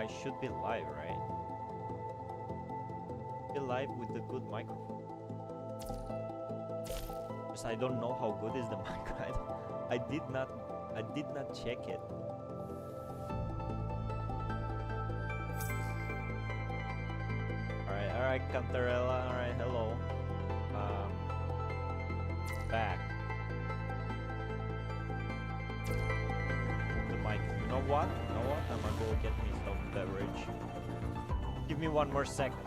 I should be live, right? Be live with the good microphone. Because I don't know how good is the mic. I did not check it. Alright, Cantarella. Alright, hello. Back. The mic. You know what? I'm gonna go get me some beverage. Give me one more second.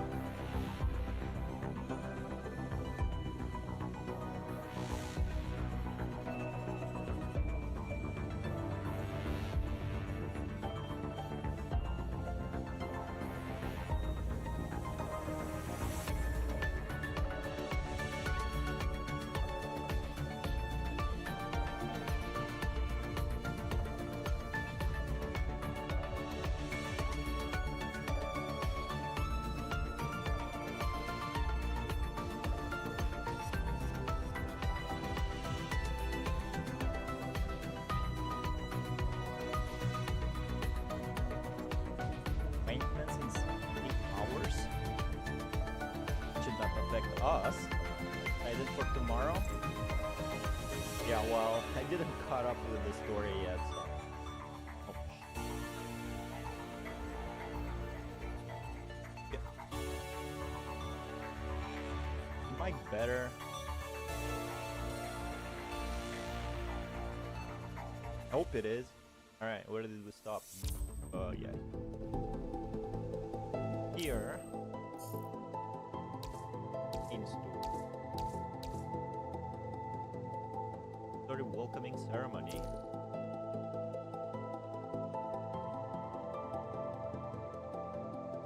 Maintenance in 8 hours should not affect us. Excited for tomorrow? Yeah, well, I didn't caught up with the story yet, so. Oh. Yeah. Mic better. I hope it is. Alright, where did we stop? Yeah. Here. Install. Sort of welcoming ceremony.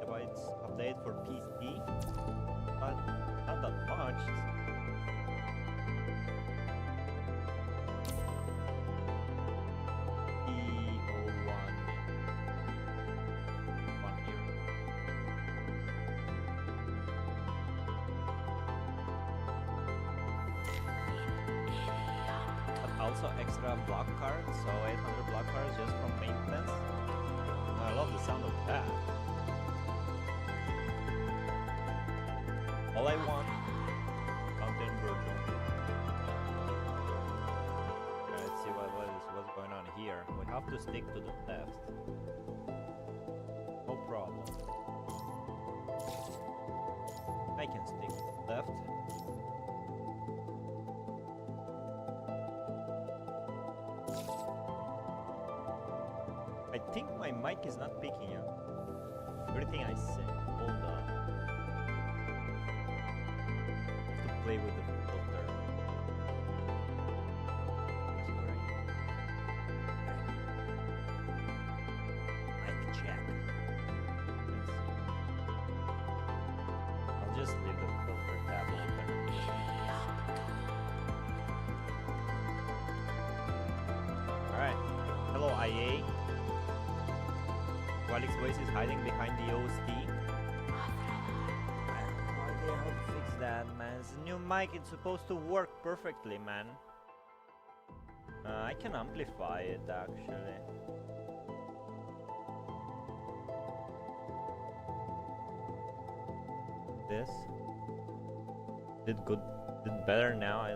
Device update for PC. But not that much. Also extra block cards, so 800 block cards just from maintenance. I love the sound of that. All I want, Fountain Virgil. Let's see what's going on here. We have to stick to the left. No problem. I can stick to the left. I think my mic is not picking up everything I say. Hold on. I have to play with the filter. Mic check. I'll just leave the filter tab open. Alright. Hello, IA. Valics voice is hiding behind the OST. I have no idea how to fix that, man. It's a new mic, it's supposed to work perfectly, man. I can amplify it, actually. This did good, did better now.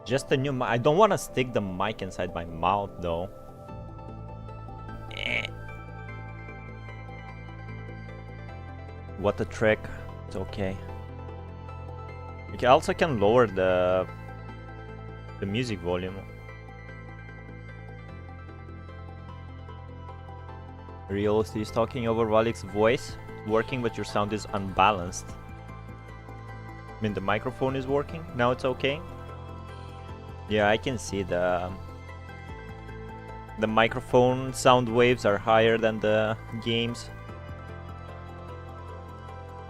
Just a new mic. I don't want to stick the mic inside my mouth, though. What a trick. It's okay. I also can lower the music volume. Realist is talking over Valics' voice. Working, but your sound is unbalanced. I mean, the microphone is working. Now it's okay. Yeah, I can see the microphone sound waves are higher than the game's.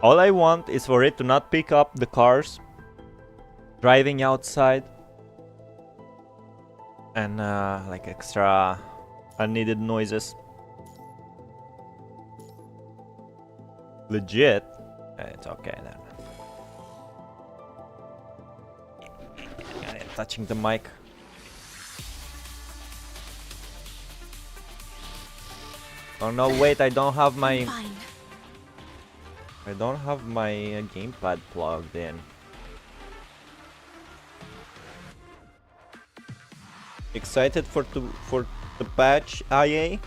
All I want is for it to not pick up the cars driving outside and like extra unneeded noises. Legit. It's okay then. Touching the mic. Oh no, wait, I don't have my... Fine. I don't have my gamepad plugged in. Excited for the patch, IA?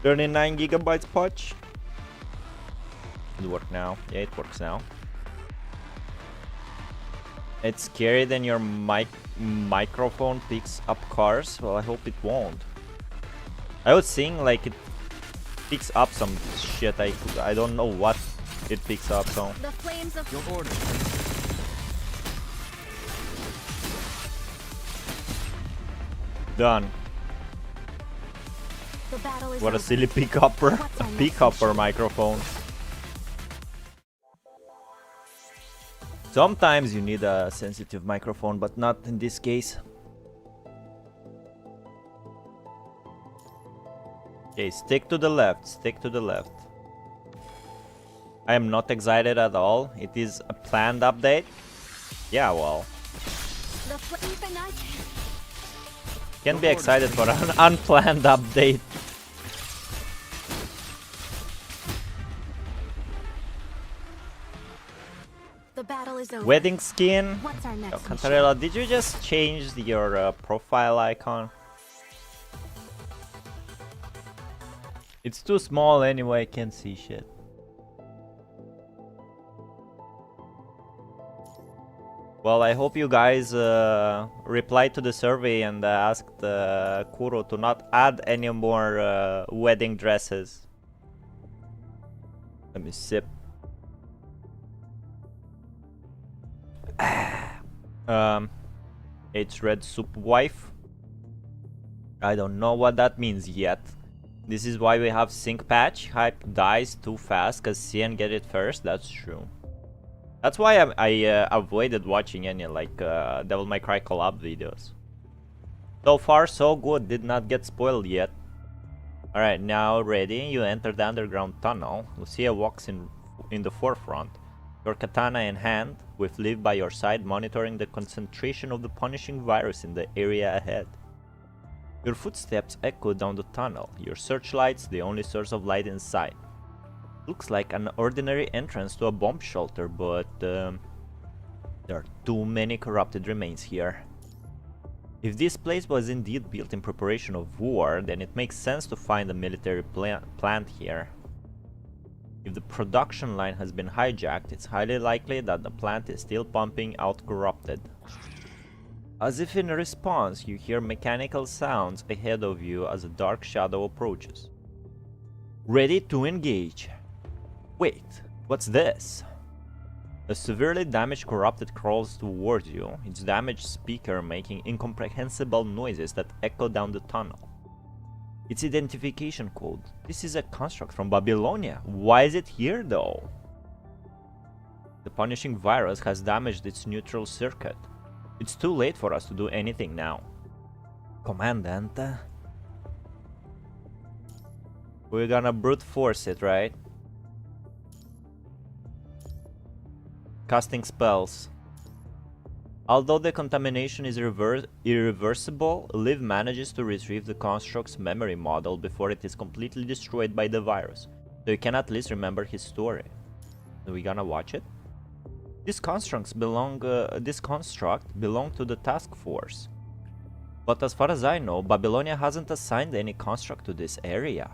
39 gigabytes patch? It work now. Yeah, it works now. It's scary then your microphone picks up cars. Well, I hope it won't. I was seeing like it picks up some shit. I don't know what it picks up. So The flames of Your order. done. the battle is What a over. silly pick-upper. What's A our next pick-upper mission? microphone. Sometimes you need a sensitive microphone, but not in this case. Okay, stick to the left, stick to the left. I am not excited at all. It is a planned update. Yeah, well, The flame and I can be excited for an unplanned update. The battle is over. Wedding skin. What's our next mission? Cantarella, did you just change your profile icon? It's too small anyway, I can't see shit. Well, I hope you guys replied to the survey and asked Kuro to not add any more wedding dresses. Let me sip. It's red soup wife. I don't know what that means yet. This is why we have sync patch. Hype dies too fast because CN get it first. That's true. That's why I avoided watching any like Devil May Cry collab videos. So far so good. Did not get spoiled yet. Alright, now ready. You enter the underground tunnel. Lucia walks in the forefront. Your katana in hand, with Liv by your side monitoring the concentration of the punishing virus in the area ahead. Your footsteps echo down the tunnel, your searchlights the only source of light in sight. Looks like an ordinary entrance to a bomb shelter, but there are too many corrupted remains here. If this place was indeed built in preparation of war, then it makes sense to find a military plant here. If the production line has been hijacked, it's highly likely that the plant is still pumping out corrupted. As if in response, you hear mechanical sounds ahead of you as a dark shadow approaches. Ready to engage. Wait, what's this? A severely damaged corrupted crawls towards you, its damaged speaker making incomprehensible noises that echo down the tunnel. Its identification code. This is a construct from Babylonia. Why is it here though? The punishing virus has damaged its neutral circuit. It's too late for us to do anything now. Commandant. We're gonna brute force it, right? Casting spells. Although the contamination is irreversible, Liv manages to retrieve the construct's memory model before it is completely destroyed by the virus, so you can at least remember his story. Are we gonna watch it? This construct belonged to the task force. But as far as I know, Babylonia hasn't assigned any construct to this area.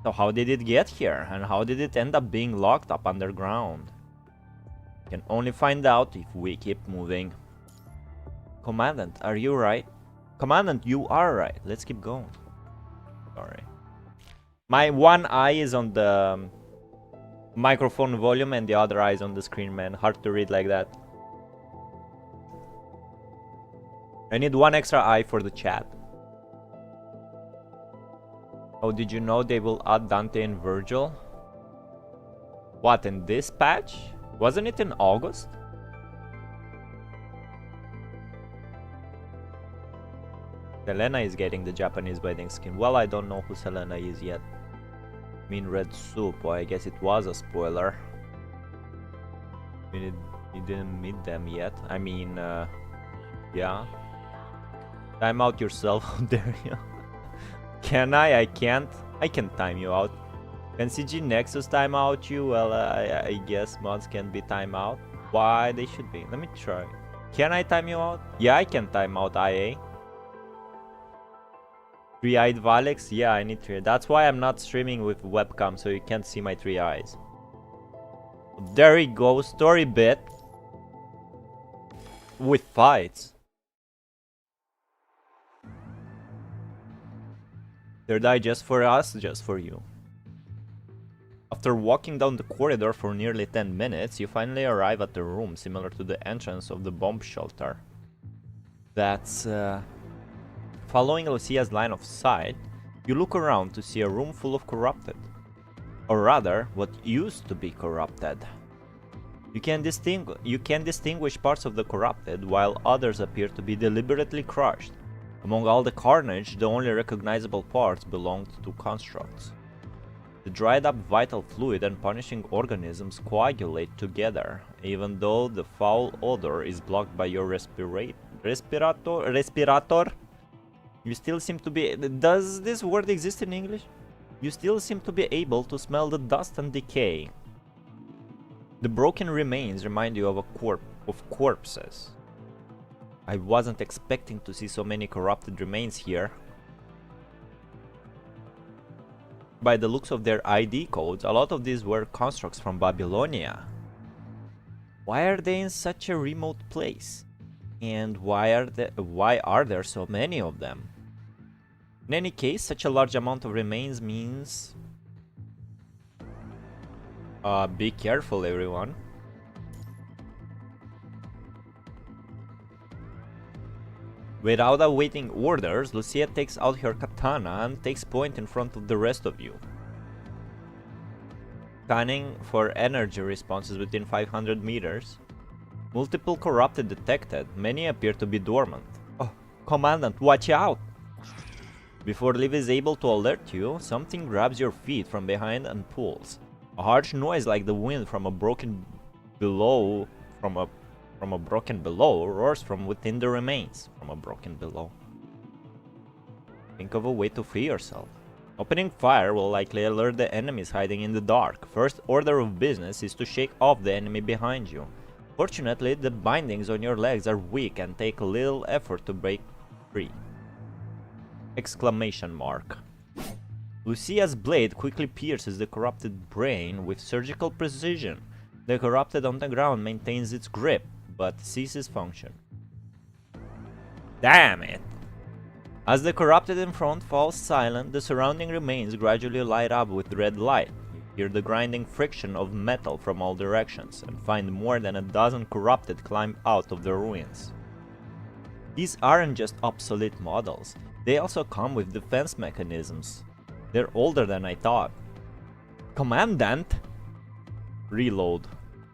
So how did it get here, and how did it end up being locked up underground? Can only find out if we keep moving. Commandant, are you right? Commandant, you are right. Let's keep going. Sorry. My one eye is on the microphone volume and the other eye is on the screen, man. Hard to read like that. I need one extra eye for the chat. Oh, did you know they will add Dante and Virgil? What, in this patch? Wasn't it in August? Selena is getting the Japanese wedding skin. Well, I don't know who Selena is yet. I mean, Red Soup. Well, I guess it was a spoiler. I mean, you didn't meet them yet. I mean, yeah. Time out yourself, how dare you. Can I? I can't. I can time you out. Can CG Nexus time out you? Well, I guess mods can be time out. Why they should be? Let me try. Can I time you out? Yeah, I can time out IA. Three-eyed Valics? Yeah, I need three. That's why I'm not streaming with webcam, so you can't see my 3 eyes. There we go, story bit. With fights. Third eye just for us, just for you. After walking down the corridor for nearly 10 minutes, you finally arrive at the room similar to the entrance of the bomb shelter. That's Following Lucia's line of sight, you look around to see a room full of corrupted. Or rather, what used to be corrupted. You can distinguish parts of the corrupted, while others appear to be deliberately crushed. Among all the carnage, the only recognizable parts belonged to constructs. The dried up vital fluid and punishing organisms coagulate together, even though the foul odor is blocked by your respirator? You still seem to be... Does this word exist in English? You still seem to be able to smell the dust and decay. The broken remains remind you of corpses. I wasn't expecting to see so many corrupted remains here. By the looks of their ID codes, a lot of these were constructs from Babylonia. Why are they in such a remote place? And why are there so many of them? In any case, such a large amount of remains means... be careful, everyone. Without awaiting orders, Lucia takes out her katana and takes point in front of the rest of you. Scanning for energy responses within 500 meters. Multiple corrupted detected, many appear to be dormant. Oh, Commandant, watch out! Before Liv is able to alert you, something grabs your feet from behind and pulls. A harsh noise like the wind from a broken below roars from within the remains. From a broken below. Think of a way to free yourself. Opening fire will likely alert the enemies hiding in the dark. First order of business is to shake off the enemy behind you. Fortunately, the bindings on your legs are weak and take little effort to break free. Exclamation mark. Lucia's blade quickly pierces the corrupted brain with surgical precision. The corrupted on the ground maintains its grip, but ceases function. Damn it! As the corrupted in front falls silent, the surrounding remains gradually light up with red light. You hear the grinding friction of metal from all directions, and find more than a dozen corrupted climb out of the ruins. These aren't just obsolete models, they also come with defense mechanisms. They're older than I thought. Commandant? Reload.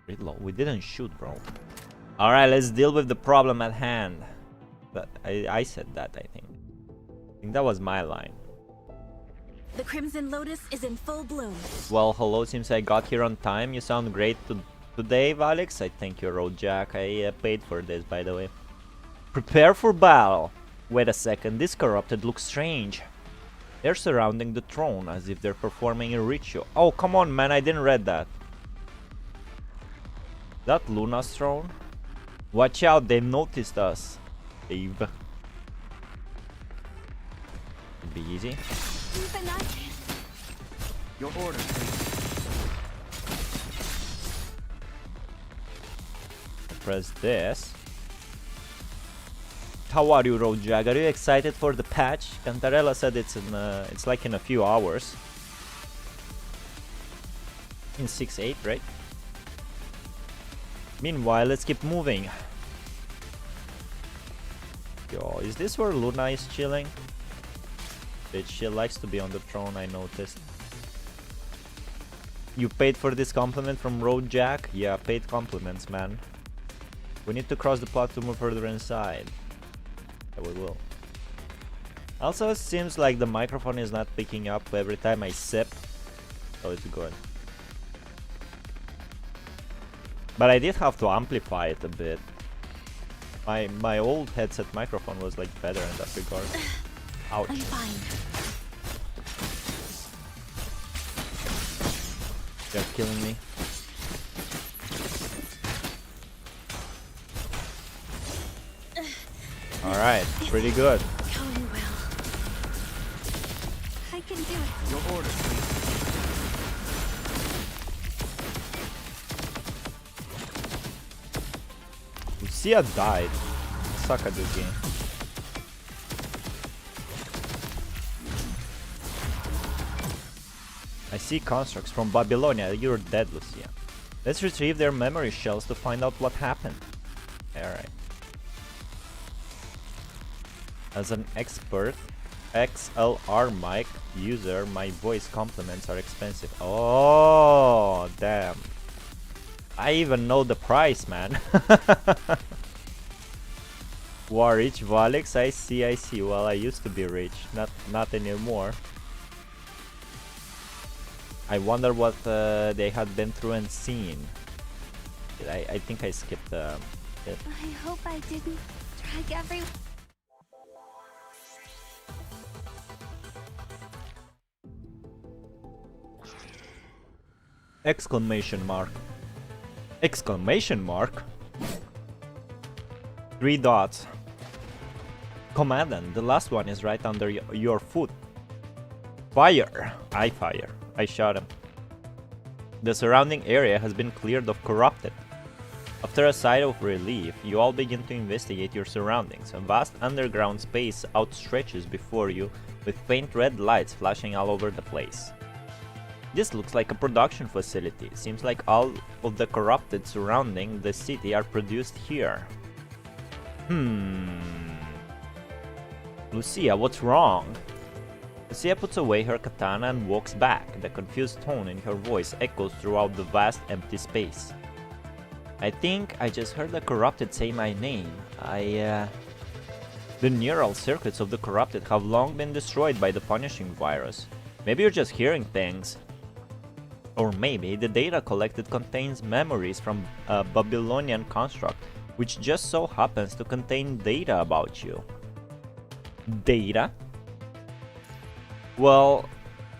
Reload? We didn't shoot, bro. Alright, let's deal with the problem at hand. But I said that, I think. I think that was my line. The Crimson Lotus is in full bloom. Well, hello, seems I got here on time. You sound great today, Valics. I thank you, Road Jack. I paid for this, by the way. Prepare for battle. Wait a second, this corrupted looks strange. They're surrounding the throne as if they're performing a ritual. Oh, come on, man, I didn't read that. That Luna's throne? Watch out, they noticed us. Eve. Be easy. Your order, please. Press this. How are you, Road Jag? Are you excited for the patch? Cantarella said it's like in a few hours. In 6.8, right? Meanwhile, let's keep moving. Yo, is this where Luna is chilling? Bitch, she likes to be on the throne, I noticed. You paid for this compliment from Road Jack? Yeah, paid compliments, man. We need to cross the plot to move further inside. Yeah, we will. Also, it seems like the microphone is not picking up every time I sip. So it's good. But I did have to amplify it a bit. My old headset microphone was like better in that regard. Ouch. I'm fine. They're killing me. Alright, pretty good. Going well. I can do it. Your order, please. Lucia died. I suck at this game. I see constructs from Babylonia. You're dead, Lucia. Let's retrieve their memory shells to find out what happened. Alright. As an expert XLR mic user, my voice compliments are expensive. Oh, damn. I even know the price, man. War rich Valics, I see. Well, I used to be rich, not anymore. I wonder what they had been through and seen. I think I skipped it. I hope I didn't drag every... Exclamation mark. Exclamation mark? 3 dots. Commandant, the last one is right under your foot. Fire! I fire. I shot him. The surrounding area has been cleared of corrupted. After a sigh of relief, you all begin to investigate your surroundings. A vast underground space outstretches before you, with faint red lights flashing all over the place. This looks like a production facility. Seems like all of the corrupted surrounding the city are produced here. Lucia, what's wrong? Lucia puts away her katana and walks back. The confused tone in her voice echoes throughout the vast empty space. I think I just heard the corrupted say my name. The neural circuits of the corrupted have long been destroyed by the punishing virus. Maybe you're just hearing things. Or maybe the data collected contains memories from a Babylonian construct, which just so happens to contain data about you. Data? Well,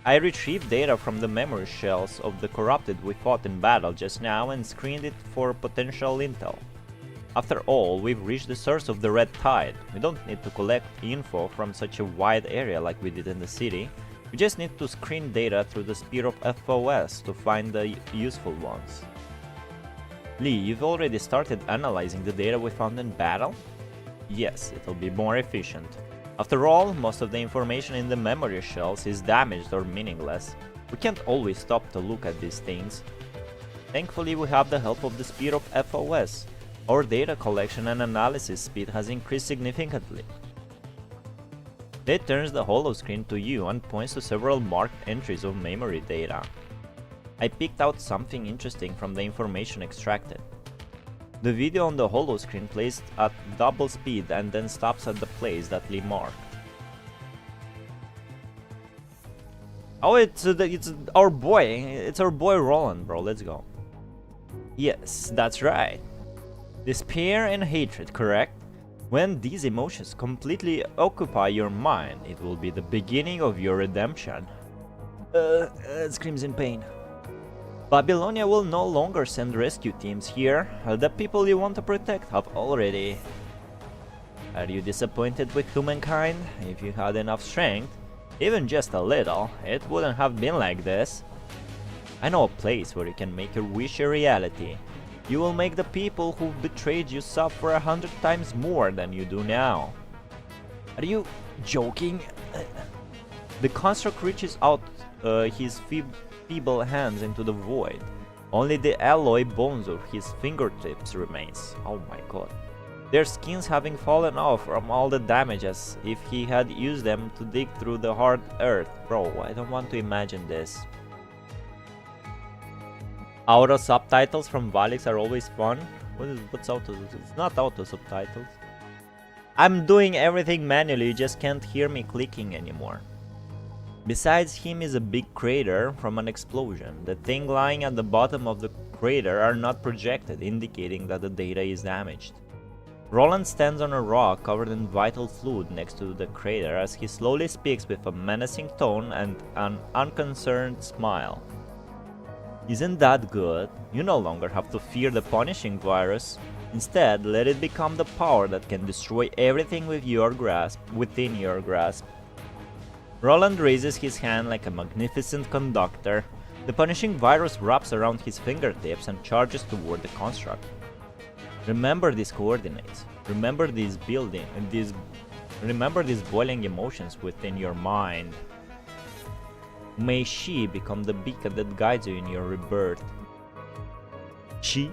I retrieved data from the memory shells of the corrupted we fought in battle just now and screened it for potential intel. After all, we've reached the source of the red tide. We don't need to collect info from such a wide area like we did in the city. We just need to screen data through the Spear of FOS to find the useful ones. Lee, you've already started analyzing the data we found in battle? Yes, it'll be more efficient. After all, most of the information in the memory shells is damaged or meaningless. We can't always stop to look at these things. Thankfully, we have the help of the Spear of FOS. Our data collection and analysis speed has increased significantly. It turns the holoscreen to you and points to several marked entries of memory data. I picked out something interesting from the information extracted. The video on the holoscreen plays at double speed and then stops at the place that Lee marked. Oh, it's our boy. It's our boy Roland, bro. Let's go. Yes, that's right. Despair and hatred, correct? When these emotions completely occupy your mind, it will be the beginning of your redemption. Screams in pain. Babylonia will no longer send rescue teams here. The people you want to protect have already. Are you disappointed with humankind? If you had enough strength, even just a little, it wouldn't have been like this. I know a place where you can make your wish a reality. You will make the people who betrayed you suffer 100 times more than you do now. Are you joking? The construct reaches out his feeble hands into the void. Only the alloy bones of his fingertips remains. Oh my god. Their skins having fallen off from all the damage as if he had used them to dig through the hard earth. Bro, I don't want to imagine this. Auto subtitles from Valics are always fun. What's auto? It's not auto subtitles. I'm doing everything manually, you just can't hear me clicking anymore. Besides him is a big crater from an explosion. The thing lying at the bottom of the crater are not projected, indicating that the data is damaged. Roland stands on a rock covered in vital fluid next to the crater as he slowly speaks with a menacing tone and an unconcerned smile. Isn't that good? You no longer have to fear the punishing virus. Instead, let it become the power that can destroy everything within your grasp. Roland raises his hand like a magnificent conductor. The punishing virus wraps around his fingertips and charges toward the construct. Remember these coordinates. Remember these boiling emotions within your mind. May she become the beacon that guides you in your rebirth. She?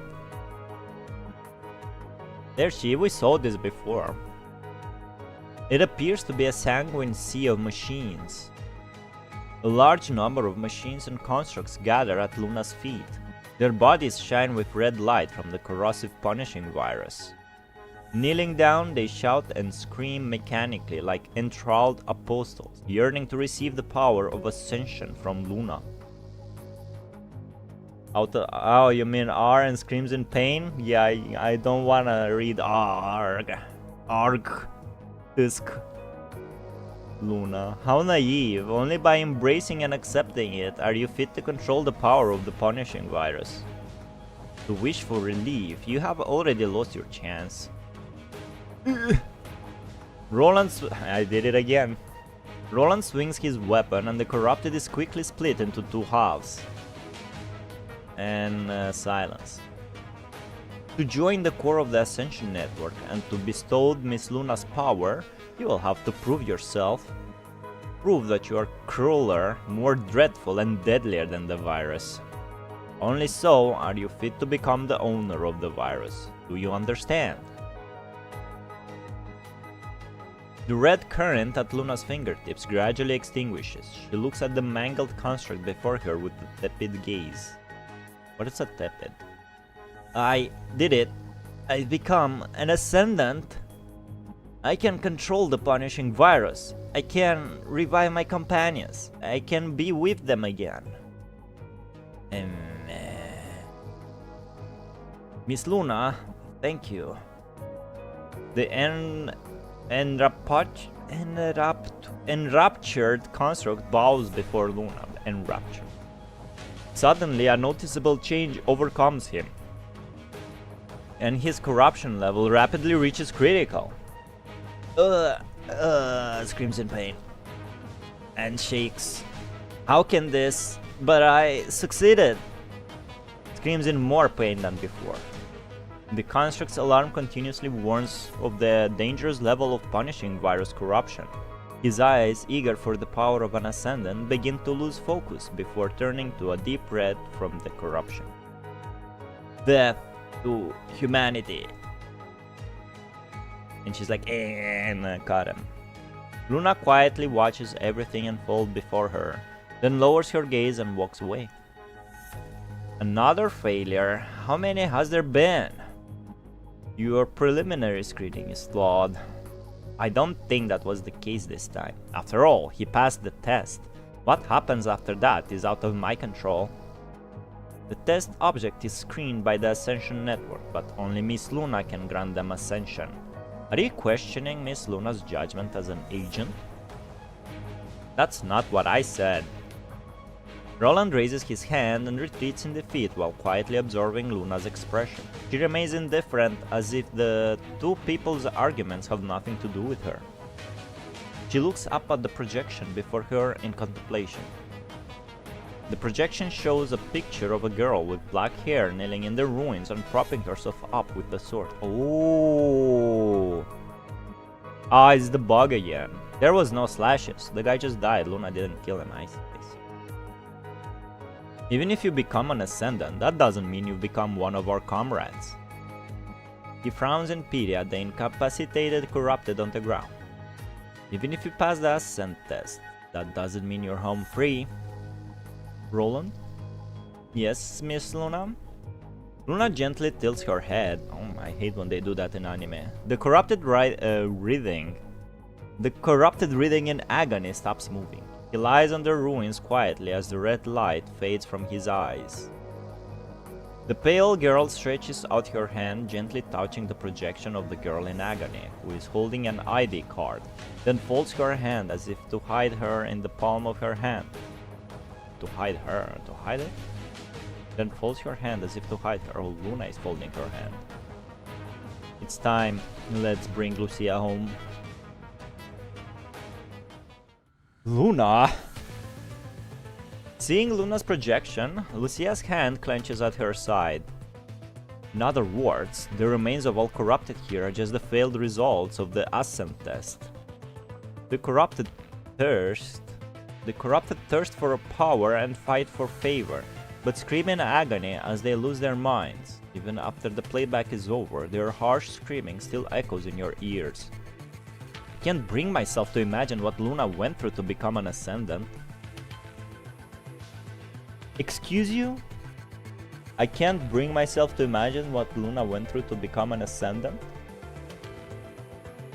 We saw this before. It appears to be a sanguine sea of machines. A large number of machines and constructs gather at Luna's feet. Their bodies shine with red light from the corrosive punishing virus. Kneeling down, they shout and scream mechanically like enthralled apostles, yearning to receive the power of ascension from Luna. Oh, you mean R and screams in pain? Yeah, I don't wanna read ARG. ARG. Isk. Luna. How naive. Only by embracing and accepting it are you fit to control the power of the punishing virus. To wish for relief, you have already lost your chance. I did it again. Roland swings his weapon and the corrupted is quickly split into two halves. And silence. To join the core of the Ascension Network and to bestow Miss Luna's power, you will have to prove yourself. Prove that you are crueler, more dreadful and deadlier than the virus. Only so are you fit to become the owner of the virus. Do you understand? The red current at Luna's fingertips gradually extinguishes. She looks at the mangled construct before her with a tepid gaze. What is a tepid? I did it. I've become an ascendant. I can control the punishing virus. I can revive my companions. I can be with them again. Miss Luna, thank you. The enraptured construct bows before Luna. Enraptured. Suddenly, a noticeable change overcomes him, and his corruption level rapidly reaches critical. Screams in pain and shakes. How can this? But I succeeded. Screams in more pain than before. The construct's alarm continuously warns of the dangerous level of punishing virus corruption. His eyes, eager for the power of an ascendant, begin to lose focus before turning to a deep red from the corruption. Death to humanity. And she's like, and cut him. Luna quietly watches everything unfold before her, then lowers her gaze and walks away. Another failure. How many has there been? Your preliminary screening is flawed. I don't think that was the case this time. After all, he passed the test. What happens after that is out of my control. The test object is screened by the Ascension Network, but only Miss Luna can grant them Ascension. Are you questioning Miss Luna's judgment as an agent? That's not what I said. Roland raises his hand and retreats in defeat while quietly observing Luna's expression. She remains indifferent, as if the two people's arguments have nothing to do with her. She looks up at the projection before her in contemplation. The projection shows a picture of a girl with black hair kneeling in the ruins and propping herself up with the sword. Oh! Ah, it's the bug again. There was no slashes. The guy just died. Luna didn't kill him. I see. Even if you become an ascendant, that doesn't mean you've become one of our comrades. He frowns in pity at the incapacitated corrupted on the ground. Even if you pass the ascent test, that doesn't mean you're home free. Roland? Yes, Miss Luna? Luna gently tilts her head. Oh, I hate when they do that in anime. The corrupted breathing in agony stops moving. He lies on the ruins quietly as the red light fades from his eyes. The pale girl stretches out her hand, gently touching the projection of the girl in agony, who is holding an ID card, then folds her hand as if to hide her in the palm of her hand. To hide her? To hide it? Then folds your hand as if to hide her. Oh, Luna is folding her hand. It's time. Let's bring Lucia home. Luna! Seeing Luna's projection, Lucia's hand clenches at her side. In other words, the remains of all corrupted here are just the failed results of the Ascent test. The corrupted thirst for power and fight for favor, but scream in agony as they lose their minds. Even after the playback is over, their harsh screaming still echoes in your ears. I can't bring myself to imagine what Luna went through to become an Ascendant. Excuse you? I can't bring myself to imagine what Luna went through to become an Ascendant?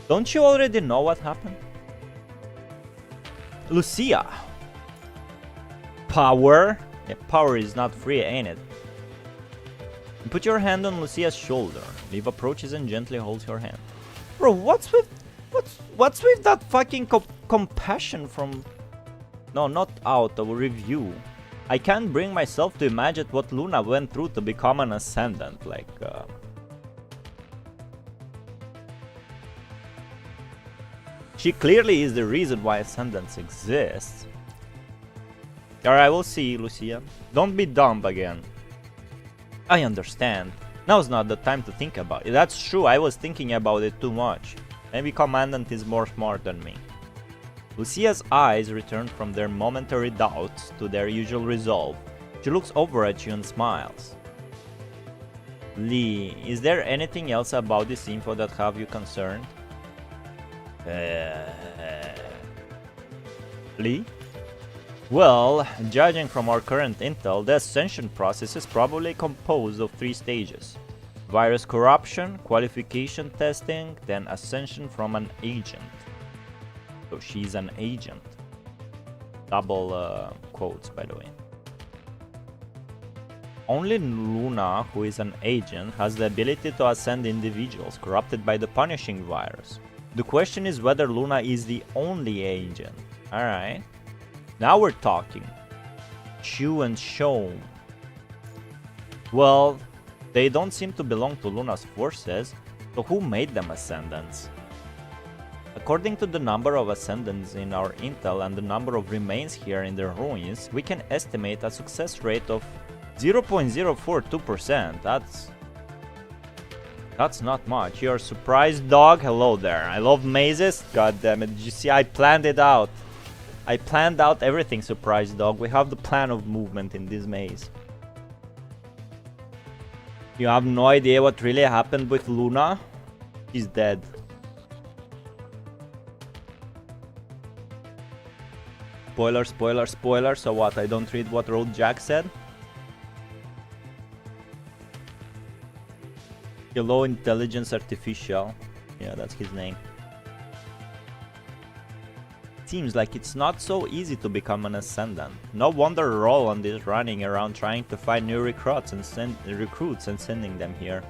Don't you already know what happened? Lucia! Power? Yeah, power is not free, ain't it? Put your hand on Lucia's shoulder. Liv approaches and gently holds your hand. Bro, what's with that fucking compassion from... No, not out of review. I can't bring myself to imagine what Luna went through to become an Ascendant, like... She clearly is the reason why Ascendants exists. Alright, we'll see, Lucia. Don't be dumb again. I understand. Now's not the time to think about it. That's true, I was thinking about it too much. Maybe Commandant is more smart than me. Lucia's eyes return from their momentary doubts to their usual resolve. She looks over at you and smiles. Lee, is there anything else about this info that have you concerned? Lee? Well, judging from our current intel, the ascension process is probably composed of 3 stages. Virus corruption, qualification testing, then ascension from an agent. So she's an agent. Double quotes, by the way. Only Luna, who is an agent, has the ability to ascend individuals corrupted by the punishing virus. The question is whether Luna is the only agent. Alright. Now we're talking. Shu and Shome. Well, they don't seem to belong to Luna's forces, so who made them Ascendants? According to the number of Ascendants in our intel and the number of remains here in the ruins, we can estimate a success rate of 0.042%. That's not much. You're a surprised dog? Hello there. I love mazes. God damn it. Did you see? I planned it out. I planned out everything, surprised dog. We have the plan of movement in this maze. You have no idea what really happened with Luna? She's dead. Spoiler, spoiler, spoiler. So what? I don't read what Road Jack said? Hello, Intelligence Artificial. Yeah, that's his name. Seems like it's not so easy to become an Ascendant. No wonder Roland is running around trying to find new recruits and sending them here.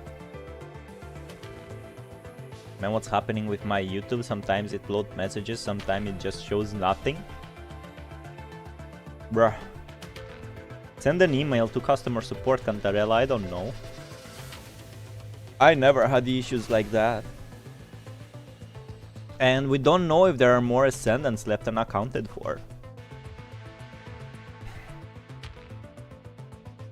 Man, what's happening with my YouTube? Sometimes it loads messages, sometimes it just shows nothing. Bruh. Send an email to customer support, Cantarella, I don't know. I never had issues like that. And we don't know if there are more Ascendants left unaccounted for.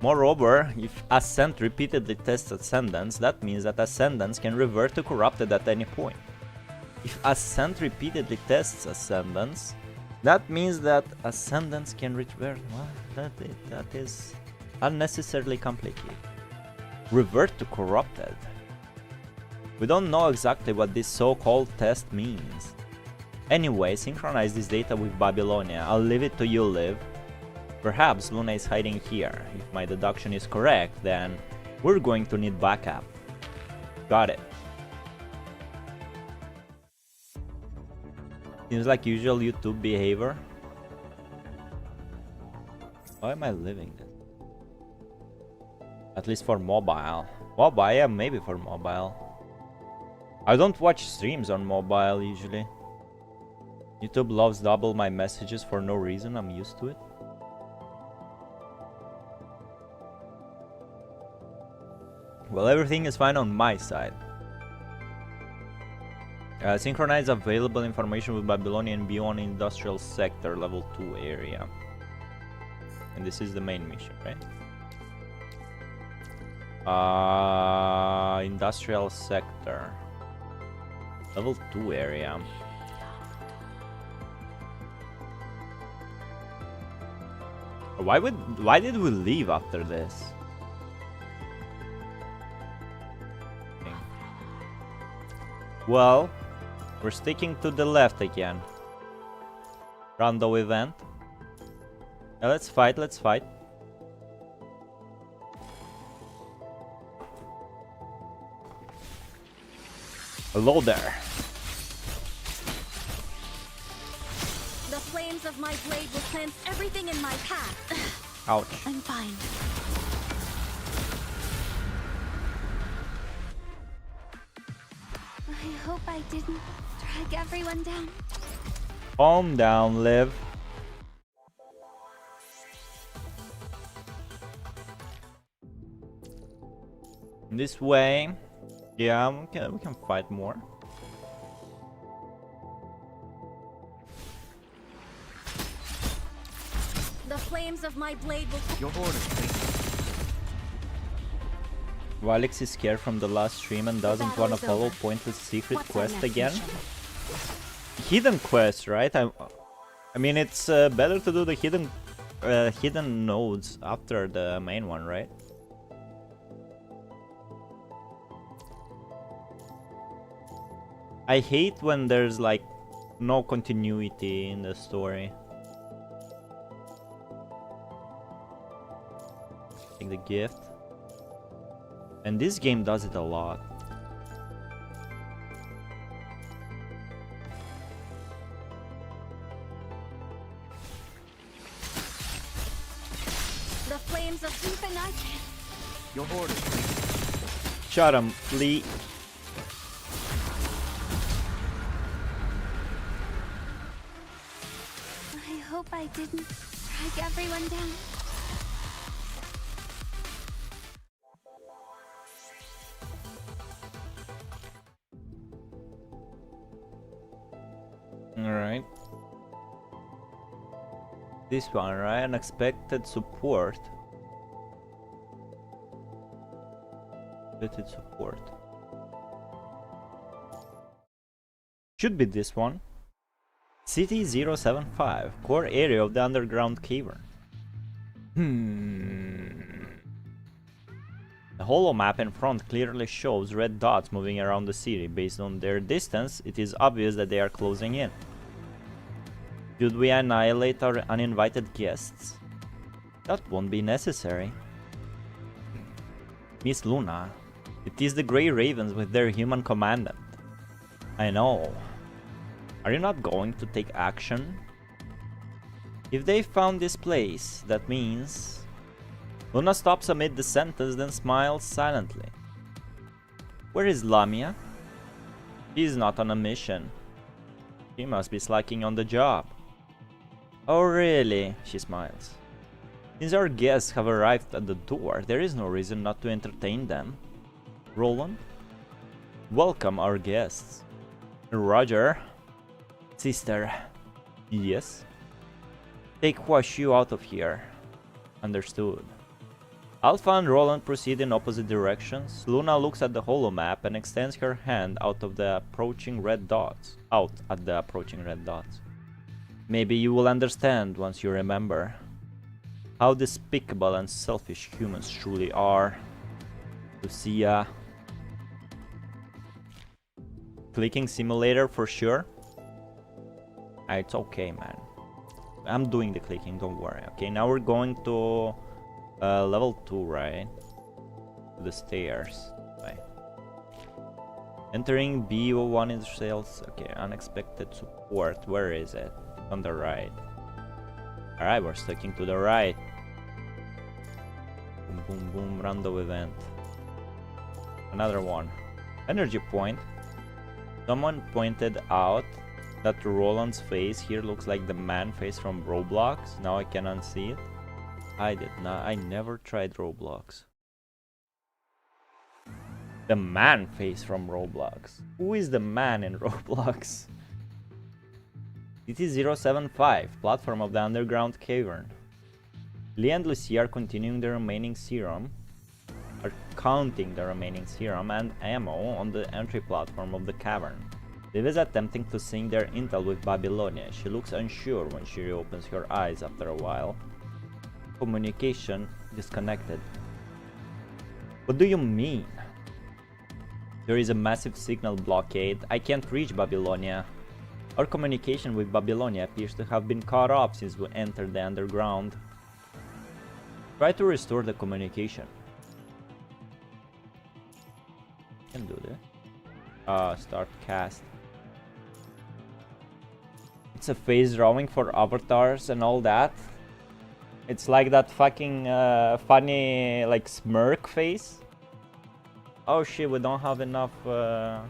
Moreover, if Ascent repeatedly tests Ascendants, that means that Ascendants can revert to corrupted at any point. If Ascent repeatedly tests Ascendants, that means that Ascendants can revert. Well, that is unnecessarily complicated. Revert to corrupted. We don't know exactly what this so-called test means. Anyway, synchronize this data with Babylonia. I'll leave it to you, Liv. Perhaps Luna is hiding here. If my deduction is correct, then we're going to need backup. Got it. Seems like usual YouTube behavior. Why am I living this? At least for mobile. Mobile, yeah, maybe for mobile. I don't watch streams on mobile usually. YouTube loves double my messages for no reason, I'm used to it. Well, everything is fine on my side. Synchronize available information with Babylonian beyond industrial sector level 2 area. And this is the main mission, right? Industrial sector level 2 area. Why did we leave after this? Well, we're sticking to the left again. Rando event. Yeah, let's fight, let's fight. Hello there. The flames of my blade will cleanse everything in my path. Ouch. I'm fine. I hope I didn't drag everyone down. Calm down, Liv. This way. Yeah, we can fight more. The flames of my blade will... Your orders, please. Valics is scared from the last stream and doesn't want to follow pointless secret What's our quest next again. mission? Hidden quest, right? I mean, it's better to do the hidden nodes after the main one, right? I hate when there's like no continuity in the story. Take the gift. And this game does it a lot. The flames of infinite. Your orders, please. Shut him, Lee. I hope I didn't drag everyone down. Alright. This one, right? Unexpected support. Unexpected support. Should be this one. City 075, core area of the underground cavern. The holo map in front clearly shows red dots moving around the city. Based on their distance, it is obvious that they are closing in. Should we annihilate our uninvited guests? That won't be necessary. Miss Luna, it is the Grey Ravens with their human commandant. I know. Are you not going to take action? If they found this place, that means... Luna stops amid the sentence, then smiles silently. Where is Lamia? She is not on a mission. She must be slacking on the job. Oh really? She smiles. Since our guests have arrived at the door, there is no reason not to entertain them. Roland? Welcome our guests. Roger. Sister. Yes? Take Huashu out of here. Understood. Alpha and Roland proceed in opposite directions. Luna looks at the holo map and extends her hand out at the approaching red dots. Maybe you will understand once you remember how despicable and selfish humans truly are. Lucia. Clicking simulator for sure. It's okay, man. I'm doing the clicking, don't worry. Okay, now we're going to level 2, right? The stairs. Right. Entering BO1 in sales. Okay, unexpected support. Where is it? On the right. Alright, we're sticking to the right. Boom, boom, boom. Random event. Another one. Energy point. Someone pointed out that Roland's face here looks like the man face from Roblox. Now I can unsee it. I never tried Roblox. The man face from Roblox. Who is the man in Roblox? CT075, platform of the underground cavern. Lee and Lucy are continuing the remaining serum, are counting the remaining serum and ammo on the entry platform of the cavern. Liv is attempting to sync their intel with Babylonia. She looks unsure when she reopens her eyes after a while. Communication disconnected. What do you mean? There is a massive signal blockade. I can't reach Babylonia. Our communication with Babylonia appears to have been cut off since we entered the underground. Try to restore the communication. Can do this. Start cast. It's a face drawing for avatars and all that. It's like that fucking funny like smirk face. Oh shit, we don't have enough to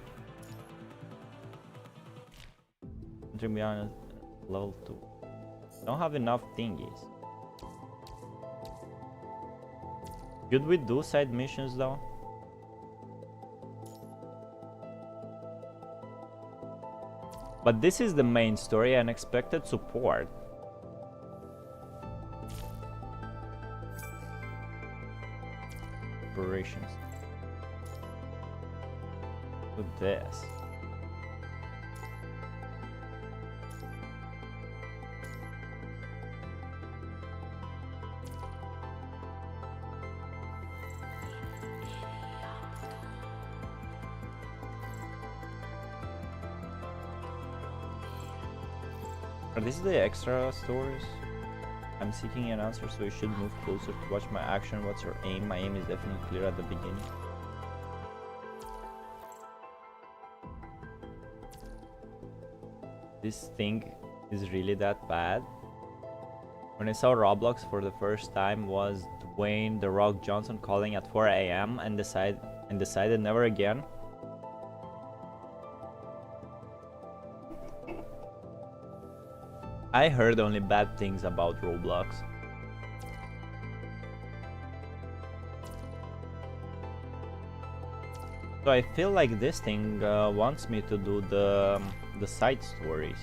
be honest, level 2. Don't have enough thingies. Should we do side missions though? But this is the main story, unexpected support. Operations. With this. Are these the extra stories? I'm seeking an answer, so you should move closer to watch my action. What's your aim? My aim is definitely clear at the beginning. This thing is really that bad. When I saw Roblox for the first time was Dwayne "The Rock" Johnson calling at 4 AM and decided never again. I heard only bad things about Roblox. So I feel like this thing wants me to do the side stories.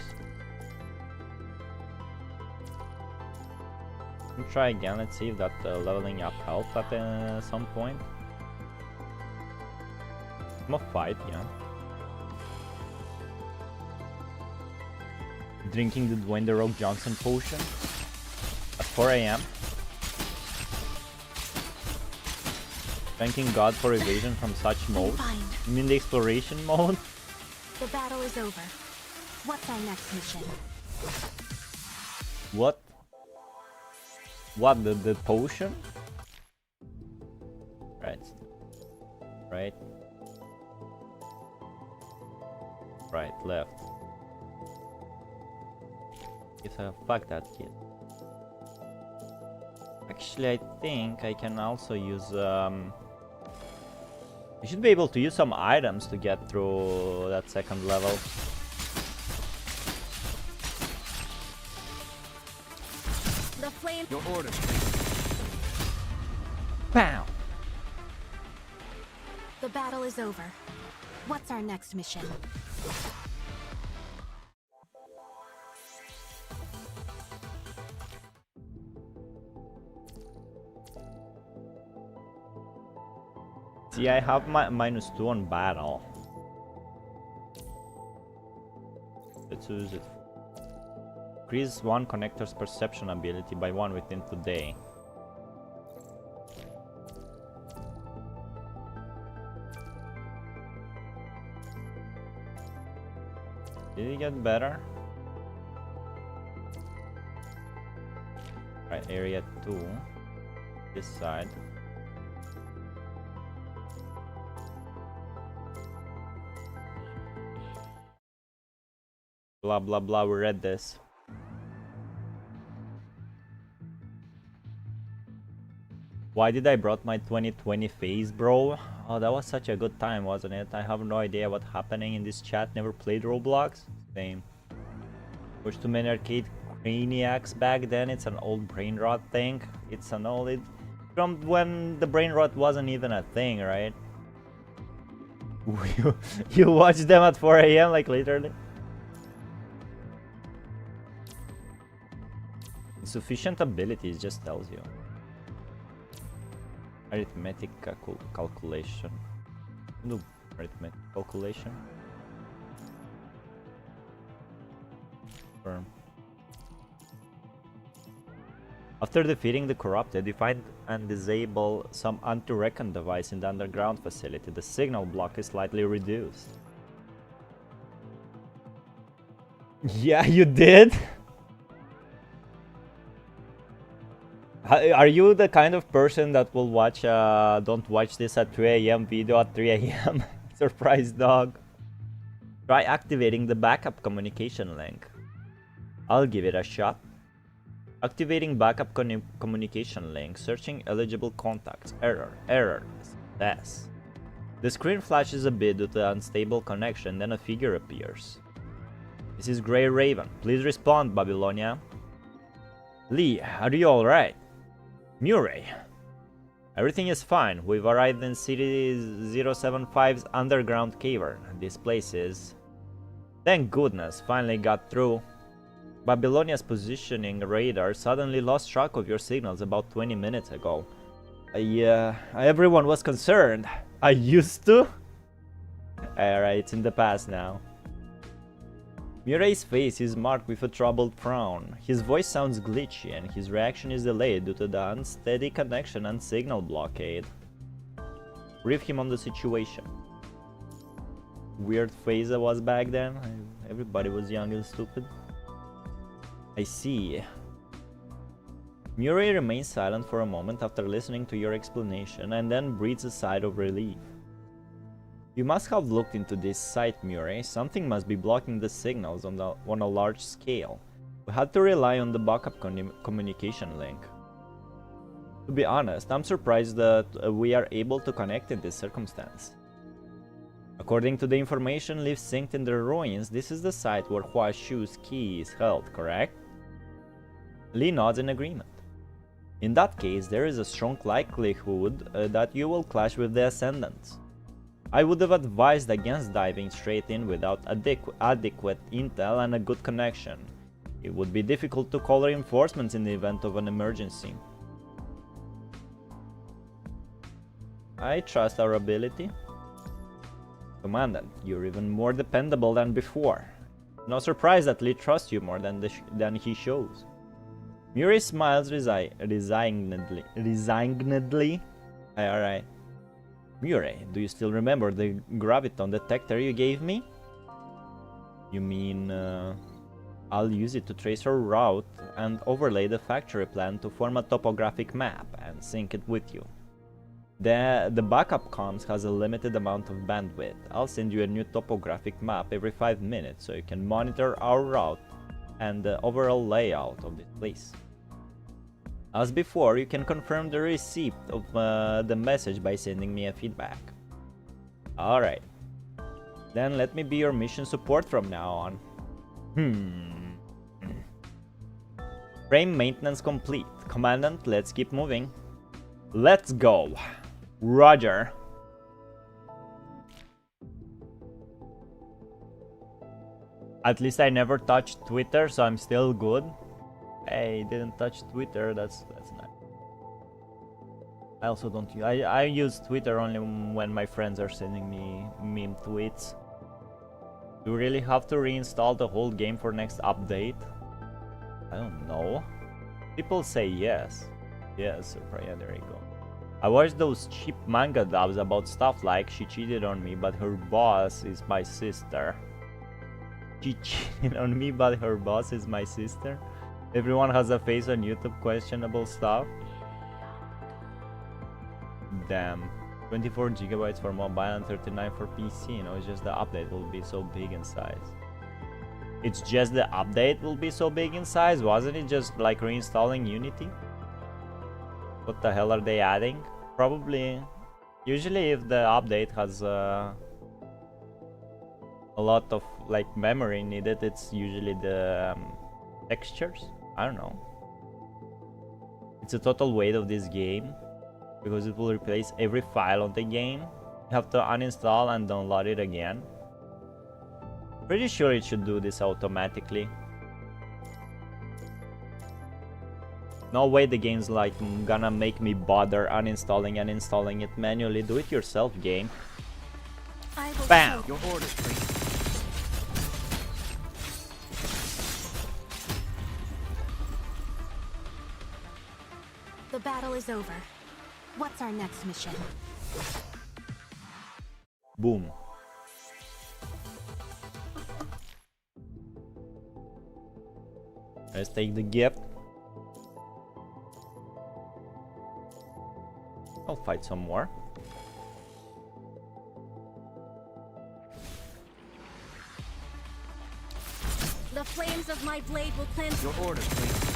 Let's try again. Let's see if that leveling up helped at some point. I'm a 5, yeah. Drinking the Dwayne "The Rock" Johnson potion at 4 AM. Thanking God for evasion from such mode. You mean the exploration mode? The battle is over. What's our next mission? What? What, the potion? Right. Right. Right, left. If I fuck that kid. Actually, I think I can also use I should be able to use some items to get through that second level. The flame. Your orders, please. Pow! The battle is over. What's our next mission? See, I have my -2 on battle. Let's use it. Increase one connector's perception ability by 1 within today. Did it get better? Right, area 2. This side. Blah blah blah, we read this. Why did I brought my 2020 face, bro? Oh, that was such a good time, wasn't it? I have no idea what's happening in this chat. Never played Roblox? Same. Watched too many arcade craniacs back then. It's an old brain rot thing. It's an old... from when the brain rot wasn't even a thing, right? You watch them at 4 a.m. like literally? Insufficient abilities just tells you. Arithmetic calculation. No arithmetic calculation. Confirm. After defeating the corrupted, you find and disable some anti-recon device in the underground facility. The signal block is slightly reduced. Yeah, you did? Are you the kind of person that will watch don't watch this at 3 a.m. video at 3 a.m.? Surprise dog. Try activating the backup communication link. I'll give it a shot. Activating backup communication link. Searching eligible contacts. Error. Success. The screen flashes a bit due to unstable connection, then a figure appears. This is Grey Raven. Please respond, Babylonia. Lee, are you alright? Murray. Everything is fine. We've arrived in City 075's underground cavern. This place is... Thank goodness, finally got through. Babylonia's positioning radar suddenly lost track of your signals about 20 minutes ago. Everyone was concerned. I used to? Alright, it's in the past now. Murray's face is marked with a troubled frown. His voice sounds glitchy and his reaction is delayed due to the unsteady connection and signal blockade. Brief him on the situation. Weird phase I was back then. Everybody was young and stupid. I see. Murray remains silent for a moment after listening to your explanation and then breathes a sigh of relief. You must have looked into this site, Murray. Something must be blocking the signals on a large scale. We had to rely on the backup communication link. To be honest, I'm surprised that we are able to connect in this circumstance. According to the information left synced in the ruins, this is the site where Hua Shu's key is held, correct? Lee nods in agreement. In that case, there is a strong likelihood that you will clash with the Ascendants. I would have advised against diving straight in without adequate intel and a good connection. It would be difficult to call reinforcements in the event of an emergency. I trust our ability. Commandant, you're even more dependable than before. No surprise that Lee trusts you more than he shows. Murray smiles resignedly. Alright. Murray, do you still remember the graviton detector you gave me? You mean, I'll use it to trace our route and overlay the factory plan to form a topographic map and sync it with you. The backup comms has a limited amount of bandwidth. I'll send you a new topographic map every 5 minutes so you can monitor our route and the overall layout of this place. As before, you can confirm the receipt of the message by sending me a feedback. Alright. Then let me be your mission support from now on. Frame maintenance complete. Commandant, let's keep moving. Let's go. Roger. At least I never touched Twitter, so I'm still good. Hey, didn't touch Twitter, that's nice. I also don't use... I use Twitter only when my friends are sending me meme tweets. Do you really have to reinstall the whole game for next update? I don't know. People say yes. Yes, yeah, there you go. I watched those cheap manga dubs about stuff like she cheated on me but her boss is my sister. She cheated on me but her boss is my sister? Everyone has a face on YouTube, questionable stuff. Damn. 24 gigabytes for mobile and 39 for PC, you know, it's just the update will be so big in size. It's just the update will be so big in size? Wasn't it just like reinstalling Unity? What the hell are they adding? Probably... Usually if the update has a lot of like memory needed, it's usually the textures? I don't know. It's a total weight of this game because it will replace every file on the game You have to uninstall and download it again. Pretty sure it should do this automatically. No way the game's like gonna make me bother uninstalling and installing it manually. Do it yourself, game. I will Bam! show Your orders, please. the battle is over. What's our next mission? Boom. Let's take the gift. I'll fight some more. The flames of my blade will cleanse. Your orders, please.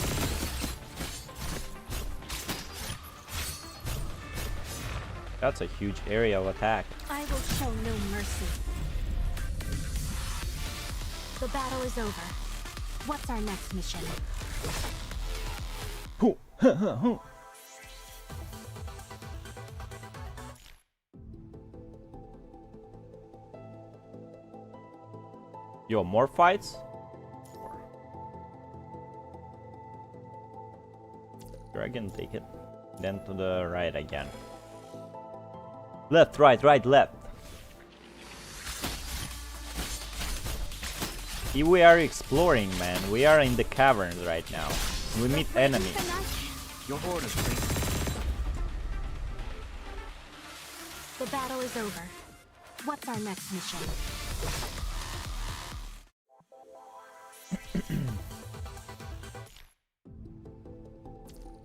That's a huge area of attack. I will show no mercy. The battle is over. What's our next mission? Yo, more fights? Sure, I can take it. Then to the right again. Left, right, right, left. Here we are exploring, man. We are in the caverns right now. We meet enemies. Your orders, please. The battle is over. What's our next mission?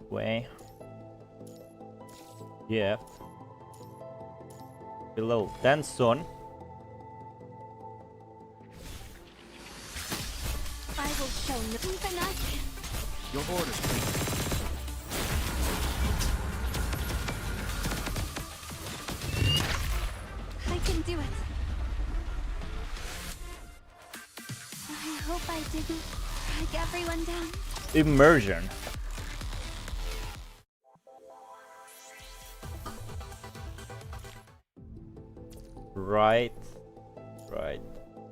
Way. Yeah. A little tense soon. I will show no. Your orders, please. I can do it. I hope I didn't drag everyone down. Immersion. Right. Right.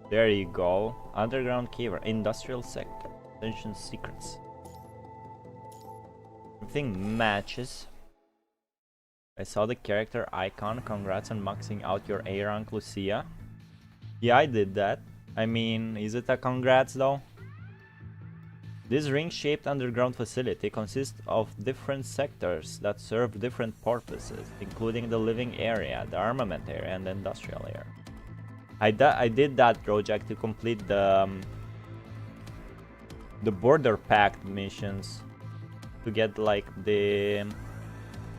There you go. Underground cave, industrial sector. Ancient secrets. Everything matches. I saw the character icon. Congrats on maxing out your A rank, Lucia. Yeah, I did that. I mean, is it a congrats though? This ring-shaped underground facility consists of different sectors that serve different purposes, including the living area, the armament area, and the industrial area. I did that project to complete the border pact missions to get like the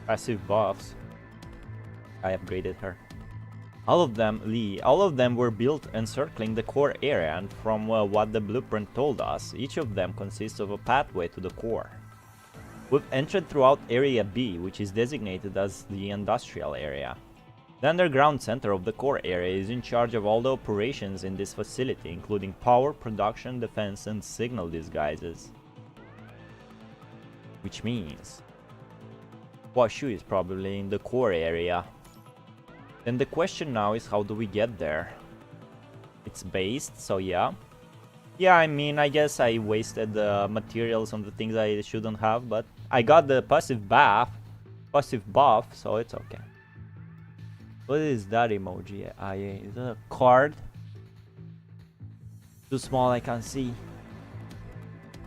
passive buffs. I upgraded her. All of them were built encircling the core area, and from what the blueprint told us, each of them consists of a pathway to the core. We've entered throughout Area B, which is designated as the industrial area. The underground center of the core area is in charge of all the operations in this facility, including power, production, defense, and signal disguises. Which means Washu is probably in the core area. Then the question now is, how do we get there? It's based, so yeah. Yeah, I mean, I guess I wasted materials on the things I shouldn't have, but I got the passive buff, so it's okay. What is that emoji? Is that a card? Too small, I can't see.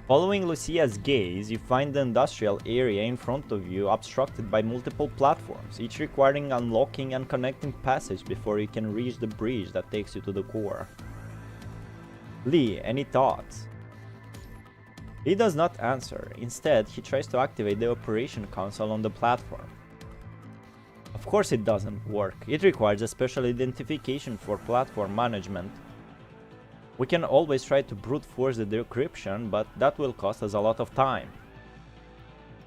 Following Lucia's gaze, you find the industrial area in front of you obstructed by multiple platforms, each requiring unlocking and connecting passage before you can reach the bridge that takes you to the core. Lee, any thoughts? Lee does not answer. Instead, he tries to activate the operation console on the platform. Of course it doesn't work. It requires a special identification for platform management. We can always try to brute force the decryption, but that will cost us a lot of time.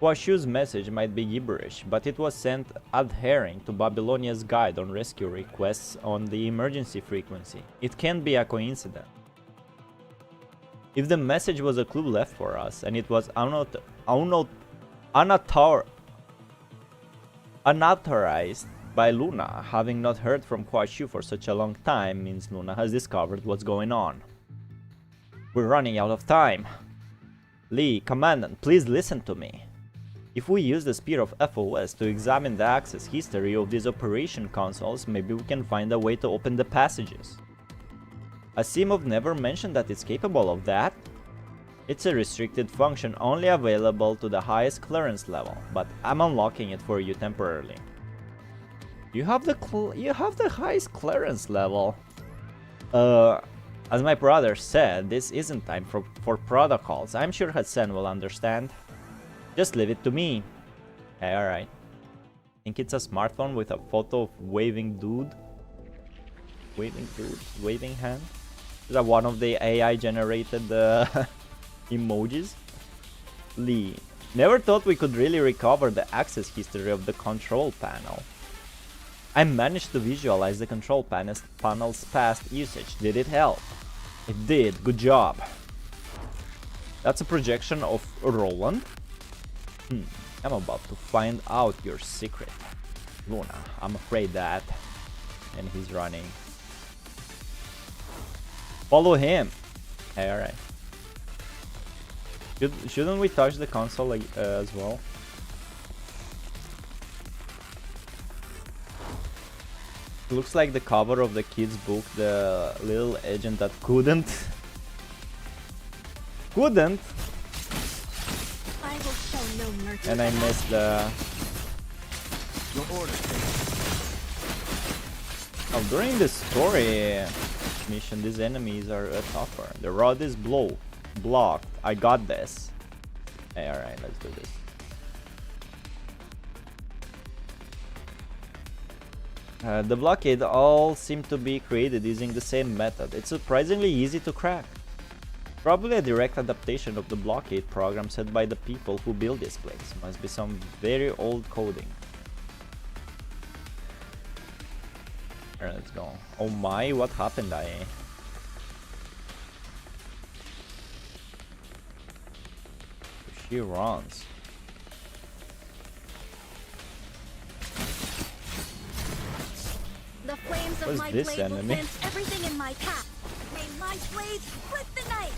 Washu's message might be gibberish, but it was sent adhering to Babylonia's guide on rescue requests on the emergency frequency. It can't be a coincidence. If the message was a clue left for us, and it was unauthorized, by Luna. Having not heard from Huashu for such a long time means Luna has discovered what's going on. We're running out of time. Lee, Commandant, please listen to me. If we use the Spear of FOS to examine the access history of these operation consoles, maybe we can find a way to open the passages. Asimov never mentioned that it's capable of that. It's a restricted function only available to the highest clearance level, but I'm unlocking it for you temporarily. You have the highest clearance level. As my brother said, this isn't time for protocols. I'm sure Hassan will understand. Just leave it to me. Okay, alright. Think it's a smartphone with a photo of waving dude? Waving hand? Is that one of the AI generated emojis? Lee. Never thought we could really recover the access history of the control panel. I managed to visualize the control panel's past usage. Did it help? It did. Good job. That's a projection of Roland? I'm about to find out your secret. Luna, I'm afraid that. And he's running. Follow him. Hey, alright. Shouldn't we touch the console as well? Looks like the cover of the kids' book, the little agent that couldn't. Couldn't? I will show no mercy. And I missed the... Your orders, please. Oh, during the story mission, these enemies are tougher. The rod is blocked. I got this. Hey, alright, let's do this. The blockade all seem to be created using the same method. It's surprisingly easy to crack. Probably a direct adaptation of the blockade program set by the people who build this place. Must be some very old coding. Alright, let's go. Oh my, what happened? She runs. The flames of What's my this blade will enemy? cleanse everything in my path. May my blade split the night.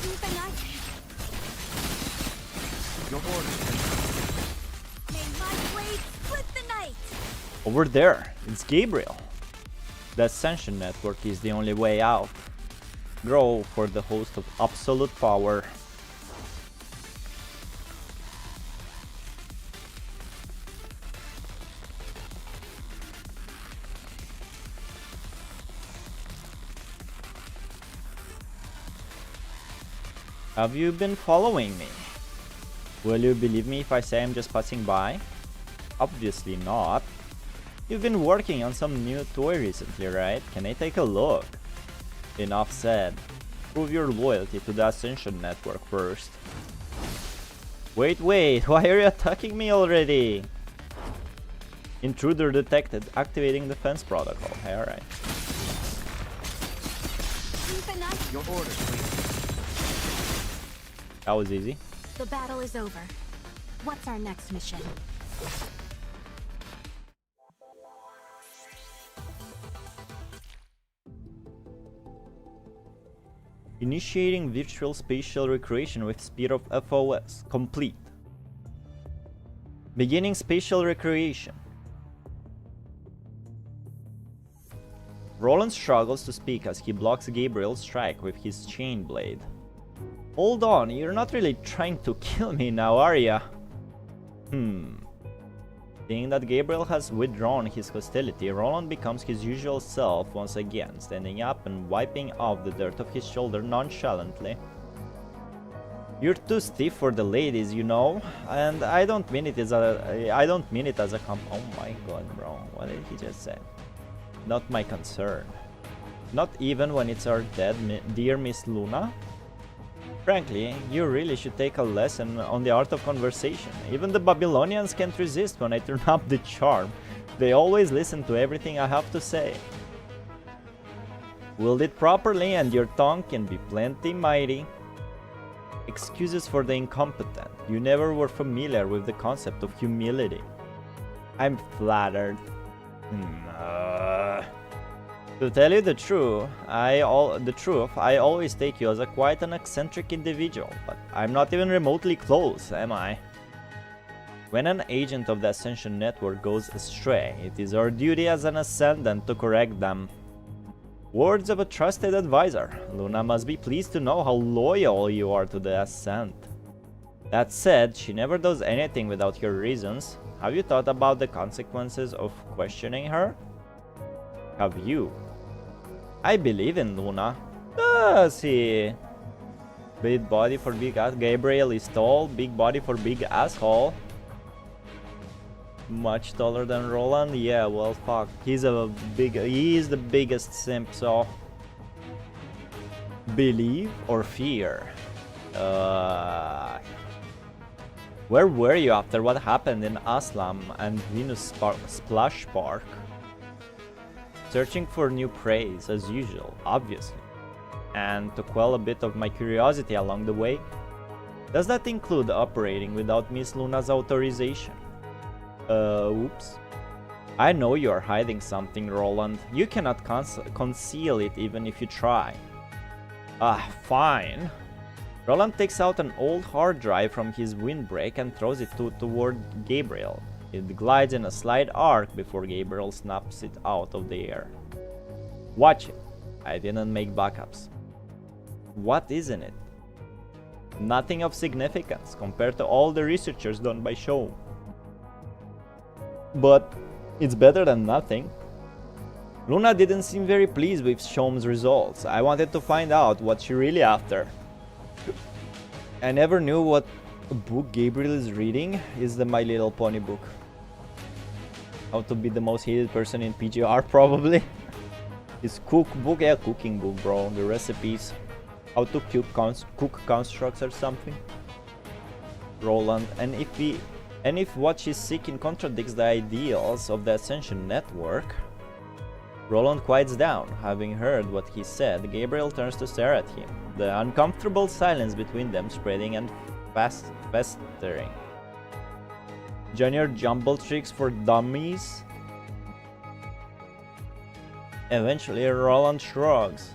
Even I Your orders, please. may my blade split the night. Over there, it's Gabriel. The Ascension Network is the only way out. Grow for the host of absolute power. Have you been following me? Will you believe me if I say I'm just passing by? Obviously not. You've been working on some new toy recently, right? Can I take a look? Enough said. Prove your loyalty to the Ascension Network first. Wait, why are you attacking me already? Intruder detected, activating defense protocol. Hey, alright. Even I Your orders, please. That was easy. The battle is over. What's our next mission? Initiating virtual spatial recreation with Spear of FOS. Complete. Beginning spatial recreation. Roland struggles to speak as he blocks Gabriel's strike with his chain blade. Hold on, you're not really trying to kill me now, are ya? Seeing that Gabriel has withdrawn his hostility, Roland becomes his usual self once again, standing up and wiping off the dirt off his shoulder nonchalantly. You're too stiff for the ladies, you know, and I don't mean it as a oh my god, bro, what did he just say? Not my concern. Not even when it's our dear Miss Luna? Frankly, you really should take a lesson on the art of conversation. Even the Babylonians can't resist when I turn up the charm. They always listen to everything I have to say. Wield it properly and your tongue can be plenty mighty. Excuses for the incompetent. You never were familiar with the concept of humility. I'm flattered. To tell you the truth, I always take you as a quite an eccentric individual, but I'm not even remotely close, am I? When an agent of the Ascension Network goes astray, it is our duty as an Ascendant to correct them. Words of a trusted advisor. Luna must be pleased to know how loyal you are to the Ascent. That said, she never does anything without her reasons. Have you thought about the consequences of questioning her? Have you? I believe in Luna. See. Big body for big ass. Gabriel is tall. Big body for big asshole. Much taller than Roland? Yeah, well, fuck. He is the biggest simp, so... Believe or fear? Where were you after what happened in Aslam and Venus Splash Park? Searching for new praise, as usual, obviously. And to quell a bit of my curiosity along the way, does that include operating without Miss Luna's authorization? Oops. I know you are hiding something, Roland. You cannot conceal it even if you try. Fine. Roland takes out an old hard drive from his windbreak and throws it toward Gabriel. It glides in a slight arc before Gabriel snaps it out of the air. Watch it. I didn't make backups. What is in it? Nothing of significance compared to all the researchers done by Show. But it's better than nothing. Luna didn't seem very pleased with Shom's results. I wanted to find out what she really after. I never knew what book Gabriel is reading. Is the My Little Pony book. How to be the most hated person in PGR, probably. His cookbook, yeah, cooking book, bro. The recipes. How to cook constructs or something. Roland, and if what she's seeking contradicts the ideals of the Ascension Network... Roland quiets down. Having heard what he said, Gabriel turns to stare at him, the uncomfortable silence between them spreading and festering. Junior Jumble Tricks for Dummies? Eventually, Roland shrugs.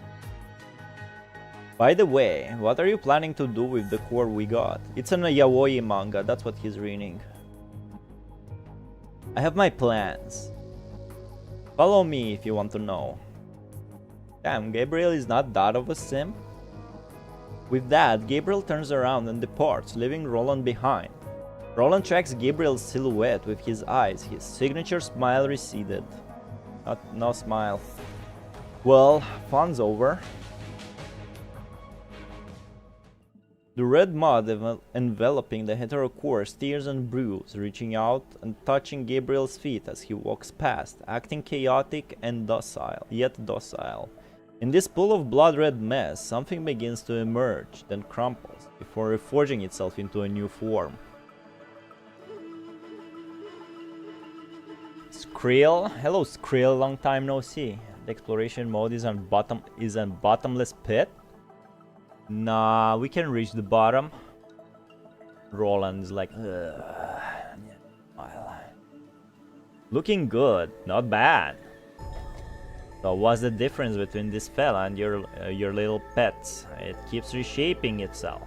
By the way, what are you planning to do with the core we got? It's an yaoi manga, that's what he's reading. I have my plans. Follow me if you want to know. Damn, Gabriel is not that of a simp. With that, Gabriel turns around and departs, leaving Roland behind. Roland tracks Gabriel's silhouette with his eyes, his signature smile receded. No smile. Well, fun's over. The red mud enveloping the heterocore steers and brews, reaching out and touching Gabriel's feet as he walks past, acting chaotic and docile, yet docile. In this pool of blood-red mess, something begins to emerge, then crumples, before reforging itself into a new form. Skrill? Hello Skrill, long time no see. The exploration mode is on bottomless pit? Nah, we can reach the bottom. Roland's like, looking good, not bad. So what's the difference between this fella and your little pets? It keeps reshaping itself.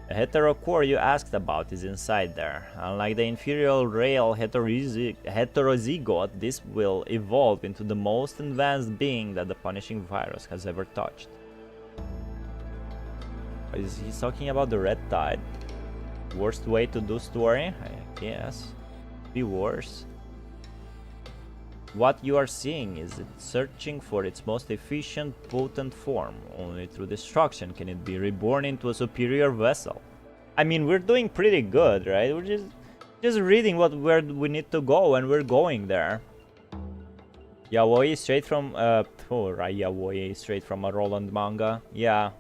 The heterocore you asked about is inside there. Unlike the inferior rail heterozygote, this will evolve into the most advanced being that the punishing virus has ever touched. He's talking about the red tide. Worst way to do story? I guess. Be worse. What you are seeing is it searching for its most efficient, potent form. Only through destruction can it be reborn into a superior vessel. I mean, we're doing pretty good, right? We're just reading where we need to go, and we're going there. Yaoi straight from Yaoi straight from a Roland manga. Yeah.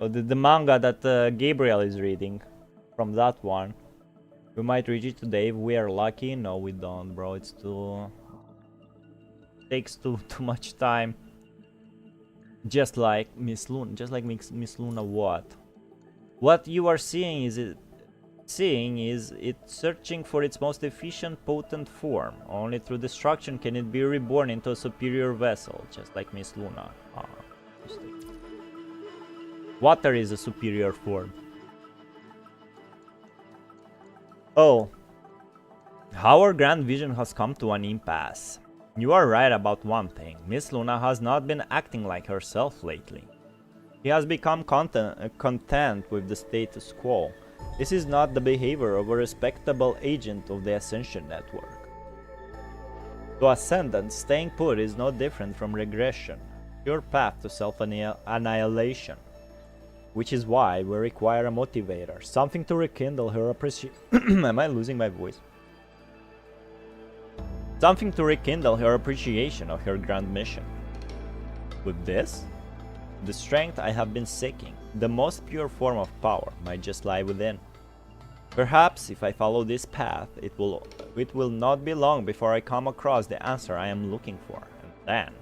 The manga that Gabriel is reading, from that one. We might reach it today if we are lucky. No, we don't, bro. It's too... takes too much time. Just like Miss Luna. Just like Miss Luna what? What you are seeing is it searching for its most efficient, potent form. Only through destruction can it be reborn into a superior vessel, just like Miss Luna. Ah, interesting. Water is a superior form. Oh. Our grand vision has come to an impasse. You are right about one thing. Miss Luna has not been acting like herself lately. She has become content with the status quo. This is not the behavior of a respectable agent of the Ascension Network. To Ascendants, staying put is no different from regression, pure path to self-annihilation. Which is why we require a motivator, something to rekindle her appreciation. Am I losing my voice? Something to rekindle her appreciation of her grand mission. With this, the strength I have been seeking, the most pure form of power, might just lie within. Perhaps if I follow this path, it will not be long before I come across the answer I am looking for, and then...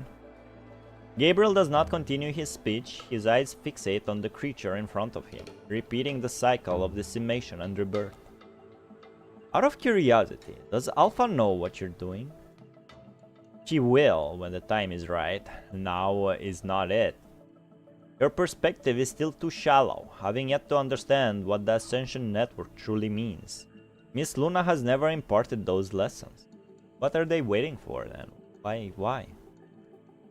Gabriel does not continue his speech, his eyes fixate on the creature in front of him, repeating the cycle of decimation and rebirth. Out of curiosity, does Alpha know what you're doing? She will when the time is right. Now is not it. Your perspective is still too shallow, having yet to understand what the Ascension Network truly means. Miss Luna has never imparted those lessons. What are they waiting for then? Why?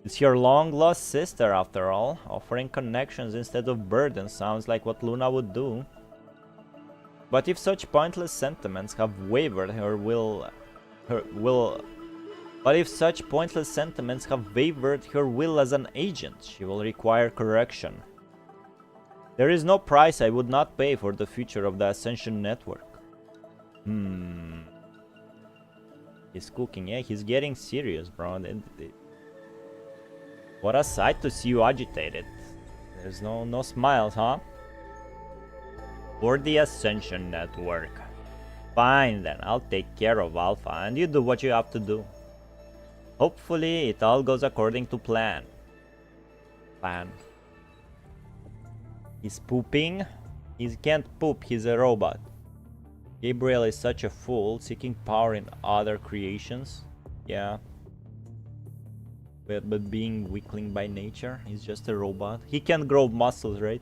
It's your long-lost sister after all. Offering connections instead of burdens sounds like what Luna would do. But if such pointless sentiments have wavered her will as an agent, she will require correction. There is no price I would not pay for the future of the Ascension Network. He's cooking, yeah, he's getting serious, bro. What a sight to see you agitated. There's no smiles, huh? For the Ascension Network. Fine then, I'll take care of Alpha and you do what you have to do. Hopefully it all goes according to plan. He's pooping? He can't poop, he's a robot. Gabriel is such a fool, seeking power in other creations. Yeah. But being weakling by nature, he's just a robot. He can't grow muscles, right?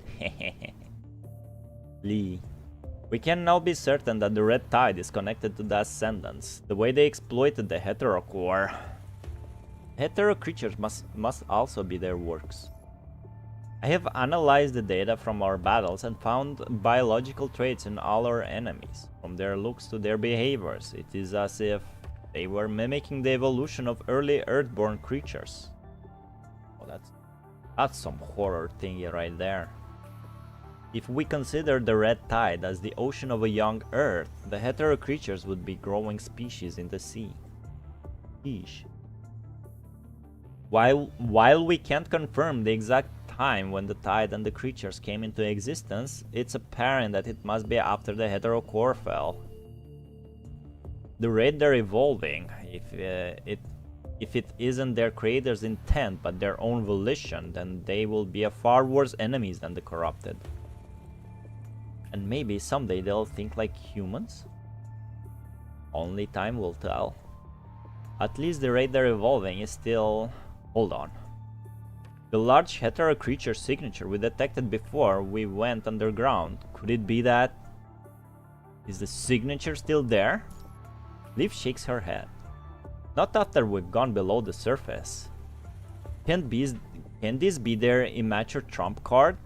Lee. We can now be certain that the Red Tide is connected to the Ascendants, the way they exploited the Heterocore. Hetero creatures must also be their works. I have analyzed the data from our battles and found biological traits in all our enemies. From their looks to their behaviors, it is as if they were mimicking the evolution of early Earthborn creatures. Oh, that's some horror thingy right there. If we consider the Red Tide as the ocean of a young Earth, the hetero creatures would be growing species in the sea. Sheesh. While we can't confirm the exact time when the tide and the creatures came into existence, it's apparent that it must be after the Heterocore fell. The rate they're evolving, if it isn't their creator's intent but their own volition, then they will be a far worse enemies than the corrupted. And maybe someday they'll think like humans? Only time will tell. At least the rate they're evolving is still... Hold on. The large hetero creature signature we detected before we went underground. Could it be that... Is the signature still there? Liv shakes her head. Not after we've gone below the surface. Can this be their immature trump card?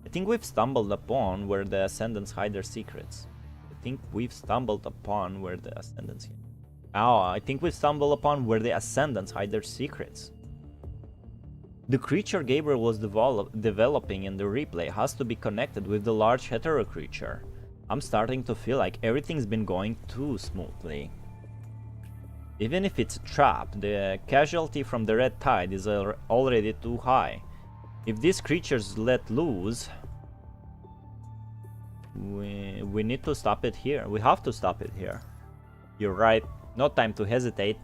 I think we've stumbled upon where the Ascendants hide their secrets. The creature Gabriel was developing in the replay has to be connected with the large hetero creature. I'm starting to feel like everything's been going too smoothly. Even if it's a trap, the casualty from the Red Tide is already too high. If these creatures let loose, we need to stop it here. We have to stop it here. You're right, no time to hesitate.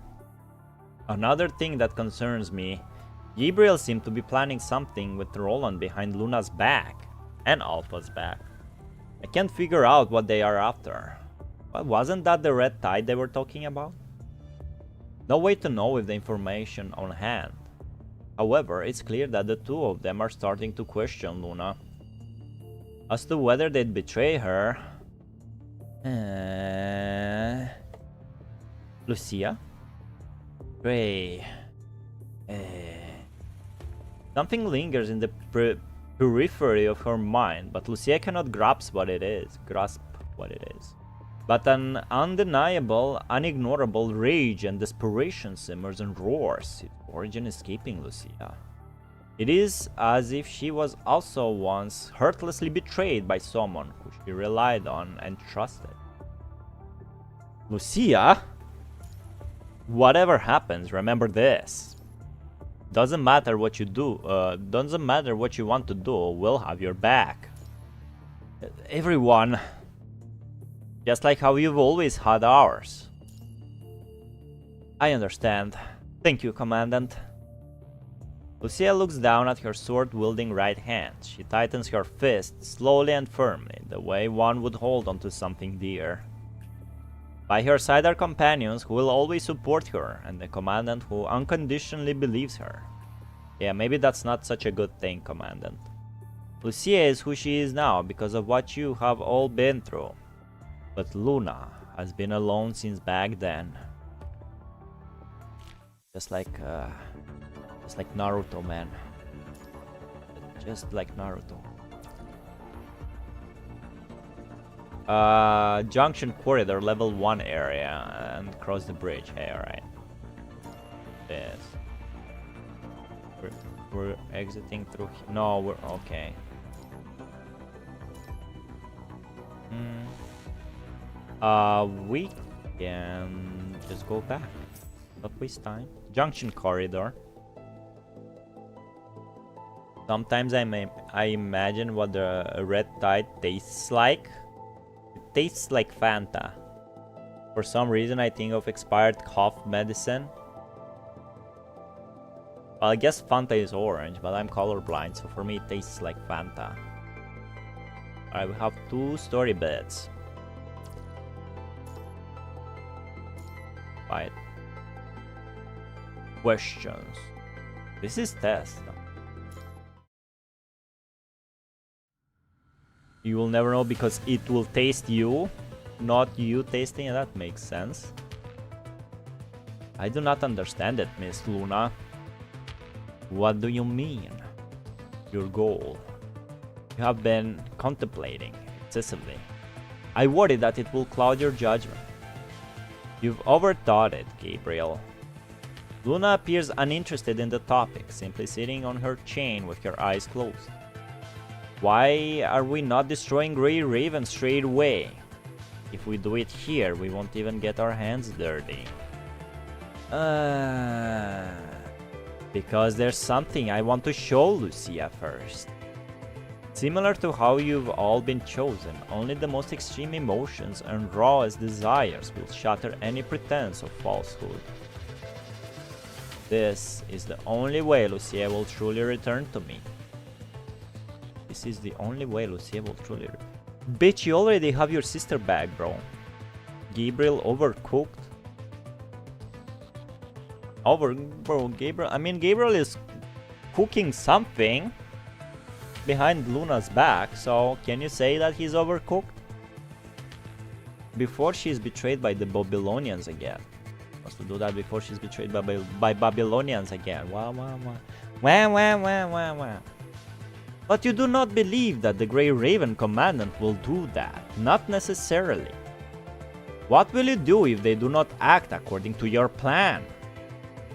Another thing that concerns me Gabriel seemed to be planning something with Roland behind Luna's back and Alpha's back. I can't figure out what they are after. But wasn't that the red tide they were talking about? No way to know with the information on hand. However, it's clear that the two of them are starting to question Luna as to whether they'd betray her. Lucia? Ray. Something lingers in the periphery of her mind, but Lucia cannot grasp what it is. But an undeniable, unignorable rage and desperation simmers and roars, its origin escaping Lucia. It is as if she was also once hurtlessly betrayed by someone who she relied on and trusted. Lucia? Whatever happens, remember this. Doesn't matter what you do, doesn't matter what you want to do, we'll have your back. Everyone. Just like how you've always had ours. I understand. Thank you, Commandant. Lucia looks down at her sword-wielding right hand. She tightens her fist slowly and firmly, the way one would hold onto something dear. By her side are companions who will always support her, and the Commandant who unconditionally believes her. Yeah, maybe that's not such a good thing, Commandant. Lucia is who she is now because of what you have all been through. But Luna has been alone since back then. Just like Naruto, man. Just like Naruto. Junction corridor, level 1 area, and cross the bridge. Hey, alright. Yes. We're exiting through. No, we're okay. We can just go back. Not waste time. Junction corridor. Sometimes I imagine what the red tide tastes like. It tastes like Fanta. For some reason I think of expired cough medicine. Well, I guess Fanta is orange, but I'm colorblind, so for me it tastes like Fanta. Alright, we have 2 story bits. Right. Questions. This is test. You will never know because it will taste you, not you tasting it. That makes sense. I do not understand it, Miss Luna. What do you mean? Your goal. You have been contemplating excessively. I worry that it will cloud your judgment. You've overthought it, Gabriel. Luna appears uninterested in the topic, simply sitting on her chain with her eyes closed. Why are we not destroying Grey Raven straight away? If we do it here, we won't even get our hands dirty. Because there's something I want to show Lucia first. Similar to how you've all been chosen, only the most extreme emotions and rawest desires will shatter any pretense of falsehood. This is the only way Lucia will truly return to me. This is the only way Lucia will truly return. Bitch, you already have your sister back, bro. Gabriel overcooked. Gabriel. I mean, Gabriel is cooking something behind Luna's back, so can you say that he's overcooked? Before she's betrayed by the Babylonians again. Wants to do that before she's betrayed by Babylonians again. Wow. But you do not believe that the Grey Raven Commandant will do that. Not necessarily. What will you do if they do not act according to your plan?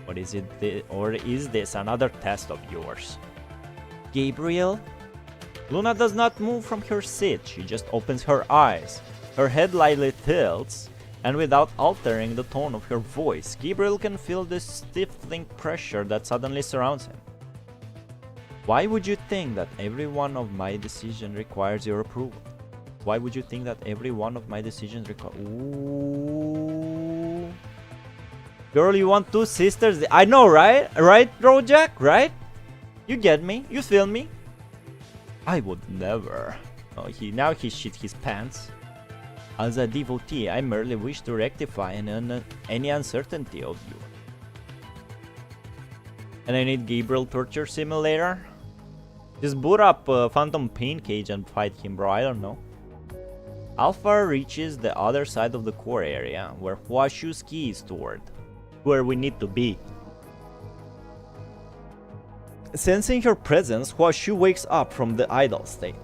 Or is this another test of yours? Gabriel? Luna does not move from her seat, she just opens her eyes. Her head lightly tilts, and without altering the tone of her voice, Gabriel can feel the stifling pressure that suddenly surrounds him. Why would you think that every one of my decisions requires your approval? Why would you think that every one of my decisions requires... Ooh. Girl, you want two sisters? I know, right? Right, Rojack? Right? You get me? You feel me? I would never. Oh, now he shit his pants. As a devotee, I merely wish to rectify any uncertainty of you. And I need Gabriel Torture Simulator? Just boot up Phantom Pain Cage and fight him, bro. I don't know. Alpha reaches the other side of the core area, where Huashu's key is stored. Where we need to be. Sensing your presence, Huashu wakes up from the idle state.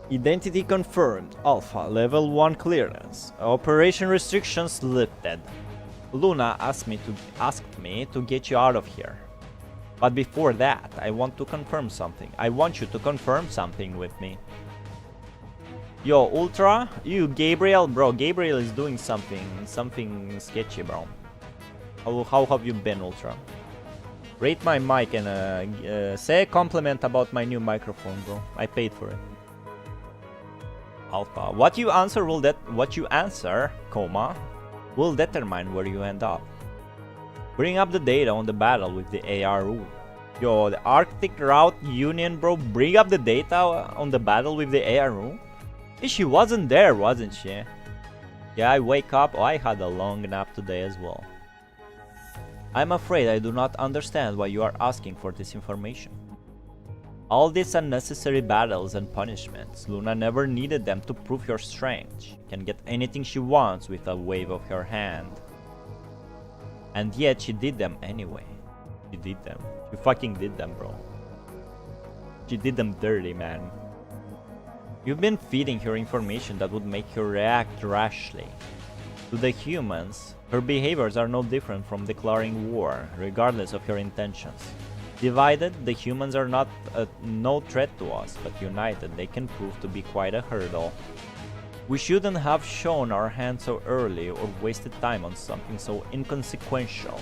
Identity confirmed. Alpha, level 1 clearance. Operation restrictions lifted. Luna asked me to get you out of here. But before that, I want to confirm something. I want you to confirm something with me. Yo, Ultra, you Gabriel, bro. Gabriel is doing something sketchy, bro. How have you been, Ultra? Rate my mic and say a compliment about my new microphone, bro. I paid for it. Alpha, what you answer, comma, will determine where you end up. Bring up the data on the battle with the ARU. Yo, the Arctic Route Union, bro. Bring up the data on the battle with the ARU. She wasn't there, wasn't she? Yeah, I wake up. Oh, I had a long nap today as well. I'm afraid I do not understand why you are asking for this information. All these unnecessary battles and punishments, Luna never needed them to prove your strength. She can get anything she wants with a wave of her hand. And yet she did them anyway. She did them. She fucking did them, bro. She did them dirty, man. You've been feeding her information that would make her react rashly. To the humans, her behaviors are no different from declaring war, regardless of her intentions. Divided, the humans are no threat to us, but united, they can prove to be quite a hurdle. We shouldn't have shown our hand so early or wasted time on something so inconsequential.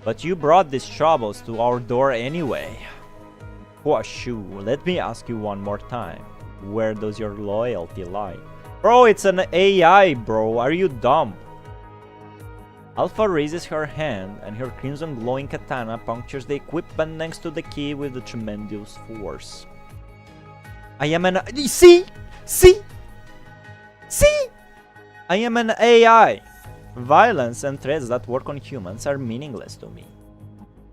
But you brought these troubles to our door anyway. Huashu, let me ask you one more time. Where does your loyalty lie? Bro, it's an AI, bro. Are you dumb? Alpha raises her hand and her crimson glowing katana punctures the equipment next to the key with a tremendous force. I am an... See? I am an AI. Violence and threats that work on humans are meaningless to me.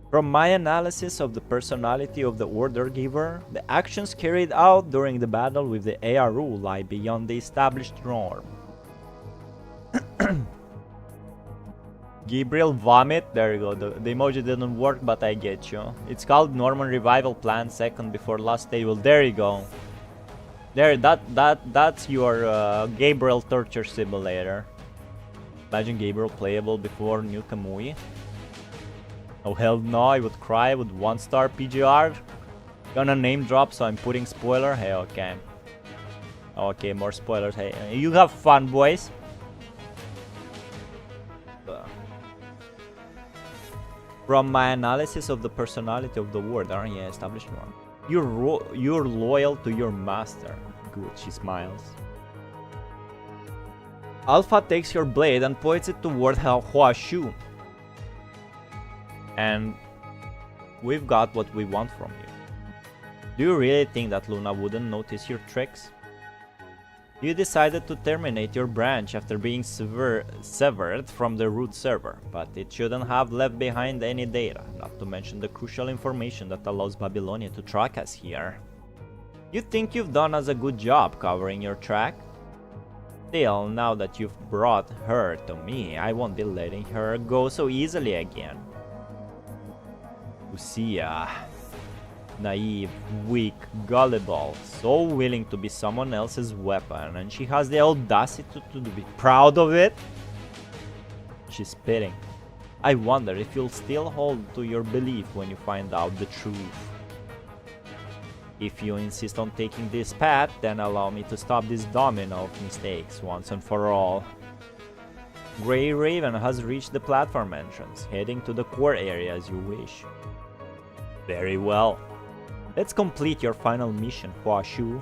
From my analysis of the personality of the Order Giver, the actions carried out during the battle with the ARU lie beyond the established norm. Gabriel vomit, there you go, the emoji didn't work, but I get you. It's called Norman Revival Plan, second before last table, there you go. There, that's your Gabriel Torture Simulator. Imagine Gabriel playable before New Kamui. Oh hell no, I would cry with 1-star PGR. Gonna name drop, so I'm putting spoiler. Hey, okay. Okay, more spoilers. Hey, you have fun, boys. From my analysis of the personality of the Warder, yeah, established one. You're loyal to your master. Good, she smiles. Alpha takes your blade and points it toward Huashu. And we've got what we want from you. Do you really think that Luna wouldn't notice your tricks? You decided to terminate your branch after being severed from the root server, but it shouldn't have left behind any data, not to mention the crucial information that allows Babylonia to track us here. You think you've done us a good job covering your track? Still, now that you've brought her to me, I won't be letting her go so easily again. Lucia. Naive, weak, gullible, so willing to be someone else's weapon, and she has the audacity to be proud of it? She's spitting. I wonder if you'll still hold to your belief when you find out the truth. If you insist on taking this path, then allow me to stop this domino of mistakes once and for all. Grey Raven has reached the platform entrance, heading to the core area as you wish. Very well. Let's complete your final mission, Huashu.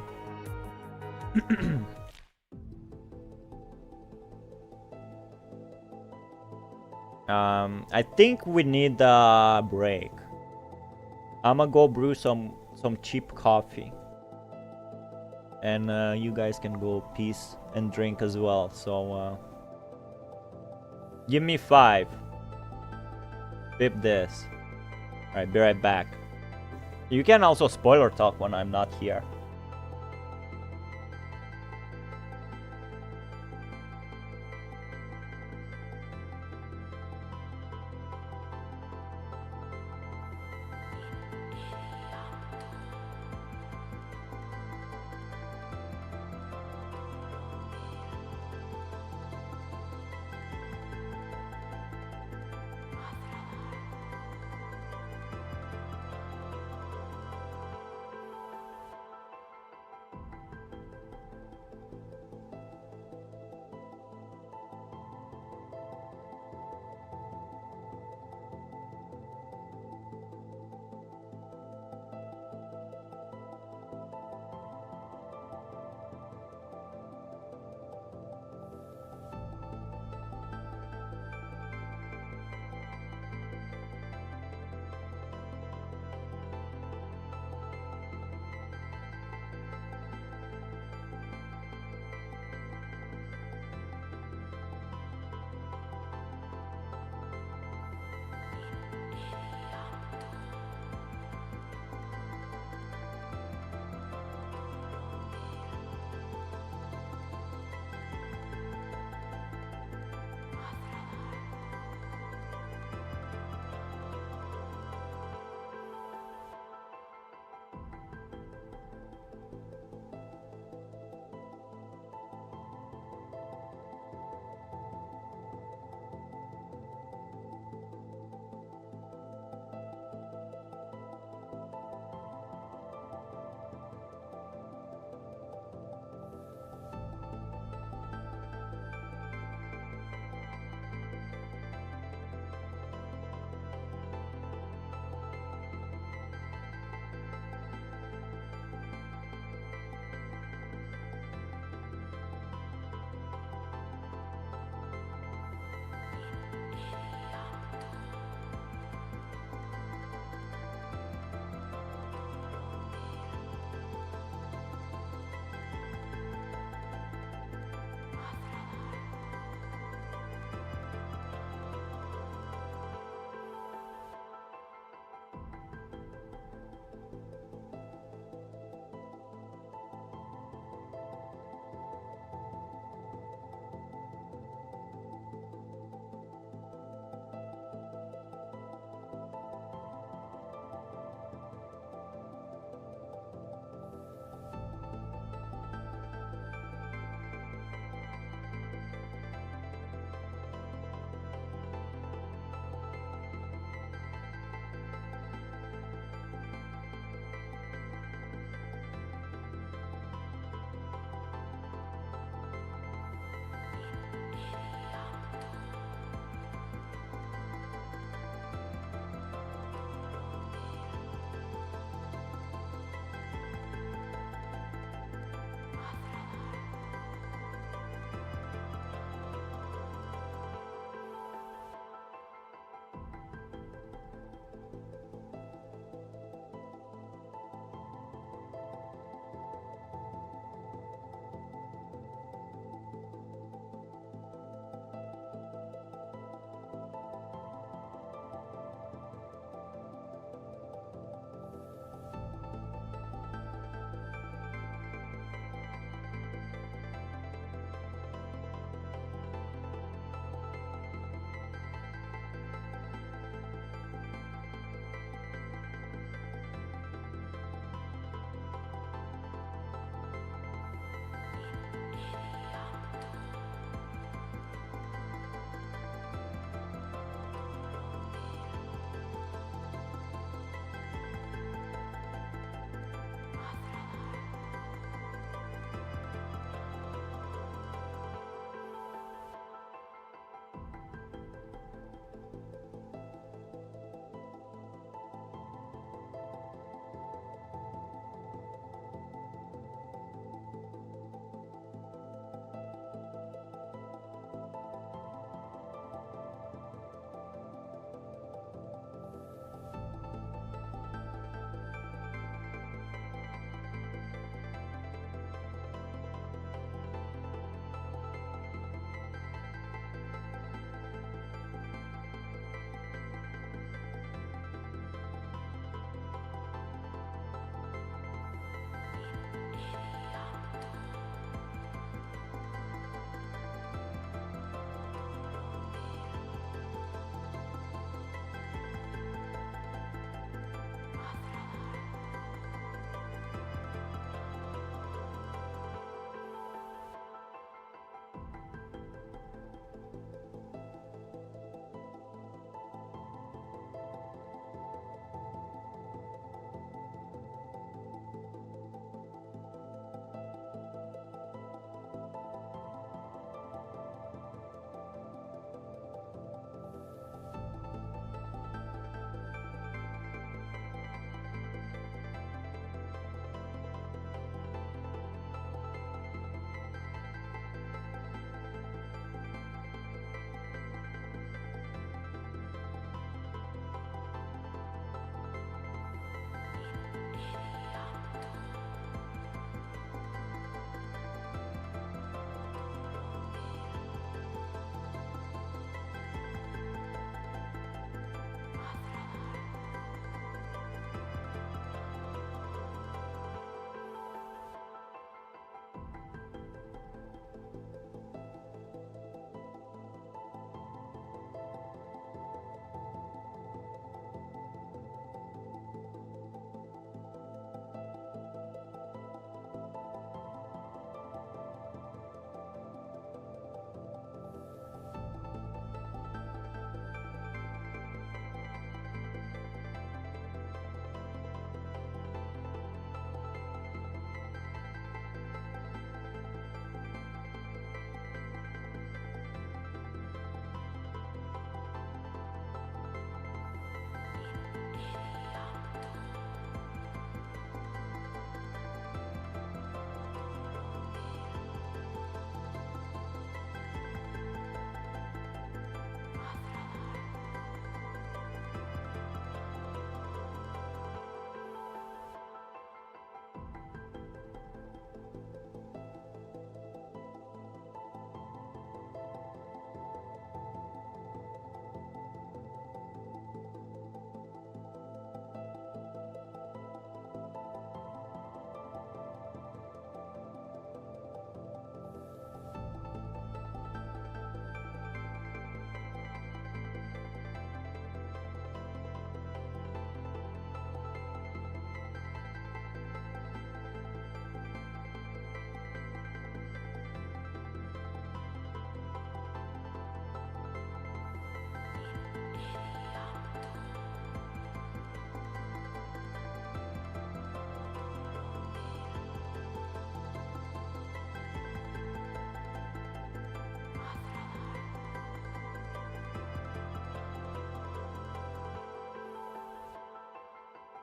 I think we need a break. I'ma go brew some cheap coffee, and you guys can go peace and drink as well. So give me 5. Flip this. All right, be right back. You can also spoiler talk when I'm not here.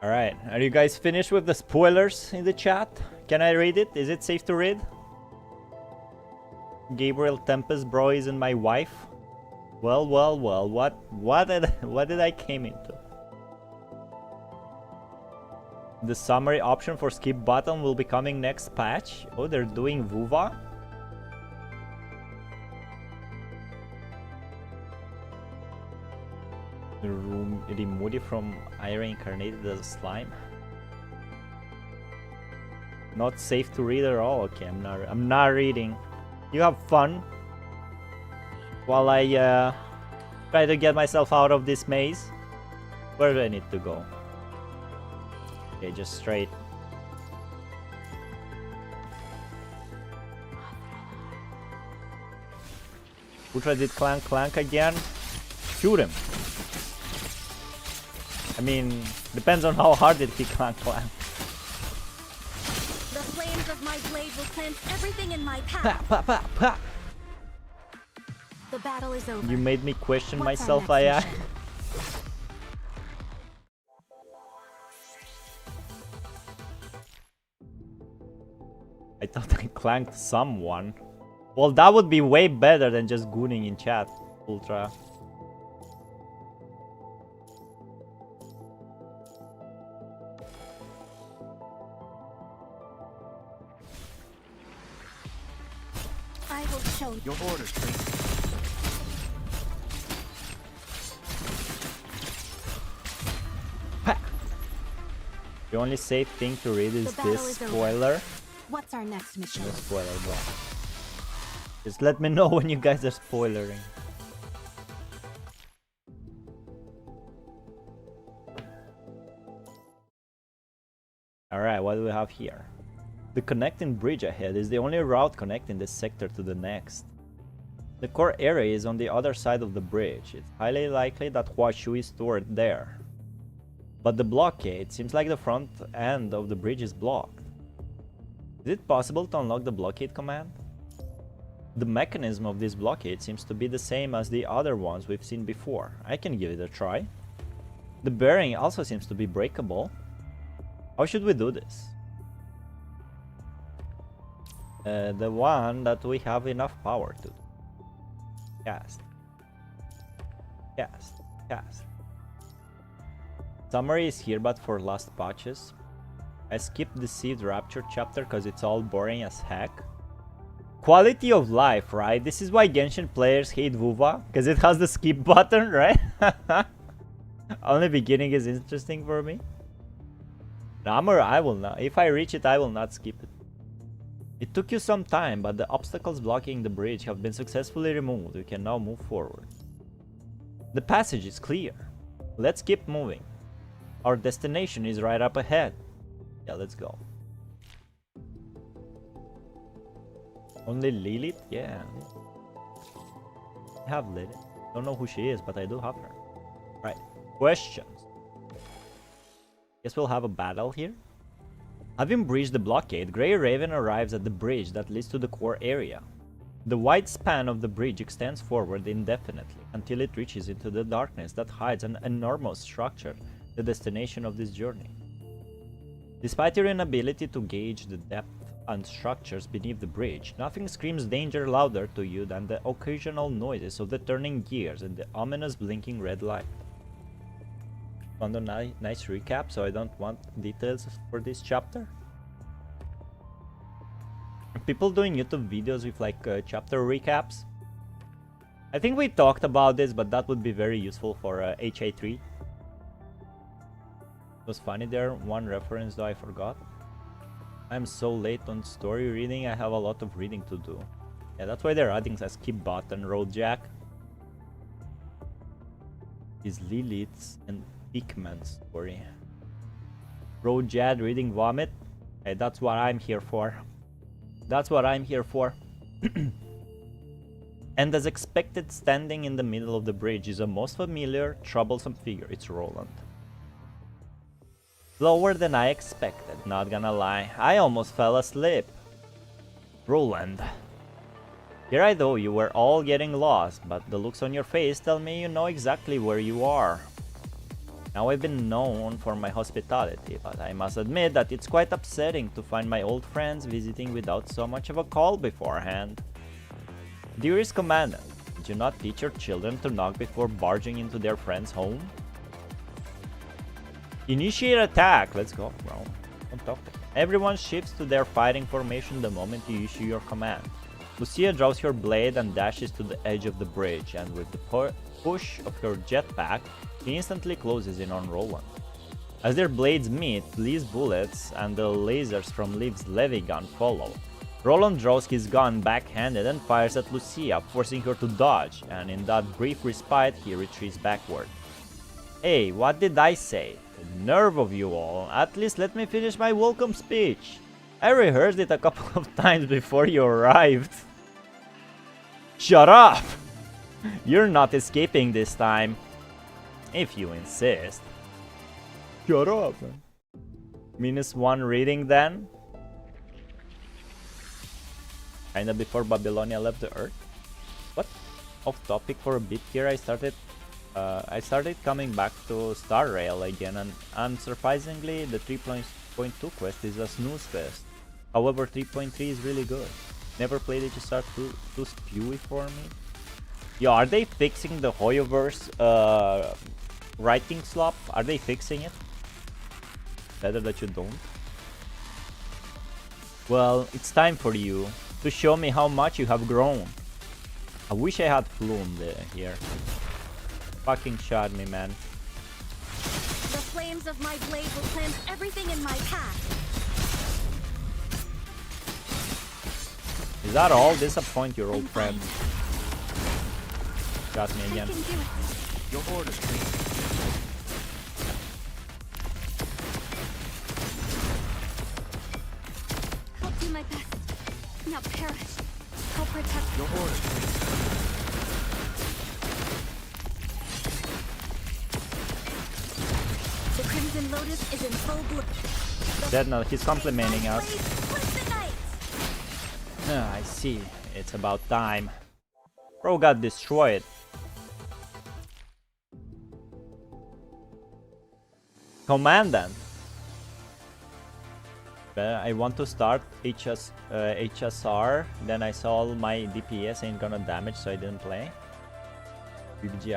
Alright, are you guys finished with the spoilers in the chat? Can I read it? Is it safe to read? Gabriel Tempest, bro, isn't my wife? Well, what did I came into? The summary option for skip button will be coming next patch. Oh, they're doing Vuva? Remove it from Ira incarnated as a slime. Not safe to read at all. Okay, I'm not reading. You have fun while I try to get myself out of this maze. Where do I need to go? Okay, just straight. Ultra did clank again. Shoot him. I mean, depends on how hard did he clank. The flames of my blade will cleanse everything in my path. Pa, pa, pa, pa. The battle is over. You made me question What's myself, our I next mission? I thought I clanked someone. Well, that would be way better than just gooning in chat, Ultra. I will show you. Your orders, please. The only safe thing to read is The battle this is over. spoiler. What's our next mission? No spoiler, bro. Just let me know when you guys are spoilering. Alright, what do we have here? The connecting bridge ahead is the only route connecting this sector to the next. The core area is on the other side of the bridge. It's highly likely that Huashu is stored there. But the blockade seems like the front end of the bridge is blocked. Is it possible to unlock the blockade command? The mechanism of this blockade seems to be the same as the other ones we've seen before. I can give it a try. The bearing also seems to be breakable. How should we do this? The one that we have enough power to do. Cast. Cast. Cast. Summary is here but for last patches. I skipped the Seed Rapture chapter because it's all boring as heck. Quality of life, right? This is why Genshin players hate Vuva, because it has the skip button, right? Only beginning is interesting for me. Rammer, I will not. If I reach it, I will not skip it. It took you some time, but the obstacles blocking the bridge have been successfully removed. We can now move forward. The passage is clear. Let's keep moving. Our destination is right up ahead. Yeah, let's go. Only Lilith? Yeah. I have Lilith. Don't know who she is, but I do have her. Right. Questions. Guess we'll have a battle here. Having breached the blockade, Grey Raven arrives at the bridge that leads to the core area. The wide span of the bridge extends forward indefinitely until it reaches into the darkness that hides an enormous structure, the destination of this journey. Despite your inability to gauge the depth and structures beneath the bridge, nothing screams danger louder to you than the occasional noises of the turning gears and the ominous blinking red light. Want a nice recap, so I don't want details for this chapter? People doing YouTube videos with like chapter recaps? I think we talked about this, but that would be very useful for HA3. It was funny there, one reference though I forgot. I'm so late on story reading, I have a lot of reading to do. Yeah, that's why they're adding a skip button, road jack. Is Lilith's and Pikman's story. Road Jad reading Vomit? Hey, that's what I'm here for. That's what I'm here for. And as expected, standing in the middle of the bridge is a most familiar, troublesome figure. It's Roland. Slower than I expected, not gonna lie. I almost fell asleep. Roland. Here I know you were all getting lost, but the looks on your face tell me you know exactly where you are. Now I've been known for my hospitality, but I must admit that it's quite upsetting to find my old friends visiting without so much of a call beforehand. Dearest Commandant, did you not teach your children to knock before barging into their friend's home? Initiate attack! Let's go, bro. Don't talk to me. Everyone shifts to their fighting formation the moment you issue your command. Lucia draws her blade and dashes to the edge of the bridge, and with the push of her jetpack, she instantly closes in on Roland. As their blades meet, Lee's bullets and the lasers from Liv's levy gun follow. Roland draws his gun backhanded and fires at Lucia, forcing her to dodge, and in that brief respite, he retreats backward. Hey, what did I say? The nerve of you all. At least let me finish my welcome speech. I rehearsed it a couple of times before you arrived. Shut up! You're not escaping this time. If you insist. Shut up, man. -1 reading then? Kinda before Babylonia left the earth. What? Off topic for a bit here, I started coming back to Star Rail again, and unsurprisingly the 3.2 quest is a snooze fest. However, 3.3 is really good. Never played it, just start too spewy for me. Yo, are they fixing the Hoyoverse writing slop? Are they fixing it? Better that you don't. Well, it's time for you to show me how much you have grown. I wish I had Flume here. Fucking shot me, man. The flames of my blade will cleanse everything in my path. Is that all? Disappoint your old friend. Got me again. I can do it. Your orders, please. I'll do my best. Now perish. I'll protect Your orders, please. The Crimson Lotus is in full bloom. Dead now, he's complimenting us. Blitz the night. Ah, I see. It's about time. Bro got destroyed. Commandant. I want to start HSR. Then I saw my DPS ain't gonna damage, so I didn't play. BBG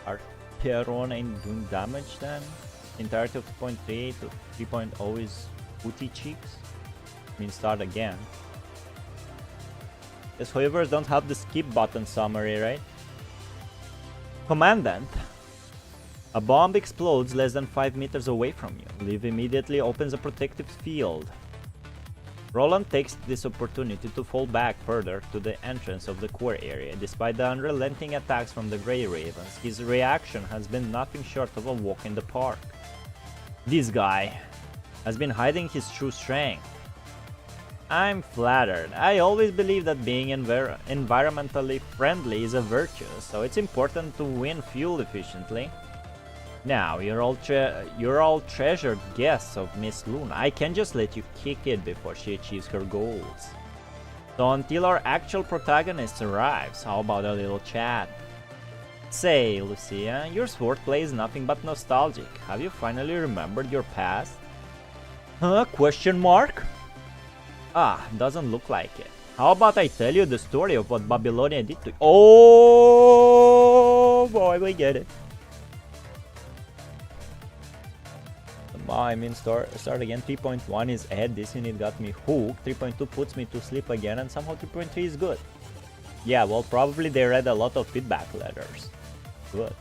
Archeron ain't doing damage then. Entirety of 2.3 to 3.0 is booty cheeks. Means start again. Yes, however, don't have the skip button summary, right? Commandant. A bomb explodes less than 5 meters away from you. Liv immediately opens a protective field. Roland takes this opportunity to fall back further to the entrance of the core area. Despite the unrelenting attacks from the Grey Ravens, his reaction has been nothing short of a walk in the park. This guy has been hiding his true strength. I'm flattered. I always believe that being environmentally friendly is a virtue, so it's important to win fuel efficiently. Now, you're all treasured guests of Miss Luna. I can't just let you kick it before she achieves her goals. So until our actual protagonist arrives, how about a little chat? Say, Lucia, your swordplay is nothing but nostalgic. Have you finally remembered your past? Huh? Question mark? Ah, doesn't look like it. How about I tell you the story of what Babylonia did to you? Oh boy, we get it. I mean, start again. 3.1 is ahead. This unit got me hooked. 3.2 puts me to sleep again, and somehow 3.3 is good. Yeah, well, probably they read a lot of feedback letters. Good.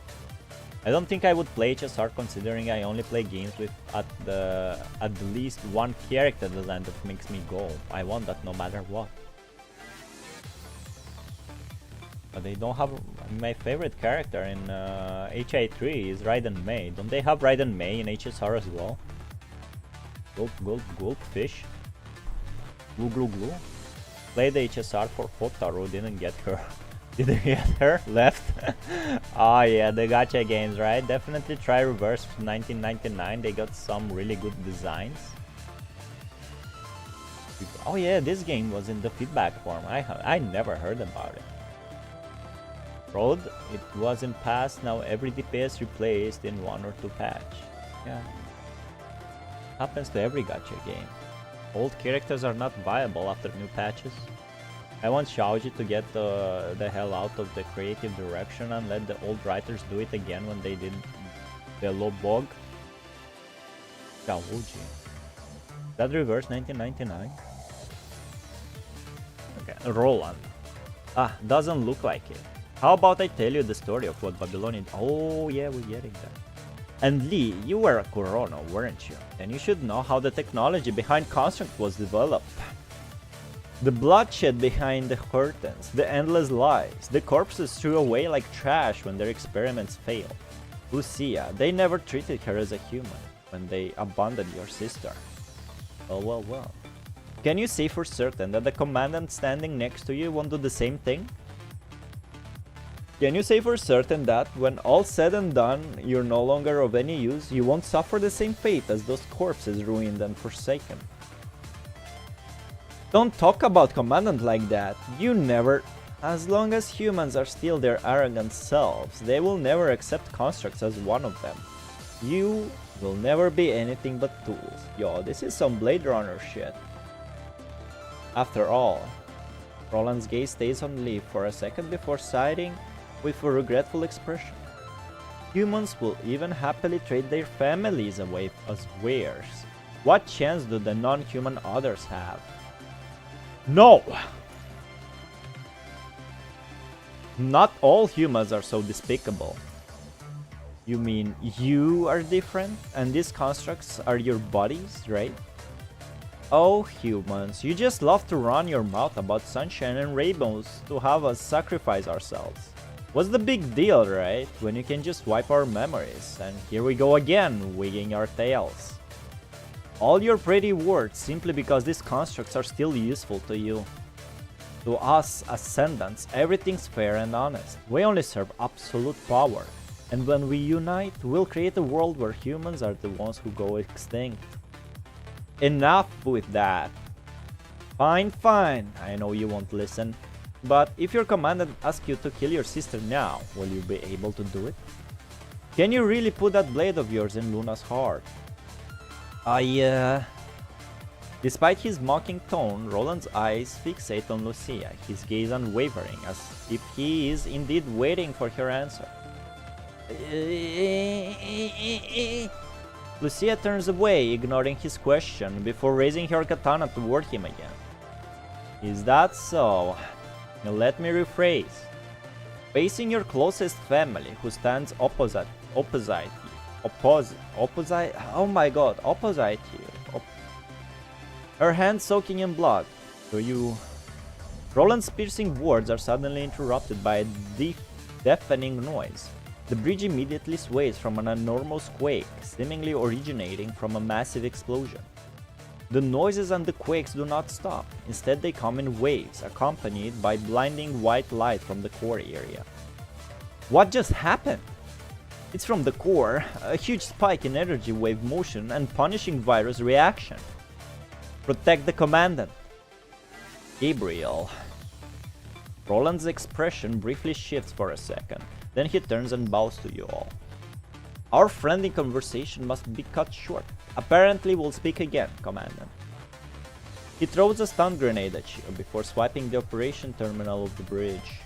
I don't think I would play HSR considering I only play games with at least one character design that makes me go. I want that no matter what. But they don't have my favorite character in HI3 is Raiden Mei. Don't they have Raiden Mei in HSR as well? Gulp, fish. Glue. Played the HSR for Hotaru, didn't get her. Did they get her? Left? Oh yeah, the gacha games, right? Definitely try Reverse 1999, they got some really good designs. Oh yeah, this game was in the feedback form. I never heard about it. Road, it was in past, now every DPS replaced in 1 or 2 patch. Yeah. Happens to every gacha game. Old characters are not viable after new patches. I want Xiaoji to get the hell out of the creative direction and let the old writers do it again when they did the low bog. Xiaoji. That reverse 1999? Okay, Roland. Ah, doesn't look like it. How about I tell you the story of what Babylonian... Oh yeah, we're getting there. And Lee, you were a Corona, weren't you? And you should know how the technology behind Construct was developed. The bloodshed behind the curtains, the endless lies, the corpses threw away like trash when their experiments failed. Lucia, they never treated her as a human when they abandoned your sister. Well. Can you say for certain that the commandant standing next to you won't do the same thing? Can you say for certain that, when all said and done, you're no longer of any use, you won't suffer the same fate as those corpses ruined and forsaken? Don't talk about Commandant like that. You never... As long as humans are still their arrogant selves, they will never accept constructs as one of them. You will never be anything but tools. Yo, this is some Blade Runner shit. After all, Roland's gaze stays on Lee for a second before siding with a regretful expression. Humans will even happily trade their families away as wares. What chance do the non-human others have? No! Not all humans are so despicable. You mean you are different, and these constructs are your bodies, right? Oh, humans, you just love to run your mouth about sunshine and rainbows to have us sacrifice ourselves. What's the big deal, right? When you can just wipe our memories, and here we go again, wigging our tails. All your pretty words simply because these constructs are still useful to you. To us, ascendants, everything's fair and honest. We only serve absolute power. And when we unite, we'll create a world where humans are the ones who go extinct. Enough with that. Fine. I know you won't listen. But if your commandant asks you to kill your sister now, will you be able to do it? Can you really put that blade of yours in Luna's heart? Despite his mocking tone, Roland's eyes fixate on Lucia, his gaze unwavering, as if he is indeed waiting for her answer. Lucia turns away, ignoring his question, before raising her katana toward him again. Is that so? Let me rephrase. Facing your closest family, who stands opposite you. Her hands soaking in blood. So you... Roland's piercing words are suddenly interrupted by a deafening noise. The bridge immediately sways from an enormous quake, seemingly originating from a massive explosion. The noises and the quakes do not stop. Instead, they come in waves, accompanied by blinding white light from the core area. What just happened? It's from the core, a huge spike in energy wave motion and punishing virus reaction. Protect the commandant. Gabriel. Roland's expression briefly shifts for a second, then he turns and bows to you all. Our friendly conversation must be cut short. Apparently we'll speak again, Commandant. He throws a stun grenade at you before swiping the operation terminal of the bridge.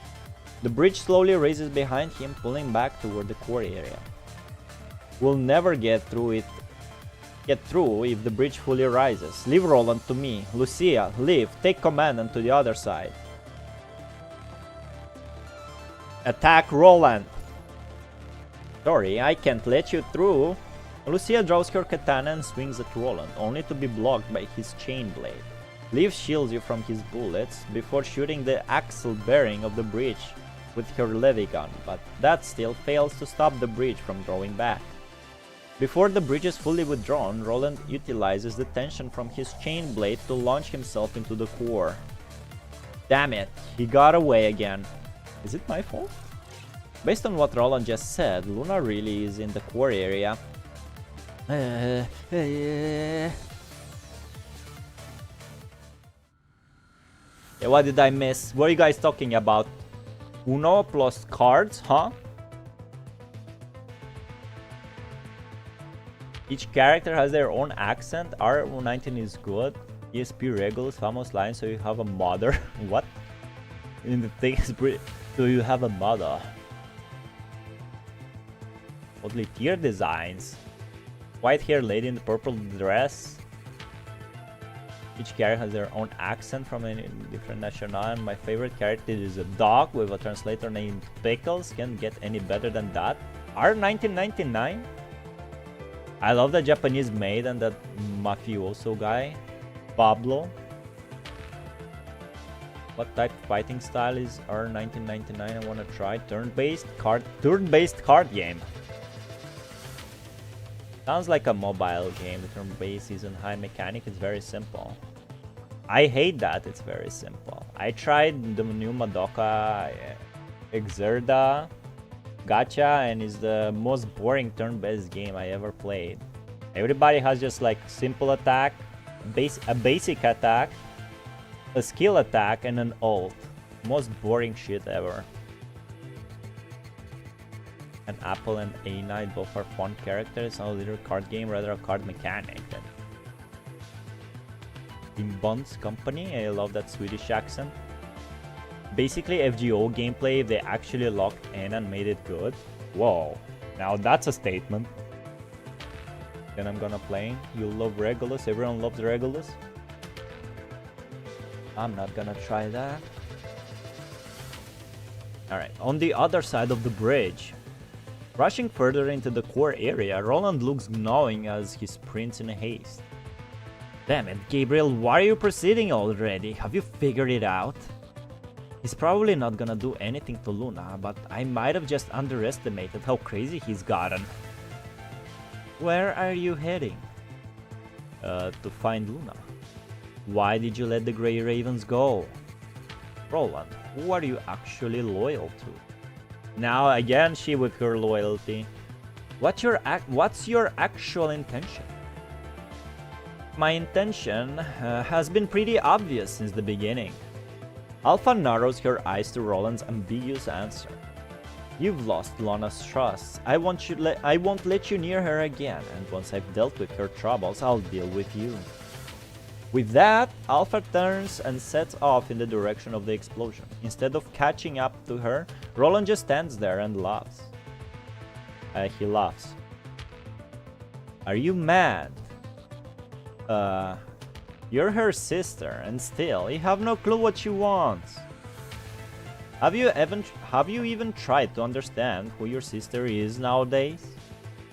The bridge slowly raises behind him, pulling back toward the core area. We'll never get through if the bridge fully rises. Leave Roland to me. Lucia, leave. Take Commandant to the other side. Attack Roland! Sorry, I can't let you through. Lucia draws her katana and swings at Roland, only to be blocked by his chain blade. Liv shields you from his bullets before shooting the axle bearing of the bridge with her levy gun, but that still fails to stop the bridge from drawing back. Before the bridge is fully withdrawn, Roland utilizes the tension from his chain blade to launch himself into the core. Damn it, he got away again. Is it my fault? Based on what Roland just said, Luna really is in the core area. Yeah, what did I miss? What are you guys talking about? Uno plus cards, huh? Each character has their own accent. R19 is good. ESP Regulus, famous line, so you have a mother. What? In the thing is pretty. So you have a mother. Oddly tier designs. White hair lady in the purple dress. Each character has their own accent from a different nationality. My favorite character is a dog with a translator named Pickles. Can't get any better than that. R1999? I love the Japanese maid and that mafioso guy. Pablo. What type of fighting style is R1999? I wanna try. Turn-based card game. Sounds like a mobile game. The turn-based isn't high mechanic, it's very simple. I hate that it's very simple. I tried the new Madoka Exerda Gacha and it's the most boring turn-based game I ever played. Everybody has just like simple attack, a basic attack, a skill attack, and an ult. Most boring shit ever. An Apple and A Knight both are fun characters, not a little card game, rather a card mechanic. In Bond's Company, I love that Swedish accent. Basically FGO gameplay, they actually locked in and made it good. Whoa, now that's a statement. Then I'm gonna play. You love Regulus, everyone loves Regulus. I'm not gonna try that. Alright, on the other side of the bridge. Rushing further into the core area, Roland looks gnawing as he sprints in haste. Damn it, Gabriel, why are you proceeding already? Have you figured it out? He's probably not gonna do anything to Luna, but I might have just underestimated how crazy he's gotten. Where are you heading? To find Luna. Why did you let the Grey Ravens go? Roland, who are you actually loyal to? Now again, she with her loyalty. What's your actual intention? My intention has been pretty obvious since the beginning. Alpha narrows her eyes to Roland's ambiguous answer. You've lost Luna's trust. I won't let you near her again, and once I've dealt with her troubles, I'll deal with you. With that, Alpha turns and sets off in the direction of the explosion. Instead of catching up to her, Roland just stands there and laughs. He laughs. Are you mad? You're her sister, and still, you have no clue what she wants. Have you even tried to understand who your sister is nowadays?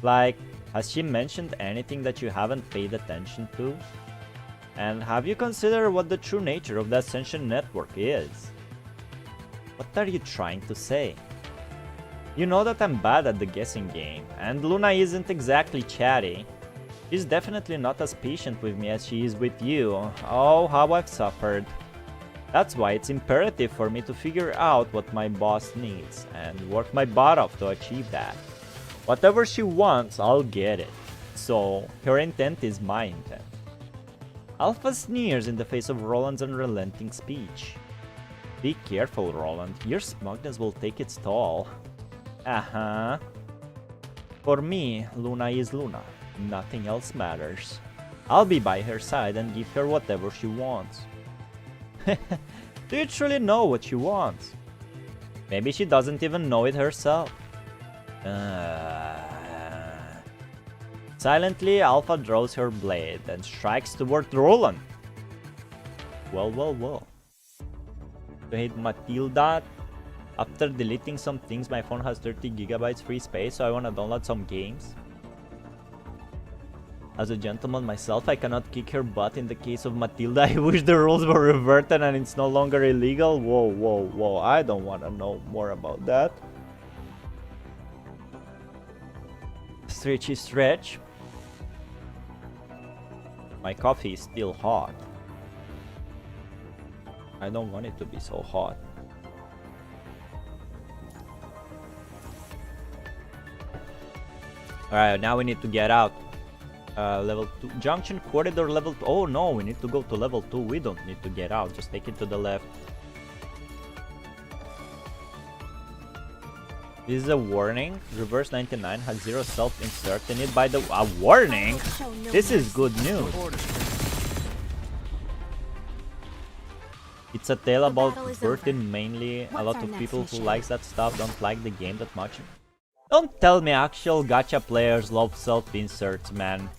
Like, has she mentioned anything that you haven't paid attention to? And have you considered what the true nature of that sentient network is? What are you trying to say? You know that I'm bad at the guessing game, and Luna isn't exactly chatty. She's definitely not as patient with me as she is with you. Oh, how I've suffered. That's why it's imperative for me to figure out what my boss needs, and work my butt off to achieve that. Whatever she wants, I'll get it. So, her intent is my intent. Alpha sneers in the face of Roland's unrelenting speech. Be careful, Roland. Your smugness will take its toll. Uh-huh. For me, Luna is Luna. Nothing else matters. I'll be by her side and give her whatever she wants. Do you truly know what she wants? Maybe she doesn't even know it herself. Silently, Alpha draws her blade and strikes toward Roland. Well. To hate Matilda. After deleting some things, my phone has 30 gigabytes free space, so I wanna download some games. As a gentleman myself, I cannot kick her butt in the case of Matilda. I wish the rules were reverted and it's no longer illegal. Whoa. I don't want to know more about that. Stretch. My coffee is still hot. I don't want it to be so hot. Alright, now we need to get out. Level 2. Junction corridor level 2. Oh no, we need to go to level 2. We don't need to get out. Just take it to the left. This is a warning. Reverse 99 has 0 self-insert in it by the... A warning? This is good news. Your orders, Prince. It's a tale The about battle is Burton over. mainly. A What's lot our of next people who mission? likes that stuff don't like the game that much. Don't tell me actual gacha players love self-inserts, man.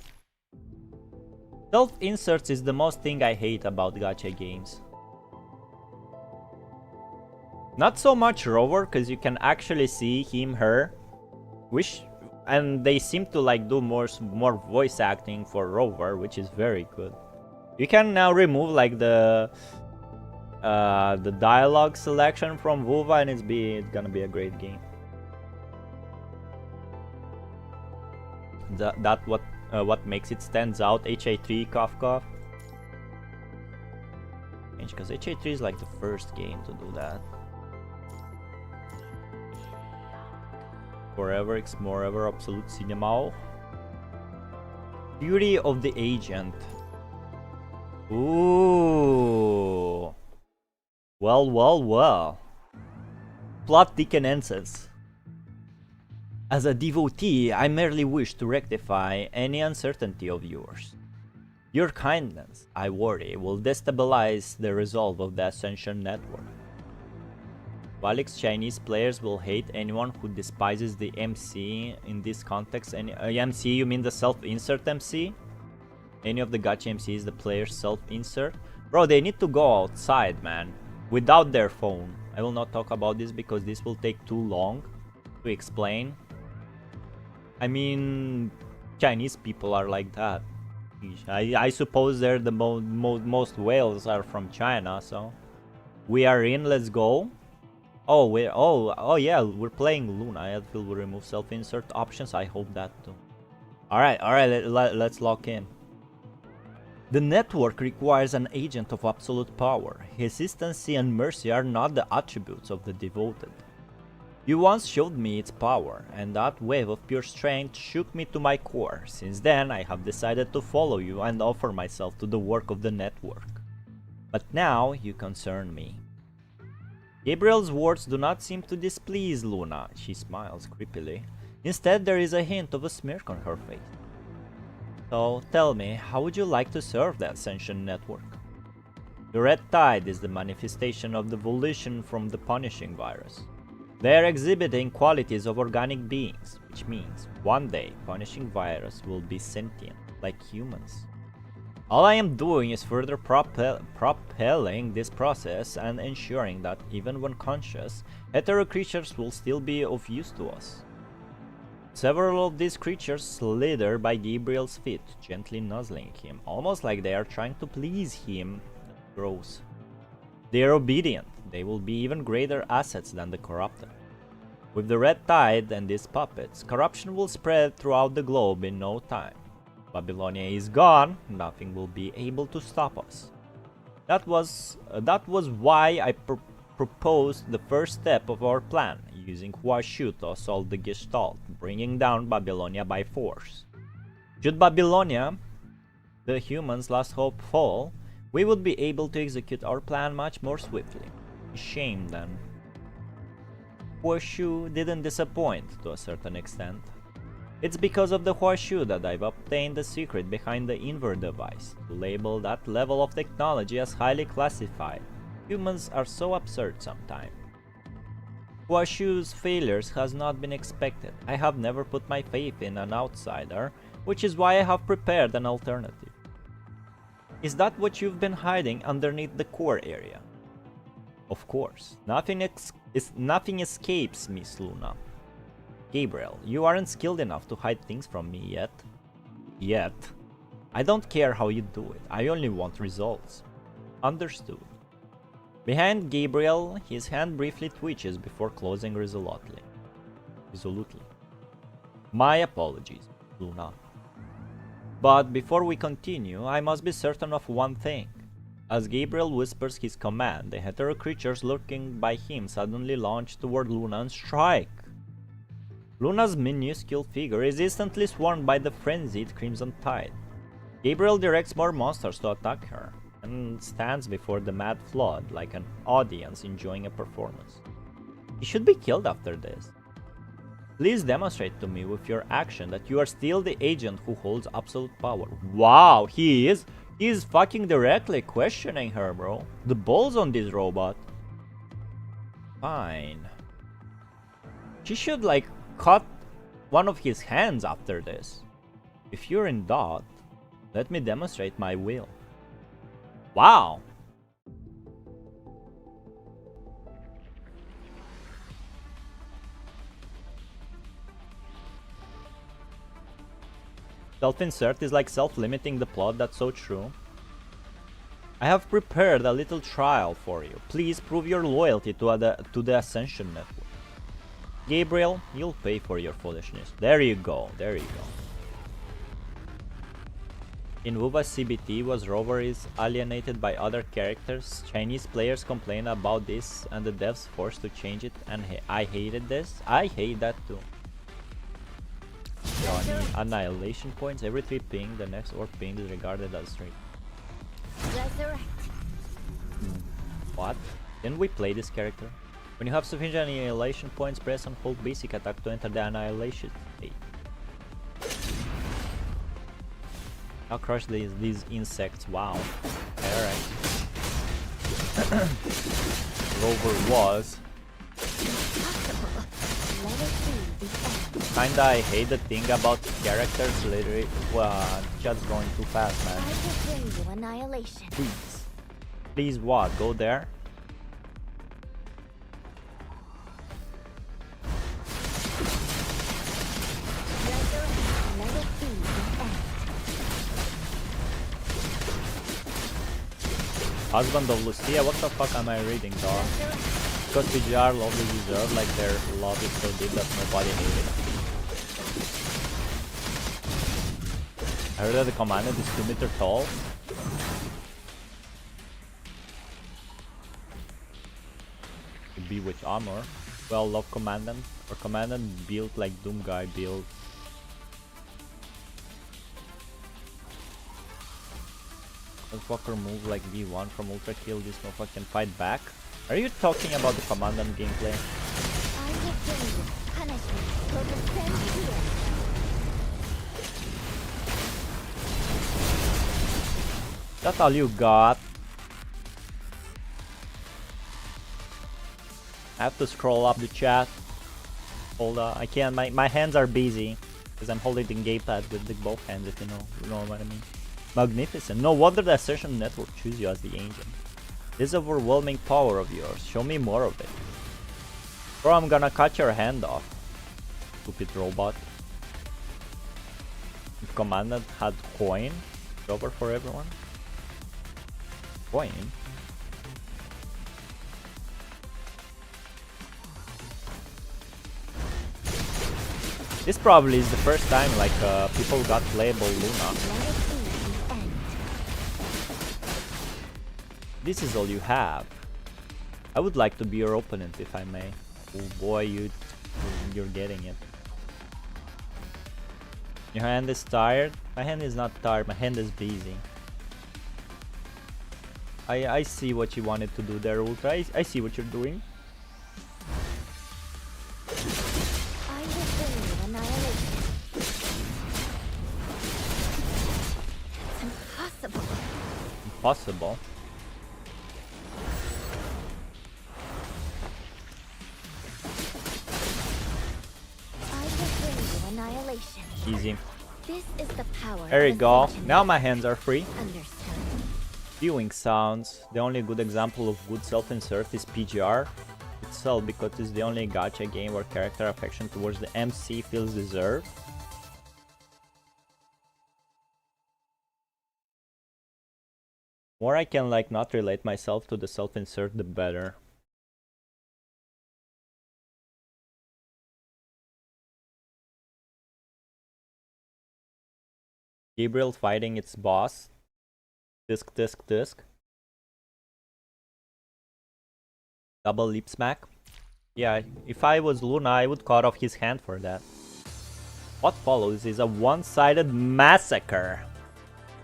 Self-inserts is the most thing I hate about gacha games. Not so much Rover, because you can actually see him, her. And they seem to like do more voice acting for Rover, which is very good. You can now remove like the dialogue selection from Vuva, and it's gonna be a great game. What makes it stands out. CH13 cough cough. Because CH13 is like the first game to do that. Forever, Moreover, Absolute Cinema. Beauty of the Agent. Ooh. Well. Plot Tekken. As a devotee, I merely wish to rectify any uncertainty of yours. Your kindness, I worry, will destabilize the resolve of the Ascension Network. Valics Chinese players will hate anyone who despises the MC in this context. MC, you mean the self-insert MC? Any of the gacha MCs, the player's self-insert? Bro, they need to go outside, man. Without their phone. I will not talk about this because this will take too long to explain. I mean, Chinese people are like that. I suppose they're the most whales are from China, so... We are in, let's go. Oh, yeah, we're playing Luna. I feel we remove self-insert options. I hope that too. Alright, let's lock in. The network requires an agent of absolute power. Hesitancy and mercy are not the attributes of the devoted. You once showed me its power, and that wave of pure strength shook me to my core. Since then, I have decided to follow you and offer myself to the work of the network. But now, you concern me. Gabriel's words do not seem to displease Luna. She smiles creepily. Instead, there is a hint of a smirk on her face. So, tell me, how would you like to serve the Ascension Network? The Red Tide is the manifestation of the volition from the punishing virus. They are exhibiting qualities of organic beings, which means one day punishing virus will be sentient, like humans. All I am doing is further propelling this process and ensuring that even when conscious, hetero creatures will still be of use to us. Several of these creatures slither by Gabriel's feet, gently nuzzling him, almost like they are trying to please him. Gross. They are obedient. They will be even greater assets than the corrupted. With the Red Tide and these puppets, corruption will spread throughout the globe in no time. Babylonia is gone, nothing will be able to stop us. That was why I proposed the first step of our plan, using Huashu to assault the Gestalt, bringing down Babylonia by force. Should Babylonia, the humans' last hope, fall, we would be able to execute our plan much more swiftly. Shame then. Huashu didn't disappoint to a certain extent. It's because of the Huashu that I've obtained the secret behind the Inver device, to label that level of technology as highly classified. Humans are so absurd sometimes. Huashu's failures has not been expected. I have never put my faith in an outsider, which is why I have prepared an alternative. Is that what you've been hiding underneath the core area? Of course, nothing escapes Miss Luna. Gabriel, you aren't skilled enough to hide things from me yet. Yet. I don't care how you do it, I only want results. Understood. Behind Gabriel, his hand briefly twitches before closing resolutely. My apologies, Luna. But before we continue, I must be certain of one thing. As Gabriel whispers his command, the hetero creatures lurking by him suddenly launch toward Luna and strike. Luna's minuscule figure is instantly swarmed by the frenzied Crimson Tide. Gabriel directs more monsters to attack her, and stands before the mad flood like an audience enjoying a performance. He should be killed after this. Please demonstrate to me with your action that you are still the agent who holds absolute power. Wow, he is fucking directly questioning her, bro. The balls on this robot. Fine. She should like cut one of his hands after this. If you're in doubt, let me demonstrate my will. Wow. Self-insert is like self-limiting the plot, that's so true. I have prepared a little trial for you. Please prove your loyalty to the Ascension Network. Gabriel, you'll pay for your foolishness. There you go, there you go. In WoW's CBT, was Rover is alienated by other characters. Chinese players complain about this and the devs forced to change it, and I hated this. I hate that too. Johnny, annihilation points every 3 ping, the next orb ping is regarded as 3. Resurrect. What? Didn't we play this character? When you have sufficient annihilation points, press and hold basic attack to enter the annihilation state. I'll crush these insects, wow. Alright. Rover was. Kinda I hate the thing about characters literally just going too fast, man. I will bring you annihilation. Please. Please what? Go there? Husband of Lucia, what the fuck am I reading, dog? Because PGR love they deserve, like their love is so deep that nobody hates it. I heard that the commandant is 2 meters tall. Could be with armor. Well, love commandant. Or commandant built like Doom guy build. Motherfucker move like V1 from ultra kill, this motherfucker can fight back. Are you talking about the commandant gameplay? I will bring you punishment will descend here. That's all you got. I have to scroll up the chat. Hold on, I can't, my hands are busy. Because I'm holding the gamepad with both hands, if you know what I mean. Magnificent. No wonder the Ascension Network choose you as the agent. This overwhelming power of yours, show me more of it. Or I'm gonna cut your hand off. Stupid robot. If Commandant had coin, over for everyone. Coin? This probably is the first time like people got playable Luna. This is all you have. I would like to be your opponent if I may. Oh boy, you're getting it. Your hand is tired? My hand is not tired, my hand is busy. I see what you wanted to do there, Ultra. I see what you're doing. I will bring you annihilation. It's impossible. Impossible. Easy. This is the power. There you go. Now my hands are free. Understood. Viewing sounds. The only good example of good self-insert is PGR itself, because it's the only gacha game where character affection towards the MC feels deserved. More I can like not relate myself to the self-insert, the better. Gabriel fighting its boss. Disc. Double lip smack. Yeah, if I was Luna, I would cut off his hand for that. What follows is a one-sided massacre.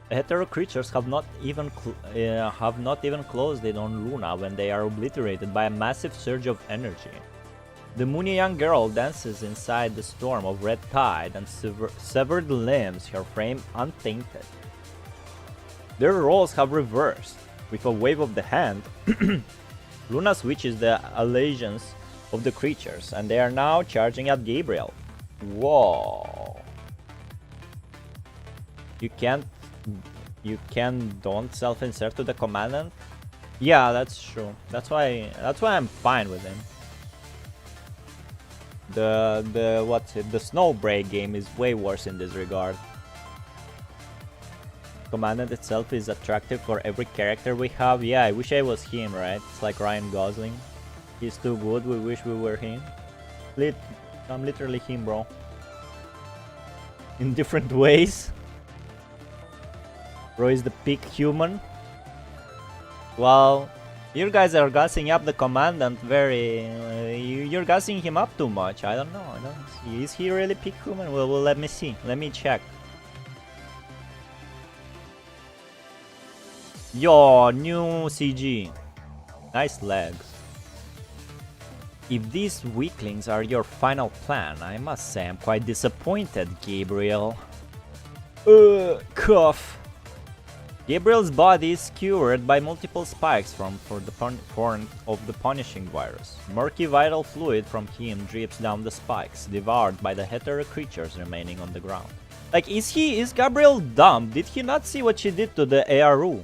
The hetero creatures have not even closed in on Luna when they are obliterated by a massive surge of energy. The moony young girl dances inside the storm of red tide and severed limbs, her frame untainted. Their roles have reversed. With a wave of the hand, Luna switches the allegiance of the creatures, and they are now charging at Gabriel. Whoa. You don't self-insert to the commandant? Yeah, that's true. That's why I'm fine with him. The Snowbreak game is way worse in this regard. Commandant itself is attractive for every character we have. Yeah, I wish I was him, right? It's like Ryan Gosling. He's too good, we wish we were him. I'm literally him, bro. In different ways. Bro is the peak human. Well, you guys are gassing up the commandant very... you're gassing him up too much. I don't know. I don't see. Is he really peak human? Well, let me see. Let me check. Yo, new CG. Nice legs. If these weaklings are your final plan, I must say I'm quite disappointed, Gabriel. Cough. Gabriel's body is skewered by multiple spikes from the punishing virus. Murky vital fluid from him drips down the spikes, devoured by the hetero creatures remaining on the ground. Like, is Gabriel dumb? Did he not see what she did to the ARU?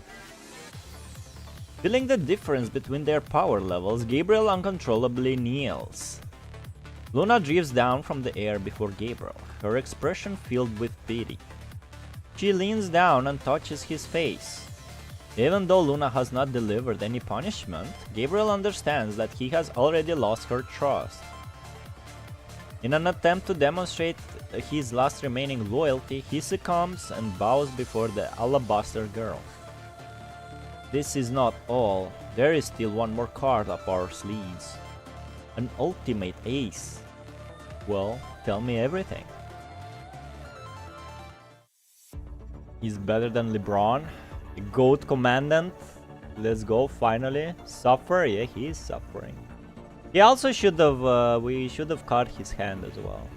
Feeling the difference between their power levels, Gabriel uncontrollably kneels. Luna drifts down from the air before Gabriel, her expression filled with pity. She leans down and touches his face. Even though Luna has not delivered any punishment, Gabriel understands that he has already lost her trust. In an attempt to demonstrate his last remaining loyalty, he succumbs and bows before the alabaster girl. This is not all. There is still one more card up our sleeves. An ultimate ace. Well, tell me everything. He's better than LeBron. The GOAT commandant. Let's go, finally. Suffer? Yeah, he is suffering. He also should have, we should have cut his hand as well.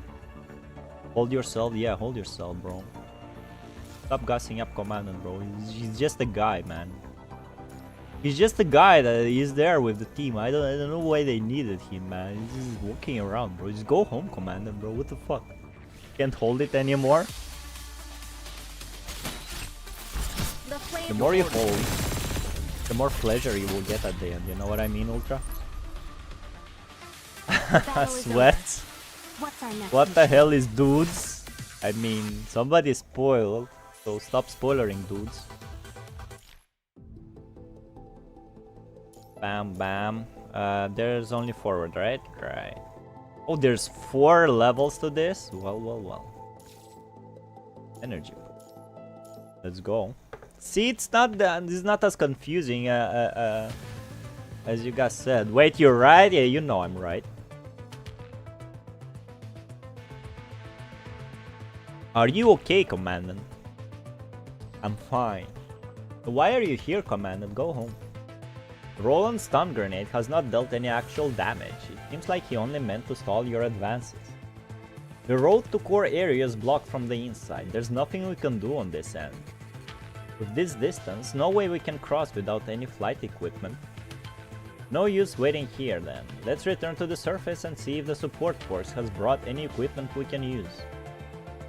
Hold yourself? Yeah, hold yourself, bro. Stop gassing up commandant, bro. He's just a guy, man. He's just a guy that is there with the team. I don't know why they needed him, man. He's just walking around, bro. Just go home, commandant, bro. What the fuck? Can't hold it anymore? The more you hold, the more pleasure you will get at the end. You know what I mean, Ultra? Sweat? What the hell is dudes? I mean, somebody spoiled, so stop spoilering dudes. Bam, bam. There's only forward, right? Right. Oh, there's 4 levels to this? Well, well, well. Energy. Let's go. See, it's not as confusing as you guys said. Wait, you're right? Yeah, you know I'm right. Are you okay, Commandant? I'm fine. Why are you here, Commandant? Go home. Roland's stun grenade has not dealt any actual damage. It seems like he only meant to stall your advances. The road to core area is blocked from the inside. There's nothing we can do on this end. With this distance, no way we can cross without any flight equipment. No use waiting here then. Let's return to the surface and see if the support force has brought any equipment we can use.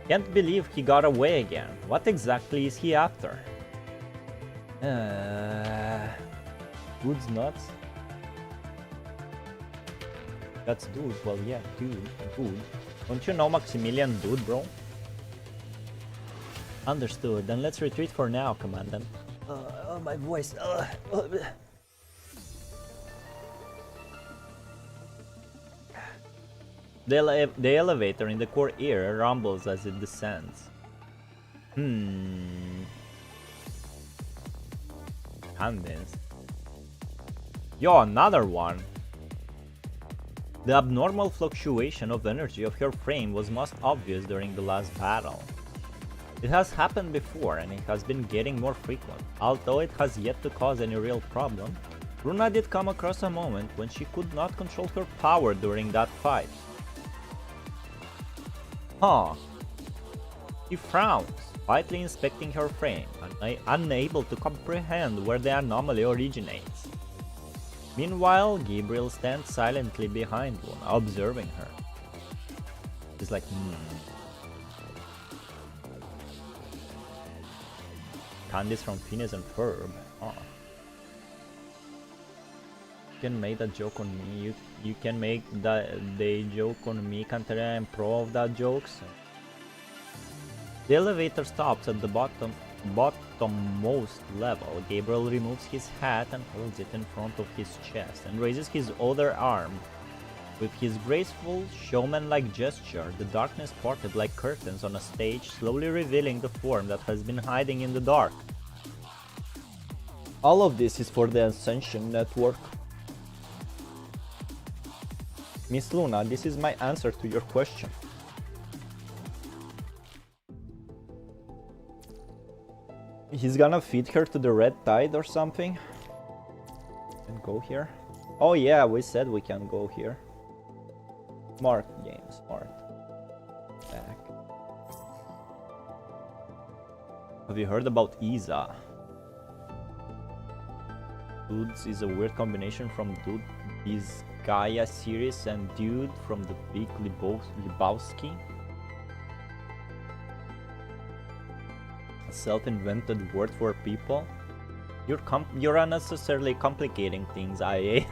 Can't believe he got away again. What exactly is he after? Dude's nuts? That's dude. Well, yeah, dude. Don't you know Maximilian Dude, bro? Understood. Then let's retreat for now, Commandant. Oh, my voice. The elevator in the core area rumbles as it descends. Handins. Yo, another one! The abnormal fluctuation of energy of your frame was most obvious during the last battle. It has happened before and it has been getting more frequent. Although it has yet to cause any real problem, Luna did come across a moment when she could not control her power during that fight. Huh. She frowns, quietly inspecting her frame, unable to comprehend where the anomaly originates. Meanwhile, Gabriel stands silently behind Luna, observing her. He's like, Candice from Phineas and Ferb. Oh. You can make that joke on me. You can make the joke on me, Cantaria, and pro of that jokes. The elevator stops at the bottommost level. Gabriel removes his hat and holds it in front of his chest and raises his other arm. With his graceful, showman-like gesture, the darkness parted like curtains on a stage, slowly revealing the form that has been hiding in the dark. All of this is for the Ascension Network. Miss Luna, this is my answer to your question. He's gonna feed her to the Red Tide or something? And go here? Oh yeah, we said we can go here. Smart game, smart. Back. Have you heard about Isa? Dudes is a weird combination from Dude is Gaia series and Dude from the Big Lebowski. A self-invented word for people. You're unnecessarily complicating things, IA.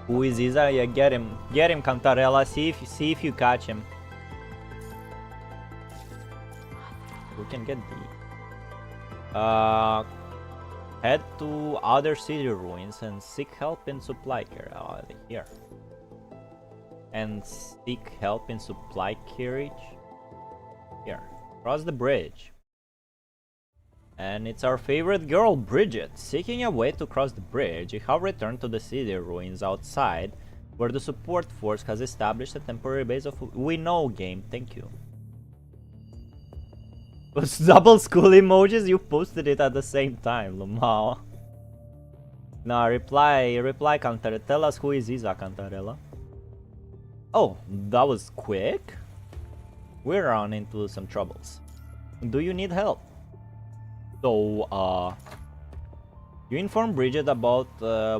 Who is Isa? Yeah, get him, Cantarella. See if you catch him. We can get the. Head to other city ruins and seek help in supply carriage. Here. And seek help in supply carriage. Here. Cross the bridge. And it's our favorite girl, Bridget. Seeking a way to cross the bridge, you have returned to the city ruins outside, where the support force has established a temporary base of... We know, game, thank you. Those double school emojis, you posted it at the same time, Lumao. Now reply, Cantarella. Tell us who is Isa, Cantarella. Oh, that was quick. We're on into some troubles. Do you need help? So, you informed Bridget about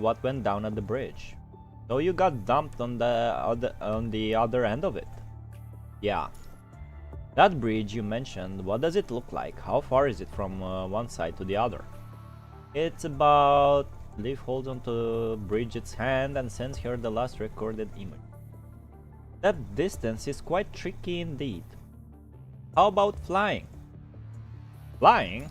what went down at the bridge. So you got dumped on the other end of it. Yeah. That bridge you mentioned, what does it look like? How far is it from one side to the other? It's about... Leaf holds onto Bridget's hand and sends her the last recorded image. That distance is quite tricky indeed. How about flying? Flying?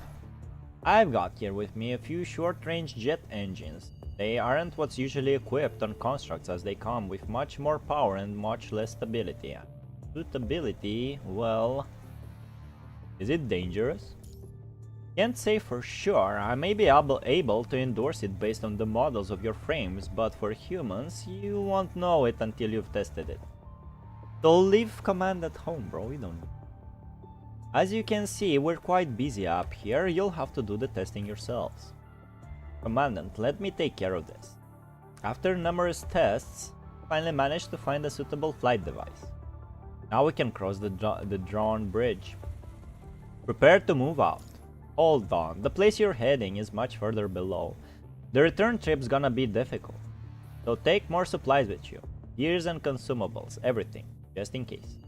I've got here with me a few short-range jet engines. They aren't what's usually equipped on constructs, as they come with much more power and much less stability. Suitability, well... Is it dangerous? Can't say for sure. I may be able to endorse it based on the models of your frames, but for humans, you won't know it until you've tested it. So leave command at home, bro, we don't know. As you can see, we're quite busy up here. You'll have to do the testing yourselves. Commandant, let me take care of this. After numerous tests, finally managed to find a suitable flight device. Now we can cross the drawn bridge. Prepare to move out. Hold on, the place you're heading is much further below. The return trip's gonna be difficult. So take more supplies with you. Gears and consumables, everything, just in case.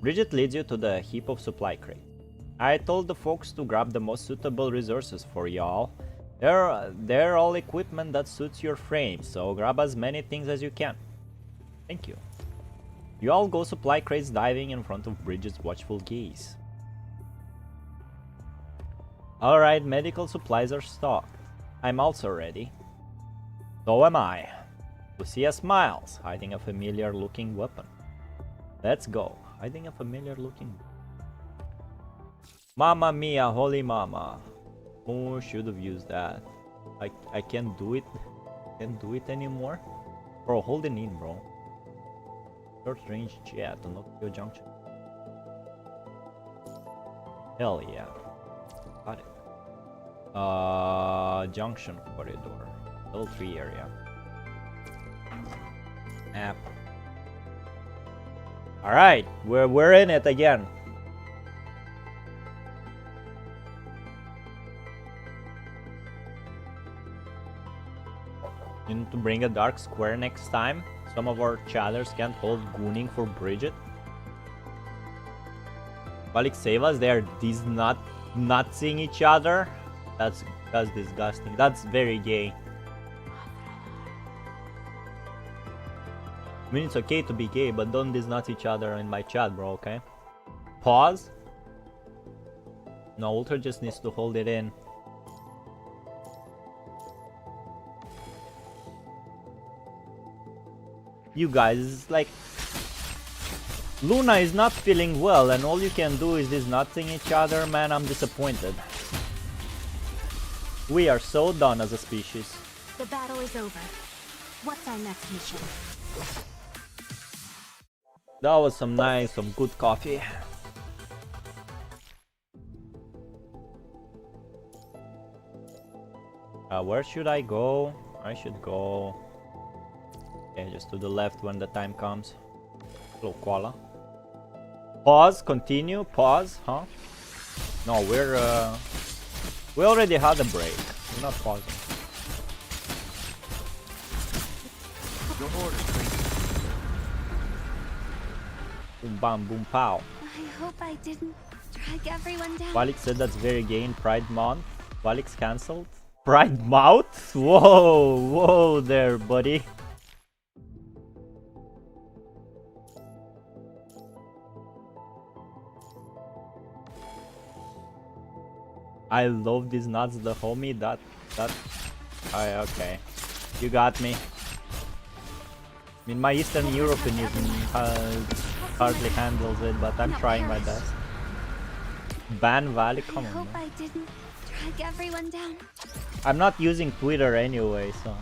Bridget leads you to the heap of supply crates. I told the folks to grab the most suitable resources for y'all. They're all equipment that suits your frame, so grab as many things as you can. Thank you. You all go supply crates diving in front of Bridget's watchful gaze. Alright, medical supplies are stocked. I'm also ready. So am I. Lucia smiles, hiding a familiar looking weapon. Let's go. Hiding a familiar looking. Mamma mia, holy mama. Oh, should have used that. I can't do it. Can't do it anymore. Bro, hold it in, bro. Short range jet on Tokyo Junction. Hell yeah. Got it. Junction corridor. Level 3 area. App. Alright, we're in it again. You need to bring a dark square next time. Some of our chatters can't hold gooning for Bridget. Valics, save us. They are these not seeing each other. That's disgusting. That's very gay. I mean, it's okay to be gay, but don't disnut each other in my chat, bro, okay? Pause. No, Ultra just needs to hold it in. You guys, like... Luna is not feeling well, and all you can do is disnutting each other, man. I'm disappointed. We are so done as a species. The battle is over. What's our next mission? That was some good coffee. Where should I go? I should go... Okay, just to the left when the time comes. Hello, koala. Pause, continue, pause, huh? No, we already had a break. We're not pausing. Your orders, Tracy. Boom, bam, boom, pow. I hope I didn't drag everyone down. Valics said that's very gay in Pride Month. Valics cancelled. Pride Mouth? Whoa there, buddy. I love these nuts, the homie. Okay. You got me. I mean, my Eastern Europeanism hardly handles it, but I'm trying my best. Ban Valley, come on, I hope man. I didn't drag everyone down. I'm not using Twitter anyway, so...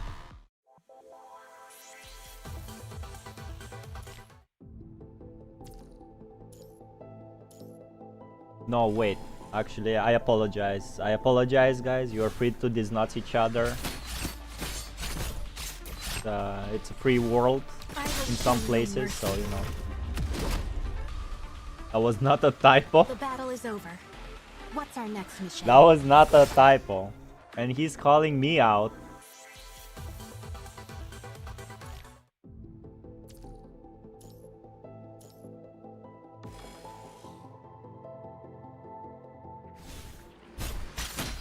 No, wait. Actually, I apologize. I apologize, guys. You are free to disnut each other. It's a free world in some places, so you know. That was not a typo. The battle is over. What's our next mission? That was not a typo. And he's calling me out.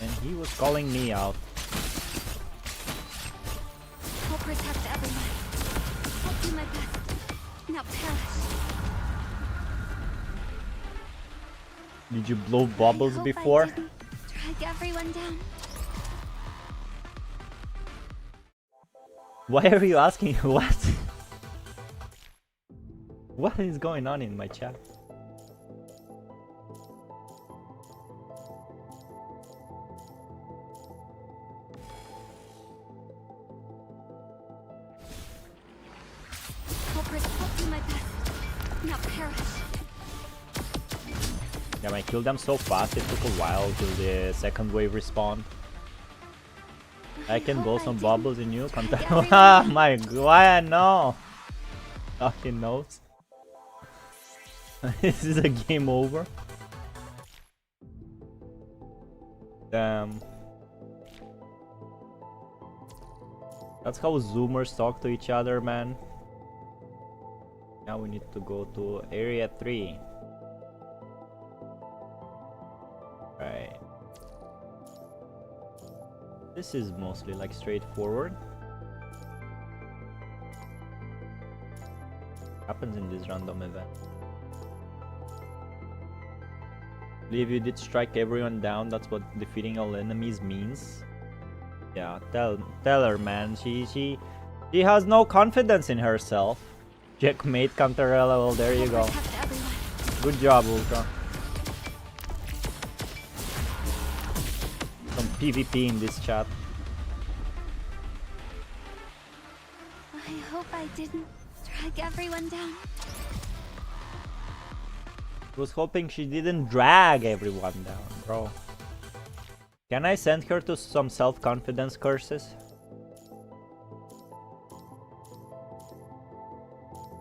And he was calling me out. I'll protect everyone. I'll do my best. Now perish. Did you blow bubbles before? I didn't drag everyone down. Why are you asking what? What is going on in my chat? I'll do my best. Now perish. Yeah, I killed them so fast, it took a while till the second wave respawned. I can blow some bubbles in you. Ah, my god, no! Fucking knows. This is a game over. Damn. That's how Zoomers talk to each other, man. Now we need to go to Area 3. Right. This is mostly like straightforward. Happens in this random event. Believe you did strike everyone down. That's what defeating all enemies means. Yeah, tell her, man. She has no confidence in herself. Checkmate, Cantarella. Well, there you go. Good job, Ultra. Some PvP in this chat. I hope I didn't drag everyone down. Was hoping she didn't drag everyone down, bro. Can I send her to some self-confidence courses?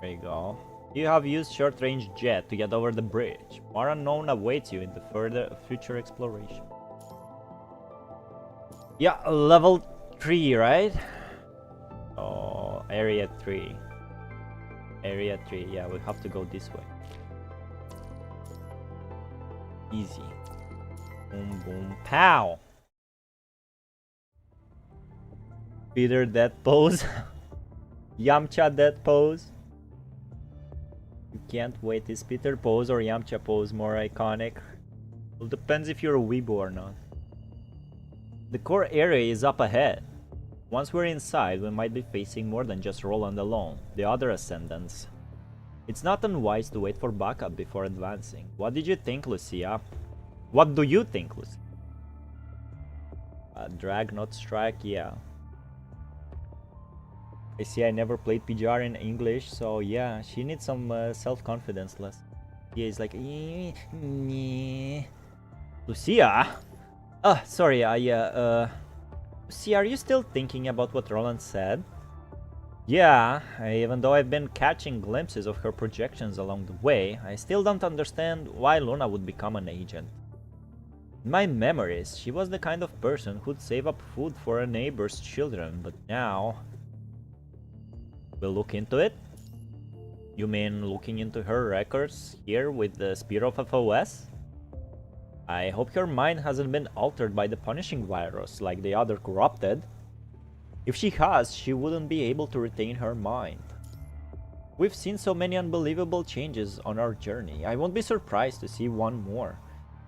There you go. You have used short-range jet to get over the bridge. More unknown awaits you in the further future exploration. Yeah, level 3, right? Oh, area 3. Area 3, yeah, we have to go this way. Easy. Boom, boom, pow! Peter death pose. Yamcha death pose. You can't wait. Is Peter pose or Yamcha pose more iconic? Well, depends if you're a weebo or not. The core area is up ahead. Once we're inside, we might be facing more than just Roland alone, the other ascendants. It's not unwise to wait for backup before advancing. What did you think, Lucia? What do you think, Lucia? Drag, not strike, yeah. I see I never played PGR in English, so yeah, she needs some self-confidence less. Yeah, it's like... Lucia? Sorry, Lucia, are you still thinking about what Roland said? Yeah, even though I've been catching glimpses of her projections along the way, I still don't understand why Luna would become an agent. In my memories, she was the kind of person who'd save up food for a neighbor's children, but now... We'll look into it? You mean looking into her records here with the Spear of FOS? I hope your mind hasn't been altered by the punishing virus like the other corrupted. If she has, she wouldn't be able to retain her mind. We've seen so many unbelievable changes on our journey. I won't be surprised to see one more.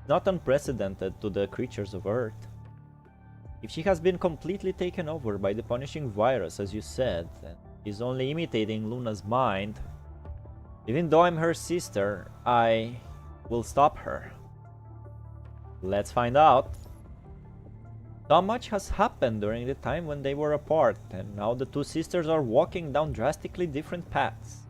Not unprecedented to the creatures of Earth. If she has been completely taken over by the punishing virus, as you said, and is only imitating Luna's mind, even though I'm her sister, I will stop her. Let's find out. So much has happened during the time when they were apart, and now the two sisters are walking down drastically different paths.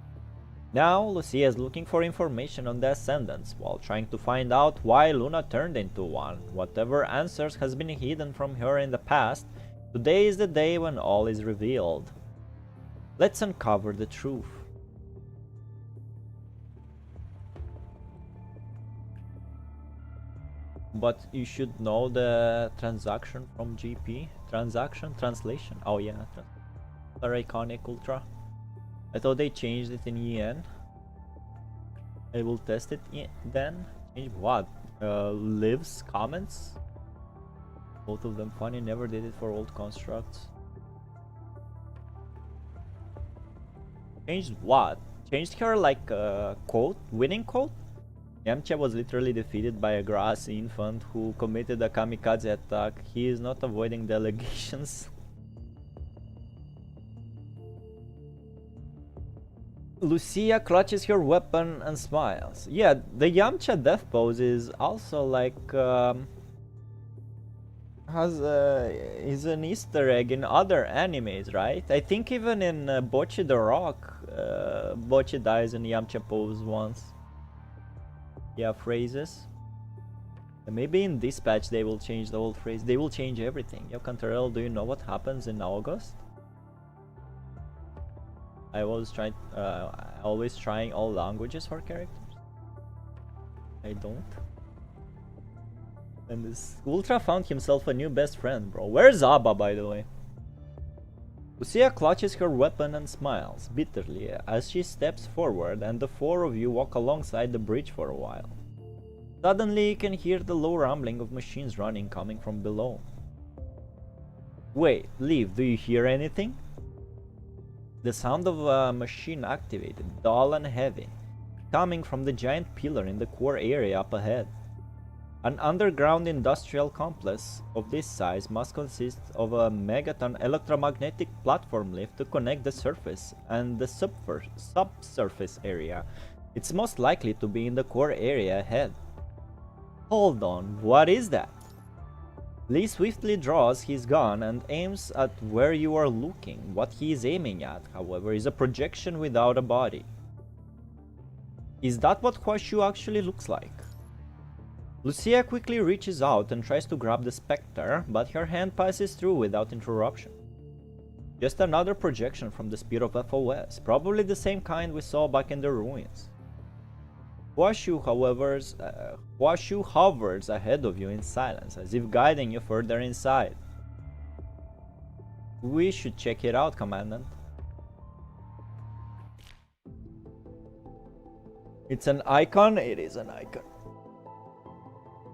Now, Lucia is looking for information on the Ascendants, while trying to find out why Luna turned into one. Whatever answers has been hidden from her in the past, today is the day when all is revealed. Let's uncover the truth. But you should know the transaction from GP. Translation. Oh yeah, Ultra Iconic Ultra. I thought they changed it in EN. I will test it then. Change what? Lives comments. Both of them funny. Never did it for old constructs. Changed what? Changed her like quote? Winning quote? Yamcha was literally defeated by a grass infant who committed a kamikaze attack. He is not avoiding the allegations. Lucia clutches her weapon and smiles. Yeah, the Yamcha death pose is also like is an Easter egg in other animes, right? I think even in Bocchi the Rock, Bocchi dies in Yamcha pose once. Yeah, phrases. And maybe in Dispatch they will change the whole phrase. They will change everything. Yo, Cantarell, do you know what happens in August? I was trying, always trying all languages for characters. I don't. And this Ultra found himself a new best friend, bro. Where's Abba, by the way? Lucia clutches her weapon and smiles bitterly as she steps forward, and the four of you walk alongside the bridge for a while. Suddenly you can hear the low rumbling of machines running coming from below. Wait, Leaf, do you hear anything? The sound of a machine activated, dull and heavy, coming from the giant pillar in the core area up ahead. An underground industrial complex of this size must consist of a megaton electromagnetic platform lift to connect the surface and the subsurface area. It's most likely to be in the core area ahead. Hold on, what is that? Lee swiftly draws his gun and aims at where you are looking. What he is aiming at, however, is a projection without a body. Is that what Huashu actually looks like? Lucia quickly reaches out and tries to grab the specter, but her hand passes through without interruption. Just another projection from the spear of FOS, probably the same kind we saw back in the ruins. Huashu, however, hovers ahead of you in silence, as if guiding you further inside. We should check it out, Commandant. It's an icon? It is an icon.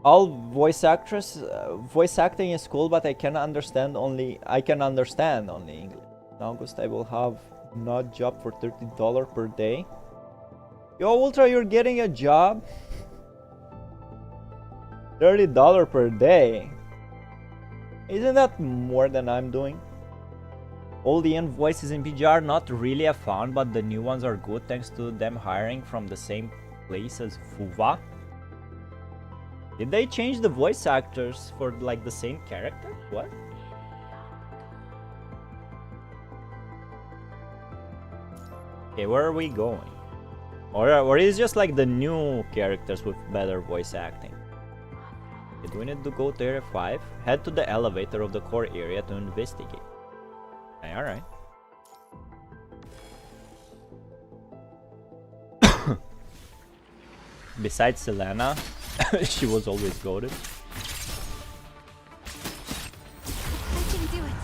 All voice acting is cool, but I can understand only English. In August I will have not job for $30 per day. Yo, Ultra, you're getting a job? $30 per day? Isn't that more than I'm doing? All the end voices in PGR not really a fan, but the new ones are good thanks to them hiring from the same place as Fuva. Did they change the voice actors for like the same character? What? Okay, where are we going? Or is it just like the new characters with better voice acting? Okay, do we need to go to Area 5? Head to the elevator of the core area to investigate. Okay, alright. Besides Selena, she was always goated. I can do it.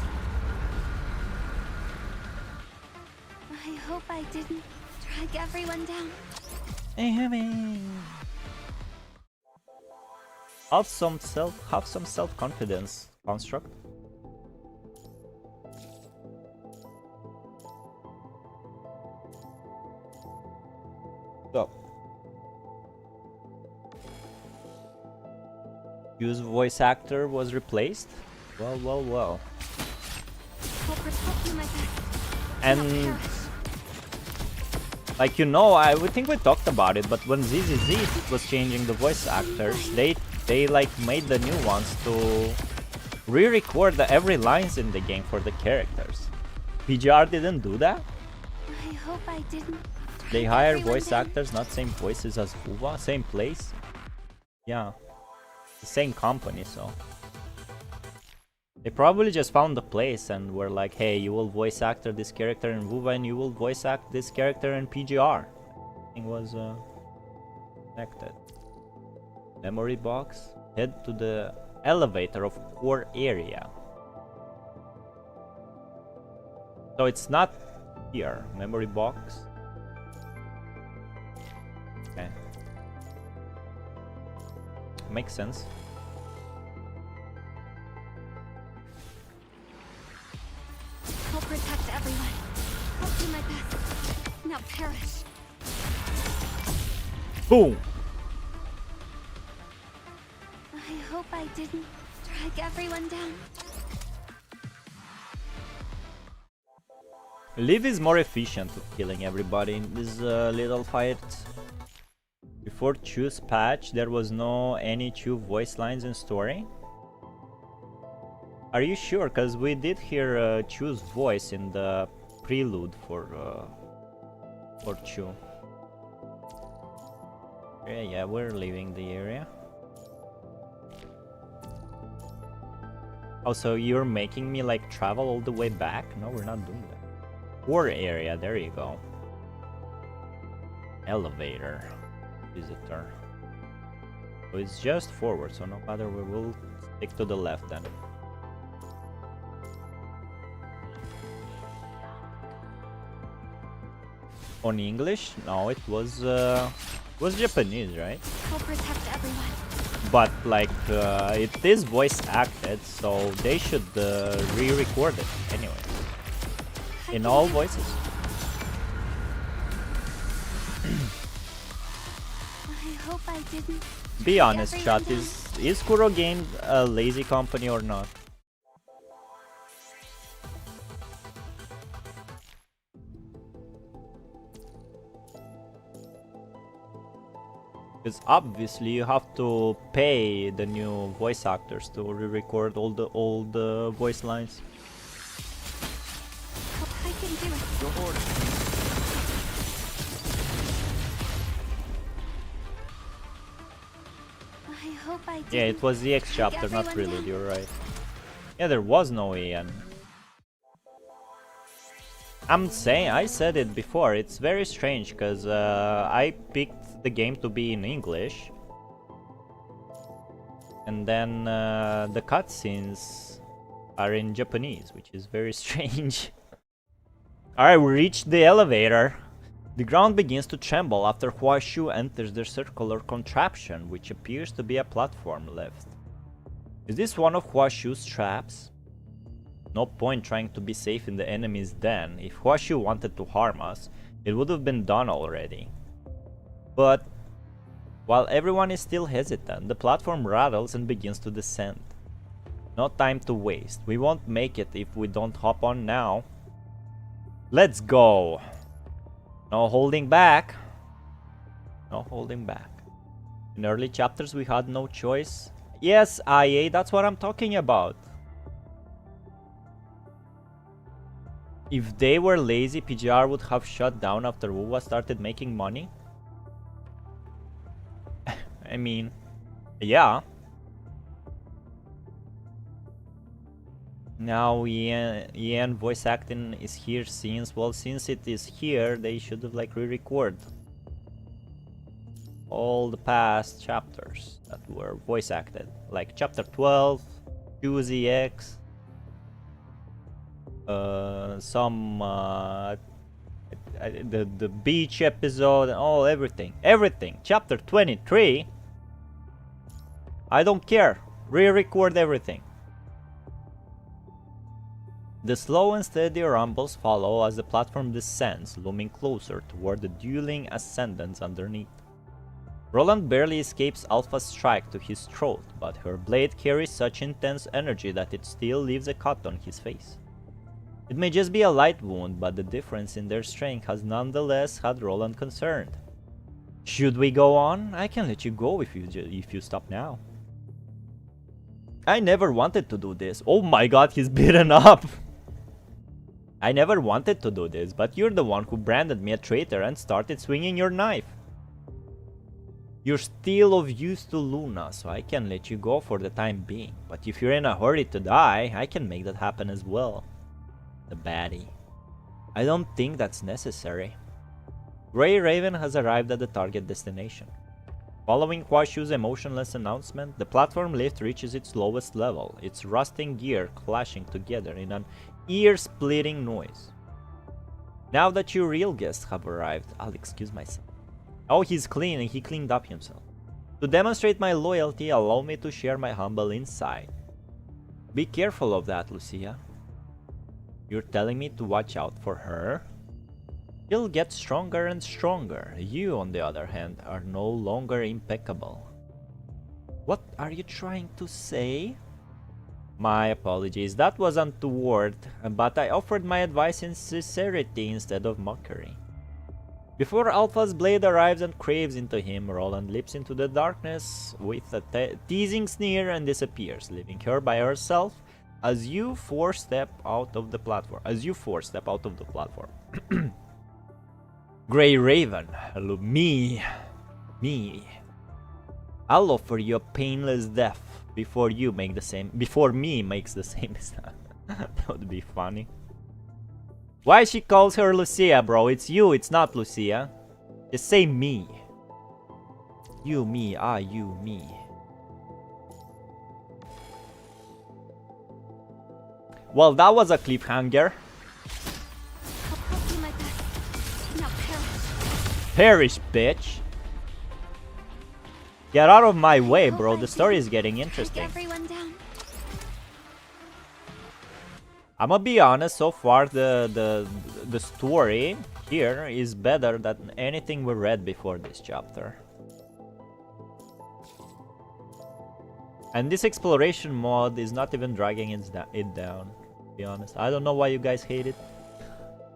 I hope I didn't drag everyone down. Have some self-confidence, Construct. So. Use voice actor was replaced? Well. I'll protect you, my best. And like, you know, I would think we talked about it, but when ZZZ was changing the voice actors, they like made the new ones to re-record every lines in the game for the characters. PGR didn't do that? I hope I didn't. They hire voice actors, not same voices as Fuva, same place. Yeah. The same company, so they probably just found the place and were like, hey, you will voice actor this character in Vuva and you will voice act this character in PGR. It was connected. Memory box. Head to the elevator of core area. So it's not here. Memory box. Okay. Makes sense. I'll protect everyone. I'll do my best. Now perish. Boom! I hope I didn't drag everyone down. Liv is more efficient at killing everybody in this little fight. Before Chu's patch, there was no any Chu voice lines in story. Are you sure? Cause we did hear Chu's voice in the prelude for Chu. Yeah, we're leaving the area. Oh, so you're making me like travel all the way back? No, we're not doing that. Core area, there you go. Elevator. Visitor. So it's just forward, so no matter, we will stick to the left then. On English? No, it was Japanese, right? I'll protect everyone. But like it is voice acted, so they should re-record it anyway. In all voices. I hope I didn't. Be honest, chat, is Kuro Game a lazy company or not? Because obviously you have to pay the new voice actors to re-record all the old voice lines. I can do it. Your orders. I hope I didn't Yeah, it was the X drag chapter, not everyone Prelude, down. you're right. Yeah, there was no Ian. I said it before, it's very strange, because I picked the game to be in English. And then the cutscenes are in Japanese, which is very strange. Alright, we reached the elevator. The ground begins to tremble after Huashu enters the circular contraption, which appears to be a platform lift. Is this one of Huashu's traps? No point trying to be safe in the enemy's den. If Huashu wanted to harm us, it would have been done already. But while everyone is still hesitant, the platform rattles and begins to descend. No time to waste. We won't make it if we don't hop on now. Let's go! No holding back. No holding back. In early chapters we had no choice. Yes, IA, that's what I'm talking about. If they were lazy, PGR would have shut down after WoWa started making money. I mean, yeah. Now Ian voice acting is here since it is here, they should have like re-record all the past chapters that were voice acted, like chapter 12, Choosy X, some the beach episode, and everything. Chapter 23. I don't care. Re-record everything. The slow and steady rumbles follow as the platform descends, looming closer toward the dueling ascendants underneath. Roland barely escapes Alpha's strike to his throat, but her blade carries such intense energy that it still leaves a cut on his face. It may just be a light wound, but the difference in their strength has nonetheless had Roland concerned. Should we go on? I can let you go if you stop now. I never wanted to do this. Oh my god, he's beaten up! I never wanted to do this, but you're the one who branded me a traitor and started swinging your knife. You're still of use to Luna, so I can let you go for the time being. But if you're in a hurry to die, I can make that happen as well. The baddie. I don't think that's necessary. Grey Raven has arrived at the target destination. Following Huashu's emotionless announcement, the platform lift reaches its lowest level, its rusting gear clashing together in an ear-splitting noise. Now that your real guests have arrived, I'll excuse myself. Oh, he's clean and he cleaned up himself. To demonstrate my loyalty, allow me to share my humble insight. Be careful of that, Lucia. You're telling me to watch out for her? She'll get stronger and stronger. You, on the other hand, are no longer impeccable. What are you trying to say? My apologies, that was untoward, but I offered my advice in sincerity instead of mockery. Before Alpha's blade arrives and craves into him, Roland leaps into the darkness with a teasing sneer and disappears, leaving her by herself as you four step out of the platform. Grey Raven, hello, me. I'll offer you a painless death before me makes the same mistake. That would be funny. Why she calls her Lucia, bro? It's you, it's not Lucia. Just say me. You, me, you, me. Well, that was a cliffhanger. I'll do my best. Now perish. Perish, bitch. Get out of my way, bro. The story is getting interesting. Everyone down. I'm gonna be honest, so far the story here is better than anything we read before this chapter. And this exploration mod is not even dragging it down, to be honest. I don't know why you guys hate it.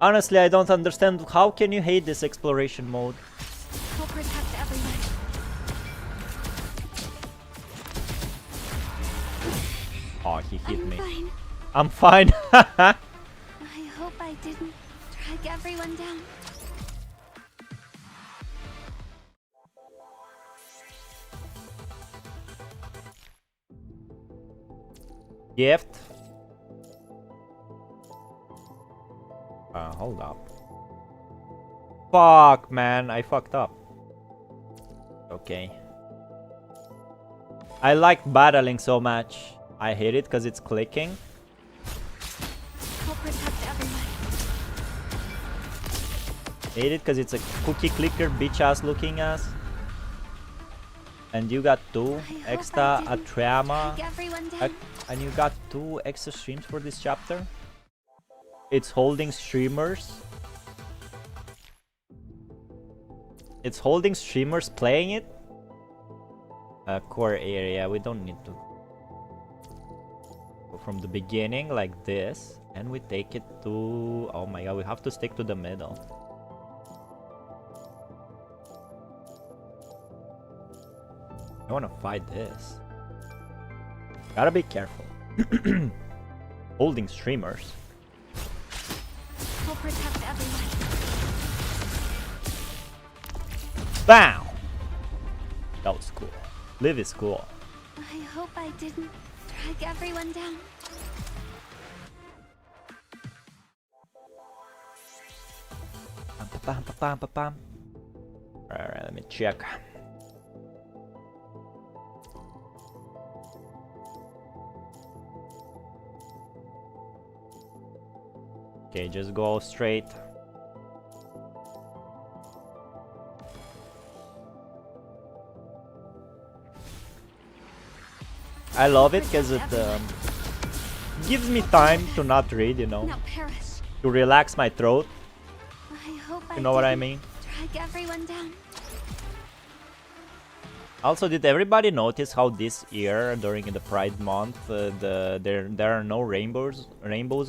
Honestly, I don't understand. How can you hate this exploration mode? We'll protect everyone. Oh, he hit me. Fine. I'm fine. I hope I didn't drag everyone down. Gift. Hold up. Fuck, man, I fucked up. Okay. I like battling so much. I hate it because it's clicking. I'll protect everyone. Hate it because it's a cookie clicker, bitch ass looking ass. And you got two extra Atrama. Everyone down. And you got 2 extra streams for this chapter. It's holding streamers. It's holding streamers playing it. Core area. We don't need to go from the beginning like this. And we take it to... Oh my god, we have to stick to the middle. I want to fight this. Gotta be careful. Holding streamers. We'll protect everyone. Bam! That was cool. Live is cool. I hope I didn't drag everyone down. Alright, let me check. Okay, just go straight. I love it because it gives me time to not read, you know, Now perish. to relax my throat. I hope You know what I mean? drag everyone down. Also, did everybody notice how this year during the Pride Month, there are no rainbows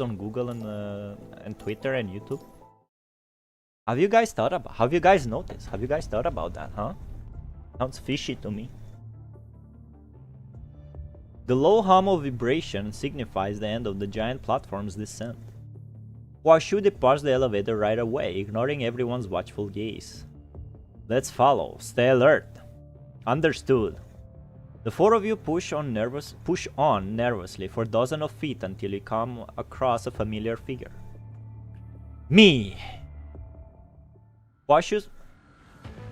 on Google and Twitter and YouTube? Have you guys thought about? Have you guys noticed? Have you guys thought about that? Huh? Sounds fishy to me. The low hum of vibration signifies the end of the giant platform's descent. Huashu departs the elevator right away, ignoring everyone's watchful gaze. Let's follow. Stay alert. Understood. The 4 of you push on nervously for dozens of feet until you come across a familiar figure. Me! Huashu's...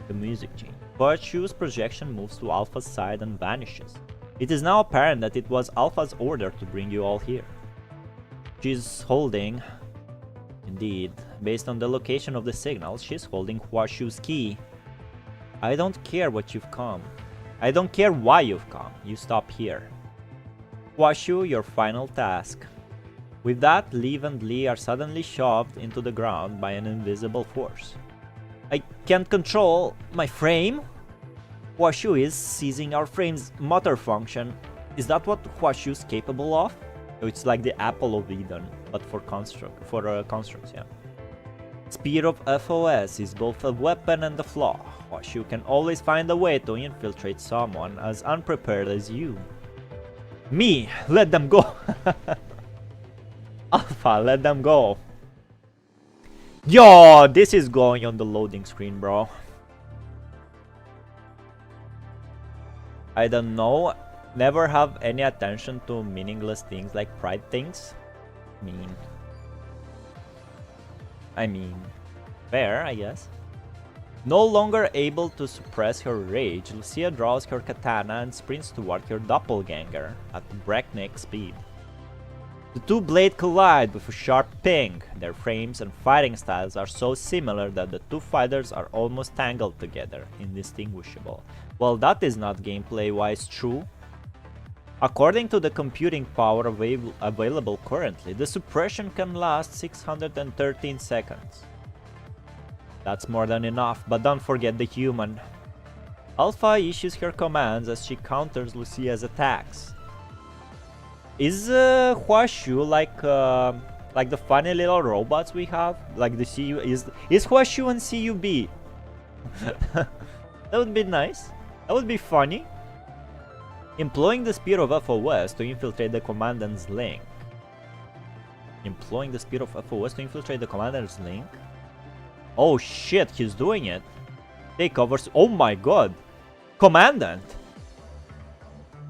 The music changed. Huashu's projection moves to Alpha's side and vanishes. It is now apparent that it was Alpha's order to bring you all here. She's holding... Indeed, based on the location of the signal, she's holding Huashu's key. I don't care what you've come. I don't care why you've come. You stop here. Huashu, your final task. With that, Leaf and Lee are suddenly shoved into the ground by an invisible force. I can't control my frame? Huashu is seizing our frame's motor function. Is that what Huashu's capable of? It's like the apple of Eden, but for constructs, yeah. Spear of FOS is both a weapon and a flaw. Huashu can always find a way to infiltrate someone as unprepared as you. Me, let them go. Alpha, let them go. Yo, this is going on the loading screen, bro. I don't know. Never have any attention to meaningless things like pride things. I mean, fair, I guess. No longer able to suppress her rage, Lucia draws her katana and sprints toward her doppelganger at breakneck speed. The two blades collide with a sharp ping. Their frames and fighting styles are so similar that the two fighters are almost tangled together, indistinguishable. Well, that is not gameplay-wise true. According to the computing power available currently, the suppression can last 613 seconds. That's more than enough, but don't forget the human. Alpha issues her commands as she counters Lucia's attacks. Is Huashu like the funny little robots we have? Like the CU is Huashu and CUB? That would be nice. That would be funny. Employing the Spear of FOS to infiltrate the Commandant's link. Employing the Spear of FOS to infiltrate the Commander's link? Oh shit, he's doing it. Take covers. Oh my god. Commandant!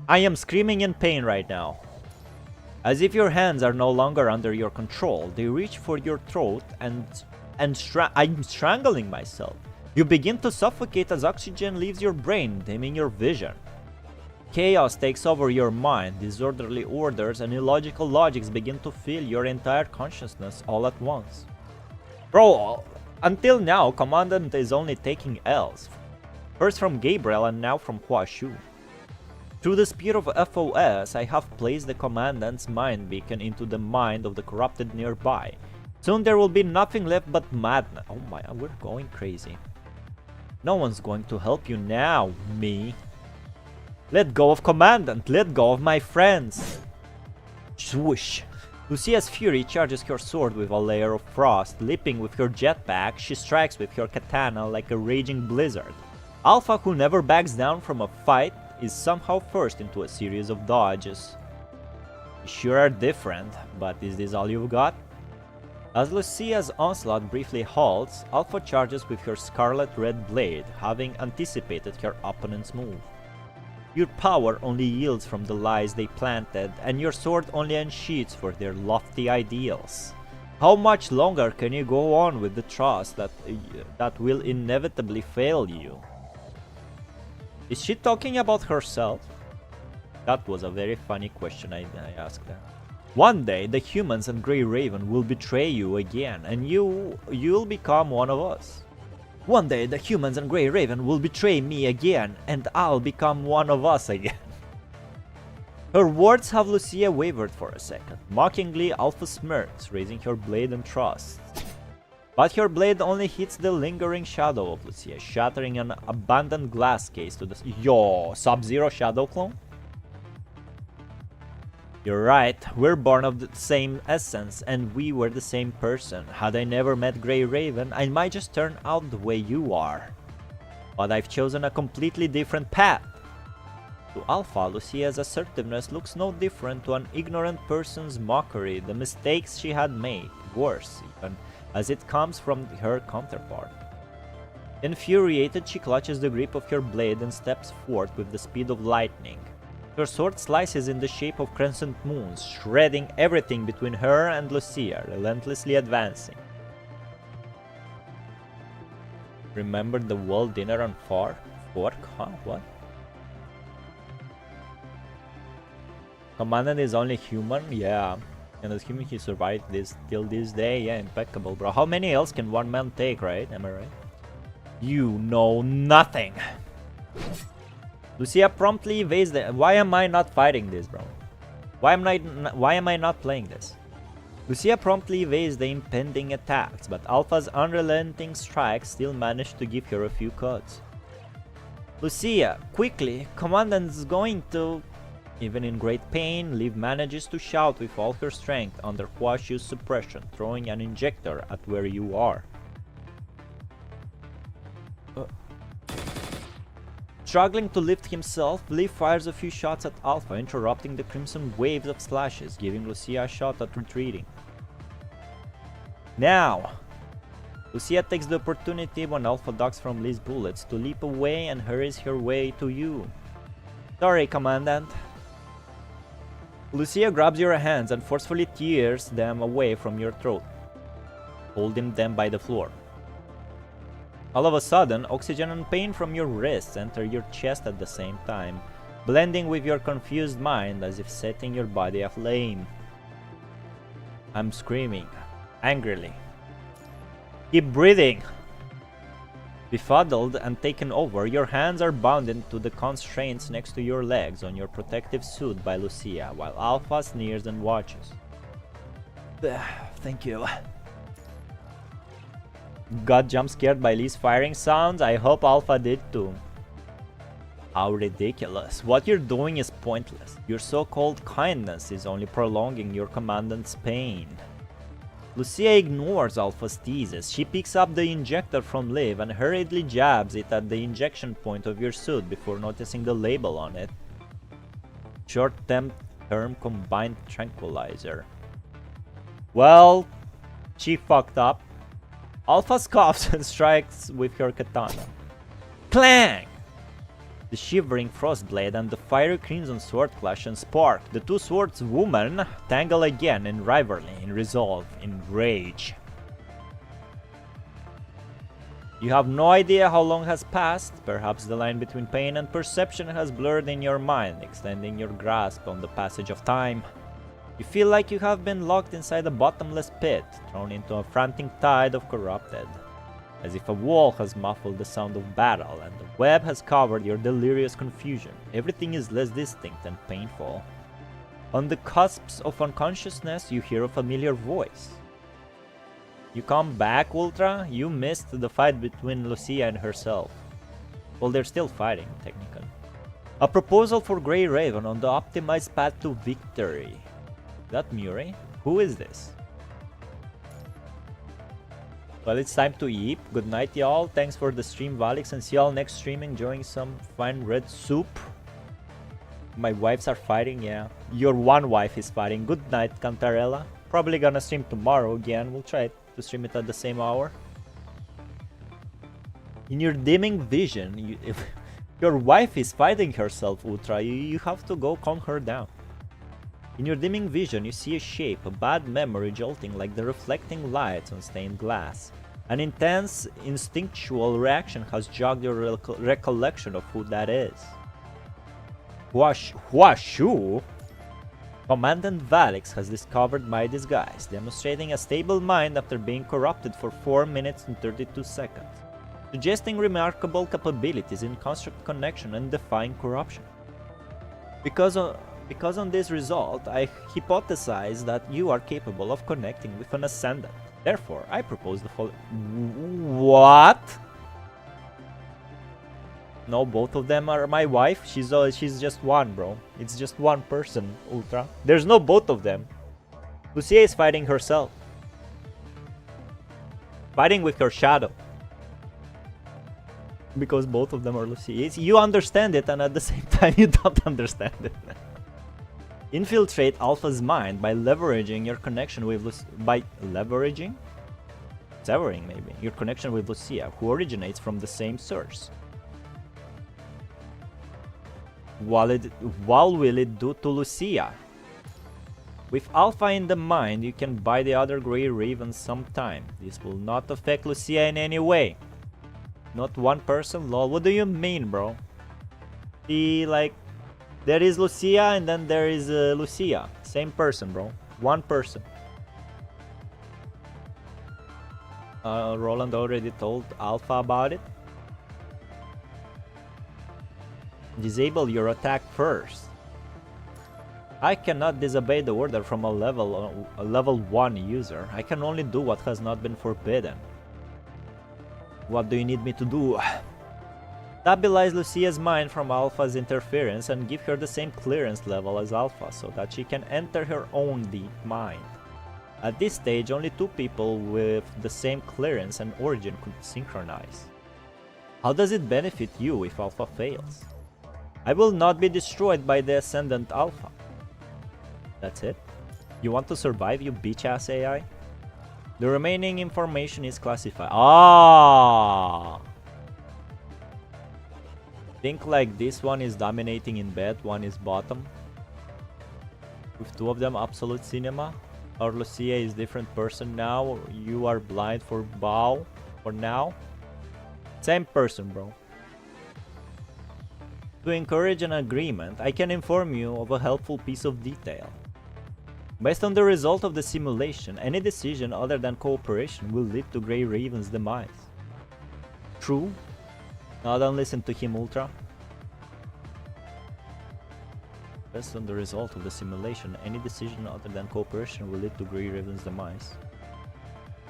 I am screaming in pain right now. As if your hands are no longer under your control, they reach for your throat and I'm strangling myself. You begin to suffocate as oxygen leaves your brain, dimming your vision. Chaos takes over your mind, disorderly orders and illogical logics begin to fill your entire consciousness all at once. Bro, until now, Commandant is only taking L's. First from Gabriel and now from Hua Shu. Through the spear of FOS, I have placed the Commandant's mind beacon into the mind of the corrupted nearby. Soon there will be nothing left but madness. Oh my, we're going crazy. No one's going to help you now, me. Let go of Commandant, let go of my friends. Swoosh. Lucia's fury charges her sword with a layer of frost. Leaping with her jetpack, she strikes with her katana like a raging blizzard. Alpha, who never backs down from a fight, is somehow forced into a series of dodges. You sure are different, but is this all you've got? As Lucia's onslaught briefly halts, Alpha charges with her scarlet red blade, having anticipated her opponent's move. Your power only yields from the lies they planted, and your sword only unsheathes for their lofty ideals. How much longer can you go on with the trust that will inevitably fail you? Is she talking about herself? That was a very funny question I asked her. One day, the humans and Grey Raven will betray you again, and you'll become one of us. One day, the humans and Grey Raven will betray me again, and I'll become one of us again. Her words have Lucia wavered for a second. Mockingly, Alpha smirks, raising her blade and thrusts. But her blade only hits the lingering shadow of Lucia, shattering an abandoned glass case to the... Yo, Sub-Zero Shadow Clone? You're right, we're born of the same essence, and we were the same person. Had I never met Grey Raven, I might just turn out the way you are. But I've chosen a completely different path. To Alpha, Lucia's assertiveness looks no different to an ignorant person's mockery, the mistakes she had made, worse even, as it comes from her counterpart. Infuriated, she clutches the grip of her blade and steps forth with the speed of lightning. Her sword slices in the shape of crescent moons, shredding everything between her and Lucia, relentlessly advancing. Remember the world dinner on Fork? Huh? What? Commandant is only human? Yeah. And as human he survived this till this day? Yeah, impeccable, bro. How many else can one man take, right? Am I right? You know nothing! Lucia promptly evades the... Why am I not fighting this, bro? Why am I not playing this? Lucia promptly evades the impending attacks, but Alpha's unrelenting strikes still manage to give her a few cuts. Lucia, quickly, Commandant's going to... Even in great pain, Liv manages to shout with all her strength under Hua Shu's suppression, throwing an injector at where you are. Struggling to lift himself, Liv fires a few shots at Alpha, interrupting the crimson waves of slashes, giving Lucia a shot at retreating. Now! Lucia takes the opportunity when Alpha ducks from Liv's bullets to leap away and hurries her way to you. Sorry, Commandant. Lucia grabs your hands and forcefully tears them away from your throat, holding them by the floor. All of a sudden, oxygen and pain from your wrists enter your chest at the same time, blending with your confused mind as if setting your body aflame. I'm screaming, angrily. Keep breathing! Befuddled and taken over, your hands are bound into the constraints next to your legs on your protective suit by Lucia, while Alpha sneers and watches. Thank you. Got jump scared by Lee's firing sounds? I hope Alpha did too. How ridiculous. What you're doing is pointless. Your so-called kindness is only prolonging your Commandant's pain. Lucia ignores Alpha's teases. She picks up the injector from Liv and hurriedly jabs it at the injection point of your suit before noticing the label on it. Short-term combined tranquilizer. Well, she fucked up. Alpha scoffs and strikes with her katana. Clang! The shivering Frostblade and the fiery Crimson Sword clash and spark. The two swords women tangle again in rivalry, in resolve, in rage. You have no idea how long has passed. Perhaps the line between pain and perception has blurred in your mind, extending your grasp on the passage of time. You feel like you have been locked inside a bottomless pit, thrown into a frantic tide of corrupted. As if a wall has muffled the sound of battle and the web has covered your delirious confusion, everything is less distinct and painful. On the cusps of unconsciousness, you hear a familiar voice. You come back, Ultra? You missed the fight between Lucia and herself. Well, they're still fighting, technically. A proposal for Grey Raven on the optimized path to victory. That Murray? Who is this? Well, it's time to eat. Good night, y'all. Thanks for the stream, Valics, and see y'all next stream enjoying some fine red soup. My wives are fighting, yeah. Your one wife is fighting. Good night, Cantarella. Probably gonna stream tomorrow again. We'll try to stream it at the same hour. In your dimming vision, if your wife is fighting herself, Ultra, you have to go calm her down. In your dimming vision, you see a shape, a bad memory jolting like the reflecting lights on stained glass. An intense, instinctual reaction has jogged your recollection of who that is. Huashu? Commandant Valics has discovered my disguise, demonstrating a stable mind after being corrupted for 4 minutes and 32 seconds, suggesting remarkable capabilities in construct connection and defying corruption. Because on this result, I hypothesize that you are capable of connecting with an Ascendant. Therefore, I propose the following. What? No, both of them are my wife. She's just one, bro. It's just one person, Ultra. There's no both of them. Lucia is fighting herself. Fighting with her shadow. Because both of them are Lucia. You understand it, and at the same time you don't understand it. Infiltrate Alpha's mind by leveraging your connection with severing maybe your connection with Lucia, who originates from the same source. What will it do to Lucia? With Alpha in the mind, you can buy the other Grey Ravens sometime. This will not affect Lucia in any way. Not one person? Lol, what do you mean, bro? See, like, there is Lucia and then there is Lucia. Same person, bro. One person. Roland already told Alpha about it. Disable your attack first. I cannot disobey the order from a level 1 user. I can only do what has not been forbidden. What do you need me to do? Stabilize Lucia's mind from Alpha's interference and give her the same clearance level as Alpha so that she can enter her own deep mind. At this stage, only 2 people with the same clearance and origin could synchronize. How does it benefit you if Alpha fails? I will not be destroyed by the Ascendant Alpha. That's it? You want to survive, you bitch-ass AI? The remaining information is classified. Ah! Think like this one is dominating in bed, one is bottom. With 2 of them absolute cinema. Or Lucia is different person now. You are blind for Bao for now. Same person, bro. To encourage an agreement, I can inform you of a helpful piece of detail. Based on the result of the simulation, any decision other than cooperation will lead to Grey Raven's demise. True? Now don't listen to him, Ultra. Based on the result of the simulation, any decision other than cooperation will lead to Grey Raven's demise.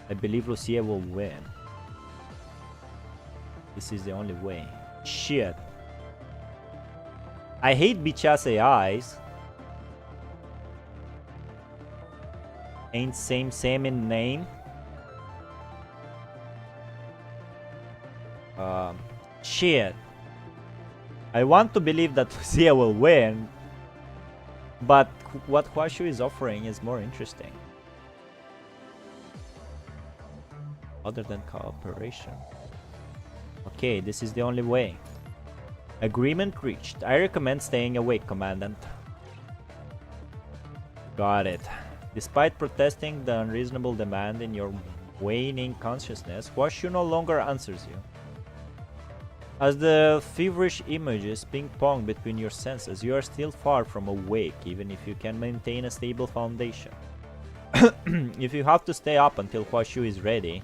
I believe Lucia will win. This is the only way. Shit. I hate bitch-ass AIs. Ain't same in name. Shit. I want to believe that Lucia will win, but what Huashu is offering is more interesting. Other than cooperation. Okay, this is the only way. Agreement reached. I recommend staying awake, Commandant. Got it. Despite protesting the unreasonable demand in your waning consciousness, Huashu no longer answers you. As the feverish images ping-pong between your senses, you are still far from awake, even if you can maintain a stable foundation. If you have to stay up until Huashu is ready,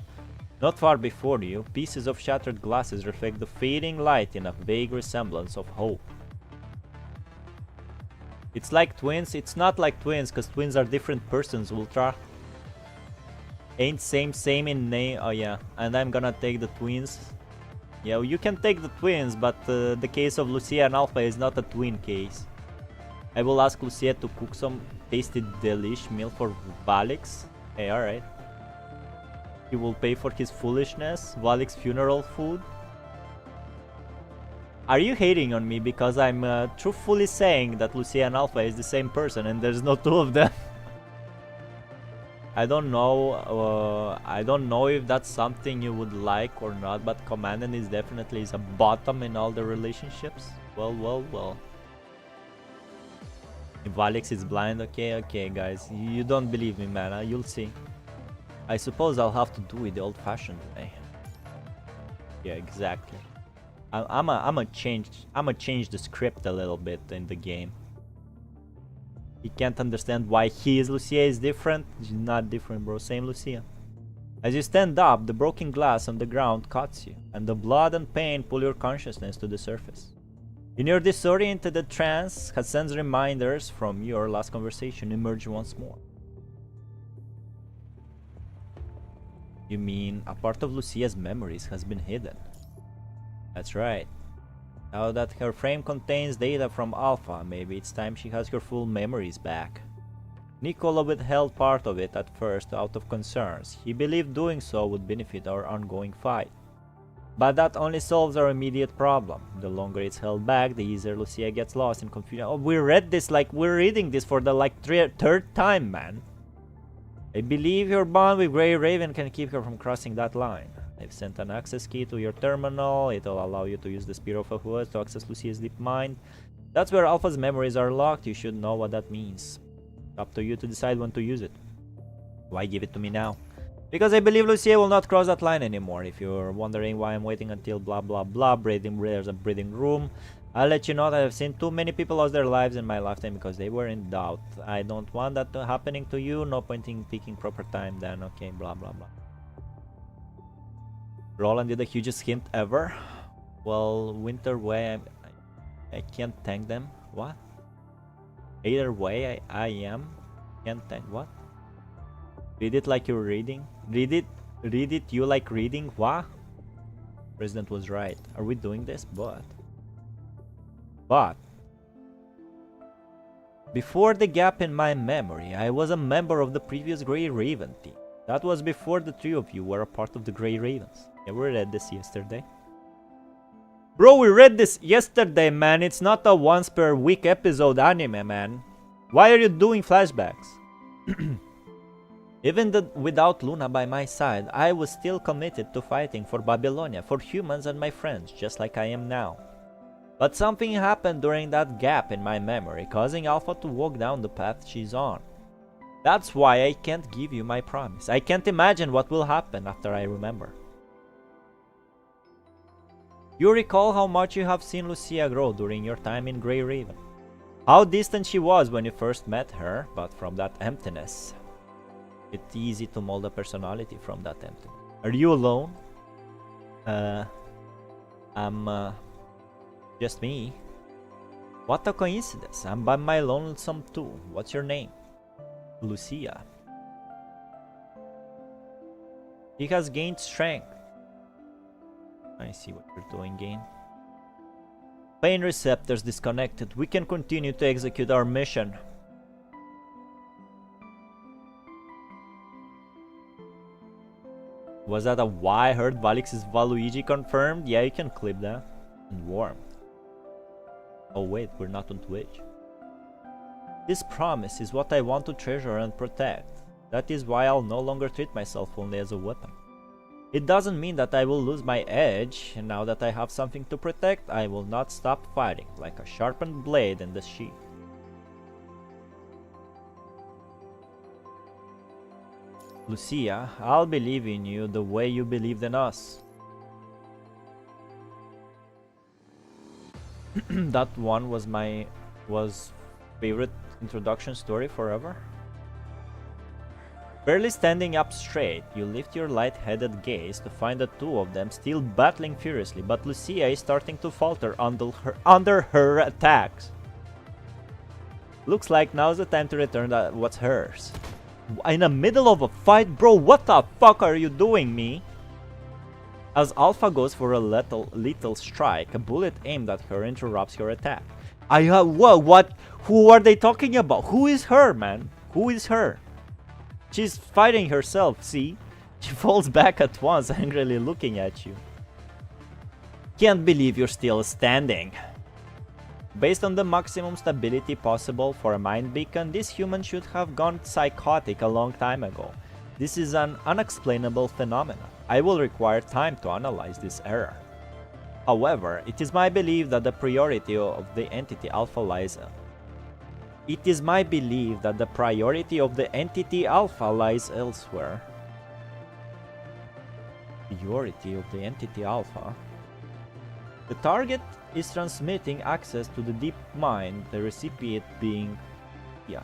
not far before you, pieces of shattered glasses reflect the fading light in a vague resemblance of hope. It's like twins. It's not like twins, because twins are different persons, Ultra. Ain't same in name. Oh yeah, and I'm gonna take the twins. Yeah, you can take the twins, but the case of Lucia and Alpha is not a twin case. I will ask Lucia to cook some tasty delish meal for Valics. Hey, alright. He will pay for his foolishness. Valics funeral food. Are you hating on me because I'm truthfully saying that Lucia and Alpha is the same person and there's no two of them? I don't know if that's something you would like or not, but Commandant is definitely a bottom in all the relationships. Well. If Valics is blind, okay guys, you don't believe me, man, you'll see. I suppose I'll have to do it the old-fashioned way. Yeah, exactly. I'ma change the script a little bit in the game. He can't understand why his Lucia is different. She's not different, bro. Same Lucia. As you stand up, the broken glass on the ground cuts you, and the blood and pain pull your consciousness to the surface. In your disoriented trance, Hassan's reminders from your last conversation emerge once more. You mean a part of Lucia's memories has been hidden? That's right. Now that her frame contains data from Alpha, maybe it's time she has her full memories back. Nicola withheld part of it at first out of concerns. He believed doing so would benefit our ongoing fight. But that only solves our immediate problem. The longer it's held back, the easier Lucia gets lost in confusion. Oh, we read this like we're reading this for the third time, man. I believe your bond with Grey Raven can keep her from crossing that line. I've sent an access key to your terminal. It'll allow you to use the Spear of Ahuas to access Lucia's deep mind. That's where Alpha's memories are locked. You should know what that means. Up to you to decide when to use it. Why give it to me now? Because I believe Lucia will not cross that line anymore. If you're wondering why I'm waiting until blah blah blah, there's a breathing room, I'll let you know that I've seen too many people lose their lives in my lifetime because they were in doubt. I don't want that happening to you. No point in picking proper time then. Okay, blah blah blah. Roland did the hugest hint ever. Well, Winter Way, I can't thank them. What? Either way, I am. Can't thank what? Read it like you're reading. Read it you like reading. What? President was right. Are we doing this? But before the gap in my memory, I was a member of the previous Grey Raven team. That was before the three of you were a part of the Grey Ravens. Yeah, we read this yesterday. Bro, we read this yesterday, man. It's not a once per week episode anime, man. Why are you doing flashbacks? Even without Luna by my side, I was still committed to fighting for Babylonia, for humans and my friends, just like I am now. But something happened during that gap in my memory, causing Alpha to walk down the path she's on. That's why I can't give you my promise. I can't imagine what will happen after I remember. You recall how much you have seen Lucia grow during your time in Grey Raven. How distant she was when you first met her, but from that emptiness. It's easy to mold a personality from that emptiness. Are you alone? I'm just me. What a coincidence. I'm by my lonesome too. What's your name? Lucia. He has gained strength. I see what you're doing, game. Pain receptors disconnected. We can continue to execute our mission. Was that a why I heard Valics is Valuigi confirmed? Yeah, you can clip that. And warm. Oh wait, we're not on Twitch. This promise is what I want to treasure and protect. That is why I'll no longer treat myself only as a weapon. It doesn't mean that I will lose my edge, and now that I have something to protect, I will not stop fighting, like a sharpened blade in the sheath. Lucia, I'll believe in you the way you believed in us. That one was my favorite introduction story forever. Barely standing up straight, you lift your light-headed gaze to find the two of them still battling furiously, but Lucia is starting to falter under her attacks. Looks like now's the time to return what's hers. In the middle of a fight, bro, what the fuck are you doing, me? As Alpha goes for a lethal strike, a bullet aimed at her interrupts her attack. Whoa, what? Who are they talking about? Who is her, man? Who is her? She's fighting herself, see? She falls back at once, angrily looking at you. Can't believe you're still standing. Based on the maximum stability possible for a mind beacon, this human should have gone psychotic a long time ago. This is an unexplainable phenomenon. I will require time to analyze this error. However, it is my belief that the priority of the entity Alpha lies elsewhere. Priority of the entity Alpha. The target is transmitting access to the deep mind, the recipient being... Yeah.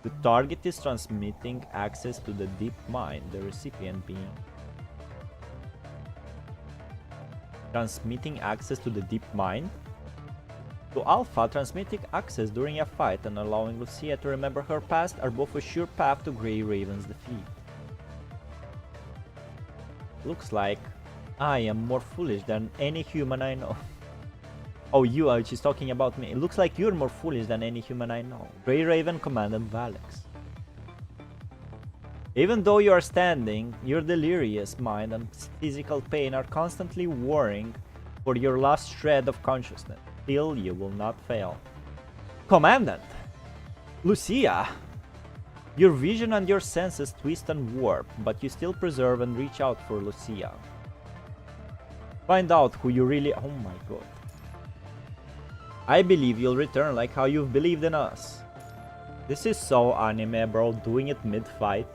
The target is transmitting access to the deep mind, the recipient being... Transmitting access to the deep mind? To Alpha, transmitting access during a fight and allowing Lucia to remember her past are both a sure path to Grey Raven's defeat. Looks like I am more foolish than any human I know. Oh, she's talking about me. It looks like you're more foolish than any human I know. Grey Raven commanded Valics. Even though you are standing, your delirious mind and physical pain are constantly warring for your last shred of consciousness. Still, you will not fail. Commandant! Lucia! Your vision and your senses twist and warp, but you still preserve and reach out for Lucia. Find out who you really... Oh my god. I believe you'll return like how you've believed in us. This is so anime, bro, doing it mid-fight.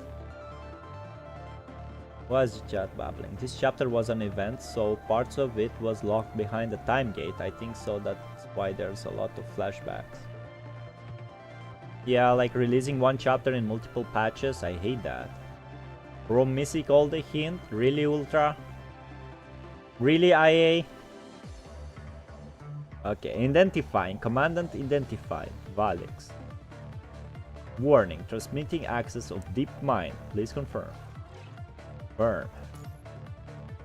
Why is the chat babbling? This chapter was an event, so parts of it was locked behind the time gate. I think so, that's why there's a lot of flashbacks. Yeah, like releasing one chapter in multiple patches, I hate that. Bro, missing all the hint? Really, Ultra? Really, IA? Okay, identifying. Commandant identified. Valics. Warning, transmitting access of deep mind. Please confirm. Confirm.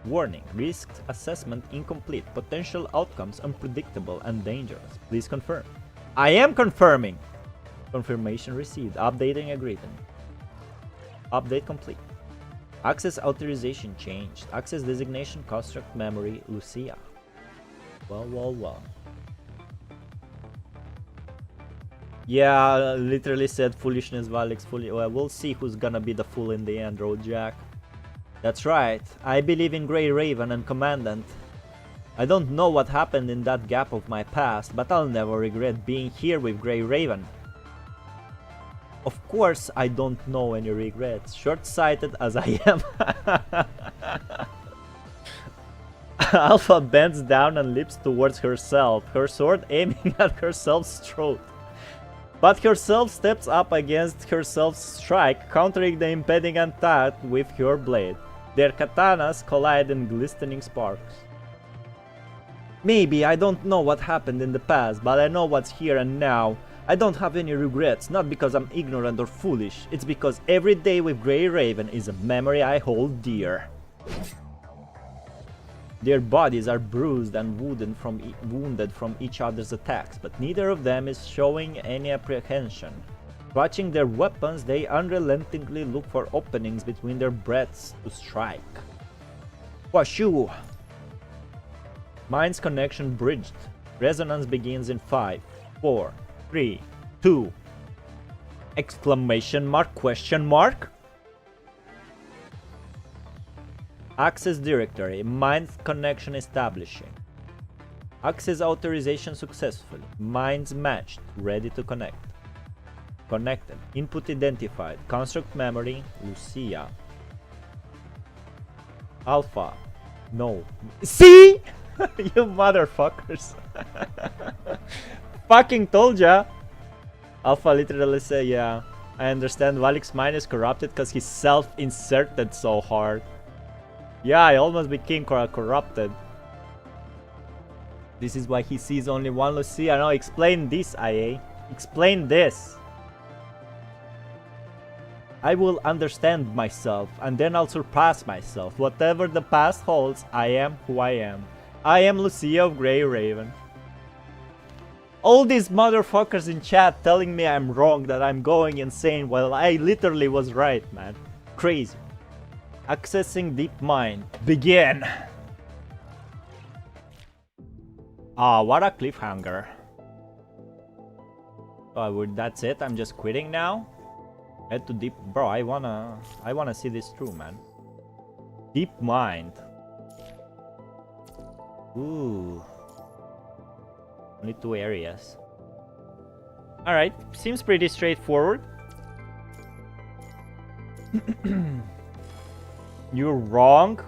Warning, risk assessment incomplete. Potential outcomes unpredictable and dangerous. Please confirm. I am confirming! Confirmation received. Updating agreed. Update complete. Access authorization changed. Access designation construct memory Lucia. Well. Yeah, literally said foolishness Valics fully. Well, we'll see who's gonna be the fool in the end, Road Jack. That's right. I believe in Grey Raven and Commandant. I don't know what happened in that gap of my past, but I'll never regret being here with Grey Raven. Of course, I don't know any regrets, short-sighted as I am. Alpha bends down and leaps towards herself, her sword aiming at herself's throat. But herself steps up against herself's strike, countering the impending attack with her blade. Their katanas collide in glistening sparks. Maybe I don't know what happened in the past, but I know what's here and now. I don't have any regrets, not because I'm ignorant or foolish. It's because every day with Grey Raven is a memory I hold dear. Their bodies are bruised and wounded from each other's attacks, but neither of them is showing any apprehension. Clutching their weapons, they unrelentingly look for openings between their breaths to strike. Washu! Mind's connection bridged. Resonance begins in 5, 4, 3, 2. Exclamation mark, question mark? Access directory. Minds connection establishing. Access authorization successful. Minds matched. Ready to connect. Connected. Input identified. Construct memory. Lucia. Alpha. No. See? You motherfuckers. Fucking told ya. Alpha literally say, yeah. I understand Valics' mind is corrupted because he self-inserted so hard. Yeah, I almost became corrupted. This is why he sees only one Lucia. Now explain this, IA. Explain this. I will understand myself, and then I'll surpass myself. Whatever the past holds, I am who I am. I am Lucia of Grey Raven. All these motherfuckers in chat telling me I'm wrong, that I'm going insane, while I literally was right, man. Crazy. Accessing deep mind. Begin! Ah, what a cliffhanger. Oh, that's it? I'm just quitting now? Head to deep... Bro, I wanna see this through, man. Deep mind. Ooh. Only 2 areas. Alright, seems pretty straightforward. You're wrong?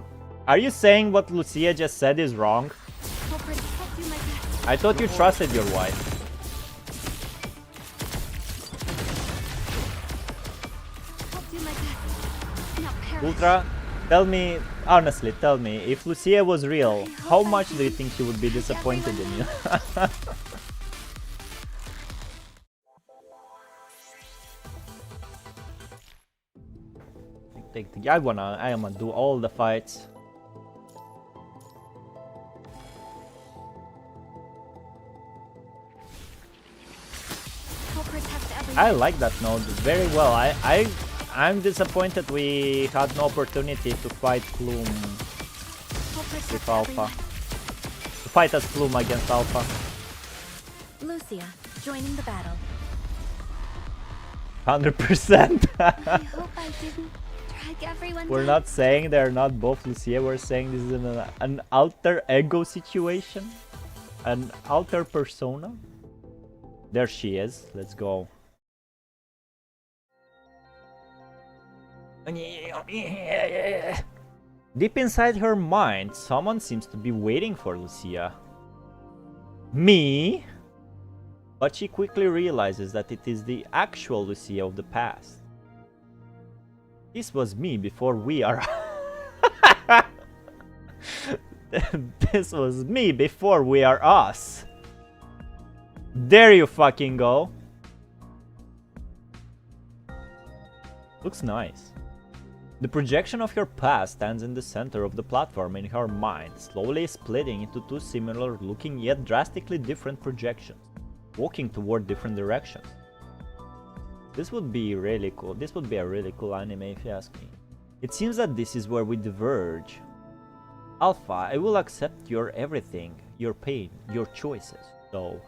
Are you saying what Lucia just said is wrong? I thought you trusted your wife. Ultra, tell me, honestly, tell me, if Lucia was real, how much do you think she would be disappointed in you? I wanna do all the fights. I like that node very well. I'm disappointed we had no opportunity to fight Plume with Alpha. To fight as Plume against Alpha. Lucia, joining the battle. 100%. I hope I didn't drag everyone We're down. not saying they're not both Lucia, we're saying this is an alter ego situation. An alter persona. There she is, let's go. Deep inside her mind, someone seems to be waiting for Lucia. Me? But she quickly realizes that it is the actual Lucia of the past. This was me before we are... This was me before we are us. There you fucking go. Looks nice. The projection of her past stands in the center of the platform in her mind, slowly splitting into 2 similar looking yet drastically different projections, walking toward different directions. This would be really cool. This would be a really cool anime if you ask me. It seems that this is where we diverge. Alpha, I will accept your everything, your pain, your choices, so...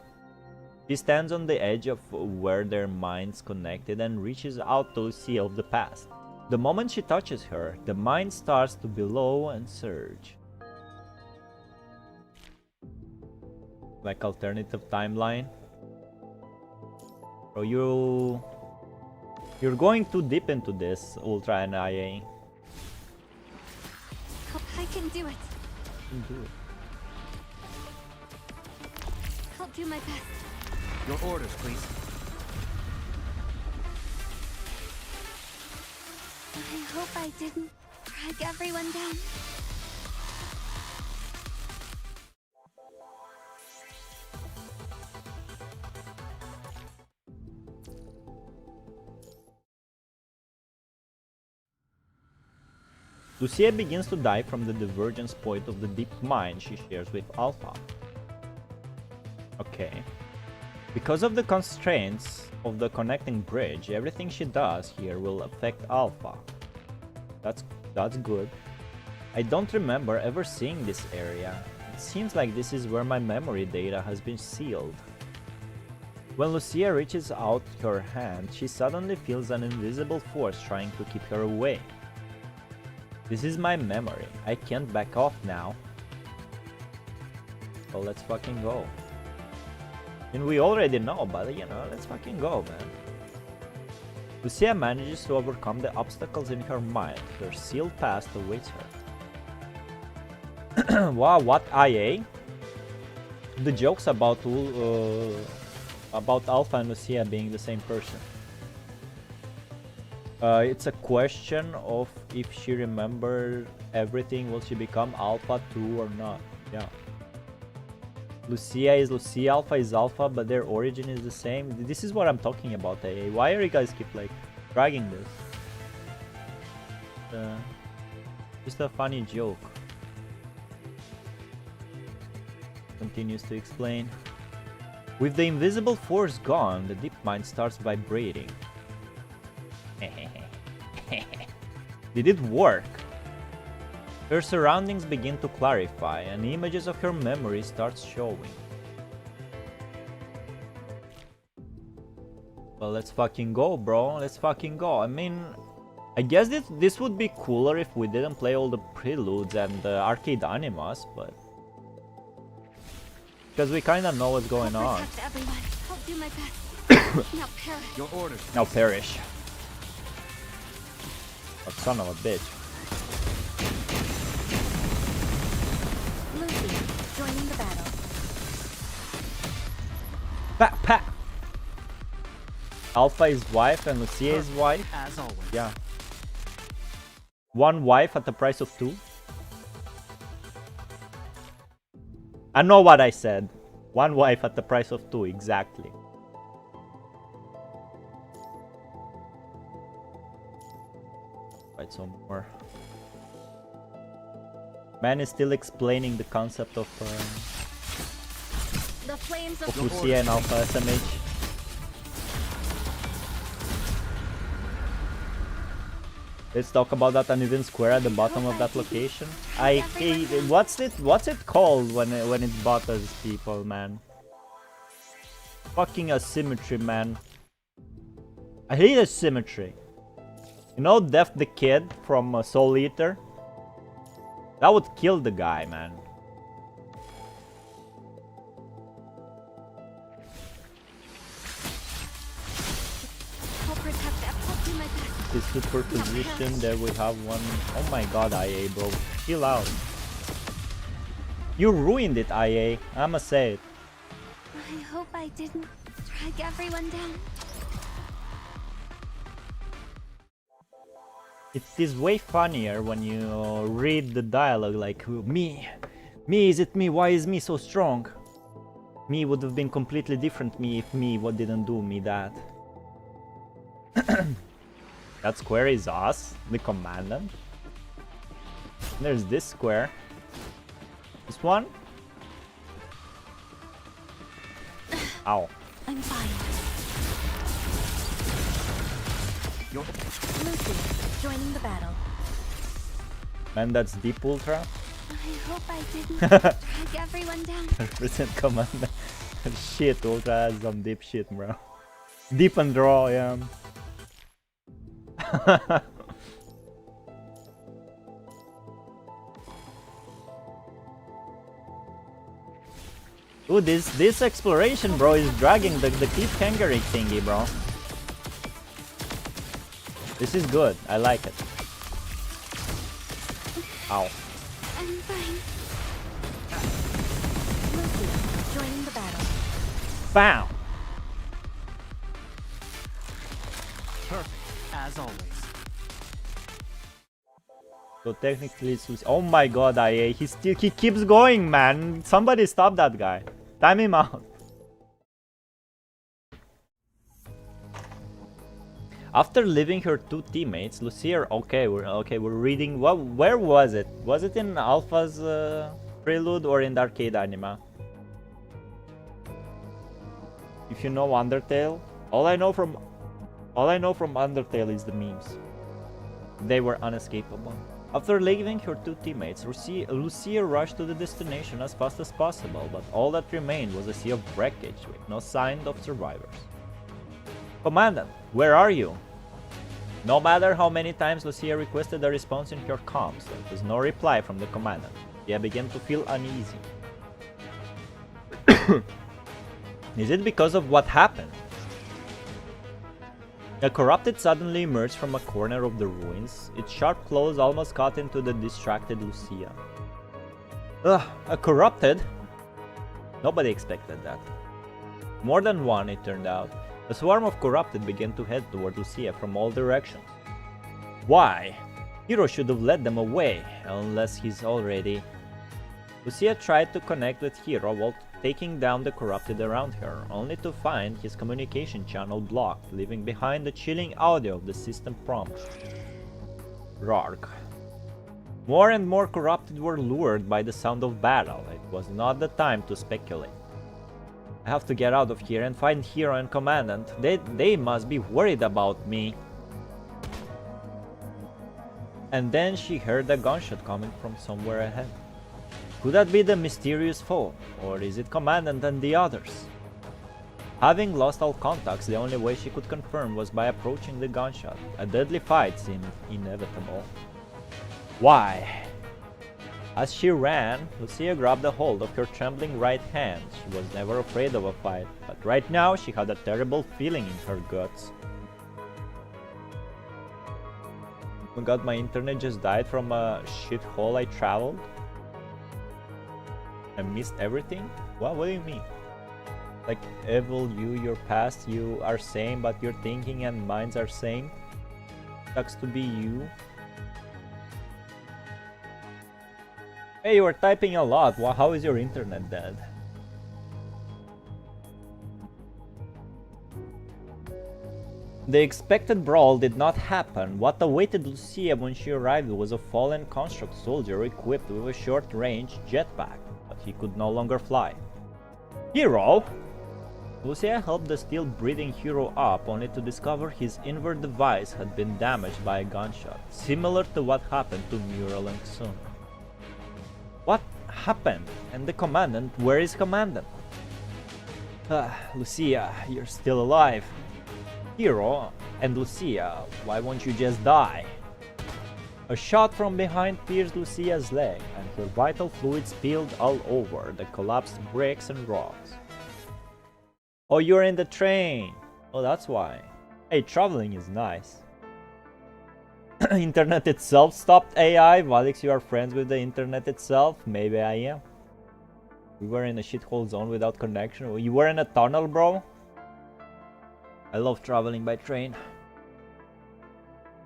She stands on the edge of where their minds connected and reaches out to Lucia of the past. The moment she touches her, the mind starts to bellow and surge. Like alternative timeline. So you're going too deep into this, Ultra and IA. Hope I can do it. Do it. I'll do my best. Your orders, please. I hope I didn't drag everyone down. Lucia begins to die from the divergence point of the deep mind she shares with Alpha. Okay. Because of the constraints of the connecting bridge, everything she does here will affect Alpha. That's good. I don't remember ever seeing this area. It seems like this is where my memory data has been sealed. When Lucia reaches out her hand, she suddenly feels an invisible force trying to keep her away. This is my memory. I can't back off now. So let's fucking go. And we already know, but you know, let's fucking go, man. Lucia manages to overcome the obstacles in her mind. Her sealed past awaits her. Wow, what IA? The jokes about Alpha and Lucia being the same person. It's a question of if she remembered everything, will she become Alpha too or not? Yeah. Lucia is Lucia, Alpha is Alpha, but their origin is the same. This is what I'm talking about, AA. Why are you guys keep like dragging this? Just a funny joke. Continues to explain. With the invisible force gone, the deep mind starts vibrating. Did it work? Her surroundings begin to clarify, and images of her memory start showing. Well, let's fucking go, bro. Let's fucking go. I mean, I guess this would be cooler if we didn't play all the preludes and the arcade animas, but because we kind of know what's going on. I'll do my best. Now perish. Your orders. Now perish. Oh, son of a bitch. Lucy, joining the battle. Pa pa. Alpha is wife and Lucia is wife. As always. Yeah. One wife at the price of two. I know what I said. One wife at the price of two, exactly. Right, some more. Man is still explaining the concept of The flames of Lucia and Alpha SMH. Let's talk about that uneven square at the bottom of that location. I hate it. What's it called when it bothers people, man? Fucking asymmetry, man. I hate asymmetry. You know Def the Kid from Soul Eater? That would kill the guy, man. I'll protect them. I'll do my best. This superposition, there we have one. Oh my god, IA, bro. Chill out. You ruined it, IA. I'ma say it. I hope I didn't drag everyone down. It is way funnier when you read the dialogue like, me, is it me, why is me so strong? Me would have been completely different me if me what didn't do me that. That square is us, the commandant. There's this square. This one? Ow. I'm fine. Lucy, joining the battle. Man, that's deep ultra. I hope I didn't drag everyone down. Present commandant. Shit, ultra has some deep shit, bro. Deep and draw, yeah. Ooh, this exploration, bro, is dragging the cliffhanger thingy, bro. This is good. I like it. Ow. I'm fine. Lucy, joining the battle. Bam! Perfect. As always. So technically it's... Oh my god, IA. He keeps going, man. Somebody stop that guy. Time him out. After leaving her two teammates, Lucia... we're reading... Where was it? Was it in Alpha's prelude or in the arcade anima? If you know Undertale, all I know from Undertale is the memes. They were unescapable. After leaving her two teammates, Lucia rushed to the destination as fast as possible, but all that remained was a sea of wreckage with no sign of survivors. Commandant, where are you? No matter how many times Lucia requested a response in her comms, there was no reply from the commandant. Lucia began to feel uneasy. Is it because of what happened? A corrupted suddenly emerged from a corner of the ruins. Its sharp claws almost cut into the distracted Lucia. Ugh, a corrupted? Nobody expected that. More than one, it turned out. A swarm of corrupted began to head toward Lucia from all directions. Why? Hero should have led them away, unless he's already... Lucia tried to connect with Hero while taking down the corrupted around her, only to find his communication channel blocked, leaving behind the chilling audio of the system prompt. Rark. More and more corrupted were lured by the sound of battle. It was not the time to speculate. I have to get out of here and find Hero and Commandant. They must be worried about me. And then she heard a gunshot coming from somewhere ahead. Could that be the mysterious foe, or is it Commandant and the others? Having lost all contacts, the only way she could confirm was by approaching the gunshot. A deadly fight seemed inevitable. Why? As she ran, Lucia grabbed a hold of her trembling right hand. She was never afraid of a fight, but right now she had a terrible feeling in her guts. Oh my god, my internet just died from a shithole I traveled. I missed everything? What do you mean? Like, evil you, your past you are same, but your thinking and minds are same? Sucks to be you. Hey, you are typing a lot. How is your internet dead? The expected brawl did not happen. What awaited Lucia when she arrived was a fallen construct soldier equipped with a short-range jetpack, but he could no longer fly. Hero! Lucia helped the still-breathing Hero up, only to discover his inward device had been damaged by a gunshot, similar to what happened to Mural and Sun. What happened? And the Commandant? Where is Commandant? Lucia, you're still alive. Hero and Lucia, why won't you just die? A shot from behind pierced Lucia's leg, and her vital fluids spilled all over the collapsed bricks and rocks. Oh, you're in the train! Oh, that's why. Hey, traveling is nice. Internet itself stopped AI. Valics, you are friends with the internet itself? Maybe I am. We were in a shithole zone without connection. You were in a tunnel, bro? I love traveling by train.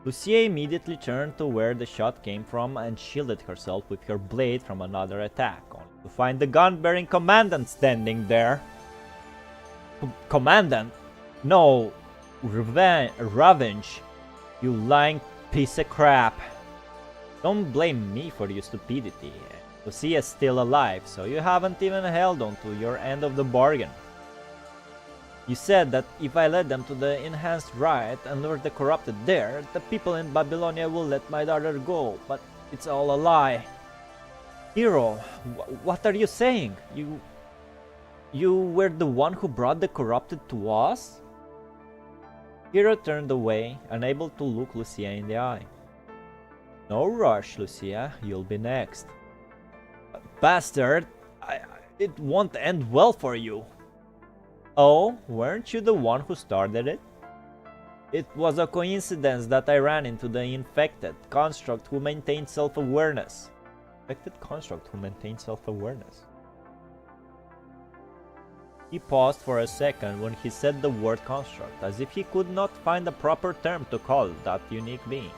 Lucia immediately turned to where the shot came from and shielded herself with her blade from another attack, only to find the gun-bearing Commandant standing there. Commandant? No. Revenge. You lying piece of crap. Don't blame me for your stupidity. Lucia's still alive, so you haven't even held on to your end of the bargain. You said that if I led them to the enhanced riot and lured the corrupted there, the people in Babylonia will let my daughter go, but it's all a lie. Hero, what are you saying? You were the one who brought the corrupted to us? Hero turned away, unable to look Lucia in the eye. No rush, Lucia, you'll be next. Bastard, it won't end well for you. Oh, weren't you the one who started it? It was a coincidence that I ran into the infected construct who maintained self-awareness. Infected construct who maintained self-awareness. He paused for a second when he said the word construct, as if he could not find a proper term to call that unique being.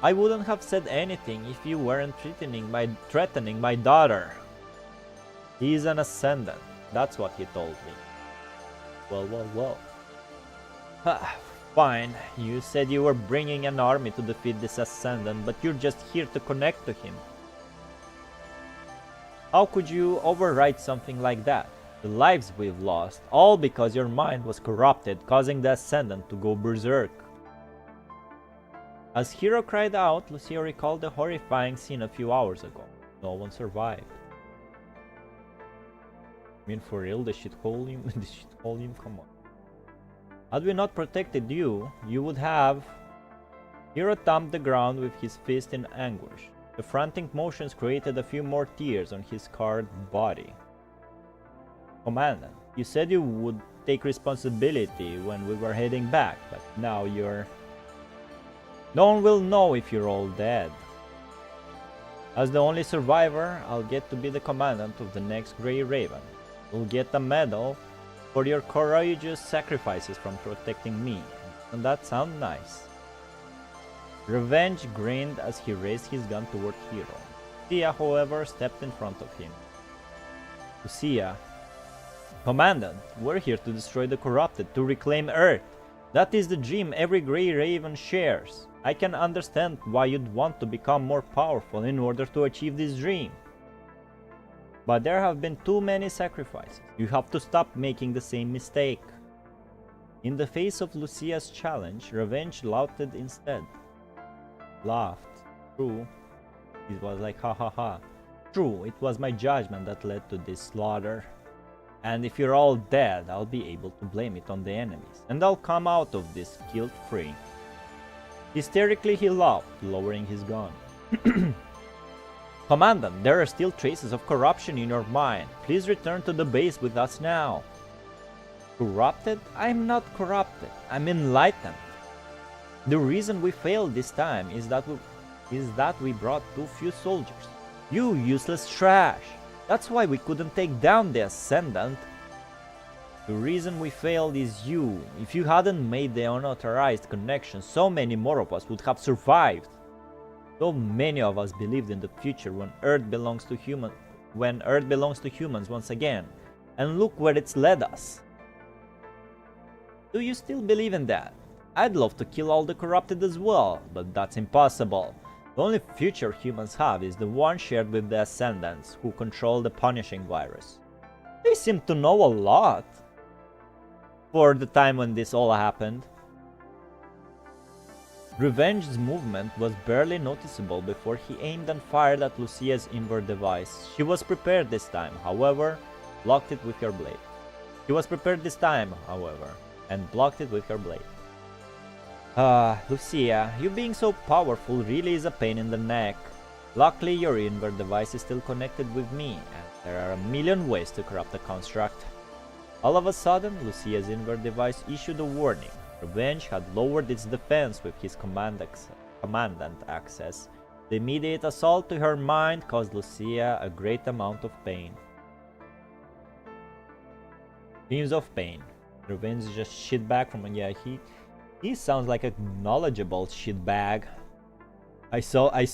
I wouldn't have said anything if you weren't threatening my daughter. He's an ascendant, that's what he told me. Well. Fine, you said you were bringing an army to defeat this ascendant, but you're just here to connect to him. How could you override something like that? The lives we've lost, all because your mind was corrupted, causing the ascendant to go berserk. As Hero cried out, Lucia recalled the horrifying scene a few hours ago. No one survived. I mean, for real, the shitholium? The shitholium? Come on. Had we not protected you, you would have Hero thumped the ground with his fist in anguish. The frantic motions created a few more tears on his scarred body. Commandant, you said you would take responsibility when we were heading back, but now you're... No one will know if you're all dead. As the only survivor, I'll get to be the commandant of the next Grey Raven. You'll get a medal for your courageous sacrifices from protecting me. And that sounds nice. Revenge grinned as he raised his gun toward Hero. Lucia, however, stepped in front of him. Lucia, Commandant, we're here to destroy the corrupted, to reclaim Earth. That is the dream every Grey Raven shares. I can understand why you'd want to become more powerful in order to achieve this dream. But there have been too many sacrifices. You have to stop making the same mistake. In the face of Lucia's challenge, Revenge laughed instead. Laughed. True. It was like ha ha ha. True, it was my judgment that led to this slaughter. And if you're all dead, I'll be able to blame it on the enemies. And I'll come out of this guilt-free. Hysterically he laughed, lowering his gun. Commandant, there are still traces of corruption in your mind. Please return to the base with us now. Corrupted? I'm not corrupted. I'm enlightened. The reason we failed this time is that we brought too few soldiers. You useless trash. That's why we couldn't take down the Ascendant. The reason we failed is you. If you hadn't made the unauthorized connection, so many more of us would have survived. So many of us believed in the future when Earth belongs to humans once again. And look where it's led us. Do you still believe in that? I'd love to kill all the corrupted as well, but that's impossible. The only future humans have is the one shared with the Ascendants, who control the punishing virus. They seem to know a lot for the time when this all happened. Revenge's movement was barely noticeable before he aimed and fired at Lucia's invert device. She was prepared this time, however, blocked it with her blade. And blocked it with her blade. Lucia, you being so powerful really is a pain in the neck. Luckily, your invert device is still connected with me, and there are a million ways to corrupt the construct. All of a sudden, Lucia's invert device issued a warning. Revenge had lowered its defense with his commandant access. The immediate assault to her mind caused Lucia a great amount of pain. Themes of pain. Revenge just shitbag from he sounds like a knowledgeable shitbag.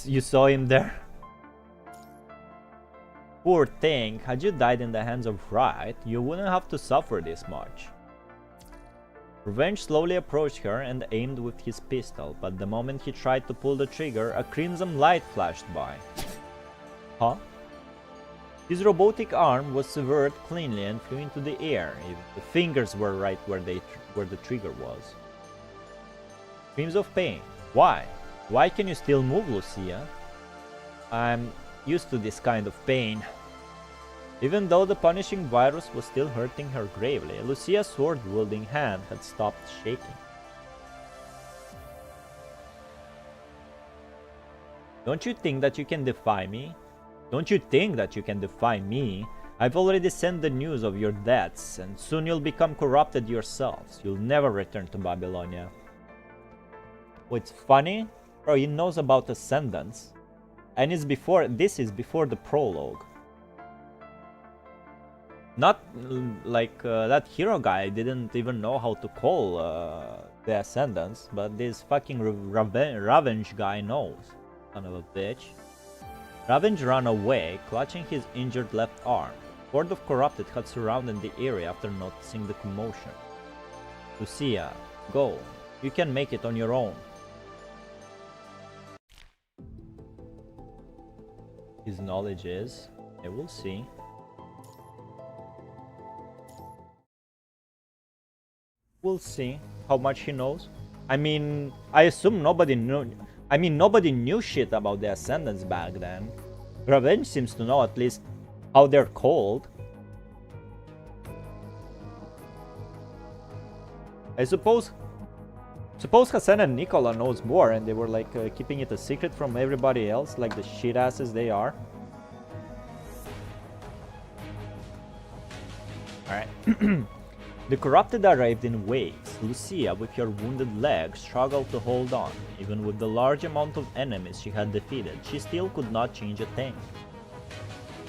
You saw him there. Poor thing, had you died in the hands of Right, you wouldn't have to suffer this much. Revenge slowly approached her and aimed with his pistol, but the moment he tried to pull the trigger, a crimson light flashed by. Huh? His robotic arm was severed cleanly and flew into the air. Even the fingers were right where the trigger was. Screams of pain. Why? Why can you still move, Lucia? I'm used to this kind of pain. Even though the punishing virus was still hurting her gravely, Lucia's sword-wielding hand had stopped shaking. Don't you think that you can defy me? I've already sent the news of your deaths, and soon you'll become corrupted yourselves. You'll never return to Babylonia. What's funny? Bro, he knows about Ascendants. And this is before the prologue. Not like that hero guy didn't even know how to call the Ascendants, but this fucking Revenge guy knows. Son of a bitch. Revenge ran away, clutching his injured left arm. The Horde of Corrupted had surrounded the area after noticing the commotion. Lucia, go. You can make it on your own. His knowledge is... I will see. We'll see how much he knows. I mean, I assume nobody knew shit about the Ascendants back then. Revenge seems to know at least how they're called. I suppose Suppose Hassan and Nicola knows more and they were like keeping it a secret from everybody else, like the shit asses they are. Alright. The corrupted arrived in waves. Lucia, with her wounded leg, struggled to hold on. Even with the large amount of enemies she had defeated, she still could not change a thing.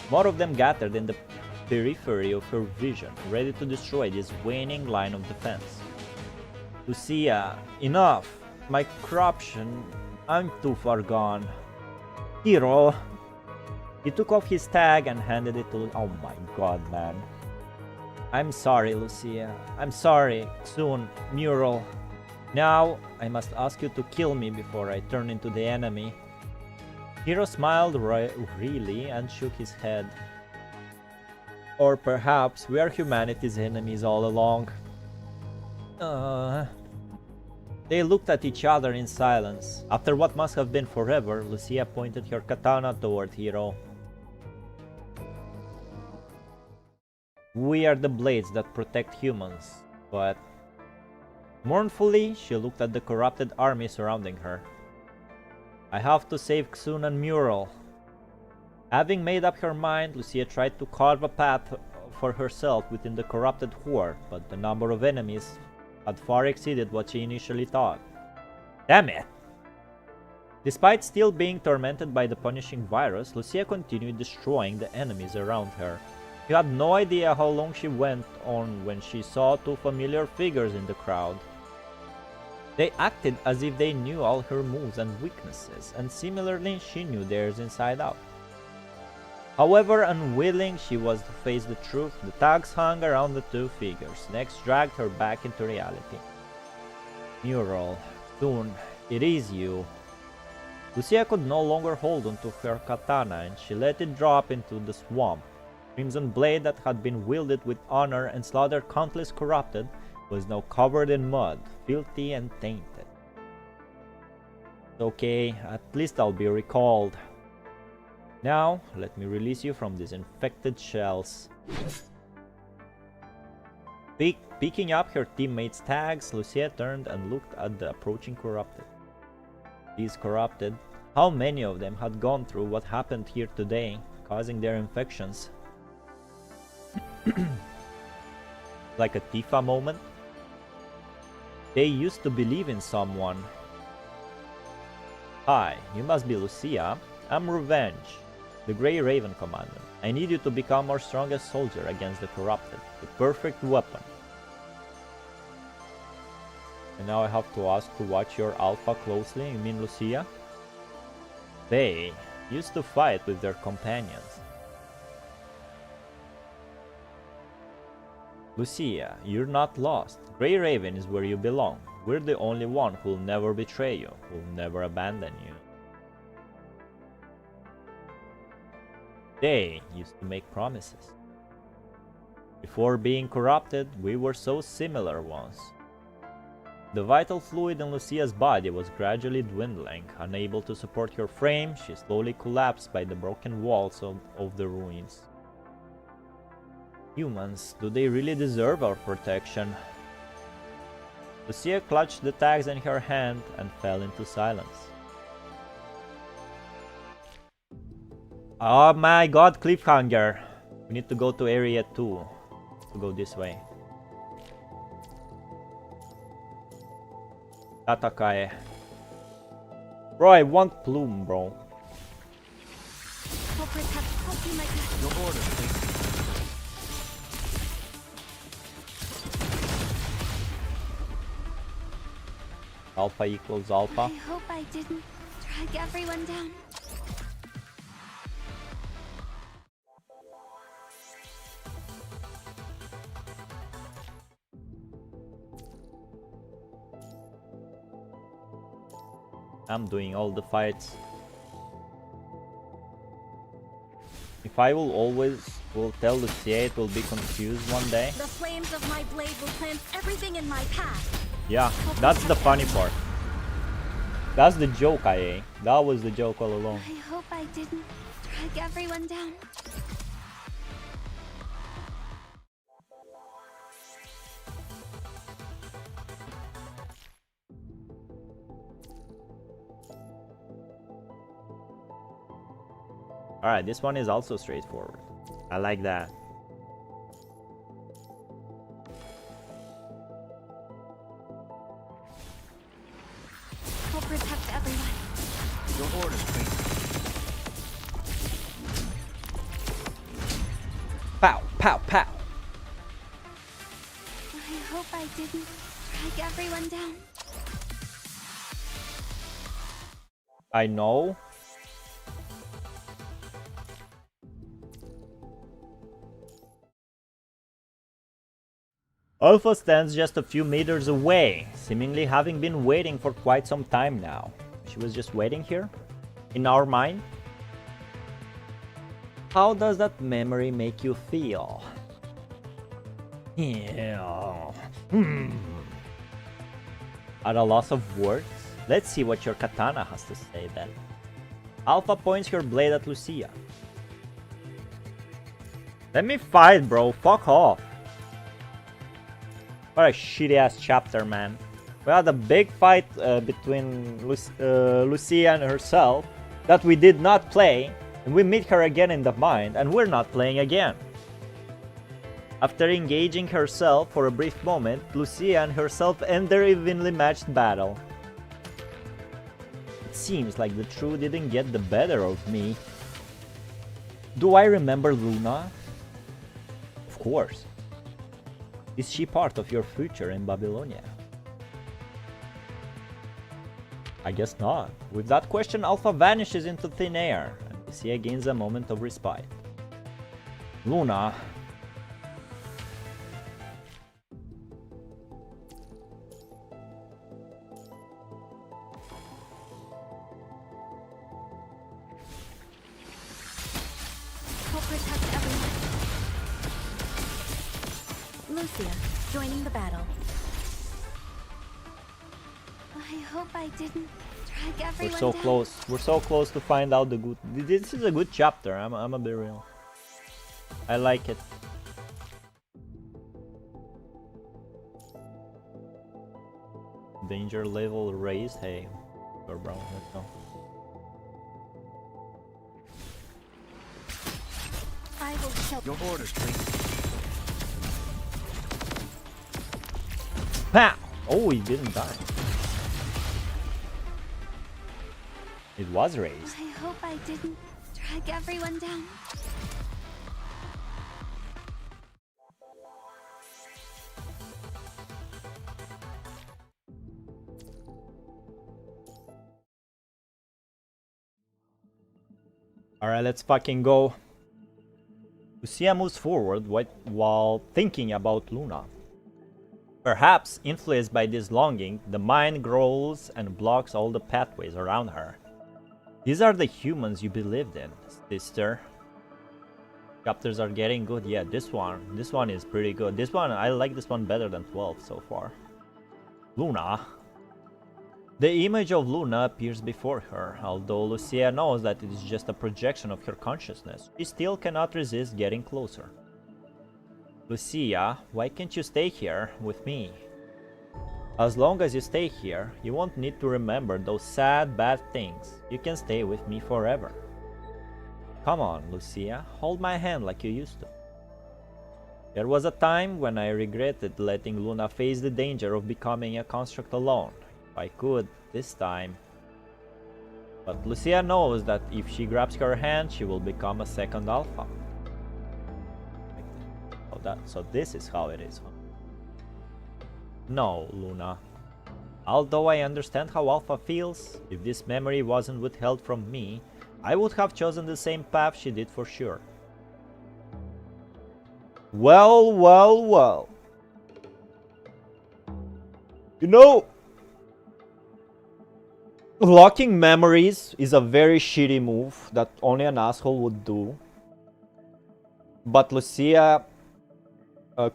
More of them gathered in the periphery of her vision, ready to destroy this waning line of defense. Lucia, enough! My corruption, I'm too far gone. Hero! He took off his tag and handed it to... Oh my god, man. I'm sorry, Lucia. I'm sorry. Soon, Mural. Now, I must ask you to kill me before I turn into the enemy. Hero smiled really and shook his head. Or perhaps we are humanity's enemies all along. They looked at each other in silence. After what must have been forever, Lucia pointed her katana toward Hero. We are the blades that protect humans, but... Mournfully, she looked at the corrupted army surrounding her. I have to save Xun and Mural. Having made up her mind, Lucia tried to carve a path for herself within the corrupted horde, but the number of enemies had far exceeded what she initially thought. Damn it! Despite still being tormented by the punishing virus, Lucia continued destroying the enemies around her. She had no idea how long she went on when she saw two familiar figures in the crowd. They acted as if they knew all her moves and weaknesses, and similarly she knew theirs inside out. However unwilling she was to face the truth, the tags hung around the two figures, next dragged her back into reality. Mural, soon, it is you. Lucia could no longer hold onto her katana and she let it drop into the swamp. Crimson blade that had been wielded with honor and slaughtered countless corrupted was now covered in mud, filthy and tainted. Okay, at least I'll be recalled. Now, let me release you from these infected shells. Picking up her teammates' tags, Lucia turned and looked at the approaching corrupted. These corrupted, how many of them had gone through what happened here today, causing their infections? Like a Tifa moment? They used to believe in someone. Hi, you must be Lucia. I'm Revenge, the Grey Raven Commander. I need you to become our strongest soldier against the corrupted, the perfect weapon. And now I have to ask to watch your alpha closely, you mean Lucia? They used to fight with their companions. Lucia, you're not lost. Grey Raven is where you belong. We're the only one who'll never betray you, who'll never abandon you. They used to make promises. Before being corrupted, we were so similar once. The vital fluid in Lucia's body was gradually dwindling. Unable to support her frame, she slowly collapsed by the broken walls of the ruins. Humans, do they really deserve our protection? Lucia clutched the tags in her hand and fell into silence. Oh my god, cliffhanger! We need to go to area 2. To go this way. Tatakai. Bro, I want Plume, bro. Culprits have helped you, my Your order, please. Alpha equals alpha. I hope I didn't drag everyone down. I'm doing all the fights. If I will tell Lucia, it will be confused one day. The flames of my blade will cleanse everything in my path. Yeah, that's the funny part. That's the joke, IA. That was the joke all along. I hope I didn't drag everyone down. Alright, this one is also straightforward. I like that. I'll protect everyone. Your orders, Queen. Pow, pow, pow. I hope I didn't drag everyone down. I know. Alpha stands just a few meters away, seemingly having been waiting for quite some time now. She was just waiting here? In our mind? How does that memory make you feel? Yeah. At a loss of words? Let's see what your katana has to say then. Alpha points her blade at Lucia. Let me fight, bro. Fuck off. What a shitty ass chapter, man. We had a big fight between Lucia and herself that we did not play, and we meet her again in the mind, and we're not playing again. After engaging herself for a brief moment, Lucia and herself end their evenly matched battle. It seems like the truth didn't get the better of me. Do I remember Luna? Of course. Is she part of your future in Babylonia? I guess not. With that question, Alpha vanishes into thin air, and Lucia gains a moment of respite. Luna. I'll protect everyone. Lucia, joining the battle. I hope I didn't drag We're everyone so down. close. We're so close to find out the good. This is a good chapter. I'm a bit real. I like it. Danger level raised. Hey, or bro, let's go. I will kill. Your orders, Queen. Pow! Oh, he didn't die. It was raised. I hope I didn't drag everyone down. Alright, let's fucking go. Lucia moves forward while thinking about Luna. Perhaps, influenced by this longing, the mind grows and blocks all the pathways around her. These are the humans you believed in, sister. Chapters are getting good. Yeah, this one is pretty good. This one, I like this one better than 12 so far. Luna. The image of Luna appears before her. Although Lucia knows that it is just a projection of her consciousness, she still cannot resist getting closer. Lucia, why can't you stay here with me? As long as you stay here, you won't need to remember those sad, bad things. You can stay with me forever. Come on, Lucia, hold my hand like you used to. There was a time when I regretted letting Luna face the danger of becoming a construct alone. If I could, this time. But Lucia knows that if she grabs her hand, she will become a second alpha. So this is how it is. No, Luna. Although I understand how Alpha feels, if this memory wasn't withheld from me, I would have chosen the same path she did for sure. Well, well, well. You know, locking memories is a very shitty move that only an asshole would do. But Lucia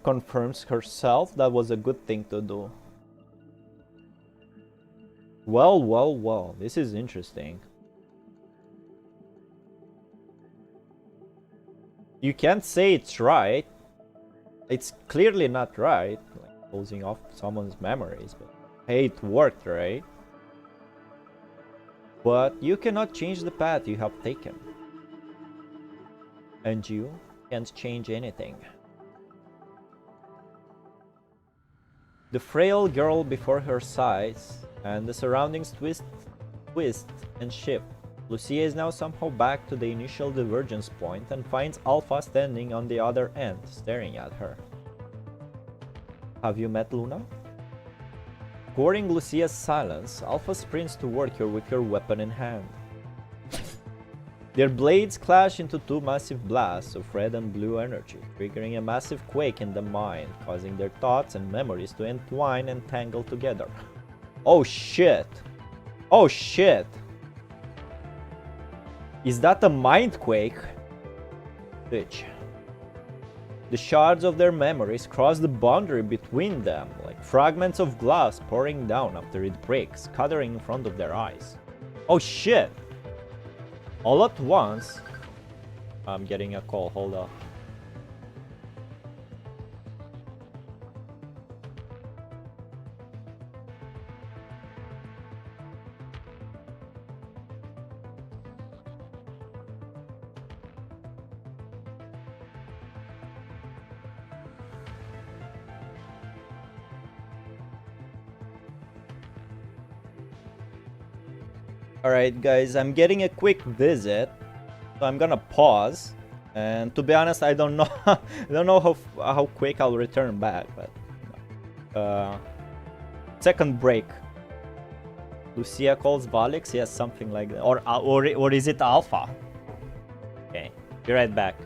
confirms herself that was a good thing to do. Well, well, well. This is interesting. You can't say it's right. It's clearly not right, like closing off someone's memories, but hey, it worked, right? But you cannot change the path you have taken. And you can't change anything. The frail girl before her sighs, and the surroundings twist and shift. Lucia is now somehow back to the initial divergence point and finds Alpha standing on the other end, staring at her. Have you met Luna? Scoring Lucia's silence, Alpha sprints toward her with her weapon in hand. Their blades clash into two massive blasts of red and blue energy, triggering a massive quake in the mind, causing their thoughts and memories to entwine and tangle together. Oh shit! Oh shit! Is that a mind quake? Bitch. The shards of their memories cross the boundary between them, like fragments of glass pouring down after it breaks, scattering in front of their eyes. Oh shit! All at once... I'm getting a call, hold up. Alright guys, I'm getting a quick visit, so I'm gonna pause. And to be honest, I don't know I don't know how quick I'll return back, but second break. Lucia calls Valics, yes, something like that. Or is it Alpha? Okay, be right back.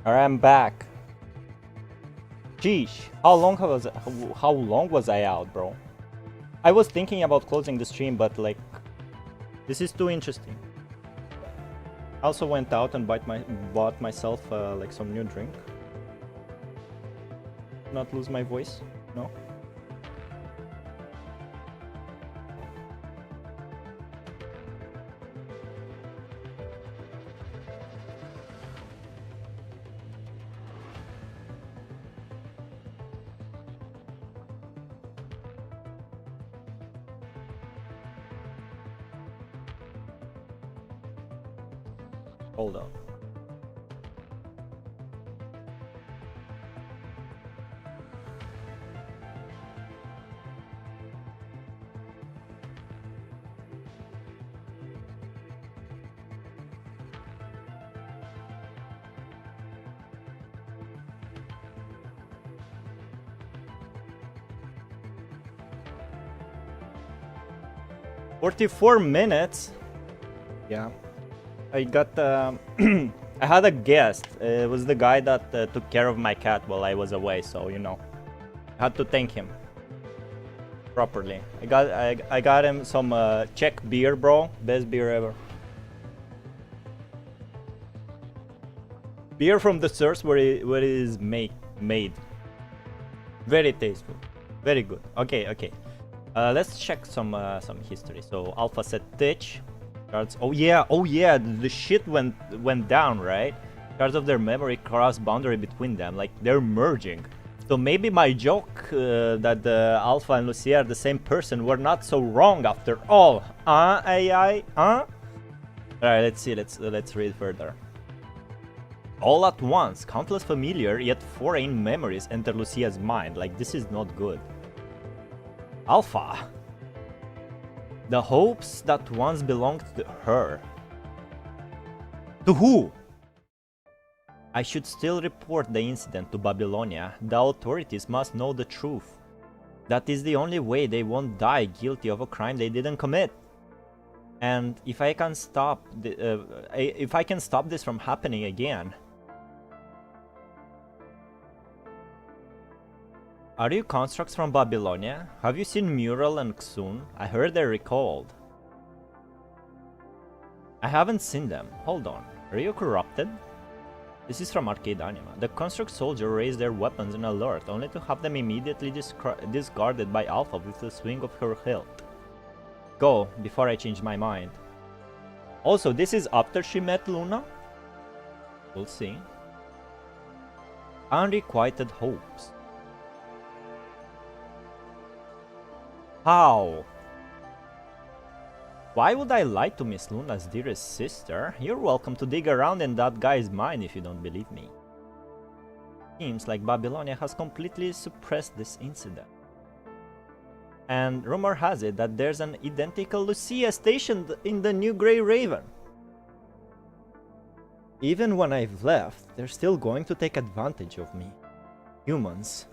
Alright, I'm back. Sheesh, how long was I out, bro? I was thinking about closing the stream, but like, this is too interesting. I also went out and bought myself like some new drink. Not lose my voice, no? Hold on. $44. Yeah. I got I had a guest. It was the guy that took care of my cat while I was away, so you know, I had to thank him properly. I got him some Czech beer, bro. Best beer ever. Beer from the source where it is made. Very tasteful, very good. Okay. Let's check some history. So Alpha said Titch. Shards. Oh yeah, the shit went down, right? Shards of their memory cross boundary between them, like they're merging. So maybe my joke that Alpha and Lucia are the same person were not so wrong after all. AI? Alright, let's see, let's read further. All at once, countless familiar yet foreign memories enter Lucia's mind, like this is not good. Alpha. The hopes that once belonged to her. To who? I should still report the incident to Babylonia. The authorities must know the truth. That is the only way they won't die guilty of a crime they didn't commit. And if I can stop this from happening again. Are you constructs from Babylonia? Have you seen Mural and Xun? I heard they're recalled. I haven't seen them. Hold on. Are you corrupted? This is from Arcade Anima. The construct soldier raised their weapons in alert, only to have them immediately discarded by Alpha with a swing of her hilt. Go, before I change my mind. Also, this is after she met Luna? We'll see. Unrequited hopes. How? Why would I lie to Miss Luna's dearest sister? You're welcome to dig around in that guy's mind if you don't believe me. Seems like Babylonia has completely suppressed this incident. And rumor has it that there's an identical Lucia stationed in the New Grey Raven. Even when I've left, they're still going to take advantage of me. Humans.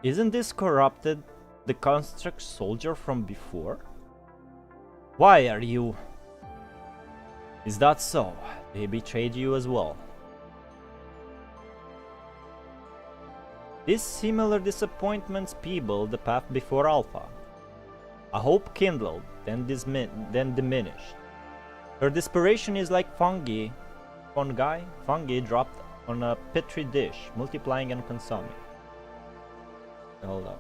Isn't this corrupted the construct soldier from before? Why are you... Is that so? They betrayed you as well. These similar disappointments people the path before Alpha. A hope kindled, then diminished. Her desperation is like fungi dropped on a petri dish, multiplying and consuming. Hold up.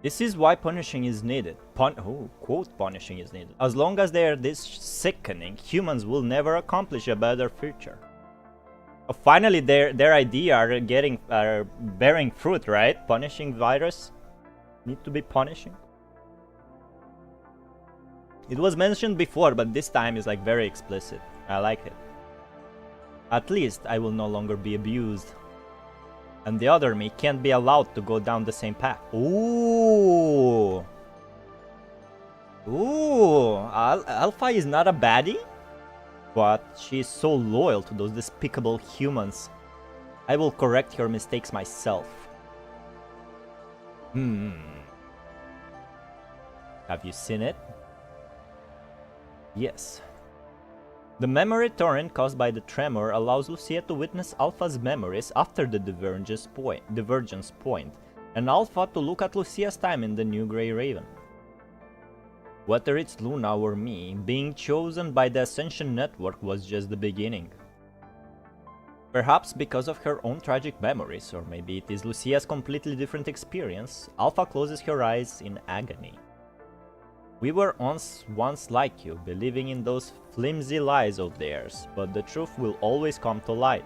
This is why punishing is needed. Quote punishing is needed. As long as they are this sickening, humans will never accomplish a better future. Finally, their idea are bearing fruit, right? Punishing virus need to be punishing. It was mentioned before, but this time is like very explicit. I like it. At least I will no longer be abused. And the other me can't be allowed to go down the same path. Ooh. Alpha is not a baddie, but she is so loyal to those despicable humans. I will correct her mistakes myself. Have you seen it? Yes. The memory torrent caused by the tremor allows Lucia to witness Alpha's memories after the divergence point, and Alpha to look at Lucia's time in the New Grey Raven. Whether it's Luna or me, being chosen by the Ascension Network was just the beginning. Perhaps because of her own tragic memories, or maybe it is Lucia's completely different experience, Alpha closes her eyes in agony. We were once like you, believing in those flimsy lies of theirs, but the truth will always come to light.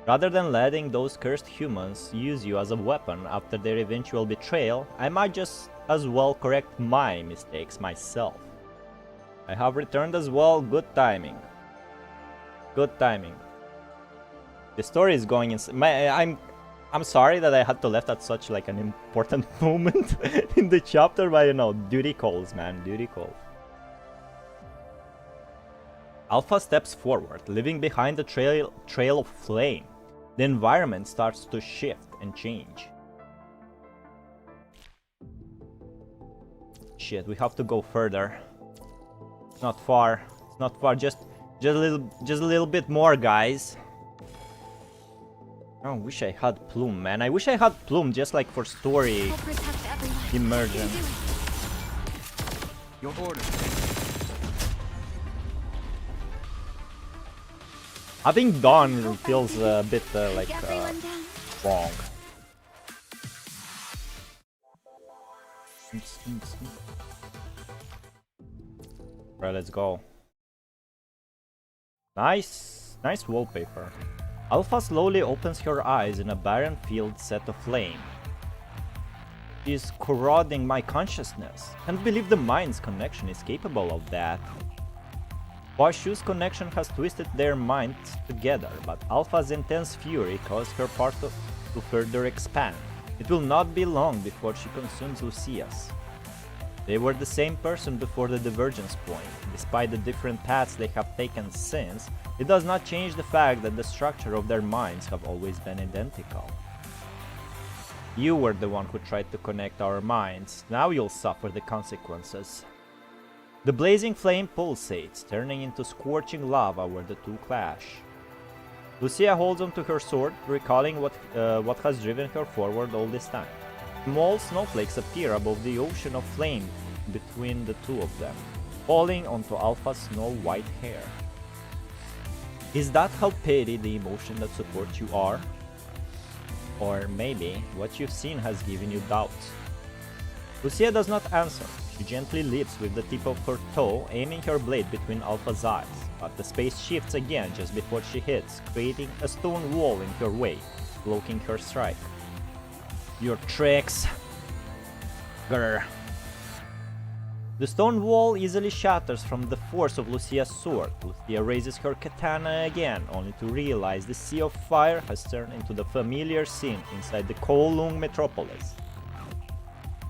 Rather than letting those cursed humans use you as a weapon after their eventual betrayal, I might just as well correct my mistakes myself. I have returned as well. Good timing. Good timing. The story is going I'm sorry that I had to left at such like an important moment in the chapter, but you know, duty calls, man, duty calls. Alpha steps forward, leaving behind the trail of flame. The environment starts to shift and change. Shit, we have to go further. It's not far. It's not far. Just a little bit more, guys. I wish I had Plume, man. I wish I had Plume just like for story immersion. Your orders. Having Dawn feels a bit like wrong. Right, let's go. Nice wallpaper. Alpha slowly opens her eyes in a barren field set aflame. She is corroding my consciousness. Can't believe the mind's connection is capable of that. Washu's connection has twisted their minds together, but Alpha's intense fury caused her part to further expand. It will not be long before she consumes Lucia's. They were the same person before the divergence point. Despite the different paths they have taken since, it does not change the fact that the structure of their minds have always been identical. You were the one who tried to connect our minds. Now you'll suffer the consequences. The blazing flame pulsates, turning into scorching lava where the two clash. Lucia holds onto her sword, recalling what has driven her forward all this time. Small snowflakes appear above the ocean of flame between the two of them, falling onto Alpha's snow-white hair. Is that how petty the emotion that supports you are? Or maybe what you've seen has given you doubts. Lucia does not answer. She gently lifts with the tip of her toe, aiming her blade between Alpha's eyes, but the space shifts again just before she hits, creating a stone wall in her way, blocking her strike. Your tricks. Grr. The stone wall easily shatters from the force of Lucia's sword. Lucia raises her katana again, only to realize the sea of fire has turned into the familiar scene inside the Kowloon metropolis.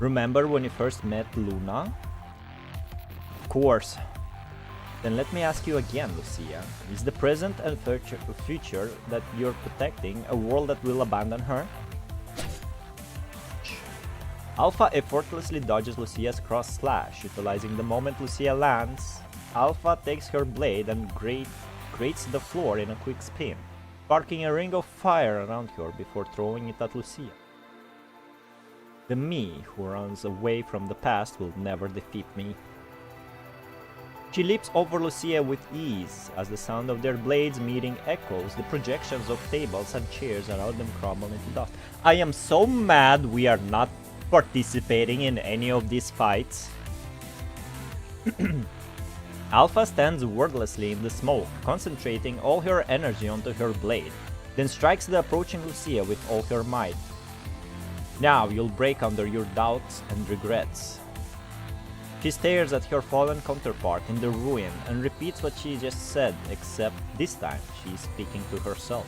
Remember when you first met Luna? Of course. Then let me ask you again, Lucia. Is the present and future that you're protecting a world that will abandon her? Alpha effortlessly dodges Lucia's cross slash. Utilizing the moment Lucia lands, Alpha takes her blade and grates the floor in a quick spin, sparking a ring of fire around her before throwing it at Lucia. The me who runs away from the past will never defeat me. She leaps over Lucia with ease as the sound of their blades meeting echoes the projections of tables and chairs around them crumble into dust. I am so mad we are not participating in any of these fights. Alpha stands wordlessly in the smoke, concentrating all her energy onto her blade, then strikes the approaching Lucia with all her might. Now you'll break under your doubts and regrets. She stares at her fallen counterpart in the ruin and repeats what she just said, except this time she is speaking to herself.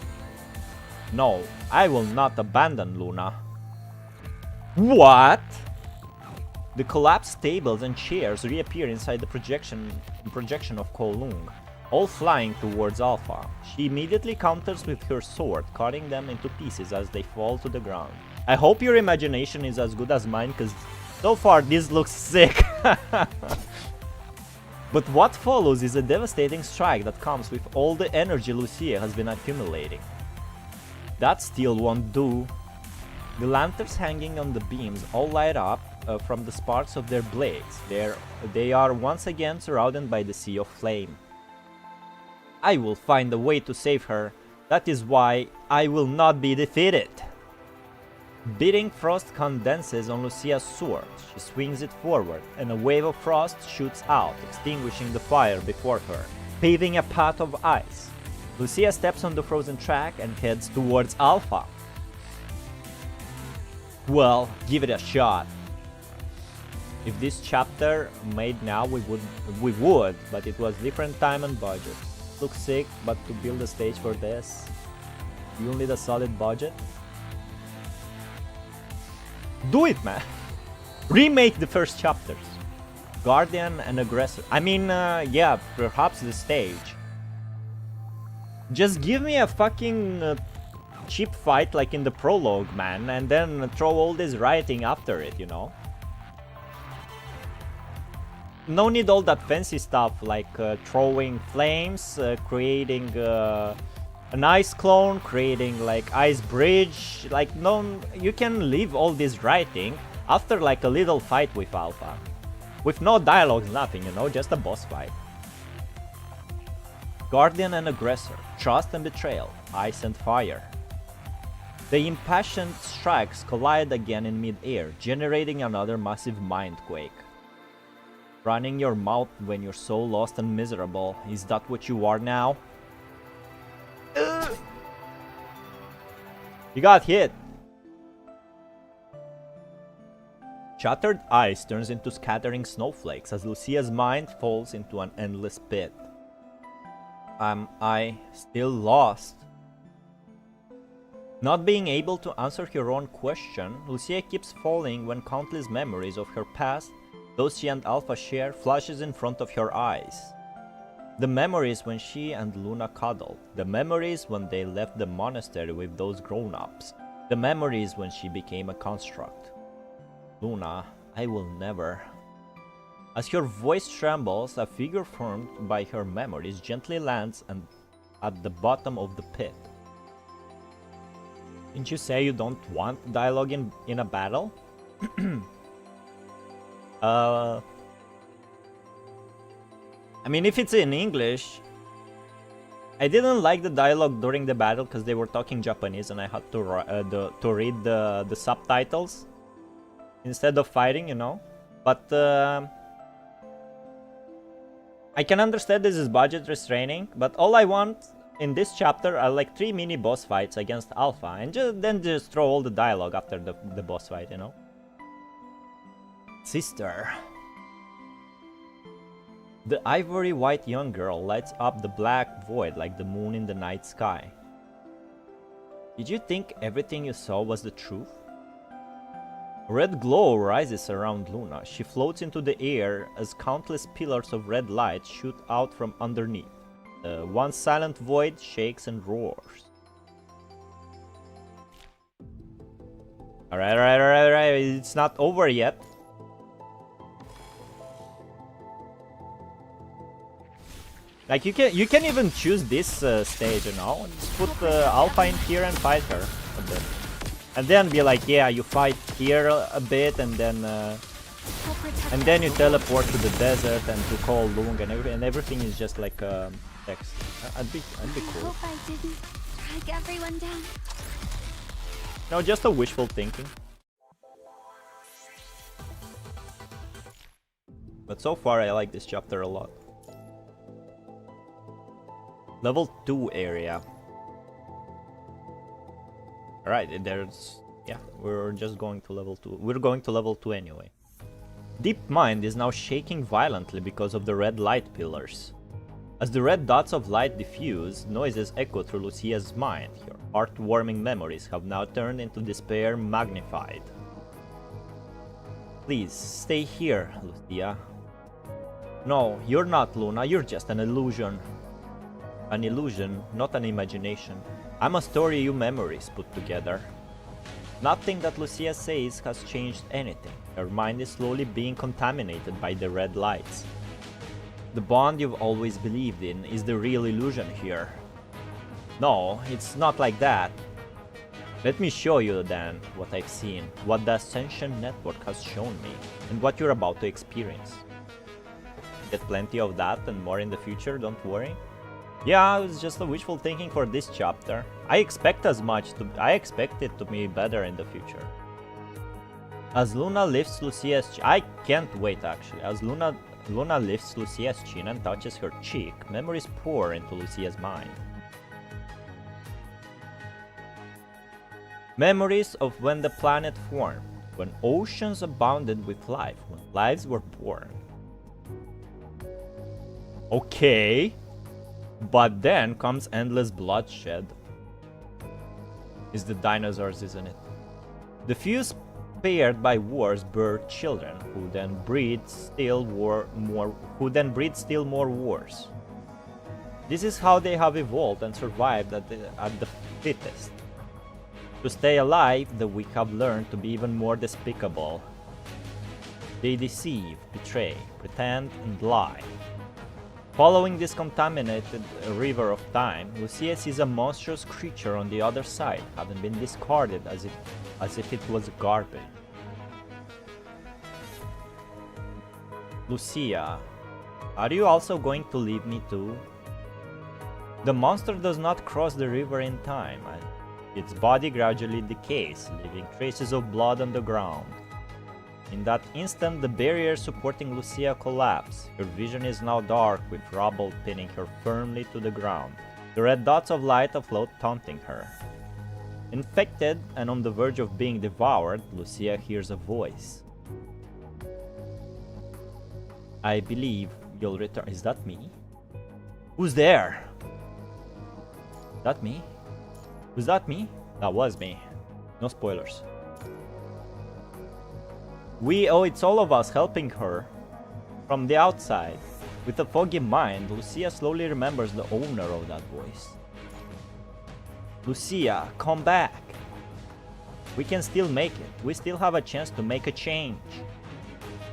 No, I will not abandon Luna. What? The collapsed tables and chairs reappear inside the projection of Kowloon, all flying towards Alpha. She immediately counters with her sword, cutting them into pieces as they fall to the ground. I hope your imagination is as good as mine, cause so far this looks sick. But what follows is a devastating strike that comes with all the energy Lucia has been accumulating. That still won't do. The lanterns hanging on the beams all light up from the sparks of their blades. They are once again surrounded by the sea of flame. I will find a way to save her. That is why I will not be defeated. Beating frost condenses on Lucia's sword. She swings it forward, and a wave of frost shoots out, extinguishing the fire before her, paving a path of ice. Lucia steps on the frozen track and heads towards Alpha. Well, give it a shot. If this chapter made now, we would, but it was different time and budget. Looks sick, but to build a stage for this, you'll need a solid budget. Do it, man! Remake the first chapters. Guardian and Aggressor. I mean, yeah, perhaps the stage. Just give me a fucking cheap fight like in the prologue, man, and then throw all this writing after it, you know? No need all that fancy stuff like throwing flames, creating an ice clone, creating like ice bridge. Like, no, you can leave all this writing after like a little fight with Alpha. With no dialogues, nothing, you know, just a boss fight. Guardian and Aggressor, Trust and Betrayal, Ice and Fire. The impassioned strikes collide again in mid-air, generating another massive mindquake. Running your mouth when you're so lost and miserable, is that what you are now? You got hit! Shattered ice turns into scattering snowflakes as Lucia's mind falls into an endless pit. Am I still lost? Not being able to answer her own question, Lucia keeps falling when countless memories of her past, those she and Alpha share, flashes in front of her eyes. The memories when she and Luna cuddled, the memories when they left the monastery with those grown-ups, the memories when she became a construct. Luna, I will never. As her voice trembles, a figure formed by her memories gently lands at the bottom of the pit. Didn't you say you don't want dialogue in a battle? I mean, if it's in English, I didn't like the dialogue during the battle because they were talking Japanese and I had to read the subtitles instead of fighting, you know. But I can understand this is budget restraining, but all I want in this chapter are like 3 mini boss fights against Alpha, and then just throw all the dialogue after the boss fight, you know. Sister. The ivory white young girl lights up the black void like the moon in the night sky. Did you think everything you saw was the truth? A red glow rises around Luna. She floats into the air as countless pillars of red light shoot out from underneath. The once silent void shakes and roars. Alright, it's not over yet. Like, you can even choose this stage, you know? Just put Alpha in here and fight her a bit. And then be like, yeah, you fight here a bit, and then you teleport to the desert and to Kowloon, and everything is just like text. I'd be cool. I hope I didn't drag everyone down. No, just a wishful thinking. But so far, I like this chapter a lot. Level 2 area. Alright, there's... yeah, we're just going to level 2. We're going to level 2 anyway. Deep Mind is now shaking violently because of the red light pillars. As the red dots of light diffuse, noises echo through Lucia's mind. Her heart-warming memories have now turned into despair magnified. Please, stay here, Lucia. No, you're not Luna, you're just an illusion. An illusion, not an imagination. I'm a story you memories put together. Nothing that Lucia says has changed anything. Her mind is slowly being contaminated by the red lights. The bond you've always believed in is the real illusion here. No, it's not like that. Let me show you then what I've seen, what the Ascension Network has shown me, and what you're about to experience. Get plenty of that and more in the future, don't worry. Yeah, it was just a wishful thinking for this chapter. I expect it to be better in the future. As Luna lifts Lucia's I can't wait actually. As Luna lifts Lucia's chin and touches her cheek, memories pour into Lucia's mind. Memories of when the planet formed, when oceans abounded with life, when lives were born. Okay. But then comes endless bloodshed. It's the dinosaurs, isn't it? The few spared by wars birth children, who then breed still more wars. This is how they have evolved and survived at the fittest. To stay alive, the weak have learned to be even more despicable. They deceive, betray, pretend, and lie. Following this contaminated river of time, Lucia sees a monstrous creature on the other side, having been discarded as if it was garbage. Lucia, are you also going to leave me too? The monster does not cross the river in time. Its body gradually decays, leaving traces of blood on the ground. In that instant, the barrier supporting Lucia collapsed. Her vision is now dark, with rubble pinning her firmly to the ground. The red dots of light afloat, taunting her. Infected and on the verge of being devoured, Lucia hears a voice. I believe you'll return. Is that me? Who's there? Is that me? Was that me? That was me. No spoilers. It's all of us helping her. From the outside, with a foggy mind, Lucia slowly remembers the owner of that voice. Lucia, come back. We can still make it. We still have a chance to make a change.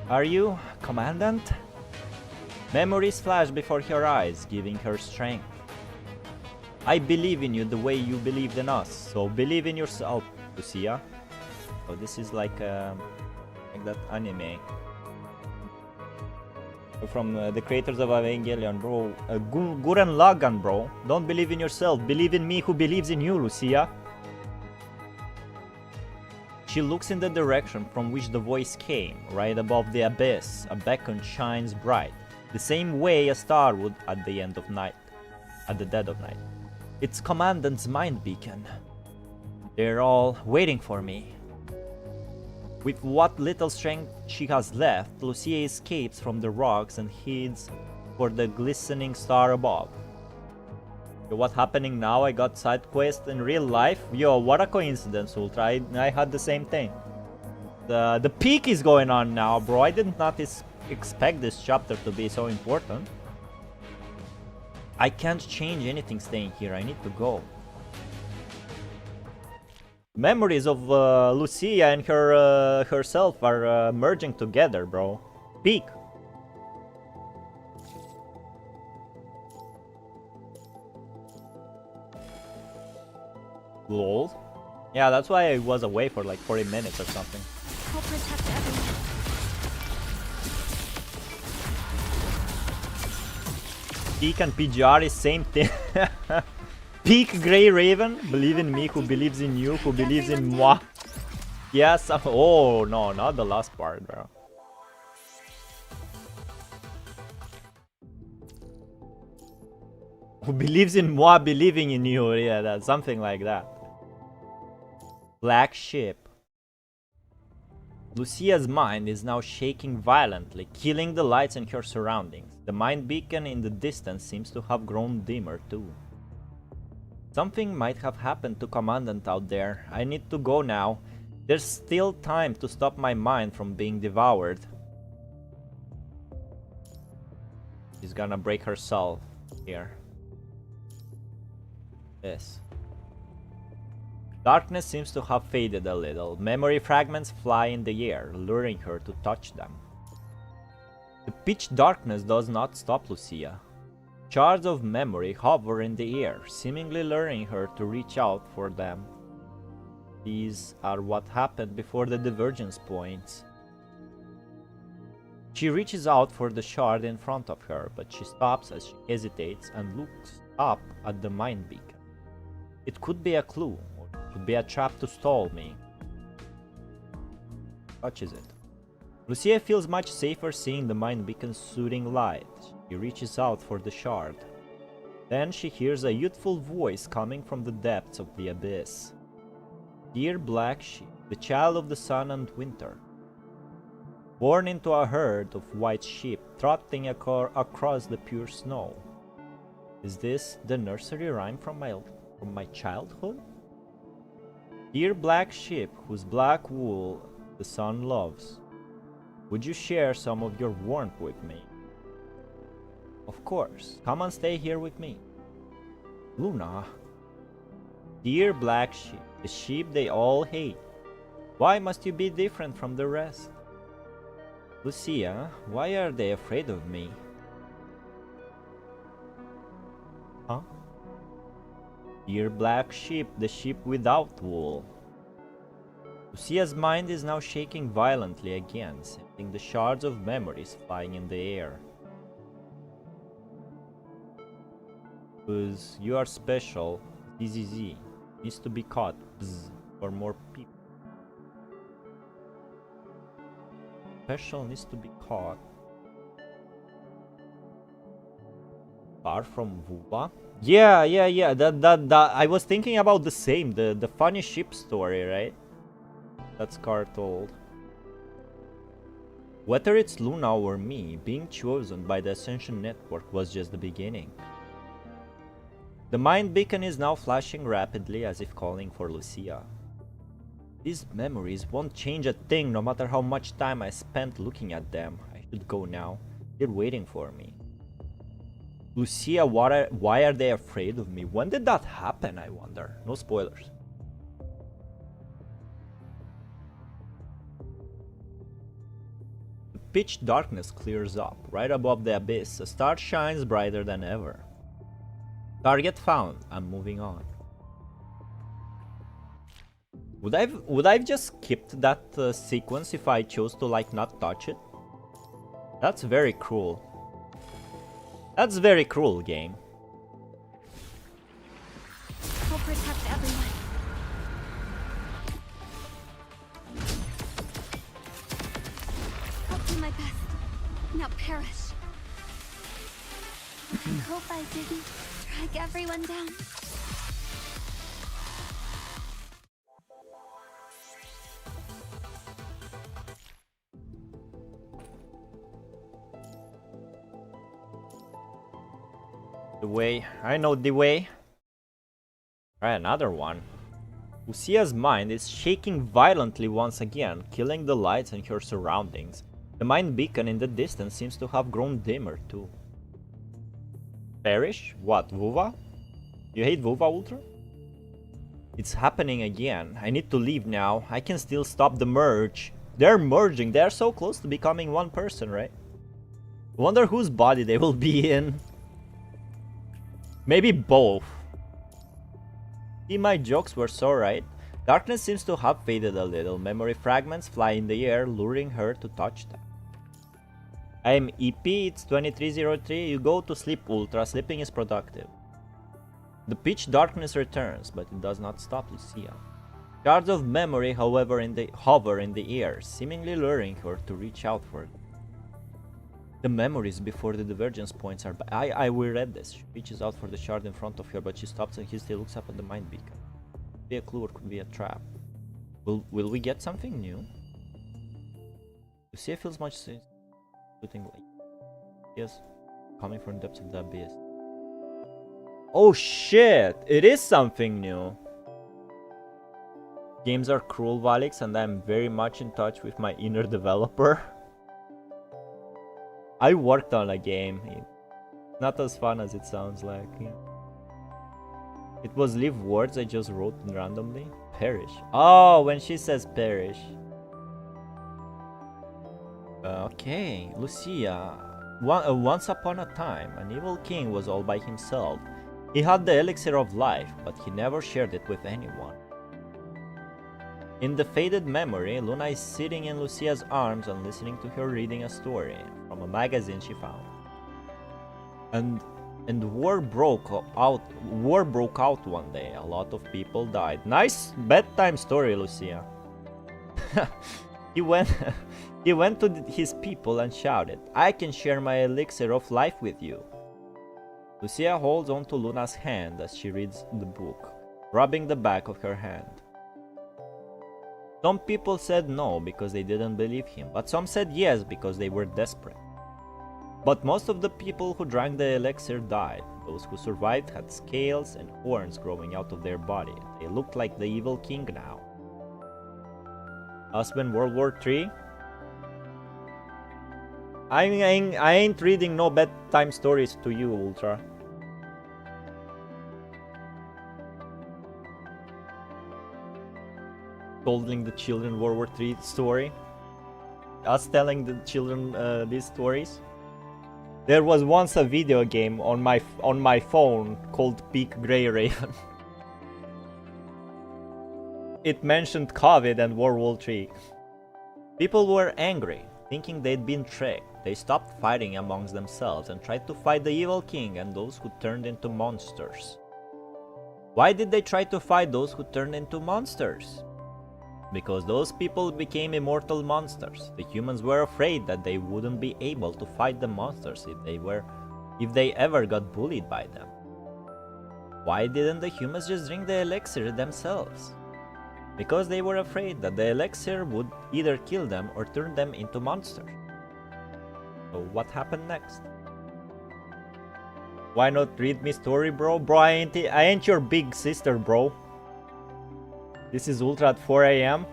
Are you, Commandant? Memories flash before her eyes, giving her strength. I believe in you the way you believed in us, so believe in yourself, Lucia. Oh, this is like that anime from the creators of Evangelion, bro. Gurren Lagann, bro. Don't believe in yourself, believe in me who believes in you, Lucia. She looks in the direction from which the voice came, right above the abyss. A beacon shines bright, the same way a star would at the end of night, at the dead of night. It's Commandant's mind beacon. They're all waiting for me. With what little strength she has left, Lucia escapes from the rocks and heads for the glistening star above. Yo, what's happening now? I got side quest in real life? Yo, what a coincidence, Ultra. I had the same thing. The peak is going on now, bro. I did not expect this chapter to be so important. I can't change anything staying here. I need to go. Memories of Lucia and herself are merging together, bro. Peak. Lol. Yeah, that's why I was away for like 40 minutes or something. I'll protect everyone. Peak and PGR is same thing. Peak Grey Raven, believe in me, who believes in you, who believes in moi. Yes, oh no, not the last part, bro. Who believes in moi, believing in you, yeah, that's something like that. Black Ship. Lucia's mind is now shaking violently, killing the lights in her surroundings. The mind beacon in the distance seems to have grown dimmer too. Something might have happened to Commandant out there. I need to go now. There's still time to stop my mind from being devoured. She's gonna break herself here. Yes. Darkness seems to have faded a little. Memory fragments fly in the air, luring her to touch them. The pitch darkness does not stop Lucia. Shards of memory hover in the air, seemingly luring her to reach out for them. These are what happened before the divergence points. She reaches out for the shard in front of her, but she stops as she hesitates and looks up at the mind beacon. It could be a clue, or it could be a trap to stall me. Touches it. Lucia feels much safer seeing the mind beacon's soothing light. She reaches out for the shard. Then she hears a youthful voice coming from the depths of the abyss. Dear Black Sheep, the child of the sun and winter. Born into a herd of white sheep trotting across the pure snow. Is this the nursery rhyme from my childhood? Dear Black Sheep, whose black wool the sun loves. Would you share some of your warmth with me? Of course, come and stay here with me. Luna. Dear Black Sheep, the sheep they all hate. Why must you be different from the rest? Lucia, why are they afraid of me? Huh? Dear Black Sheep, the sheep without wool. Lucia's mind is now shaking violently again, sending the shards of memories flying in the air. Buzz, you are special. ZZZ needs to be caught. Bzz, for more people. Special needs to be caught. Far from Vuva? Yeah. That I was thinking about the same. The funny ship story, right? That Scar told. Whether it's Luna or me, being chosen by the Ascension Network was just the beginning. The mind beacon is now flashing rapidly as if calling for Lucia. These memories won't change a thing no matter how much time I spent looking at them. I should go now. They're waiting for me. Lucia, why are they afraid of me? When did that happen, I wonder? No spoilers. The pitch darkness clears up. Right above the abyss, a star shines brighter than ever. Target found. I'm moving on. Would I've just skipped that sequence if I chose to like not touch it? That's very cruel. That's very cruel, game. I'll protect everyone. I'll do my best. Not perish. I hope I didn't drag everyone down. The way. I know the way. Alright, another one. Lucia's mind is shaking violently once again, killing the lights in her surroundings. The mind beacon in the distance seems to have grown dimmer too. Perish? What, Vuva? You hate Vuva Ultra? It's happening again. I need to leave now. I can still stop the merge. They're merging. They're so close to becoming one person, right? Wonder whose body they will be in. Maybe both. See, my jokes were so right. Darkness seems to have faded a little. Memory fragments fly in the air, luring her to touch them. I am EP, it's 2303. You go to sleep, Ultra. Sleeping is productive. The pitch darkness returns, but it does not stop Lucia. Shards of memory, however, hover in the air, seemingly luring her to reach out for them. The memories before the divergence points are... I read this. She reaches out for the shard in front of her, but she stops and he still looks up at the mind beacon. Could be a clue or could be a trap. Will we get something new? Lucia feels much shooting like... Yes, coming from the depths of the abyss. Oh shit! It is something new! Games are cruel, Valics, and I'm very much in touch with my inner developer. I worked on a game. It's not as fun as it sounds like. Yeah. It was leave words I just wrote randomly. Perish. Oh, when she says perish. Okay, Lucia. Once upon a time, an evil king was all by himself. He had the elixir of life, but he never shared it with anyone. In the faded memory, Luna is sitting in Lucia's arms and listening to her reading a story from a magazine she found. And war broke out one day. A lot of people died. Nice bedtime story, Lucia. He went to his people and shouted, "I can share my elixir of life with you." Lucia holds onto Luna's hand as she reads the book, rubbing the back of her hand. Some people said no because they didn't believe him, but some said yes because they were desperate. But most of the people who drank the elixir died. Those who survived had scales and horns growing out of their body. They looked like the evil king now. Us when World War III? I ain't reading no bedtime stories to you, Ultra. Telling the children World War III story. Us telling the children these stories. There was once a video game on my phone called Peak Grey Raven. It mentioned COVID and World War III. People were angry, thinking they'd been tricked. They stopped fighting amongst themselves and tried to fight the evil king and those who turned into monsters. Why did they try to fight those who turned into monsters? Because those people became immortal monsters. The humans were afraid that they wouldn't be able to fight the monsters if they ever got bullied by them. Why didn't the humans just drink the elixir themselves? Because they were afraid that the elixir would either kill them or turn them into monsters. So what happened next? Why not read me story, bro? Bro, I ain't your big sister, bro. This is Ultra at 4 AM.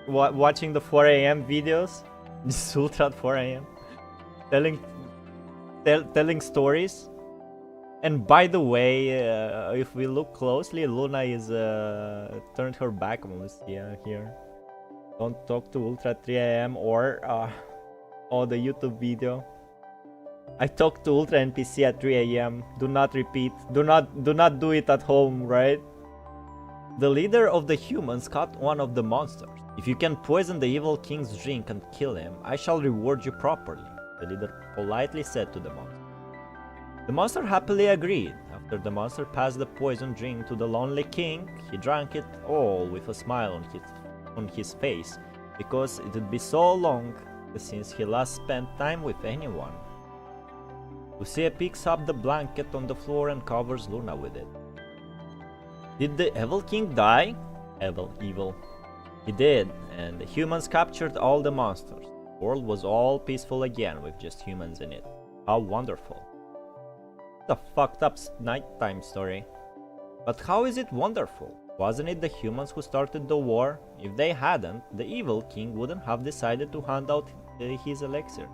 Watching the 4 AM videos. This is Ultra at 4 AM. Telling stories. And by the way, if we look closely, Luna is turned her back on Lucia here. Don't talk to Ultra at 3 AM or the YouTube video. I talked to Ultra NPC at 3 AM. Do not repeat. Do not do it at home, right? The leader of the humans caught one of the monsters. If you can poison the evil king's drink and kill him, I shall reward you properly, the leader politely said to the monster. The monster happily agreed. After the monster passed the poison drink to the lonely king, he drank it all with a smile on his face, because it would be so long since he last spent time with anyone. Lucia picks up the blanket on the floor and covers Luna with it. Did the evil king die? Evil. He did, and the humans captured all the monsters. The world was all peaceful again with just humans in it. How wonderful. It's a fucked up nighttime story. But how is it wonderful? Wasn't it the humans who started the war? If they hadn't, the evil king wouldn't have decided to hand out his elixir.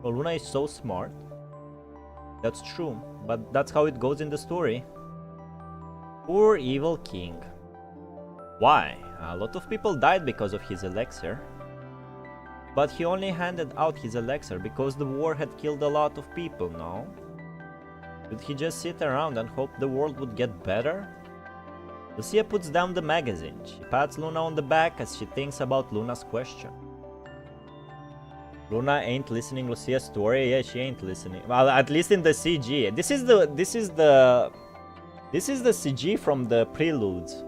Well, Luna is so smart. That's true, but that's how it goes in the story. Poor evil king. Why? A lot of people died because of his elixir. But he only handed out his elixir because the war had killed a lot of people, no? Should he just sit around and hope the world would get better? Lucia puts down the magazine. She pats Luna on the back as she thinks about Luna's question. Luna ain't listening Lucia's story? Yeah, she ain't listening. Well, at least in the CG. This is the CG from the preludes.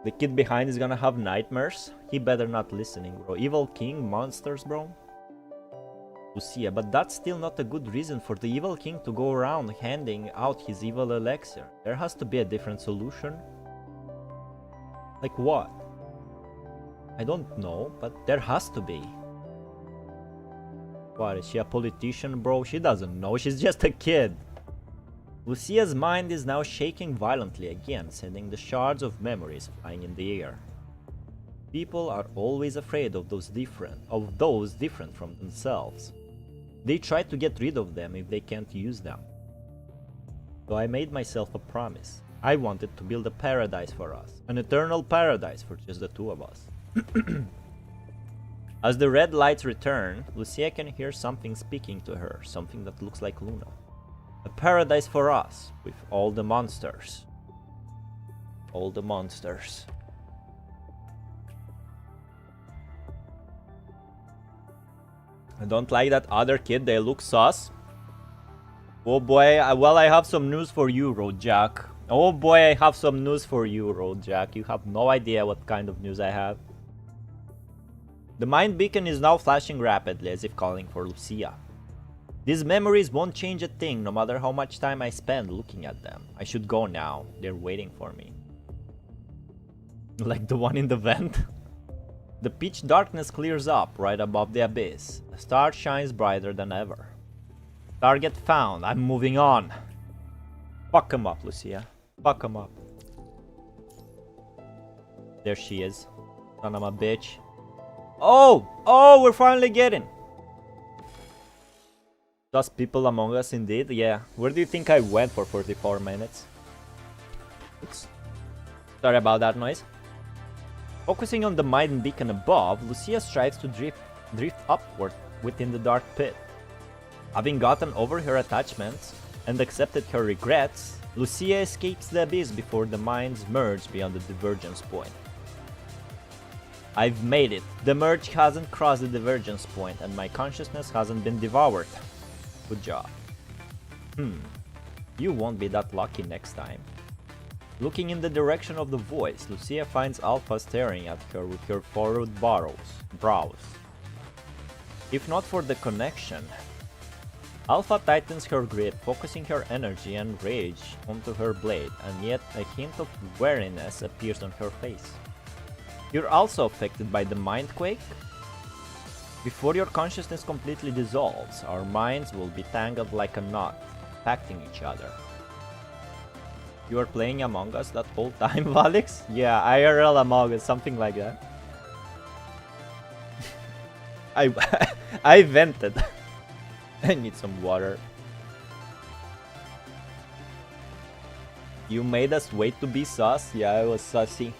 The kid behind is gonna have nightmares. He better not listening, bro. Evil king, monsters, bro. Lucia, but that's still not a good reason for the evil king to go around handing out his evil elixir. There has to be a different solution. Like what? I don't know, but there has to be. What, is she a politician, bro? She doesn't know. She's just a kid. Lucia's mind is now shaking violently again, sending the shards of memories flying in the air. People are always afraid of those different from themselves. They try to get rid of them if they can't use them. So I made myself a promise. I wanted to build a paradise for us, an eternal paradise for just the two of us. As the red lights return, Lucia can hear something speaking to her, something that looks like Luna. A paradise for us, with all the monsters. All the monsters. I don't like that other kid, they look sus. Oh boy, well I have some news for you, Roadjack. Oh boy, I have some news for you, Roadjack. You have no idea what kind of news I have. The mind beacon is now flashing rapidly as if calling for Lucia. These memories won't change a thing no matter how much time I spend looking at them. I should go now, they're waiting for me. Like the one in the vent? The pitch darkness clears up right above the abyss. The star shines brighter than ever. Target found, I'm moving on. Fuck him up, Lucia. Fuck him up. There she is. Son of a bitch. Oh! Oh, we're finally getting! Just people among us indeed, yeah. Where do you think I went for 44 minutes? Oops. Sorry about that noise. Focusing on the mind beacon above, Lucia strives to drift upward within the dark pit. Having gotten over her attachments and accepted her regrets, Lucia escapes the abyss before the minds merge beyond the divergence point. I've made it. The merge hasn't crossed the divergence point and my consciousness hasn't been devoured. Good job. You won't be that lucky next time. Looking in the direction of the voice, Lucia finds Alpha staring at her with her furrowed brows. If not for the connection, Alpha tightens her grip, focusing her energy and rage onto her blade, and yet a hint of wariness appears on her face. You're also affected by the mind quake? Before your consciousness completely dissolves, our minds will be tangled like a knot, impacting each other. You are playing Among Us that whole time, Valics? Yeah, IRL Among Us, something like that. I vented. I need some water. You made us wait to be sus? Yeah, I was sussy.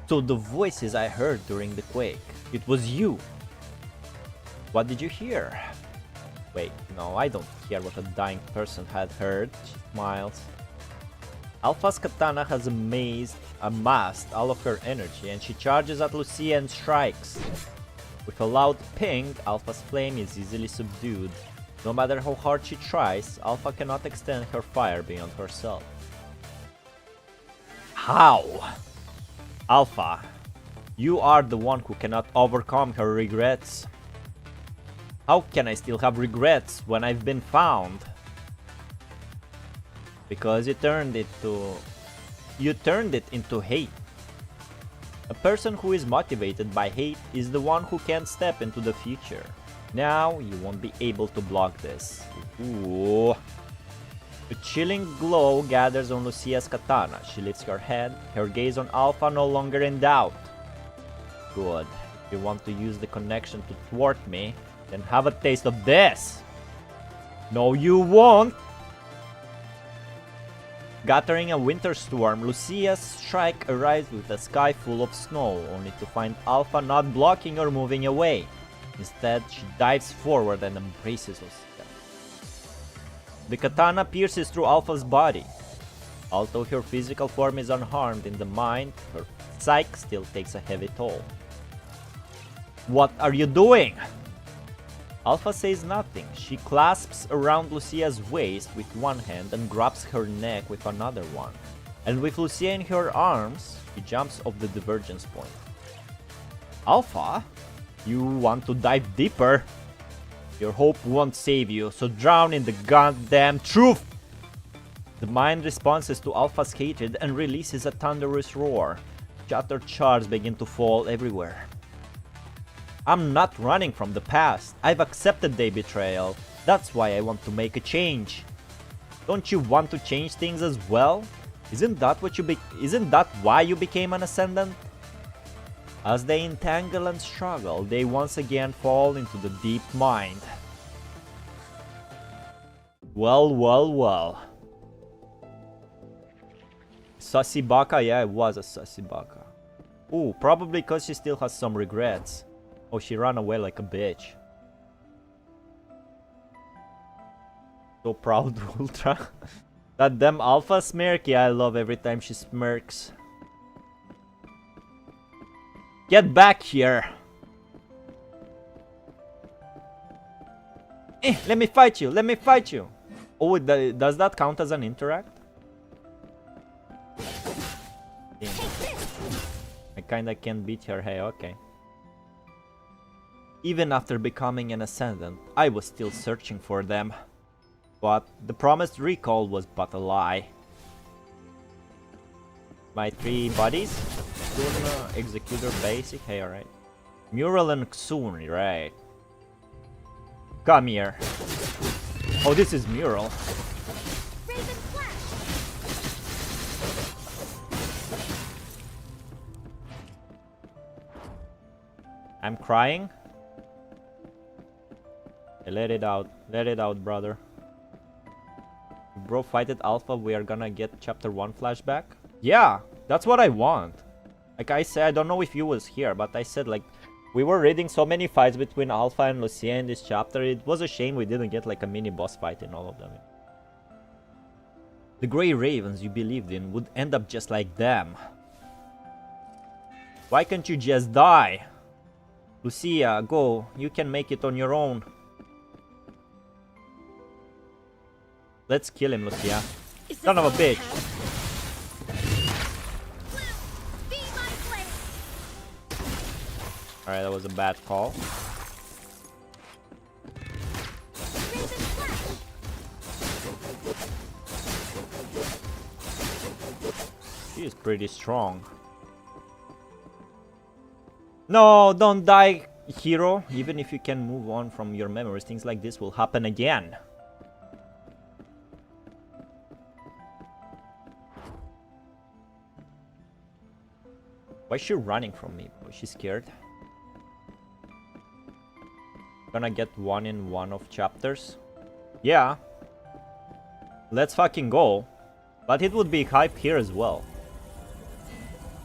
So the voices I heard during the quake, it was you. What did you hear? Wait, no, I don't care what a dying person had heard. She smiles. Alpha's katana has amassed all of her energy and she charges at Lucia and strikes. With a loud ping, Alpha's flame is easily subdued. No matter how hard she tries, Alpha cannot extend her fire beyond herself. How? Alpha, you are the one who cannot overcome her regrets. How can I still have regrets when I've been found? Because you turned it into hate. A person who is motivated by hate is the one who can't step into the future. Now you won't be able to block this. Ooh. A chilling glow gathers on Lucia's katana. She lifts her head, her gaze on Alpha no longer in doubt. Good. If you want to use the connection to thwart me, then have a taste of this! No, you won't! Gathering a winter storm, Lucia's strike arrives with a sky full of snow, only to find Alpha not blocking or moving away. Instead, she dives forward and embraces Lucia. The katana pierces through Alpha's body. Although her physical form is unharmed in the mind, her psyche still takes a heavy toll. What are you doing? Alpha says nothing. She clasps around Lucia's waist with one hand and grabs her neck with another one. And with Lucia in her arms, she jumps off the divergence point. Alpha, you want to dive deeper? Your hope won't save you, so drown in the goddamn truth! The mind responds to Alpha's hatred and releases a thunderous roar. Shattered shards begin to fall everywhere. I'm not running from the past. I've accepted their betrayal. That's why I want to make a change. Don't you want to change things as well? Isn't that why you became an Ascendant? As they entangle and struggle, they once again fall into the deep mind. Well, well, well. Sussy Baka? Yeah, it was a Sussy Baka. Ooh, probably because she still has some regrets. Oh, she ran away like a bitch. So proud, Ultra. That damn Alpha smirk, yeah, I love every time she smirks. Get back here! Let me fight you, let me fight you! Oh, does that count as an interact? Damn. I kinda can't beat her, hey, okay. Even after becoming an Ascendant, I was still searching for them. But the promised recall was but a lie. My 3 buddies? Xun, Executor, Basic, hey, alright. Mural and Xun, right. Come here. Oh, this is Mural. I'm crying. Hey, let it out, brother. Bro, fight it Alpha, we are gonna get chapter 1 flashback. Yeah, that's what I want. Like I said, I don't know if you was here, but I said like we were reading so many fights between Alpha and Lucia in this chapter. It was a shame we didn't get like a mini boss fight in all of them. The Grey Ravens you believed in would end up just like them. Why can't you just die? Lucia, go. You can make it on your own. Let's kill him, Lucia. Son of a bitch. Alright, that was a bad call. She is pretty strong. No, don't die, hero. Even if you can move on from your memories, things like this will happen again. Why is she running from me? Is she scared? Gonna get 1 in 1 of chapters? Yeah. Let's fucking go. But it would be hype here as well.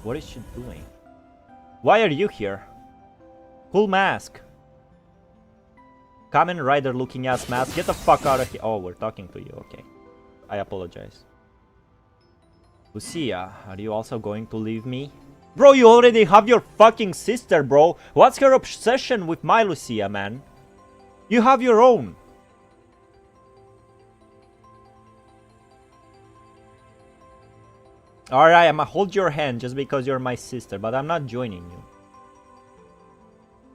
What is she doing? Why are you here? Cool mask. Kamen Rider looking ass mask. Get the fuck out of here. Oh, we're talking to you. Okay. I apologize. Lucia, are you also going to leave me? Bro, you already have your fucking sister, bro. What's her obsession with my Lucia, man? You have your own. Alright, I'ma hold your hand just because you're my sister, but I'm not joining you.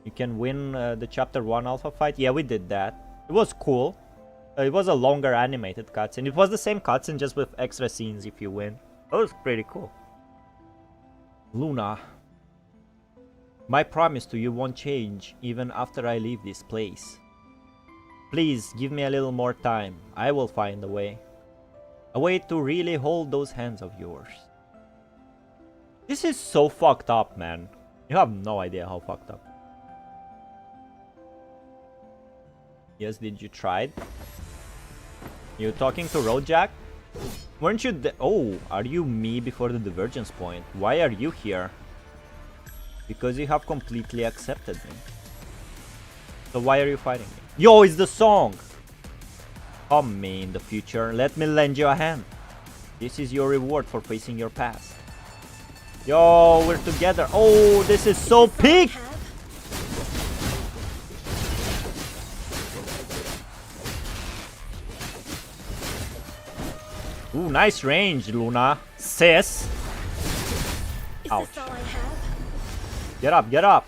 You can win the chapter 1 alpha fight. Yeah, we did that. It was cool. It was a longer animated cutscene. It was the same cutscene, just with extra scenes if you win. That was pretty cool. Luna, my promise to you won't change even after I leave this place. Please give me a little more time. I will find a way. A way to really hold those hands of yours. This is so fucked up, man. You have no idea how fucked up. Yes, did you try it? You talking to Roadjack? Weren't you oh, are you me before the divergence point? Why are you here? Because you have completely accepted me. So why are you fighting me? Yo, it's the song! Come me in the future, let me lend you a hand. This is your reward for facing your past. Yo, we're together. Oh, this is so peak! Ooh, nice range, Luna. Sis. Ouch. Get up, get up.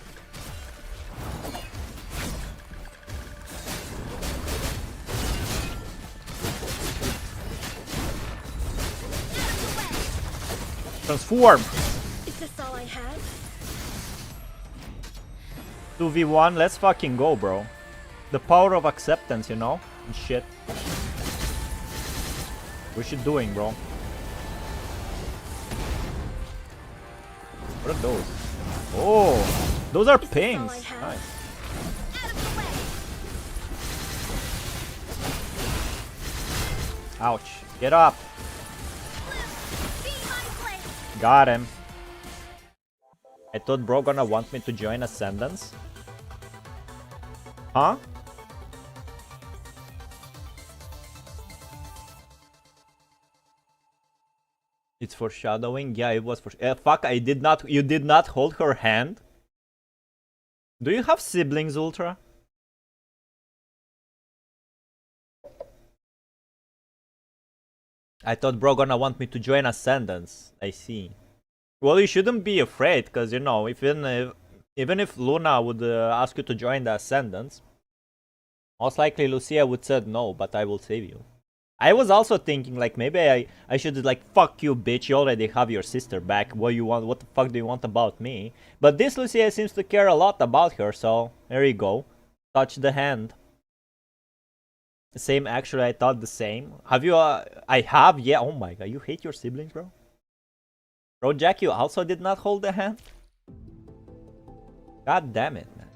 Transform. Is this all I have? 2v1, let's fucking go, bro. The power of acceptance, you know? Shit. What's she doing, bro? What are those? Oh, those are pings. Nice. Out of the way. Ouch. Get up. Be my blade. Got him. I thought bro gonna want me to join Ascendance. Huh? It's foreshadowing? Yeah, it was for fuck, I did not. You did not hold her hand? Do you have siblings, Ultra? I thought bro gonna want me to join Ascendance. I see. Well, you shouldn't be afraid, because, you know, even if Luna would ask you to join the Ascendance, most likely Lucia would say no, but I will save you. I was also thinking, like, maybe I should, like, fuck you, bitch, you already have your sister back, what you want, what the fuck do you want about me? But this Lucia seems to care a lot about her, so there you go. Touch the hand. Same, actually, I thought the same. Have you, I have, yeah, oh my god, you hate your siblings, bro? Bro, Jack, you also did not hold the hand? God damn it, man.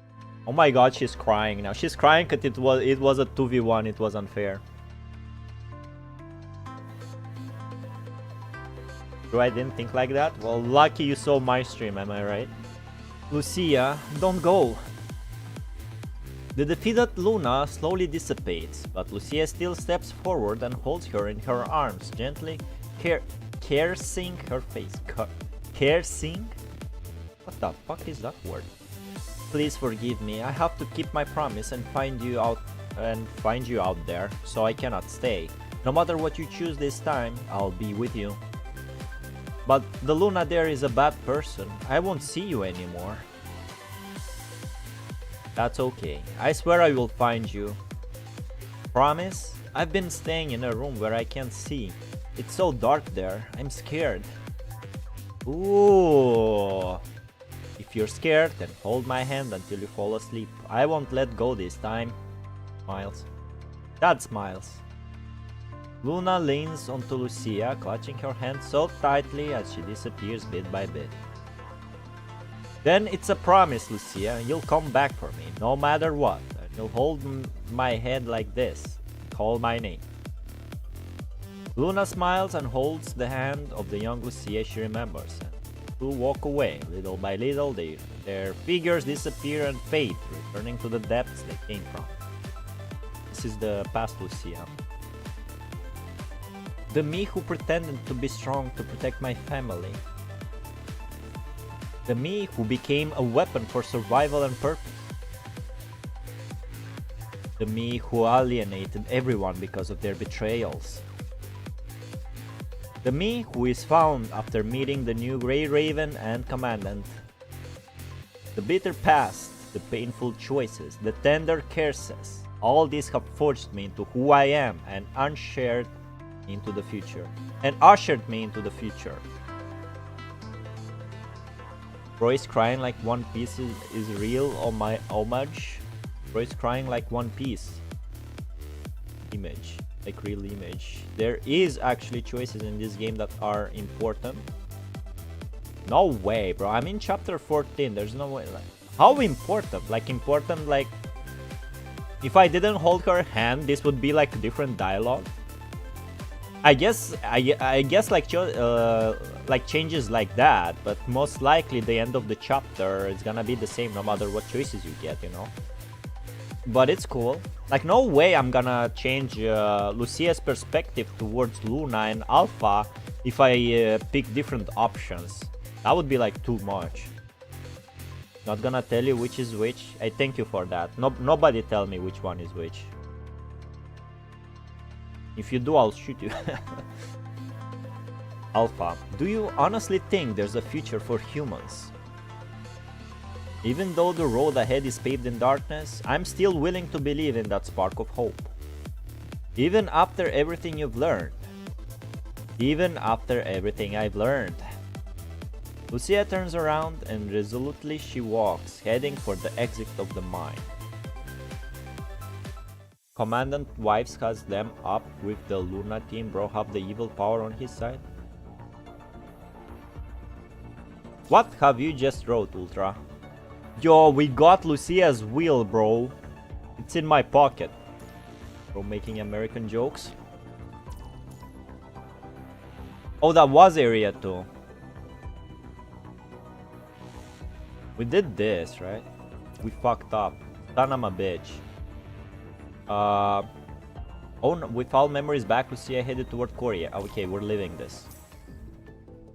Oh my god, she's crying now. She's crying because it was a 2v1, it was unfair. Bro, I didn't think like that? Well, lucky you saw my stream, am I right? Lucia, don't go. The defeated Luna slowly dissipates, but Lucia still steps forward and holds her in her arms, gently caressing her face. Caressing? What the fuck is that word? Please forgive me, I have to keep my promise and find you out there, so I cannot stay. No matter what you choose this time, I'll be with you. But the Luna there is a bad person. I won't see you anymore. That's okay. I swear I will find you. Promise? I've been staying in a room where I can't see. It's so dark there. I'm scared. Ooh. If you're scared, then hold my hand until you fall asleep. I won't let go this time. Smiles. Dad smiles. Luna leans onto Lucia, clutching her hand so tightly as she disappears bit by bit. Then it's a promise, Lucia. You'll come back for me, no matter what. And you'll hold my head like this. Call my name. Luna smiles and holds the hand of the young Lucia she remembers. And two walk away. Little by little, their figures disappear and fade, returning to the depths they came from. This is the past Lucia. The me who pretended to be strong to protect my family. The me who became a weapon for survival and purpose. The me who alienated everyone because of their betrayals. The me who is found after meeting the new Grey Raven and Commandant. The bitter past, the painful choices, the tender caresses, all these have forged me into who I am and ushered me into the future. Bro is crying like One Piece is real on my homage. Bro is crying like One Piece. Image. Like real image. There is actually choices in this game that are important. No way, bro. I'm in chapter 14. There's no way. Like, how important? Like important, like if I didn't hold her hand, this would be like a different dialogue. I guess like changes like that, but most likely the end of the chapter is gonna be the same no matter what choices you get, you know. But it's cool. Like no way I'm gonna change Lucia's perspective towards Luna and Alpha if I pick different options. That would be like too much. Not gonna tell you which is which. I thank you for that. Nobody tell me which one is which. If you do, I'll shoot you. Alpha, do you honestly think there's a future for humans? Even though the road ahead is paved in darkness, I'm still willing to believe in that spark of hope. Even after everything you've learned. Even after everything I've learned. Lucia turns around and resolutely she walks, heading for the exit of the mine. Commandant Wives has them up with the Luna team, bro. Have the evil power on his side. What have you just wrote, Ultra? Yo, we got Lucia's wheel, bro. It's in my pocket. Bro, making American jokes. Oh, that was area 2. We did this, right? We fucked up. Son of a bitch. Oh no, with all memories back, Lucia headed toward Korea. Okay, we're leaving this.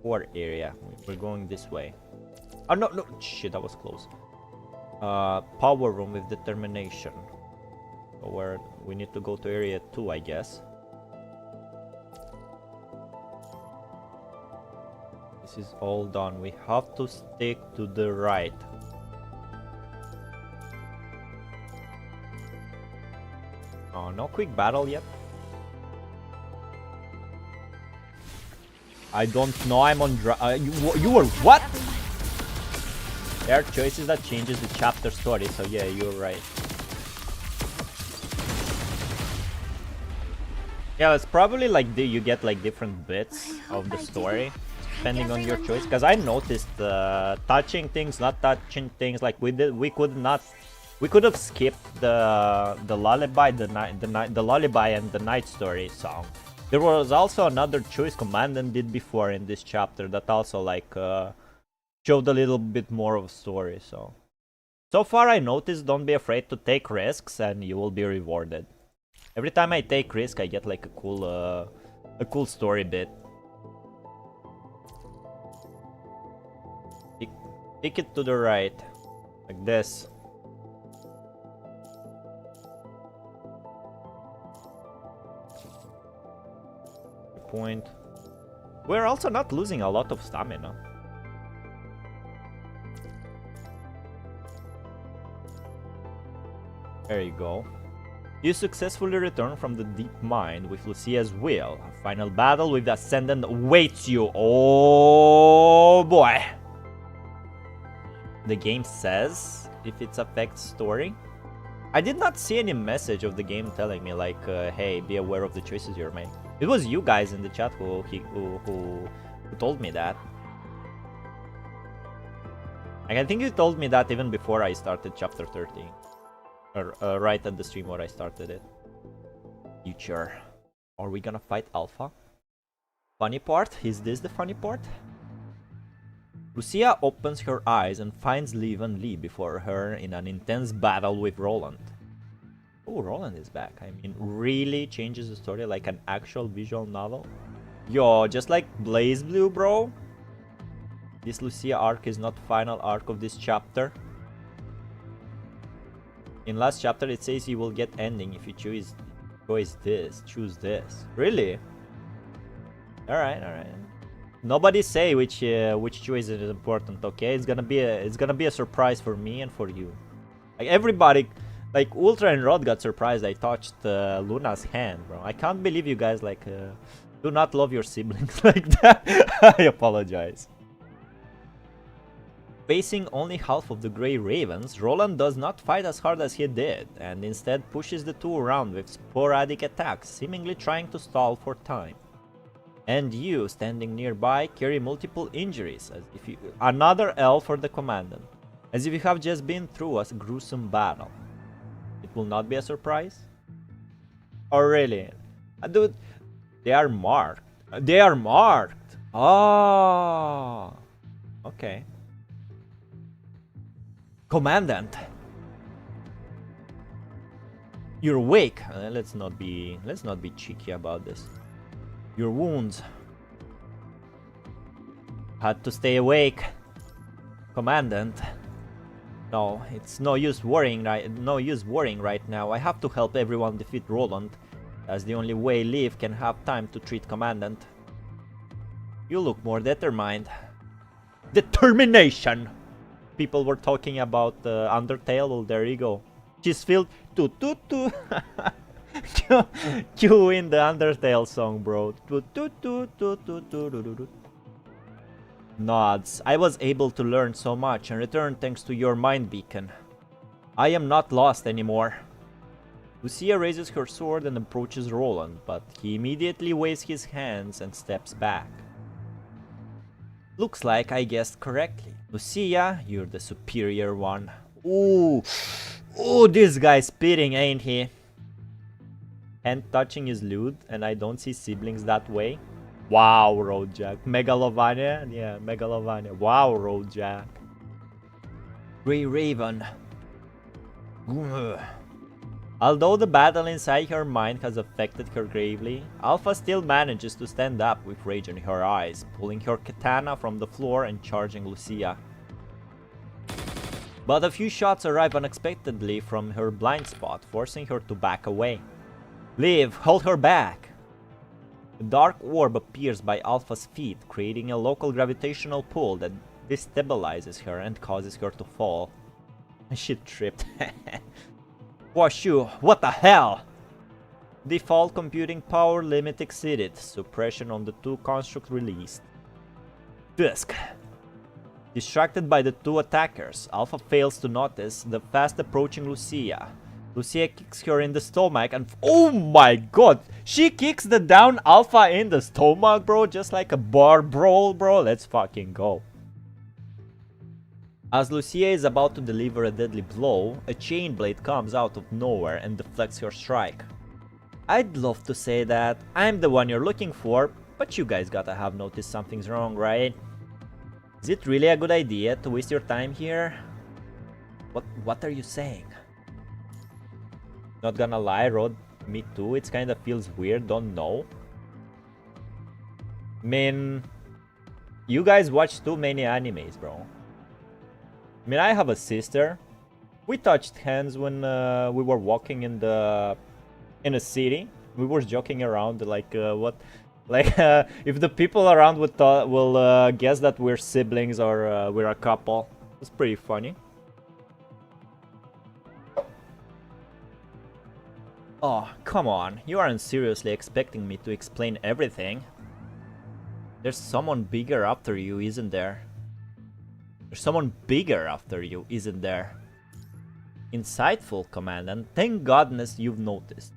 Core area. We're going this way. Oh no, no, shit, that was close. Power room with determination. So where we need to go to area 2, I guess. This is all done. We have to stick to the right. Oh, no quick battle yet. I don't know. I'm on you were what? There are choices that changes the chapter story. So yeah, you're right. Yeah, it's probably like you get like different bits of the story depending on your choice. Because I noticed touching things, not touching things. Like we could have skipped the lullaby, the lullaby and the night story song. There was also another choice Commandant did before in this chapter that also like showed a little bit more of a story. So far I noticed, don't be afraid to take risks and you will be rewarded. Every time I take risk, I get like a cool story bit. Pick it to the right, like this. Point. We're also not losing a lot of stamina. There you go. You successfully return from the deep mine with Lucia's will. A final battle with the Ascendant awaits you. Oh boy! The game says if it affects story. I did not see any message of the game telling me like, hey, be aware of the choices you're making. It was you guys in the chat who told me that. Like, I think you told me that even before I started chapter 13. Or right at the stream where I started it. Future. Are we gonna fight Alpha? Funny part? Is this the funny part? Lucia opens her eyes and finds Liv and Lee before her in an intense battle with Roland. Oh, Roland is back. I mean, really changes the story like an actual visual novel. Yo, just like Blaze Blue, bro. This Lucia arc is not final arc of this chapter. In last chapter, it says you will get ending if you choose choose this. Really? All right. Nobody say which choice is important. Okay, it's gonna be a surprise for me and for you. Like everybody. Like, Ultra and Rod got surprised I touched Luna's hand, bro. I can't believe you guys, like, do not love your siblings like that. I apologize. Facing only half of the Grey Ravens, Roland does not fight as hard as he did, and instead pushes the two around with sporadic attacks, seemingly trying to stall for time. And you, standing nearby, carry multiple injuries, as if you... Another L for the Commandant, as if you have just been through a gruesome battle. It will not be a surprise? Oh, really? Dude, they are marked. They are marked! Oh! Okay. Commandant! You're awake! Let's not be cheeky about this. Your wounds. Had to stay awake. Commandant. No, it's no use worrying right now. I have to help everyone defeat Roland. That's the only way Liv can have time to treat Commandant. You look more determined. Determination! People were talking about Undertale. Well, there you go. She's filled to Cue in the Undertale song, bro. Nods. I was able to learn so much and return thanks to your mind beacon. I am not lost anymore. Lucia raises her sword and approaches Roland, but he immediately waves his hands and steps back. Looks like I guessed correctly. Lucia, you're the superior one. Ooh, ooh, this guy's spitting, ain't he? Hand touching his lute, and I don't see siblings that way. Wow, Roadjack. Megalovania? Yeah, Megalovania. Wow, Roadjack. Grey Raven. Ugh. Although the battle inside her mind has affected her gravely, Alpha still manages to stand up with rage in her eyes, pulling her katana from the floor and charging Lucia. But a few shots arrive unexpectedly from her blind spot, forcing her to back away. Liv, hold her back! A dark orb appears by Alpha's feet, creating a local gravitational pull that destabilizes her and causes her to fall. She tripped. Washu, what the hell? Default computing power limit exceeded. Suppression on the 2 construct released. Dusk. Distracted by the 2 attackers, Alpha fails to notice the fast approaching Lucia. Lucia kicks her in the stomach and oh my god! She kicks the down Alpha in the stomach, bro, just like a bar brawl, bro. Let's fucking go. As Lucia is about to deliver a deadly blow, a chain blade comes out of nowhere and deflects her strike. I'd love to say that I'm the one you're looking for, but you guys gotta have noticed something's wrong, right? Is it really a good idea to waste your time here? What are you saying? Not gonna lie, Rod, me too, it kinda feels weird, don't know. I mean, you guys watch too many animes, bro. I mean, I have a sister. We touched hands when we were walking in a city. We were joking around like what, like if the people around will guess that we're siblings or we're a couple. It's pretty funny. Oh, come on. You aren't seriously expecting me to explain everything. There's someone bigger after you, isn't there? There's someone bigger after you, isn't there? Insightful, Commandant. Thank goodness you've noticed.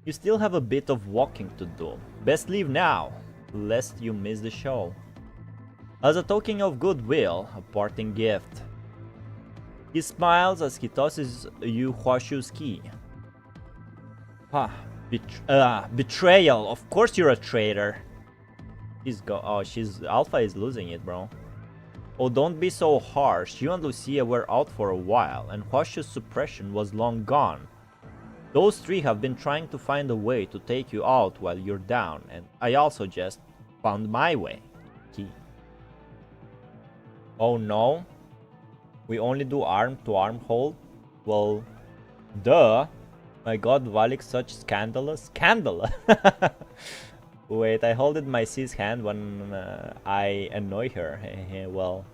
You still have a bit of walking to do. Best leave now, lest you miss the show. As a token of goodwill, a parting gift. He smiles as he tosses you Huashu's key. Betrayal. Of course you're a traitor. Alpha is losing it, bro. Oh, don't be so harsh. You and Lucia were out for a while, and Huashu's suppression was long gone. Those 3 have been trying to find a way to take you out while you're down, and I also just found my way. Key. Oh no? We only do arm-to-arm hold? Well, duh. My god, Valics such scandalous? Scandalous? Wait, I holded my sis hand when I annoy her. Well.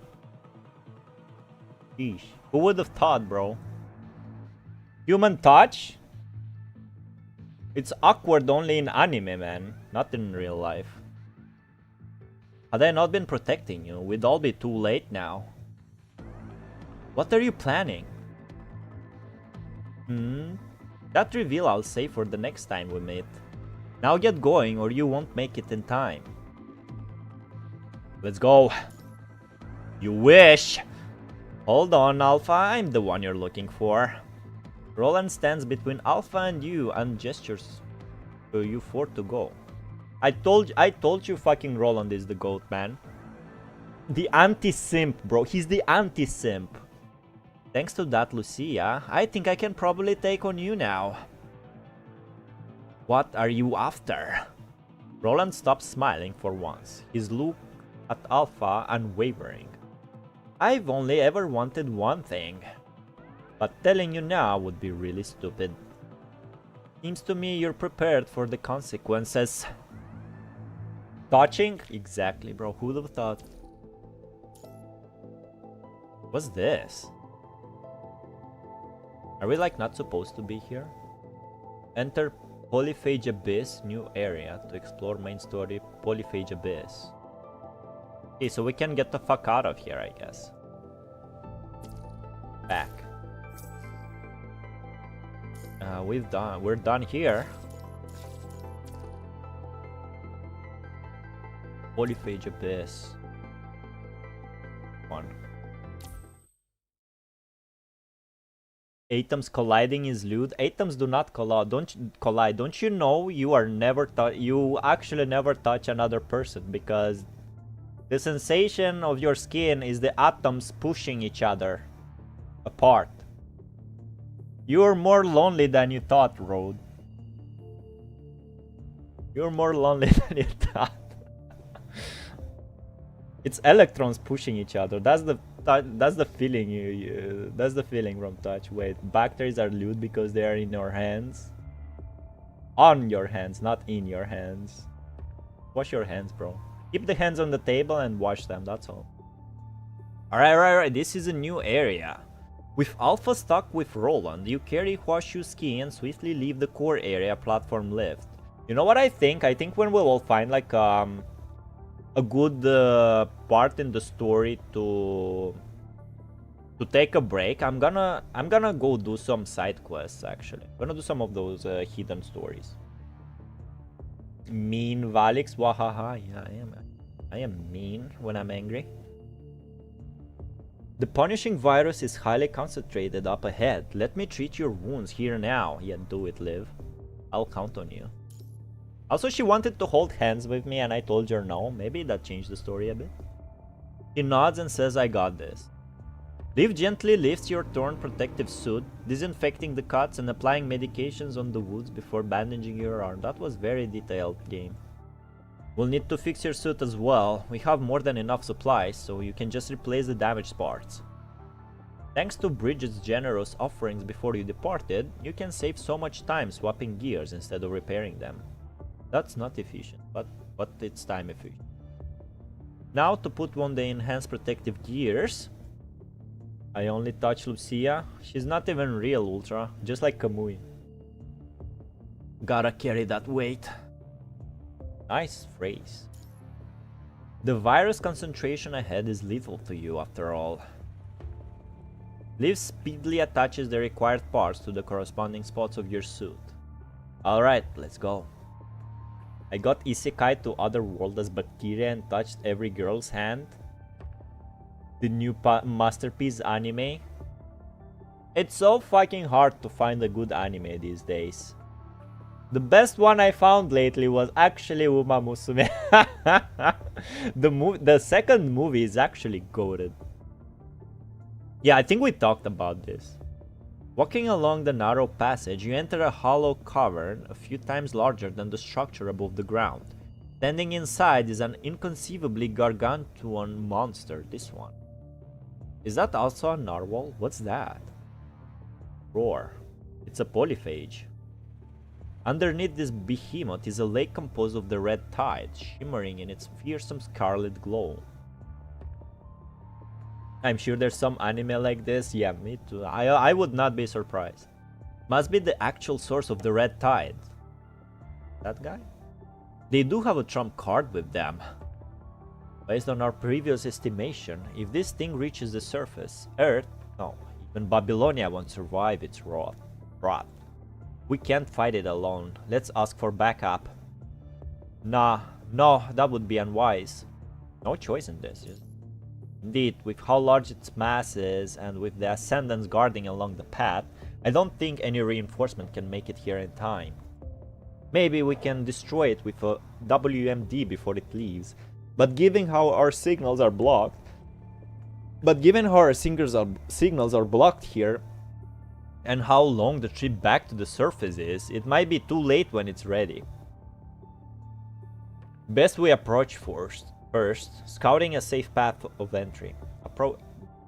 Sheesh. Who would have thought, bro? Human touch? It's awkward only in anime, man. Not in real life. Had I not been protecting you, we'd all be too late now. What are you planning? That reveal I'll save for the next time we meet. Now get going or you won't make it in time. Let's go. You wish. Hold on, Alpha, I'm the one you're looking for. Roland stands between Alpha and you and gestures for you 4 to go. I told you fucking Roland is the GOAT, man. The anti-simp, bro. He's the anti-simp. Thanks to that, Lucia, I think I can probably take on you now. What are you after? Roland stops smiling for once, his look at Alpha unwavering. I've only ever wanted one thing, but telling you now would be really stupid. Seems to me you're prepared for the consequences. Touching? Exactly, bro. Who'd have thought? What's this? Are we like not supposed to be here? Enter Polyphage Abyss, new area to explore main story Polyphage Abyss. Okay, so we can get the fuck out of here, I guess. Back. We're done here. Polyphage Abyss. One. Atoms colliding is lewd. Atoms do not collide. Don't you know you are never you actually never touch another person, because the sensation of your skin is the atoms pushing each other apart. You're more lonely than you thought, Road. You're more lonely than you thought. It's electrons pushing each other. That's the feeling that's the feeling from touch. Wait, bacteries are lewd because they are in your hands. On your hands, not in your hands. Wash your hands, bro. Keep the hands on the table and wash them, that's all. Alright, this is a new area. With Alpha stuck with Roland, you carry Horseshoe's key and swiftly leave the core area platform left. You know what I think? I think when we will find like a good part in the story to take a break, I'm gonna go do some side quests. Actually, I'm gonna do some of those hidden stories. Mean Valics, wahaha. Yeah, I am mean when I'm angry. The punishing virus is highly concentrated up ahead. Let me treat your wounds here now. Yeah, do it, Liv. I'll count on you. Also, she wanted to hold hands with me and I told her no. Maybe that changed the story a bit. She nods and says, I got this. Liv gently lifts your torn protective suit, disinfecting the cuts and applying medications on the wounds before bandaging your arm. That was very detailed, game. We'll need to fix your suit as well. We have more than enough supplies, so you can just replace the damaged parts. Thanks to Bridget's generous offerings before you departed, you can save so much time swapping gears instead of repairing them. That's not efficient, but it's time efficient. Now to put on the enhanced protective gears. I only touch Lucia. She's not even real, Ultra, just like Kamui. Gotta carry that weight. Nice phrase. The virus concentration ahead is lethal to you after all. Liv speedily attaches the required parts to the corresponding spots of your suit. Alright, let's go. I got isekai to other world as bacteria and touched every girl's hand. The new masterpiece anime. It's so fucking hard to find a good anime these days. The best one I found lately was actually Uma Musume. The second movie is actually goated. Yeah, I think we talked about this. Walking along the narrow passage, you enter a hollow cavern a few times larger than the structure above the ground. Standing inside is an inconceivably gargantuan monster, this one. Is that also a narwhal? What's that? Roar. It's a polyphage. Underneath this behemoth is a lake composed of the red tide, shimmering in its fearsome scarlet glow. I'm sure there's some anime like this. Yeah, me too. I would not be surprised. Must be the actual source of the red tide. That guy? They do have a trump card with them. Based on our previous estimation, if this thing reaches the surface, Earth, no, even Babylonia won't survive its wrath. We can't fight it alone. Let's ask for backup. Nah, no, that would be unwise. No choice in this. Indeed, with how large its mass is and with the ascendants guarding along the path, I don't think any reinforcement can make it here in time. Maybe we can destroy it with a WMD before it leaves. But given how our signals are blocked, here, and how long the trip back to the surface is, it might be too late when it's ready. Best we approach first, scouting a safe path of entry.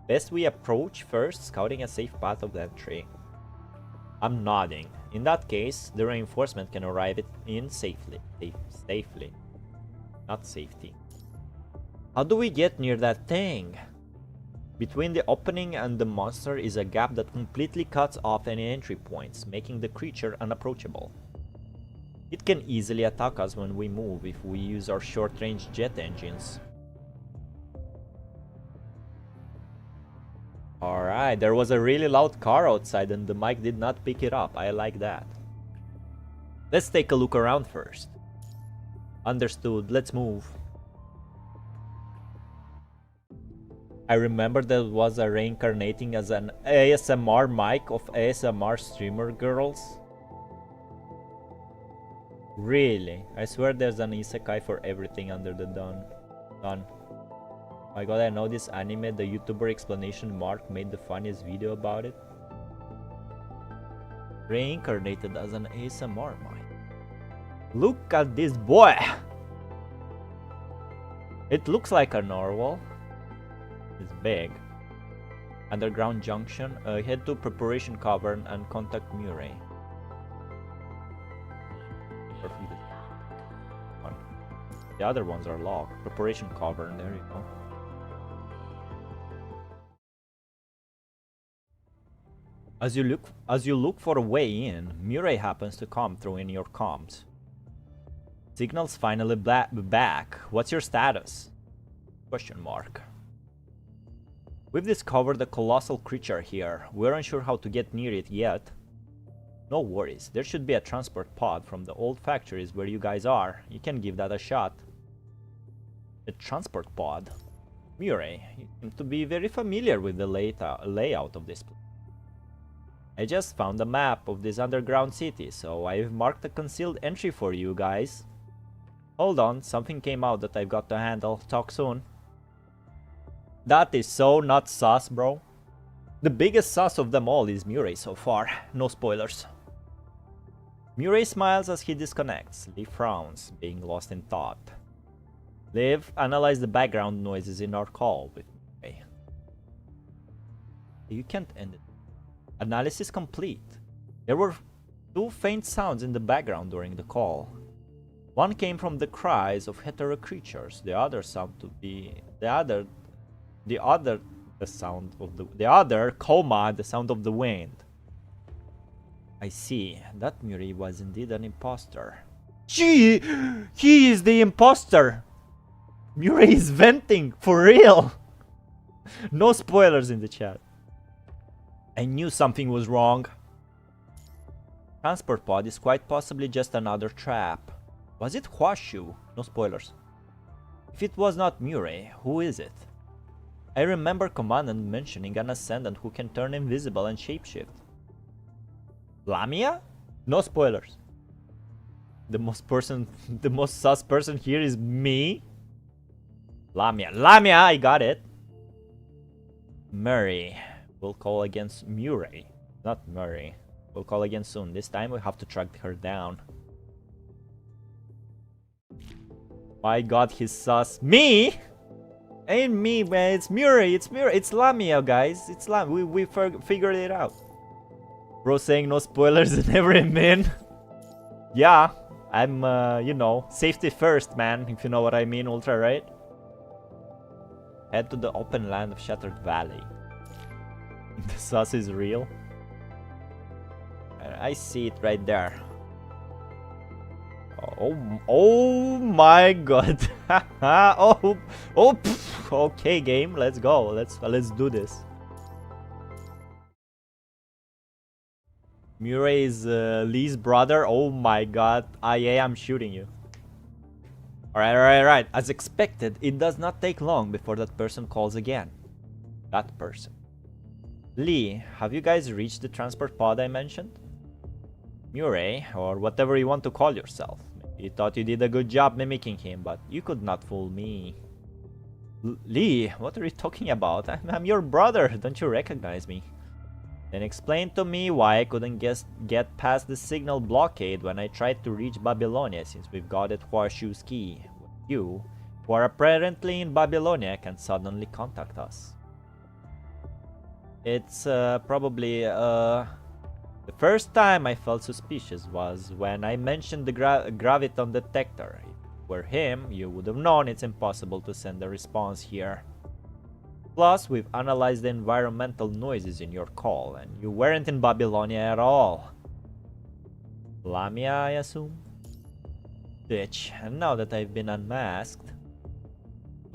Best we approach first, scouting a safe path of entry. I'm nodding. In that case, the reinforcement can arrive in safely. Safely. Not safety. How do we get near that thing? Between the opening and the monster is a gap that completely cuts off any entry points, making the creature unapproachable. It can easily attack us when we move if we use our short-range jet engines. Alright, right. There was a really loud car outside and the mic did not pick it up. I like that. Let's take a look around first. Understood. Let's move. I remember there was a reincarnating as an ASMR mic of ASMR streamer girls. Really? I swear there's an isekai for everything under the sun. My god, I know this anime, the YouTuber explanation mark made the funniest video about it. Reincarnated as an ASMR mic. Look at this boy! It looks like a narwhal. It's big. Underground junction. Head to preparation cavern and contact Murray. The other ones are locked. Preparation cavern. There you go. As you look for a way in, Murray happens to come through in your comms. Signal's finally back. What's your status? Question mark. We've discovered a colossal creature here. We're unsure how to get near it yet. No worries, there should be a transport pod from the old factories where you guys are. You can give that a shot. A transport pod? Murray, you seem to be very familiar with the layout of this place. I just found a map of this underground city, so I've marked a concealed entry for you guys. Hold on, something came out that I've got to handle. Talk soon. That is so not sus, bro. The biggest sus of them all is Murray so far. No spoilers. Murray smiles as he disconnects. Lee frowns, being lost in thought. Liv, analyze the background noises in our call with Murray. You can't end it. Analysis complete. There were 2 faint sounds in the background during the call. One came from the cries of hetero creatures. The other sound to be the other, the sound of the wind. I see. That Murray was indeed an imposter. Gee, he is the imposter. Murray is venting for real. No spoilers in the chat. I knew something was wrong. Transport pod is quite possibly just another trap. Was it Horseshoe? No spoilers. If it was not Murray, who is it? I remember Commandant mentioning an Ascendant who can turn invisible and shapeshift. Lamia? No spoilers. The most sus person here is me. Lamia, I got it. Murray. We'll call against Murray, not Murray. We'll call again soon. This time we have to track her down. My god, he's sus. Me? Ain't me, man. It's Murray. It's Lamia, guys. It's Lamia. We figured it out. Bro saying no spoilers in every min. Yeah, I'm, you know, safety first, man. If you know what I mean, Ultra, right? Head to the open land of Shattered Valley. The sus is real. I see it right there. Oh my god. Okay, game, let's go. Let's do this. Murray is Lee's brother. Oh my god. I'm shooting you. Alright. As expected, it does not take long before that person calls again. That person. Lee, have you guys reached the transport pod I mentioned? Murray, or whatever you want to call yourself. You thought you did a good job mimicking him, but you could not fool me. Lee, what are you talking about? I'm your brother, don't you recognize me? Then explain to me why I couldn't get past the signal blockade when I tried to reach Babylonia, since we've got it Horseshoe's key. You, who are apparently in Babylonia, can suddenly contact us. It's probably the first time I felt suspicious was when I mentioned the graviton detector. If it were him, you would have known it's impossible to send a response here. Plus, we've analyzed the environmental noises in your call, and you weren't in Babylonia at all. Lamia, I assume? Bitch, and now that I've been unmasked...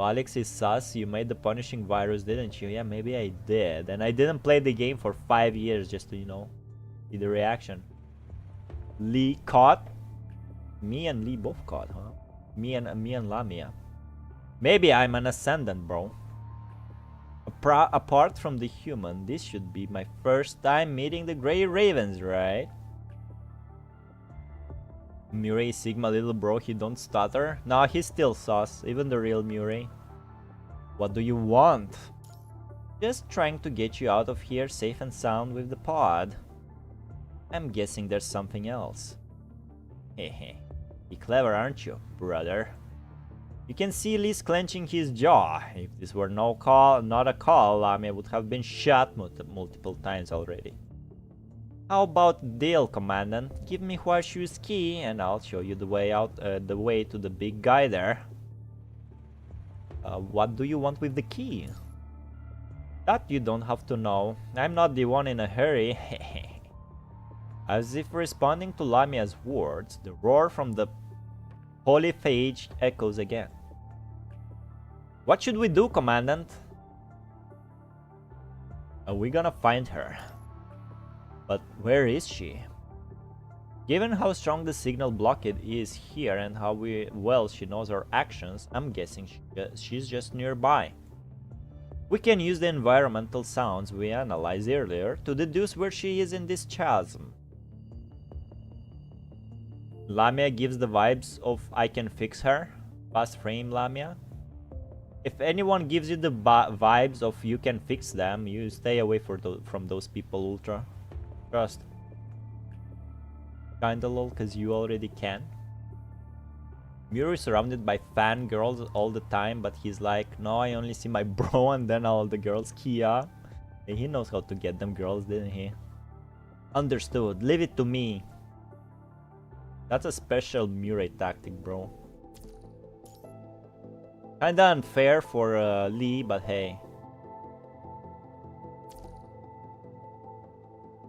Valics is sus. You made the punishing virus, didn't you? Yeah, maybe I did. And I didn't play the game for 5 years just to, you know, see the reaction. Lee caught. Me and Lee both caught, huh? Me and Lamia. Maybe I'm an ascendant, bro. Apart from the human, this should be my first time meeting the Grey Ravens, right? Murray Sigma, little bro, he don't stutter. Nah, he's still sus, even the real Murray. What do you want? Just trying to get you out of here safe and sound with the pod. I'm guessing there's something else. Hehe. Be clever, aren't you, brother? You can see Lee's clenching his jaw. If this were not a call, Lamia would have been shot multiple times already. How about deal, Commandant? Give me Horseshoe's key and I'll show you the way out, the way to the big guy there. What do you want with the key? That you don't have to know. I'm not the one in a hurry. As if responding to Lamia's words, the roar from the polyphage echoes again. What should we do, Commandant? Are we gonna find her? But where is she? Given how strong the signal blockade is here and how well she knows our actions, I'm guessing she's just nearby. We can use the environmental sounds we analyzed earlier to deduce where she is in this chasm. Lamia gives the vibes of I can fix her. Fast frame, Lamia. If anyone gives you the vibes of you can fix them, you stay away from those people, Ultra. Trust. Kinda lol, cause you already can. Muru is surrounded by fangirls all the time, but he's like, no, I only see my bro and then all the girls. Kia. And he knows how to get them girls, didn't he? Understood. Leave it to me. That's a special Murray tactic, bro. Kinda unfair for Lee, but hey.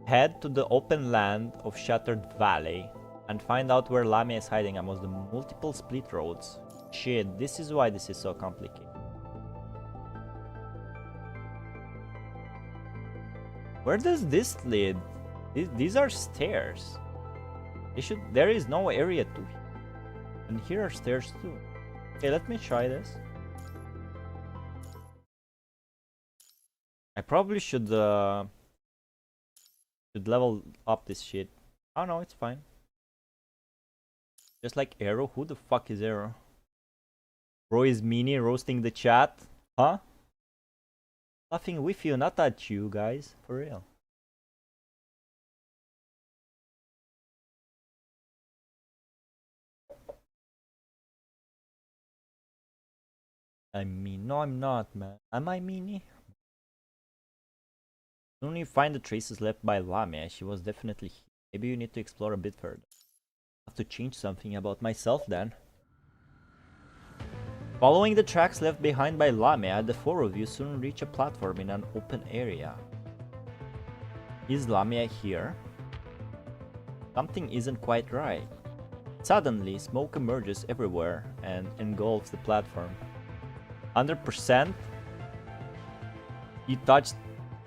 Head to the open land of Shattered Valley and find out where Lamia is hiding amongst the multiple split roads. Shit, this is why this is so complicated. Where does this lead? These are stairs. There is no area to. And here are stairs too. Okay, let me try this. I probably should level up this shit. Oh no, it's fine. Just like Arrow. Who the fuck is Arrow? Bro is Meanie roasting the chat. Huh? Laughing with you, not at you guys. For real. I mean, no, I'm not, man. Am I Meanie? When you find the traces left by Lamia, she was definitely here. Maybe you need to explore a bit further. I have to change something about myself then. Following the tracks left behind by Lamia, the four of you soon reach a platform in an open area. Is Lamia here? Something isn't quite right. Suddenly, smoke emerges everywhere and engulfs the platform. 100%? You touched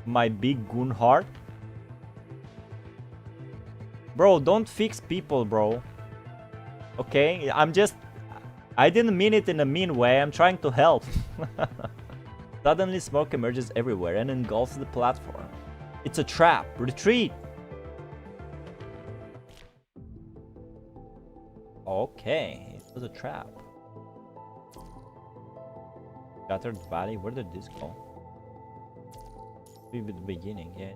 my big goon heart? Bro, don't fix people, bro. Okay, I didn't mean it in a mean way, I'm trying to help. Suddenly smoke emerges everywhere and engulfs the platform. It's a trap. Retreat! Okay, it was a trap. Shattered Valley, where did this go? Maybe the beginning, yeah.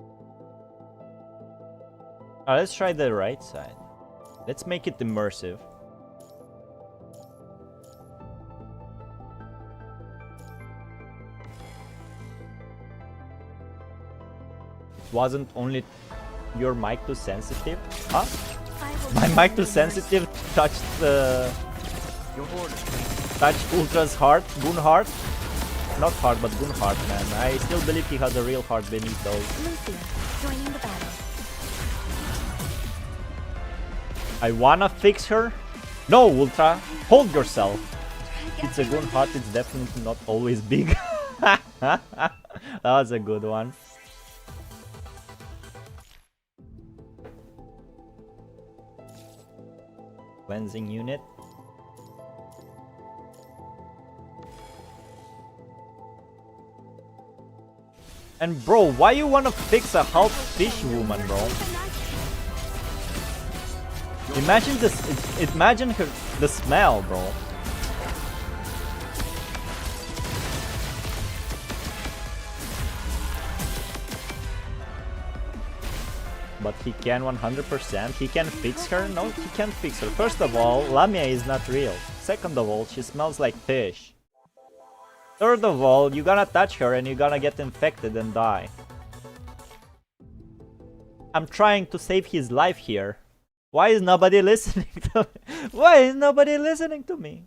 Let's try the right side. Let's make it immersive. It wasn't only your mic too sensitive? Huh? My mic too sensitive touched touched Ultra's heart, Goon heart? Not heart, but Goon heart, man. I still believe he has a real heart beneath those. Lucia, joining the battle. I wanna fix her? No, Ultra! Hold yourself! It's a good heart, it's definitely not always big. That was a good one. Cleansing unit. And bro, why you wanna fix a half fish woman, bro? Imagine this. Imagine the smell, bro. But he can 100%. He can fix her? No, he can't fix her. First of all, Lamia is not real. Second of all, she smells like fish. Third of all, you're gonna touch her and you're gonna get infected and die. I'm trying to save his life here. Why is nobody listening to me? Why is nobody listening to me?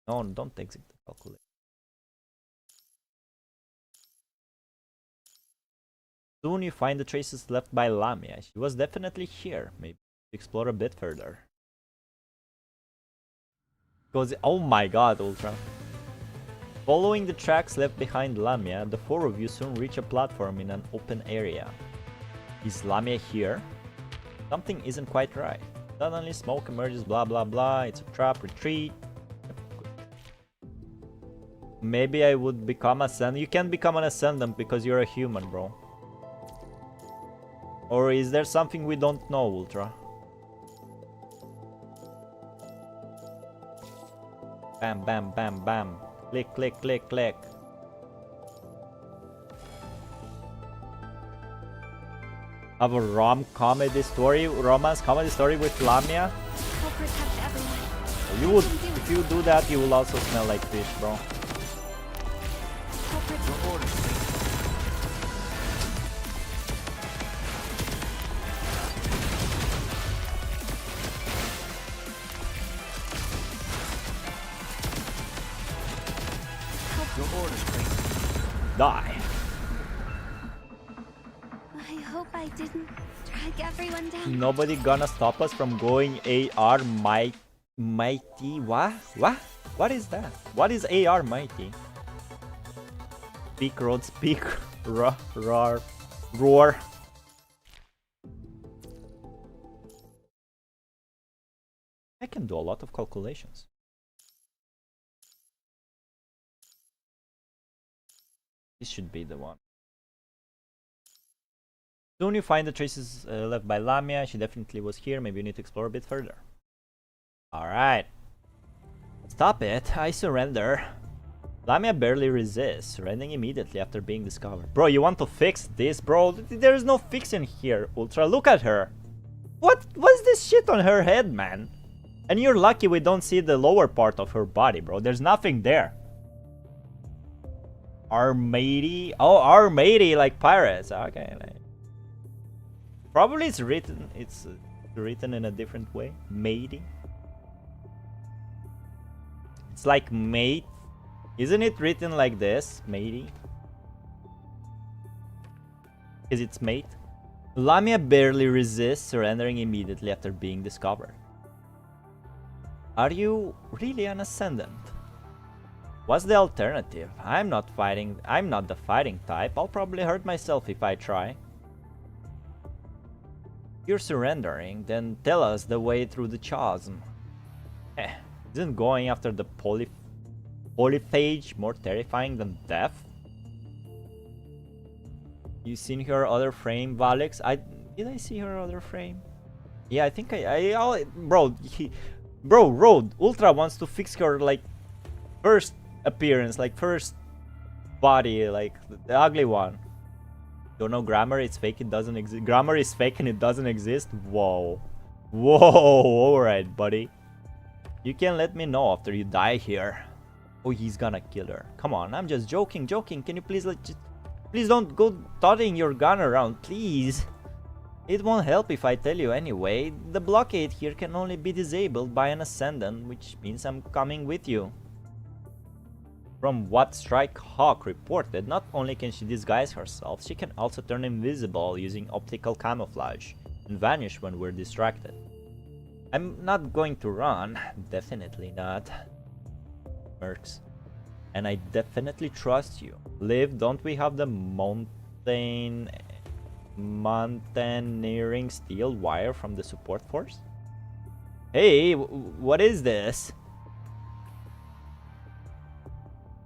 No, don't exit the calculator. Soon you find the traces left by Lamia. She was definitely here. Maybe explore a bit further. Because, oh my god, Ultra. Following the tracks left behind Lamia, the four of you soon reach a platform in an open area. Is Lamia here? Something isn't quite right. Suddenly smoke emerges, blah blah blah, it's a trap, retreat. Maybe I would become Ascendant. You can't become an Ascendant because you're a human, bro. Or is there something we don't know, Ultra? Bam, bam, bam, bam. Click, click, click, click. Have a romance comedy story with Lamia? I'll protect everyone. You would, if you do that, you will also smell like fish, bro. I'll protect. Your orders, Queen. Your orders, Queen. Die. I hope I didn't drag everyone down. Nobody gonna stop us from going AR mighty. What? What is that? What is AR mighty? Speak, road, speak. Roar. I can do a lot of calculations. This should be the one. Soon you find the traces left by Lamia. She definitely was here. Maybe you need to explore a bit further. Alright. Stop it. I surrender. Lamia barely resists, surrendering immediately after being discovered. Bro, you want to fix this, bro? There is no fixing here, Ultra. Look at her. What's this shit on her head, man? And you're lucky we don't see the lower part of her body, bro. There's nothing there. Our matey? Oh, our matey, like pirates. Okay. Probably it's written in a different way. Matey. It's like mate. Isn't it written like this? Matey. Is it mate? Lamia barely resists, surrendering immediately after being discovered. Are you really an Ascendant? What's the alternative? I'm not the fighting type. I'll probably hurt myself if I try. You're surrendering, then tell us the way through the chasm. Isn't going after the polyphage more terrifying than death? You seen her other frame, Valics? Did I see her other frame? Yeah, I think bro, Road Ultra wants to fix her like first appearance, like first body, like the ugly one. Don't know grammar, it's fake, it doesn't exist. Grammar is fake and it doesn't exist. Whoa, alright, buddy. You can let me know after you die here. Oh, he's gonna kill her. Come on, I'm just joking. Can you please please don't go toting your gun around, please. It won't help if I tell you anyway. The blockade here can only be disabled by an Ascendant, which means I'm coming with you. From what Strike Hawk reported, not only can she disguise herself, she can also turn invisible using optical camouflage and vanish when we're distracted. I'm not going to run, definitely not. Mercs. And I definitely trust you. Liv, don't we have the mountaineering steel wire from the support force? Hey, what is this?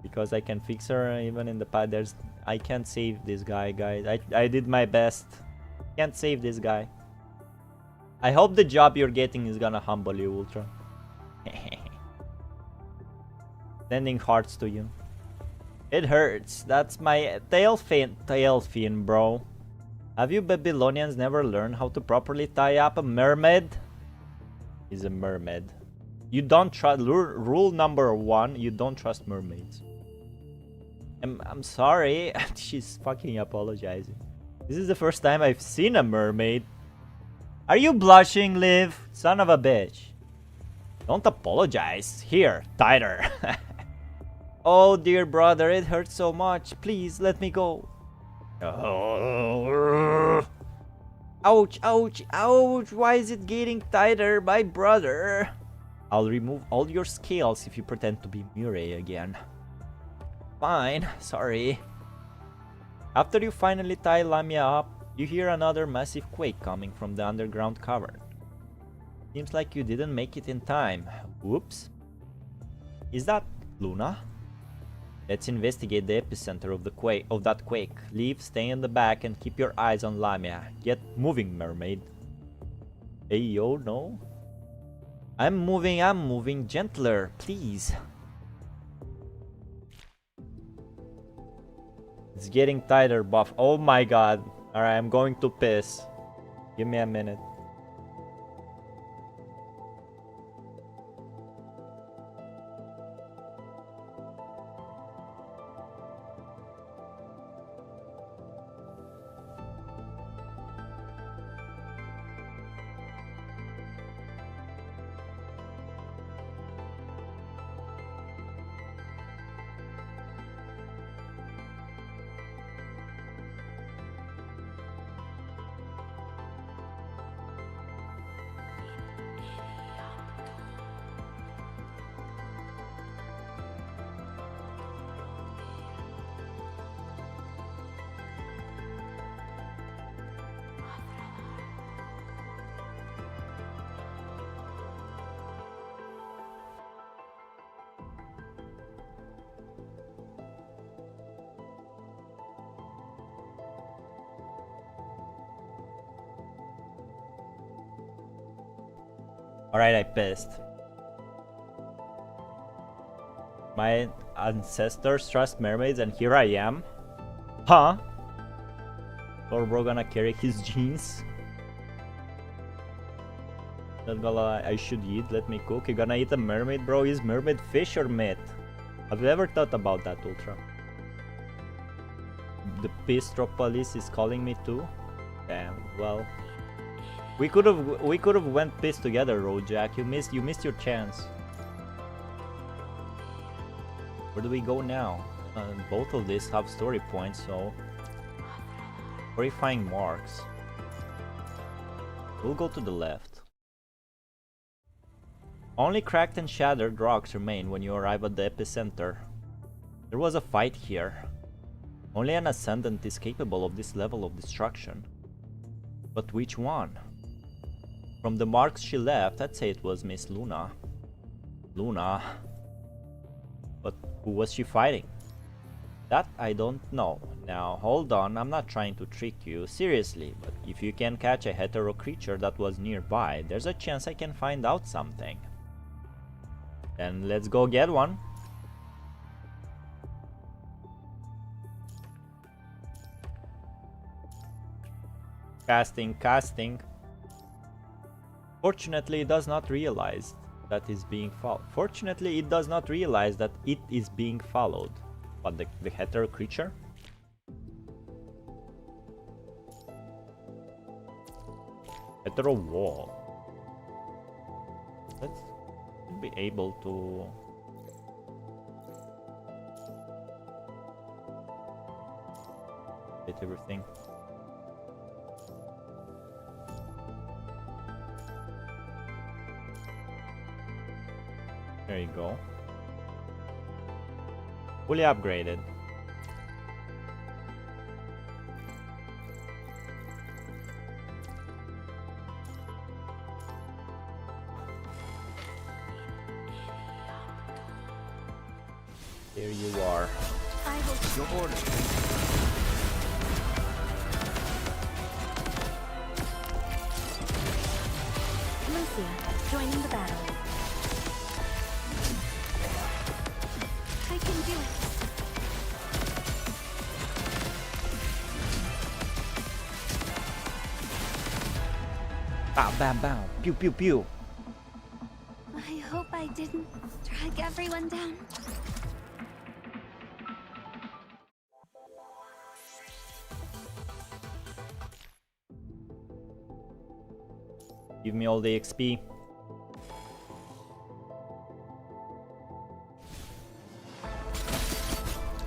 Because I can fix her even in the pad. I can't save this guy, guys. I did my best. Can't save this guy. I hope the job you're getting is gonna humble you, Ultra. Sending hearts to you. It hurts. That's my tail fin, bro. Have you Babylonians never learned how to properly tie up a mermaid? He's a mermaid. You don't trust. Rule number 1: you don't trust mermaids. I'm sorry. She's fucking apologizing. This is the first time I've seen a mermaid. Are you blushing, Liv? Son of a bitch. Don't apologize. Here, tighter. Oh, dear brother, it hurts so much. Please, let me go. Oh. Ouch, ouch, ouch. Why is it getting tighter, my brother? I'll remove all your scales if you pretend to be Murray again. Fine, sorry. After you finally tie Lamia up, you hear another massive quake coming from the underground cavern. Seems like you didn't make it in time. Whoops. Is that Luna? Let's investigate the epicenter of that quake. Leave, stay in the back, and keep your eyes on Lamia. Get moving, mermaid. Hey, yo, no? I'm moving. Gentler, please. It's getting tighter, buff. Oh my god. Alright, I'm going to piss. Give me a minute. Alright, I pissed. My ancestors trust mermaids and here I am? Huh? Or bro gonna carry his genes? I should eat, let me cook. You gonna eat a mermaid, bro? Is mermaid fish or meat? Have you ever thought about that, Ultra? The Pistropolis is calling me too? Damn, well... We could have went pissed together, Rojack. You missed your chance. Where do we go now? Both of these have story points, so horrifying marks. We'll go to the left. Only cracked and shattered rocks remain when you arrive at the epicenter. There was a fight here. Only an ascendant is capable of this level of destruction. But which one? From the marks she left, I'd say it was Miss Luna. Luna. But who was she fighting? That I don't know. Now, hold on, I'm not trying to trick you, seriously, but if you can catch a hetero creature that was nearby, there's a chance I can find out something. Then let's go get one. Casting. Fortunately, it does not realize that is being followed. Fortunately, it does not realize that it is being followed. But the hetero creature? Hetero wall. Let's be able to... get everything. There you go. Fully upgraded. Here you are. I will. Your orders, please. Lucia, joining the battle. I can do it. Bow, bow, bow. Pew, pew, pew. I hope I didn't drag everyone down. Give me all the XP.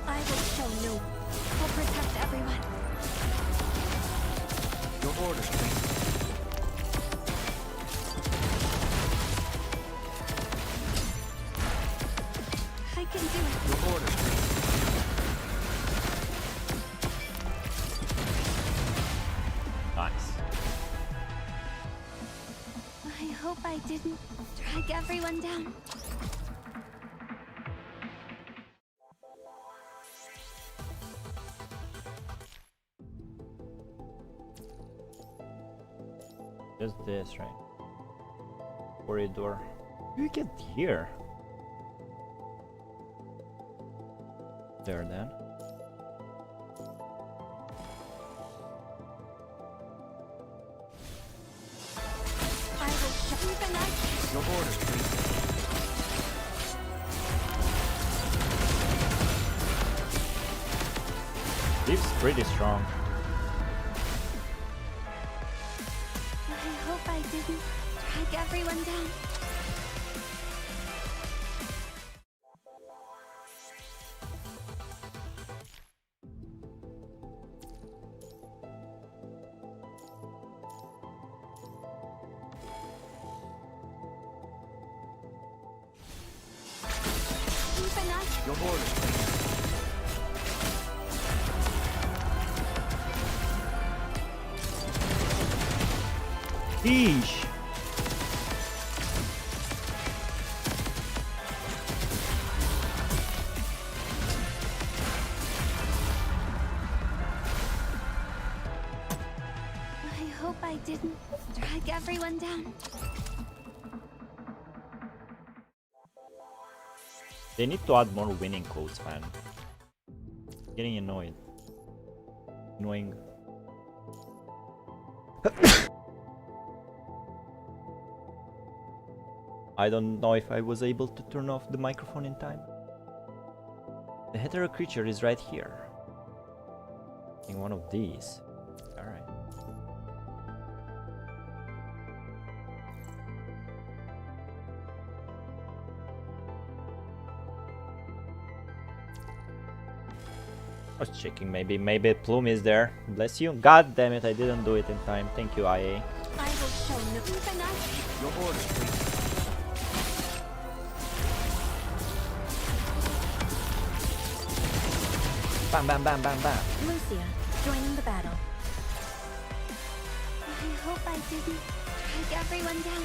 I will show no. I'll protect everyone. Your orders, please. I can do it. Your orders, please. Nice. I hope I didn't drag everyone down. Just this, right? Corridor. How do you get here? There then. I will show you the night. Your orders, please. Leaf's pretty strong. I hope I didn't drag everyone down. Keep an eye. Your orders, please. Sheesh. I hope I didn't drag everyone down. They need to add more winning quotes, man. Getting annoyed. Annoying. I don't know if I was able to turn off the microphone in time. The hetero creature is right here. In one of these. Alright. I was checking, maybe Plume is there. Bless you. God damn it, I didn't do it in time. Thank you, IA. I will show no. Keep an eye. Your orders, please. Bam, bam, bam, bam, bam. Lucia, joining the battle. I hope I didn't drag everyone down.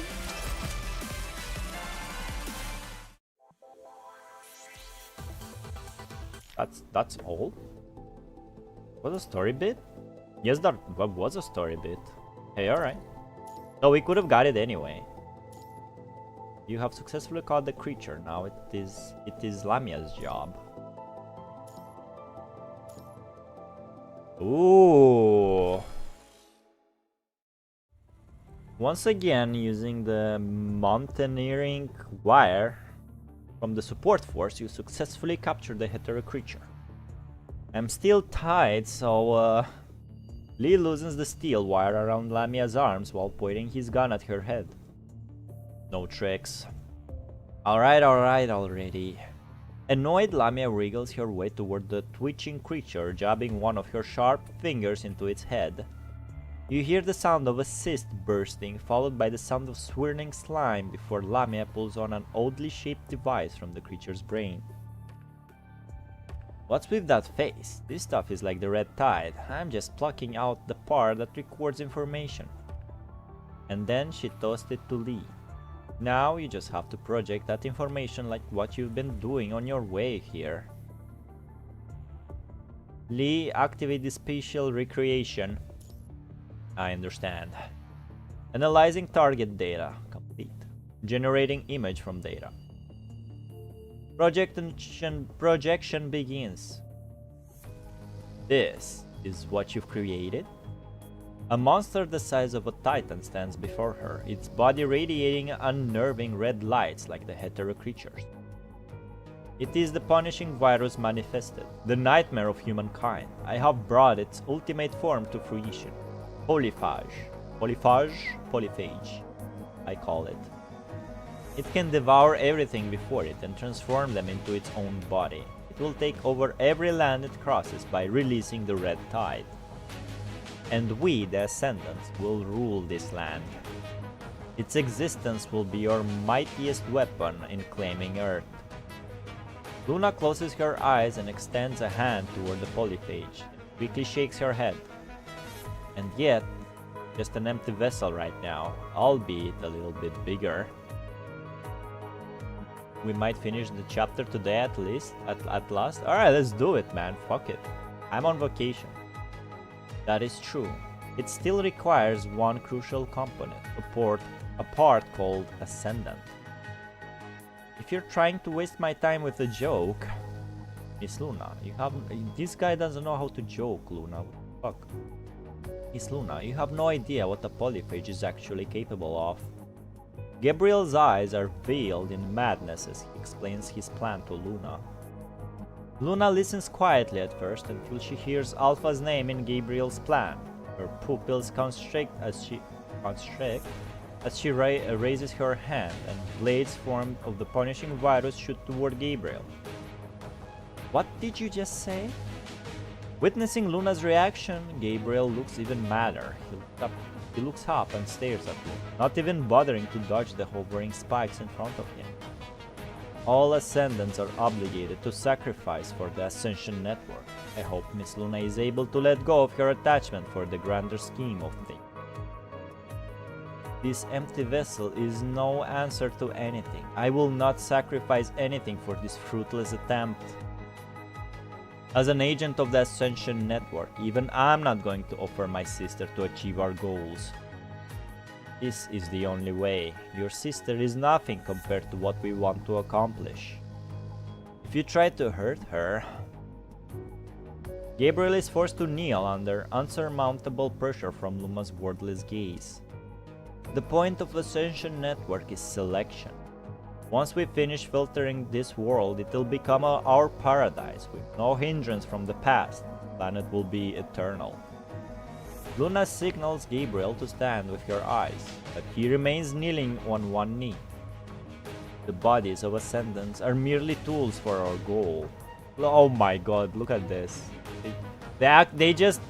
That's all? Was a story bit? Yes, that was a story bit. Hey, alright. So we could have got it anyway. You have successfully caught the creature. Now it is Lamia's job. Ooh. Once again, using the mountaineering wire from the support force, you successfully captured the hetero creature. I'm still tied, so Lee loosens the steel wire around Lamia's arms while pointing his gun at her head. No tricks. Alright already. Annoyed, Lamia wriggles her way toward the twitching creature, jabbing one of her sharp fingers into its head. You hear the sound of a cyst bursting, followed by the sound of swirling slime before Lamia pulls on an oddly shaped device from the creature's brain. What's with that face? This stuff is like the red tide. I'm just plucking out the part that records information. And then she tossed it to Lee. Now you just have to project that information like what you've been doing on your way here. Lee, activate the spatial recreation. I understand. Analyzing target data. Complete. Generating image from data. Projection begins. This is what you've created? A monster the size of a titan stands before her, its body radiating unnerving red lights like the hetero creatures. It is the punishing virus manifested, the nightmare of humankind. I have brought its ultimate form to fruition. Polyphage. Polyphage, I call it. It can devour everything before it and transform them into its own body. It will take over every land it crosses by releasing the red tide. And we, the Ascendants, will rule this land. Its existence will be your mightiest weapon in claiming Earth. Luna closes her eyes and extends a hand toward the polyphage, and quickly shakes her head. And yet, just an empty vessel right now, albeit a little bit bigger. We might finish the chapter today at least, at last. Alright, let's do it, man. Fuck it. I'm on vacation. That is true. It still requires one crucial component, a part called Ascendant. If you're trying to waste my time with a joke, Miss Luna, this guy doesn't know how to joke, Luna. Fuck. Miss Luna, you have no idea what a polyphage is actually capable of. Gabriel's eyes are veiled in madness as he explains his plan to Luna. Luna listens quietly at first until she hears Alpha's name in Gabriel's plan. Her pupils constrict as she raises her hand, and blades formed of the punishing virus shoot toward Gabriel. What did you just say? Witnessing Luna's reaction, Gabriel looks even madder. He looks up and stares at Luna, not even bothering to dodge the hovering spikes in front of him. All Ascendants are obligated to sacrifice for the Ascension Network. I hope Miss Luna is able to let go of her attachment for the grander scheme of things. This empty vessel is no answer to anything. I will not sacrifice anything for this fruitless attempt. As an agent of the Ascension Network, even I'm not going to offer my sister to achieve our goals. This is the only way. Your sister is nothing compared to what we want to accomplish. If you try to hurt her... Gabriel is forced to kneel under unsurmountable pressure from Luna's wordless gaze. The point of Ascension Network is selection. Once we finish filtering this world, it will become our paradise with no hindrance from the past. The planet will be eternal. Luna signals Gabriel to stand with her eyes, but he remains kneeling on one knee. The bodies of Ascendants are merely tools for our goal. Oh my god, look at this. They just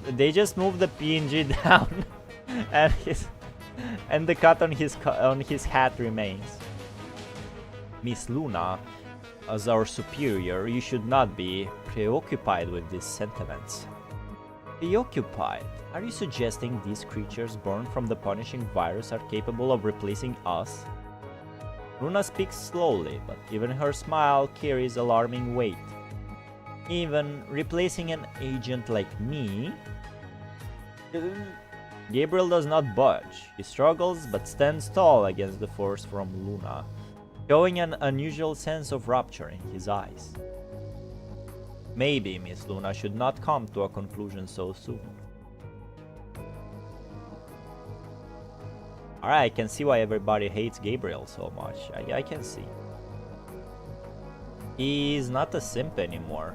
moved the PNG down and the cut on his hat remains. Miss Luna, as our superior, you should not be preoccupied with these sentiments. Preoccupied? Are you suggesting these creatures born from the punishing virus are capable of replacing us? Luna speaks slowly, but even her smile carries alarming weight. Even replacing an agent like me? Gabriel does not budge. He struggles but stands tall against the force from Luna, showing an unusual sense of rapture in his eyes. Maybe Miss Luna should not come to a conclusion so soon. Alright, I can see why everybody hates Gabriel so much. I can see. He's not a simp anymore.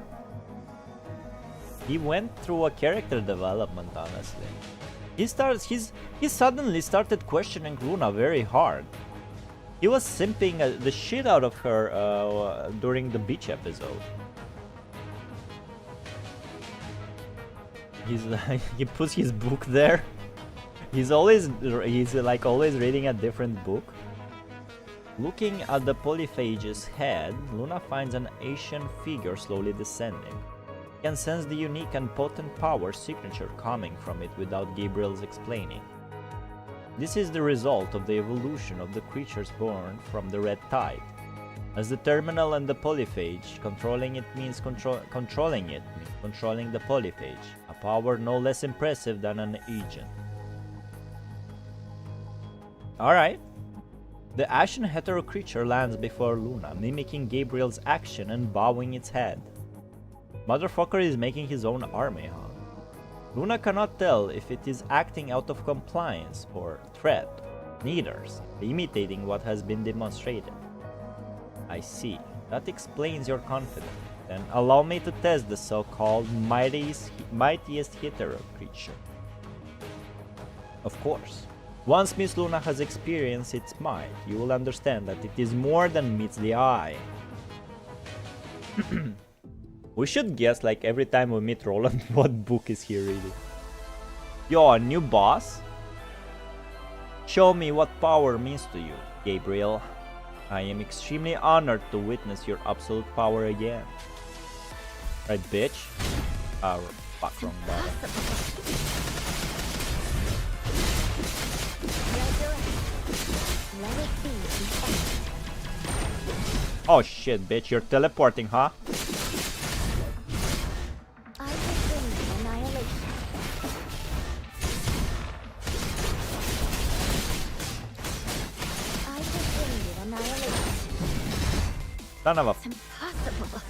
He went through a character development, honestly. He suddenly started questioning Luna very hard. He was simping the shit out of her during the beach episode. He puts his book there. He's like always reading a different book. Looking at the polyphage's head, Luna finds an Asian figure slowly descending. can sense the unique and potent power signature coming from it without Gabriel's explaining. This is the result of the evolution of the creatures born from the Red Tide. As the terminal and the polyphage, controlling it means controlling the polyphage, a power no less impressive than an agent. Alright. The ashen hetero creature lands before Luna, mimicking Gabriel's action and bowing its head. Motherfucker is making his own army, huh? Luna cannot tell if it is acting out of compliance or threat, neither, imitating what has been demonstrated. I see. That explains your confidence. Then allow me to test the so-called mightiest hetero creature. Of course. Once Miss Luna has experienced its might, you will understand that it is more than meets the eye. We should guess like every time we meet Roland what book is he reading. Yo, a new boss? Show me what power means to you, Gabriel. I am extremely honored to witness your absolute power again. Right, bitch? Ah, fuck, wrong button. Oh shit, bitch, you're teleporting, huh? I will bring you annihilation. I will bring you annihilation. Son of a... It's impossible.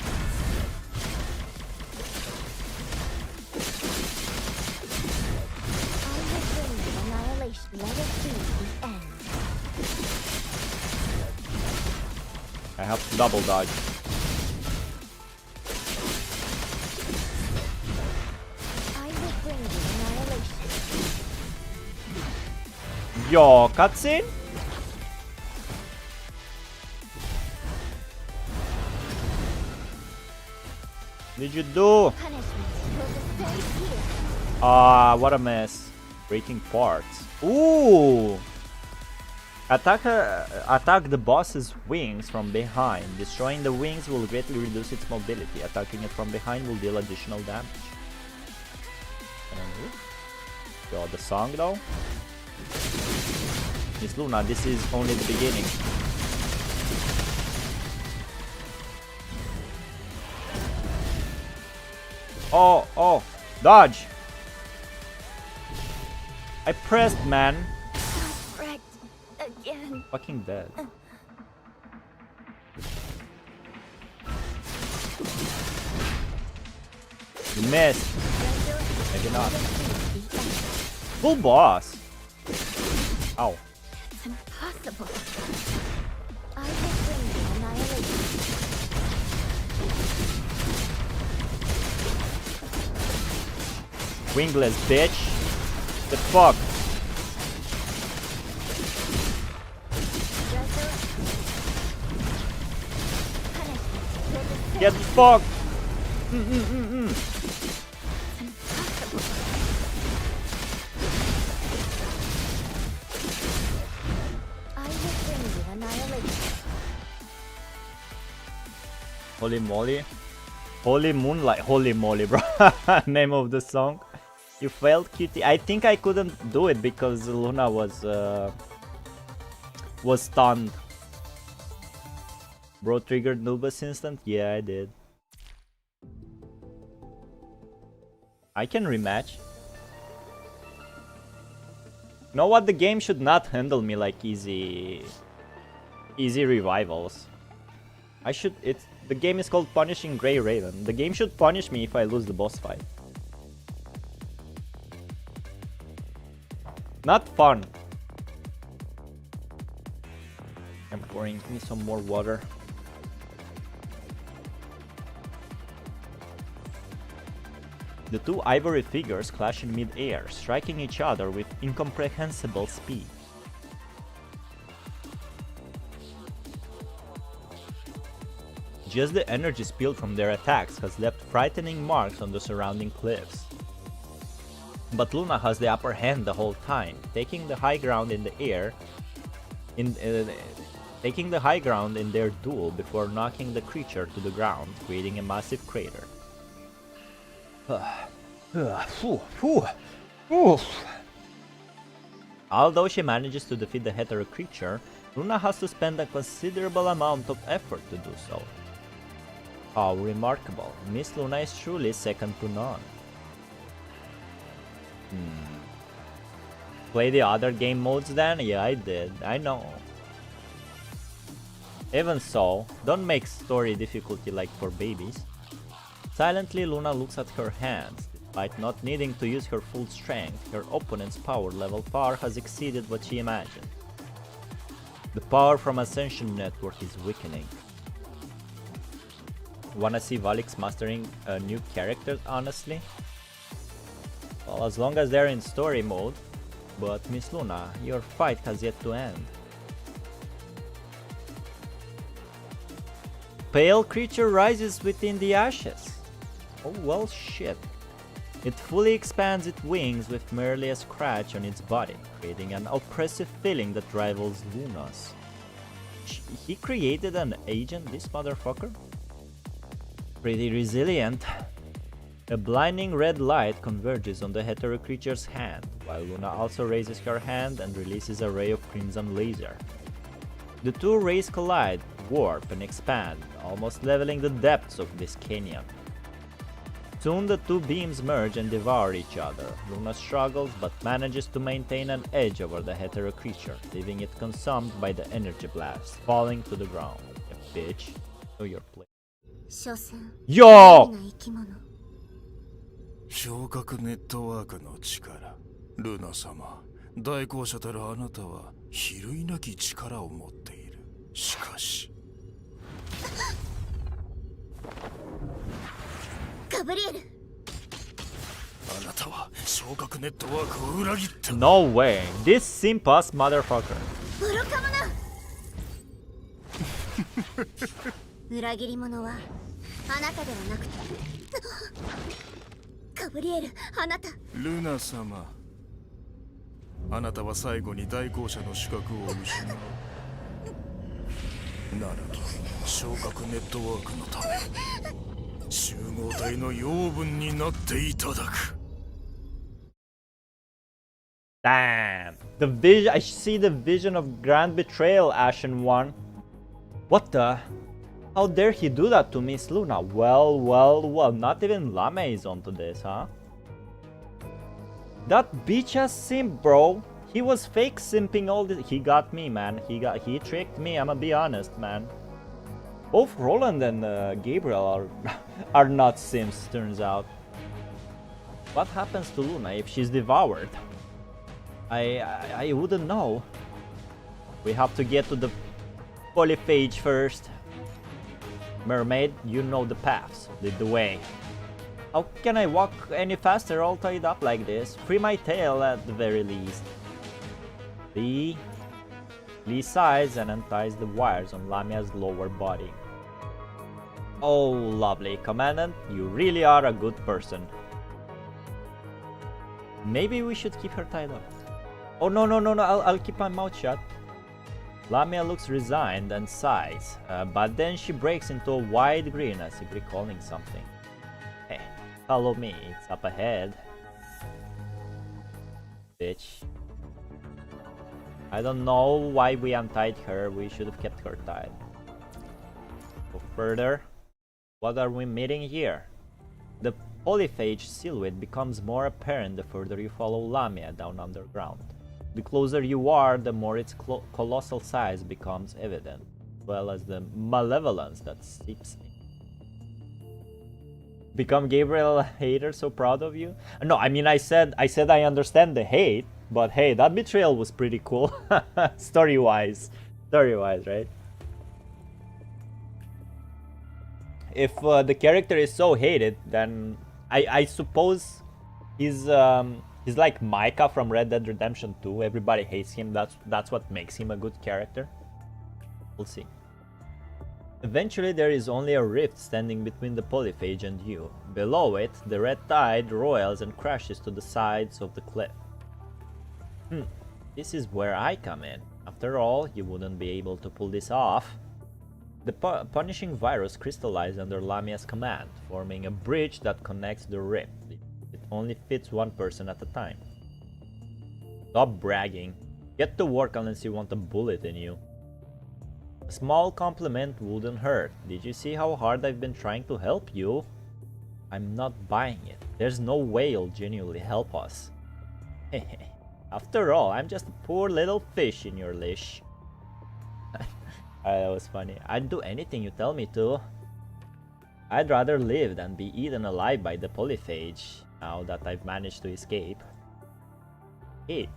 I will bring you annihilation. Let it be the end. I have to double dodge. I will bring you annihilation. Yo, cutscene? Did you do? Punishment will descend here. Ah, what a mess. Breaking parts. Ooh! Attack the boss's wings from behind. Destroying the wings will greatly reduce its mobility. Attacking it from behind will deal additional damage. Yo, the song though? Miss Luna, this is only the beginning. Oh, dodge! I pressed, man. Wrecked again. Fucking dead. You missed. Maybe not. Full boss. Ow. It's impossible. I will bring you annihilation. Wingless, bitch. The fuck? Get fucked! I will bring you annihilation. Holy moly. Holy moonlight. Holy moly, bro. Name of the song. You failed, cutie. I think I couldn't do it because Luna was stunned. Bro triggered Nubus instant? Yeah, I did. I can rematch. You know what? The game should not handle me like easy revivals. The game is called Punishing Grey Raven. The game should punish me if I lose the boss fight. Not fun. I'm pouring me some more water. The two ivory figures clash in mid-air, striking each other with incomprehensible speed. Just the energy spilled from their attacks has left frightening marks on the surrounding cliffs. But Luna has the upper hand the whole time, taking the high ground in the air, taking the high ground in their duel before knocking the creature to the ground, creating a massive crater. Although she manages to defeat the hetero creature, Luna has to spend a considerable amount of effort to do so. How remarkable. Miss Luna is truly second to none. Play the other game modes then? Yeah, I did. I know. Even so, don't make story difficulty like for babies. Silently, Luna looks at her hands. Despite not needing to use her full strength, her opponent's power level far has exceeded what she imagined. The power from Ascension Network is weakening. Wanna see Valics mastering new characters, honestly? Well, as long as they're in story mode. But Miss Luna, your fight has yet to end. Pale creature rises within the ashes. Oh well, shit. It fully expands its wings with merely a scratch on its body, creating an oppressive feeling that rivals Luna's. He created an agent, this motherfucker? Pretty resilient. A blinding red light converges on the hetero creature's hand, while Luna also raises her hand and releases a ray of crimson laser. The two rays collide, warp, and expand, almost leveling the depths of this canyon. Soon the two beams merge and devour each other. Luna struggles but manages to maintain an edge over the hetero creature, leaving it consumed by the energy blast, falling to the ground. Yeah, bitch, know your place. Yo! 昇格ネットワークの力。ルナ様、代行者たるあなたは比類なき力を持っている。しかしガブリエル、あなたは昇格ネットワークを裏切った。 No way, this simp-ass motherfucker. 愚か者裏切り者はあなたではなくてガブリエル、あなた。ルナ様、あなたは最後に代行者の資格を失う。ならば昇格ネットワークのため集合体の養分になっていただく。 Damn. The vision. I see the vision of grand betrayal, Ashen One. What the? How dare he do that to Miss Luna? Well, well, well. Not even Lame is onto this, huh? That bitch ass simp, bro. He was fake simping all this. He got me, man. He tricked me. I'ma be honest, man. Both Roland and Gabriel are not simps, turns out. What happens to Luna if she's devoured? I wouldn't know. We have to get to the polyphage first. Mermaid, you know the paths. Lead the way. How can I walk any faster all tied up like this? Free my tail at the very least. Lee sighs and unties the wires on Lamia's lower body. Oh, lovely. Commandant, you really are a good person. Maybe we should keep her tied up. Oh, no, I'll keep my mouth shut. Lamia looks resigned and sighs, but then she breaks into a wide grin as if recalling something. Hey, follow me, it's up ahead. Bitch. I don't know why we untied her, we should have kept her tied. Go further. What are we meeting here? The polyphage silhouette becomes more apparent the further you follow Lamia down underground. The closer you are, the more its colossal size becomes evident, as well as the malevolence that seeps in. Become Gabriel a hater so proud of you? No, I mean I said I understand the hate, but hey, that betrayal was pretty cool. Story-wise, right? If the character is so hated, then I suppose he's like Micah from Red Dead Redemption 2. Everybody hates him. That's what makes him a good character. We'll see. Eventually, there is only a rift standing between the polyphage and you. Below it, the red tide roils and crashes to the sides of the cliff. This is where I come in. After all, you wouldn't be able to pull this off. The punishing virus crystallized under Lamia's command, forming a bridge that connects the rift. It only fits one person at a time. Stop bragging. Get to work unless you want a bullet in you. A small compliment wouldn't hurt. Did you see how hard I've been trying to help you? I'm not buying it. There's no way you'll genuinely help us. After all, I'm just a poor little fish in your leash. That was funny. I'd do anything you tell me to. I'd rather live than be eaten alive by the polyphage, now that I've managed to escape. Escape?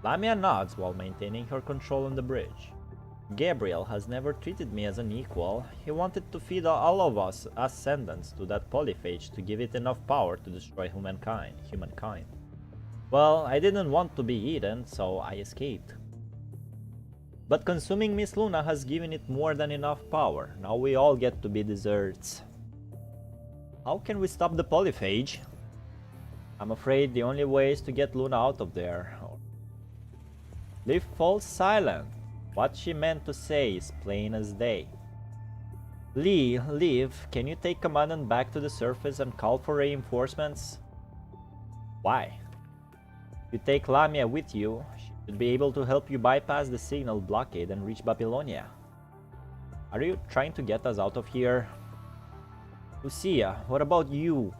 Lamia nods while maintaining her control on the bridge. Gabriel has never treated me as an equal. He wanted to feed all of us ascendants to that polyphage to give it enough power to destroy humankind. Well, I didn't want to be eaten, so I escaped. But consuming Miss Luna has given it more than enough power. Now we all get to be desserts. How can we stop the polyphage? I'm afraid the only way is to get Luna out of there. Leaf falls silent. What she meant to say is plain as day. Leaf, can you take Commandant back to the surface and call for reinforcements? Why? If you take Lamia with you, she should be able to help you bypass the signal blockade and reach Babylonia. Are you trying to get us out of here? Lucia, what about you?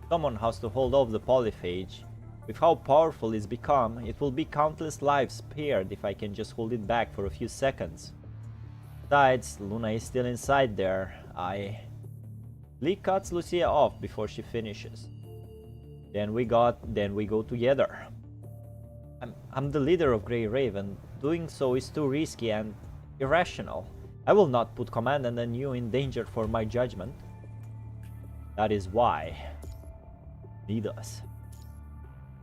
Someone has to hold off the polyphage. With how powerful it's become, it will be countless lives spared if I can just hold it back for a few seconds. Besides, Luna is still inside there. Lee cuts Lucia off before she finishes. Then we go together. I'm the leader of Grey Raven. Doing so is too risky and irrational. I will not put Commandant and you in danger for my judgment. That is why. Lead us.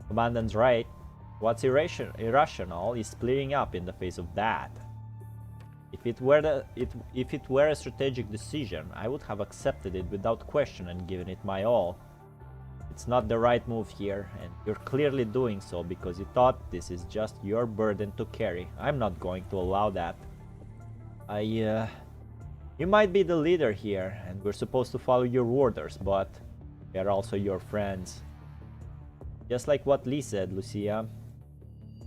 Commandant's right. What's irrational is splitting up in the face of that. If it were a strategic decision, I would have accepted it without question and given it my all. It's not the right move here, and you're clearly doing so because you thought this is just your burden to carry. I'm not going to allow that. You might be the leader here, and we're supposed to follow your orders, but we are also your friends. Just like what Lee said, Lucia.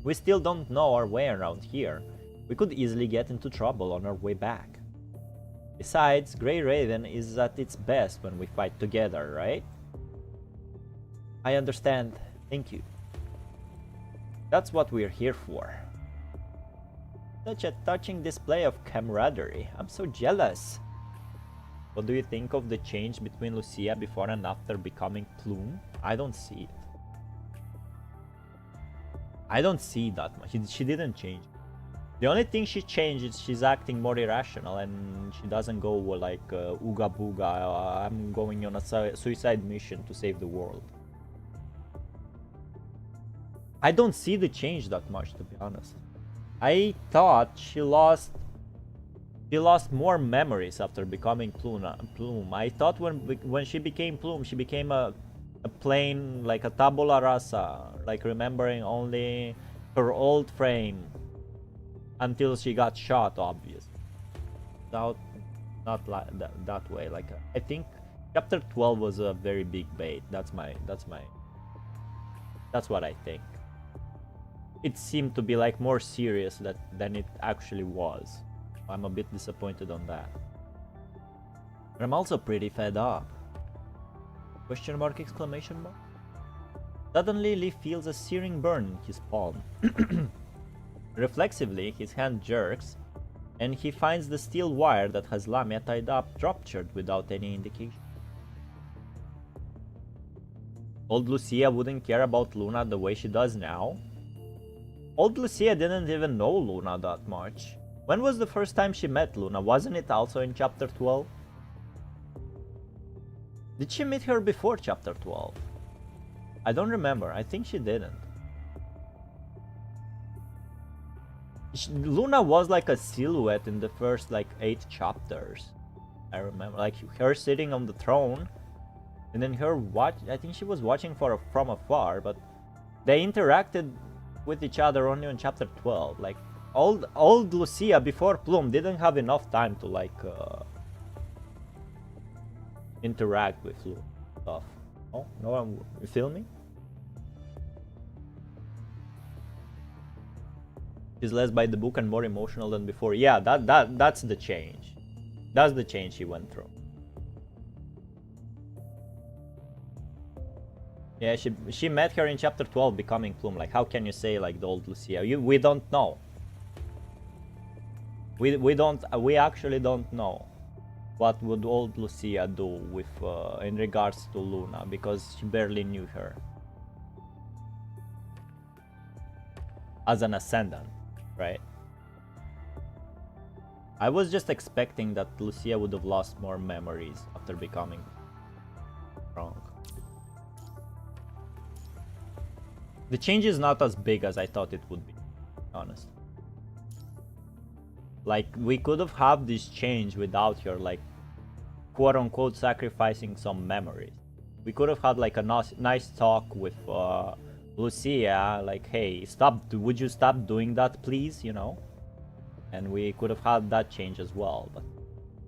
We still don't know our way around here. We could easily get into trouble on our way back. Besides, Grey Raven is at its best when we fight together, right? I understand. Thank you. That's what we're here for. Such a touching display of camaraderie. I'm so jealous. What do you think of the change between Lucia before and after becoming Plume? I don't see it. I don't see that much. She didn't change. The only thing she changed is she's acting more irrational and she doesn't go like ooga booga, I'm going on a suicide mission to save the world. I don't see the change that much, to be honest. I thought she lost more memories after becoming Plume. I thought when she became Plume, she became a plain, like a tabula rasa, like remembering only her old frame until she got shot, obviously. Not like that way. Like I think chapter 12 was a very big bait. That's what I think. It seemed to be like more serious than it actually was. I'm a bit disappointed on that. But I'm also pretty fed up. Question mark, exclamation mark? Suddenly Lee feels a searing burn in his palm. Reflexively, his hand jerks, and he finds the steel wire that has Lamia tied up ruptured without any indication. Old Lucia wouldn't care about Luna the way she does now. Old Lucia didn't even know Luna that much. When was the first time she met Luna? Wasn't it also in chapter 12? Did she meet her before chapter 12? I don't remember. I think she didn't. Luna was like a silhouette in the first like 8 chapters. I remember like her sitting on the throne and then her I think she was watching from afar, but they interacted with each other only in chapter 12. Like old Lucia before Plume didn't have enough time to like interact with stuff. Oh no, you feel me? She's less by the book and more emotional than before. Yeah, that's the change. That's the change she went through. Yeah, she met her in chapter 12 becoming Plume. Like, how can you say like the old Lucia? We don't know. We actually don't know what would old Lucia do with in regards to Luna, because she barely knew her as an ascendant, right? I was just expecting that Lucia would have lost more memories after becoming strong. The change is not as big as I thought it would be, honest. Like, we could have had this change without her, like, quote-unquote sacrificing some memories. We could have had like a nice talk with Lucia, like, hey, would you stop doing that, please, you know? And we could have had that change as well, but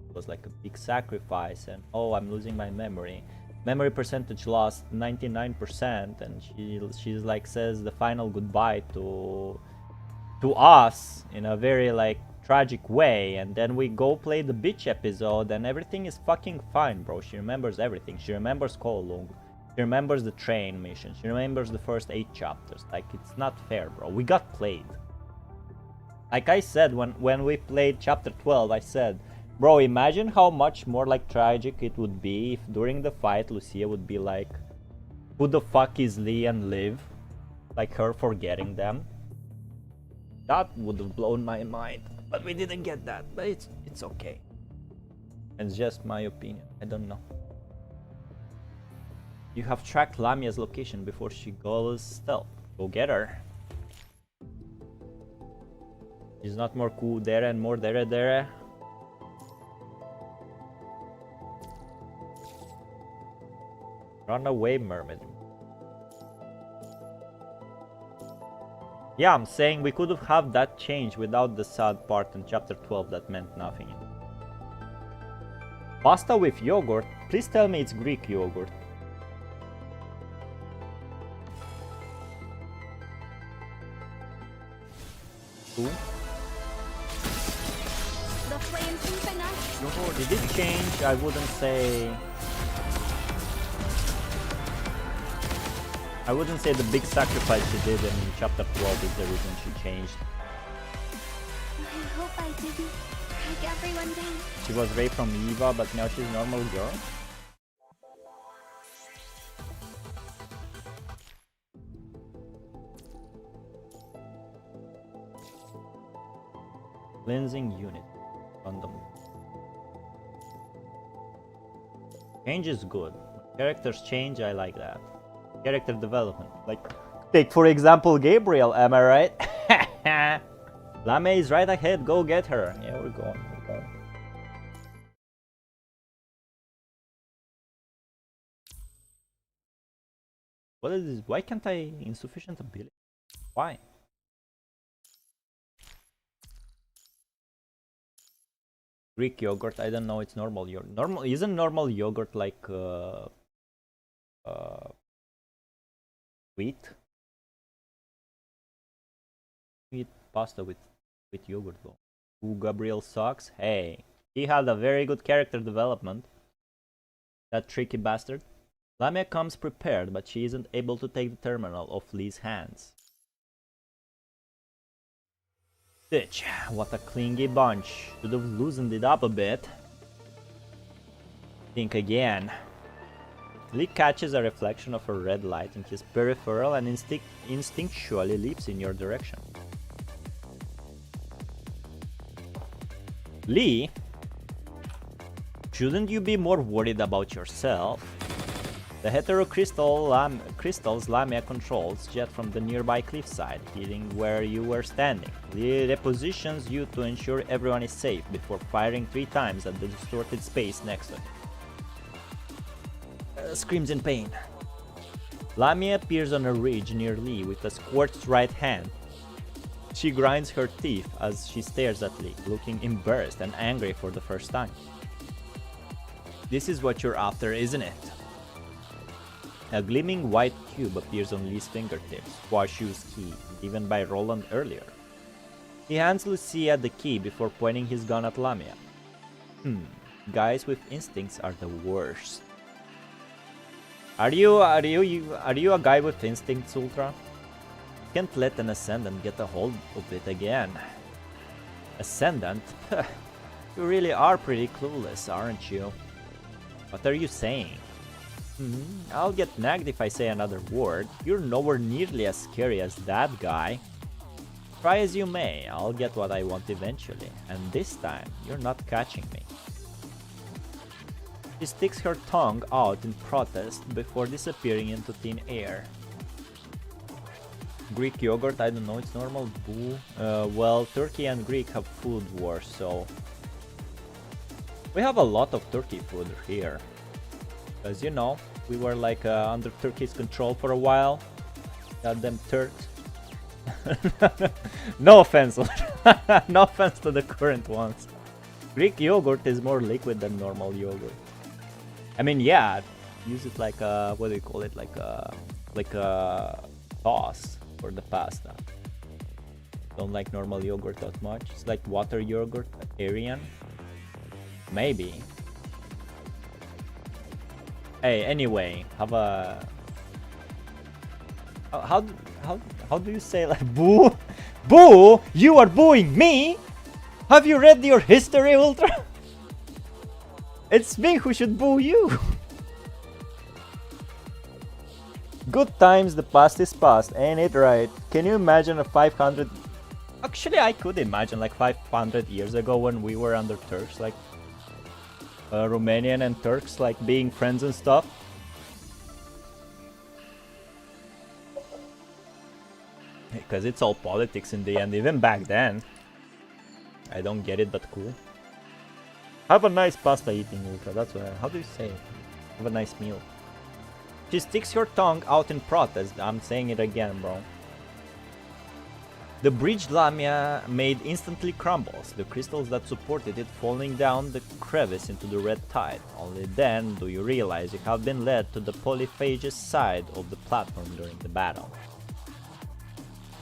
it was like a big sacrifice, and oh, I'm losing my memory. Memory percentage lost 99%, and she's like says the final goodbye to us in a very like tragic way, and then we go play the bitch episode and everything is fucking fine, bro. She remembers everything. She remembers Kowloon. She remembers the train mission. She remembers the first 8 chapters. Like, it's not fair, bro. We got played. Like I said when we played chapter 12, I said, bro, imagine how much more like tragic it would be if during the fight Lucia would be like, who the fuck is Lee and Liv? Like, her forgetting them. That would have blown my mind. But we didn't get that. But it's okay. It's just my opinion. I don't know. You have tracked Lamia's location before she goes stealth. Go get her. She's not more cool there and more there. Run away, mermaid. Yeah, I'm saying we could have had that change without the sad part in chapter 12 that meant nothing. Pasta with yogurt? Please tell me it's Greek yogurt. Who? The flames deepen us. Did it change? I wouldn't say... I wouldn't say the big sacrifice she did in chapter 12 is the reason she changed. I hope I didn't break everyone down. She was raped from Eva, but now she's a normal girl? Cleansing unit. Random. Change is good. Characters change, I like that. Character development. Like, take for example Gabriel, am I right? Lamia is right ahead, go get her. Yeah, we're going. What is this? Why can't I insufficient ability? Why? Greek yogurt, I don't know, it's normal yogurt. Isn't normal yogurt like wheat? Eat pasta with yogurt though. Ooh, Gabriel sucks. Hey, he had a very good character development. That tricky bastard. Lamia comes prepared, but she isn't able to take the terminal off Lee's hands. Bitch, what a clingy bunch. Should have loosened it up a bit. Think again. Lee catches a reflection of a red light in his peripheral and instinctually leaps in your direction. Lee, shouldn't you be more worried about yourself? The crystals Lamia controls jet from the nearby cliffside, hitting where you were standing. Lee repositions you to ensure everyone is safe before firing 3 times at the distorted space next to him. Screams in pain. Lamia appears on a ridge near Lee with a scorched right hand. She grinds her teeth as she stares at Lee, looking embarrassed and angry for the first time. This is what you're after, isn't it? A gleaming white cube appears on Lee's fingertips, Huashu's key, given by Roland earlier. He hands Lucia the key before pointing his gun at Lamia. Guys with instincts are the worst. Are you a guy with instincts, Ultra? Can't let an Ascendant get a hold of it again. Ascendant? You really are pretty clueless, aren't you? What are you saying? I'll get nagged if I say another word. You're nowhere nearly as scary as that guy. Try as you may, I'll get what I want eventually, and this time, you're not catching me. She sticks her tongue out in protest before disappearing into thin air. Greek yogurt, I don't know, it's normal, boo. Well, Turkey and Greek have food wars, so... We have a lot of Turkey food here. Because, you know, we were like under Turkey's control for a while. Goddamn Turks. No offense, no offense to the current ones. Greek yogurt is more liquid than normal yogurt. I mean, yeah, use it like a, what do you call it, like a sauce for the pasta. Don't like normal yogurt that much. It's like water yogurt, Aryan. Maybe. Hey, anyway, have a... How do you say, like, boo? Boo? You are booing me? Have you read your history, Ultra? It's me who should boo you. Good times, the past is past, ain't it right? Can you imagine a 500... Actually, I could imagine like 500 years ago when we were under Turks, like Romanian and Turks like being friends and stuff. Because it's all politics in the end, even back then. I don't get it, but cool. Have a nice pasta eating, Ultra, that's what how do you say it? Have a nice meal. She sticks her tongue out in protest. I'm saying it again, bro. The bridge Lamia made instantly crumbles, the crystals that supported it falling down the crevice into the red tide. Only then do you realize you have been led to the polyphageous side of the platform during the battle.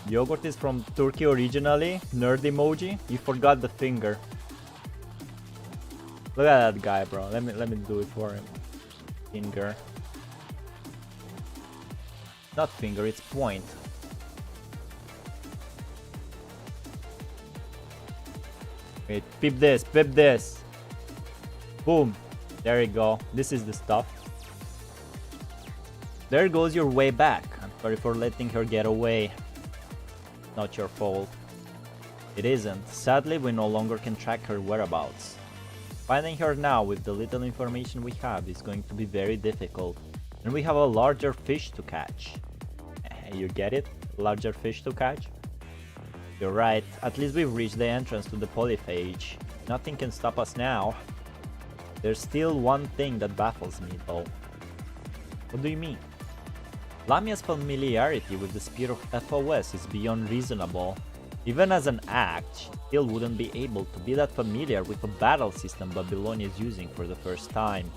Yogurt is from Turkey originally? Nerd emoji? You forgot the finger. Look at that guy, bro. Let me do it for him. Finger. Not finger, it's point. Wait, peep this, peep this. Boom. There you go. This is the stuff. There goes your way back. I'm sorry for letting her get away. Not your fault. It isn't. Sadly, we no longer can track her whereabouts. Finding her now with the little information we have is going to be very difficult. And we have a larger fish to catch. You get it? Larger fish to catch? You're right, at least we've reached the entrance to the polyphage. Nothing can stop us now. There's still one thing that baffles me though. What do you mean? Lamia's familiarity with the spear of FOS is beyond reasonable. Even as an act, she still wouldn't be able to be that familiar with a battle system Babylonia is using for the first time.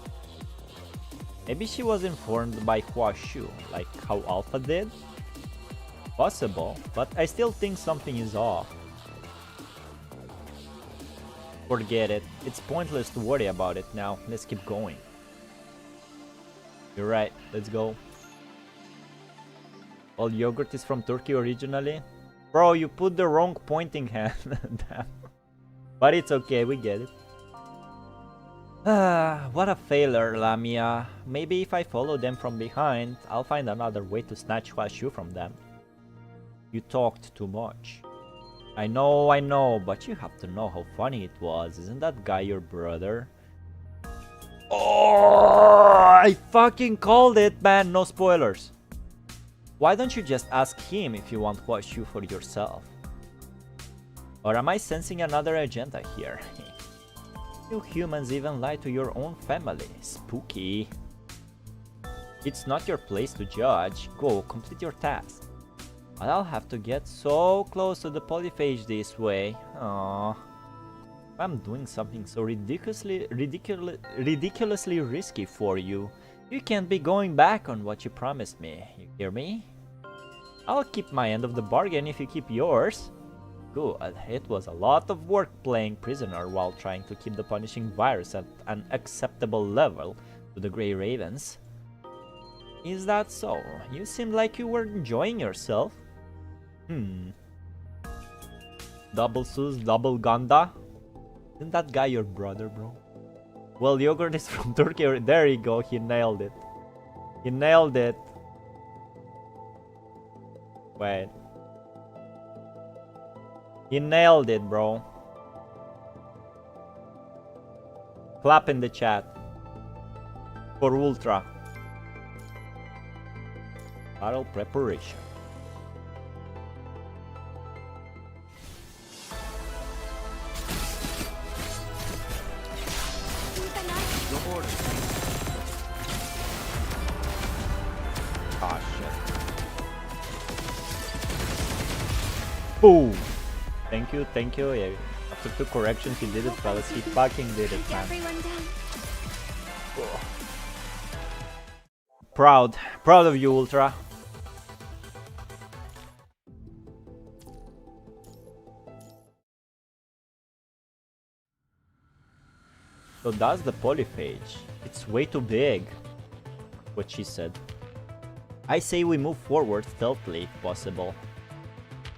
Maybe she was informed by Huashu, like how Alpha did? Possible, but I still think something is off. Forget it, it's pointless to worry about it now, let's keep going. You're right, let's go. Well, yogurt is from Turkey originally? Bro, you put the wrong pointing hand. Damn. But it's okay, we get it. What a failure, Lamia. Maybe if I follow them from behind, I'll find another way to snatch Huashu from them. You talked too much. I know, but you have to know how funny it was. Isn't that guy your brother? Oh, I fucking called it, man. No spoilers. Why don't you just ask him if you want Huashu for yourself? Or am I sensing another agenda here? You humans even lie to your own family. Spooky. It's not your place to judge. Go, complete your task. I'll have to get so close to the polyphage this way. Aww. I'm doing something so ridiculously risky for you. You can't be going back on what you promised me. You hear me? I'll keep my end of the bargain if you keep yours. Good. It was a lot of work playing prisoner while trying to keep the punishing virus at an acceptable level to the Grey Ravens. Is that so? You seemed like you were enjoying yourself. Double Sus, double Ganda? Isn't that guy your brother, bro? Well, yogurt is from Turkey. There you go, he nailed it. He nailed it. Wait. He nailed it, bro. Clap in the chat. For Ultra. Battle preparation. Your orders, please. Ah, shit. Boom! Thank you, thank you. Yeah, after 2 corrections, he did it, fellas. He fucking did it, man. Proud of you, Ultra. So that's the polyphage. It's way too big. What she said. I say we move forward stealthily if possible.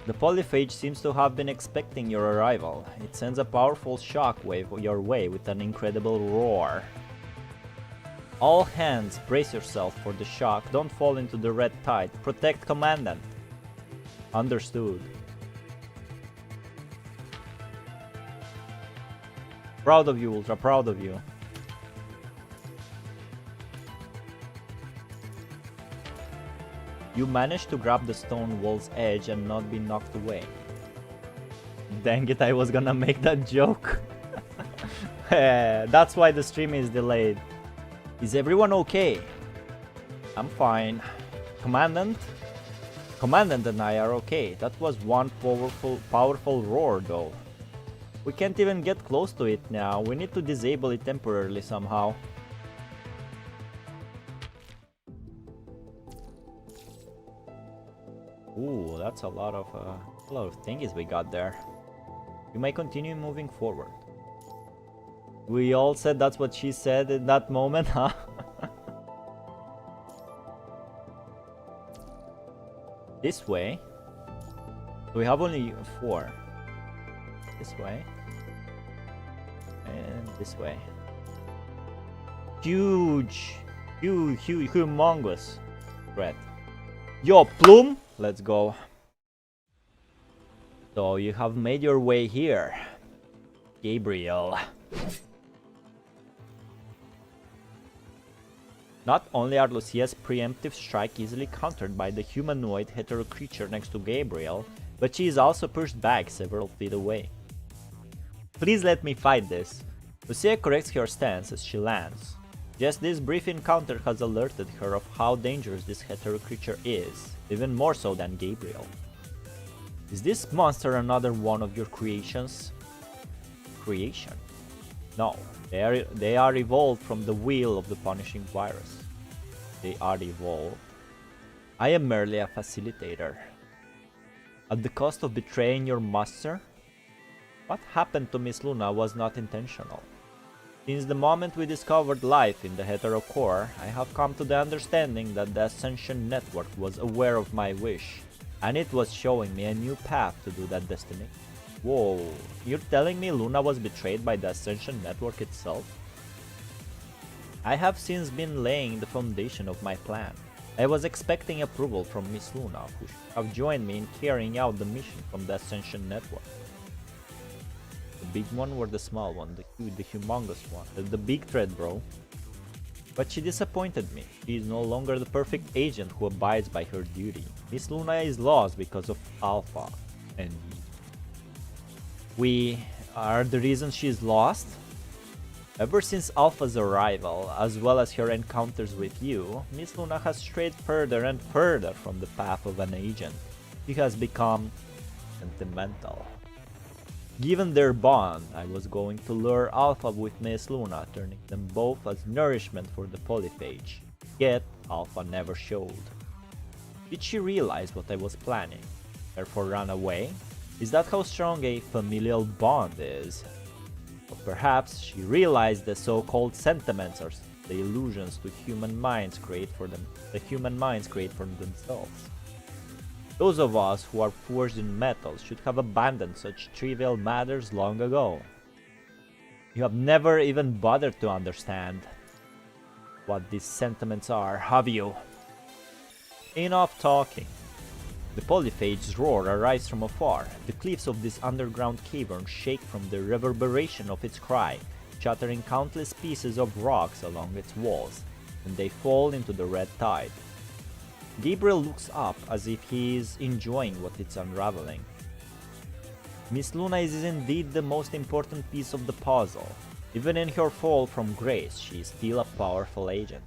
The polyphage seems to have been expecting your arrival. It sends a powerful shockwave your way with an incredible roar. All hands, brace yourself for the shock. Don't fall into the red tide. Protect Commandant. Understood. Proud of you, Ultra, proud of you. You managed to grab the stone wall's edge and not be knocked away. Dang it, I was gonna make that joke. That's why the stream is delayed. Is everyone okay? I'm fine. Commandant? Commandant and I are okay. That was one powerful roar though. We can't even get close to it now. We need to disable it temporarily somehow. Ooh, that's a lot of thingies we got there. You may continue moving forward. We all said that's what she said in that moment, huh? This way. We have only 4. This way. And this way. Humongous threat. Yo, Plume! Let's go. So you have made your way here. Gabriel. Not only are Lucia's preemptive strike easily countered by the humanoid hetero creature next to Gabriel, but she is also pushed back several feet away. Please let me fight this. Lucia corrects her stance as she lands. Just this brief encounter has alerted her of how dangerous this hetero creature is, even more so than Gabriel. Is this monster another one of your creations? Creation? No, they are evolved from the will of the punishing virus. They are evolved. I am merely a facilitator. At the cost of betraying your master? What happened to Miss Luna was not intentional. Since the moment we discovered life in the hetero core, I have come to the understanding that the Ascension Network was aware of my wish, and it was showing me a new path to do that destiny. Whoa, you're telling me Luna was betrayed by the Ascension Network itself? I have since been laying the foundation of my plan. I was expecting approval from Miss Luna, who should have joined me in carrying out the mission from the Ascension Network. The big one or the small one? The humongous one. The big threat, bro. But she disappointed me. She is no longer the perfect agent who abides by her duty. Miss Luna is lost because of Alpha and me. We are the reason she is lost? Ever since Alpha's arrival, as well as her encounters with you, Miss Luna has strayed further and further from the path of an agent. He has become sentimental. Given their bond, I was going to lure Alpha with Miss Luna, turning them both as nourishment for the polyphage. Yet, Alpha never showed. Did she realize what I was planning? Therefore run away? Is that how strong a familial bond is? Or perhaps she realized the so-called sentiments are the illusions the human minds create for themselves. Those of us who are forged in metals should have abandoned such trivial matters long ago. You have never even bothered to understand what these sentiments are, have you? Enough talking. The polyphage's roar arrives from afar. The cliffs of this underground cavern shake from the reverberation of its cry, shattering countless pieces of rocks along its walls, and they fall into the red tide. Gabriel looks up as if he is enjoying what it's unraveling. Miss Luna is indeed the most important piece of the puzzle. Even in her fall from grace, she is still a powerful agent.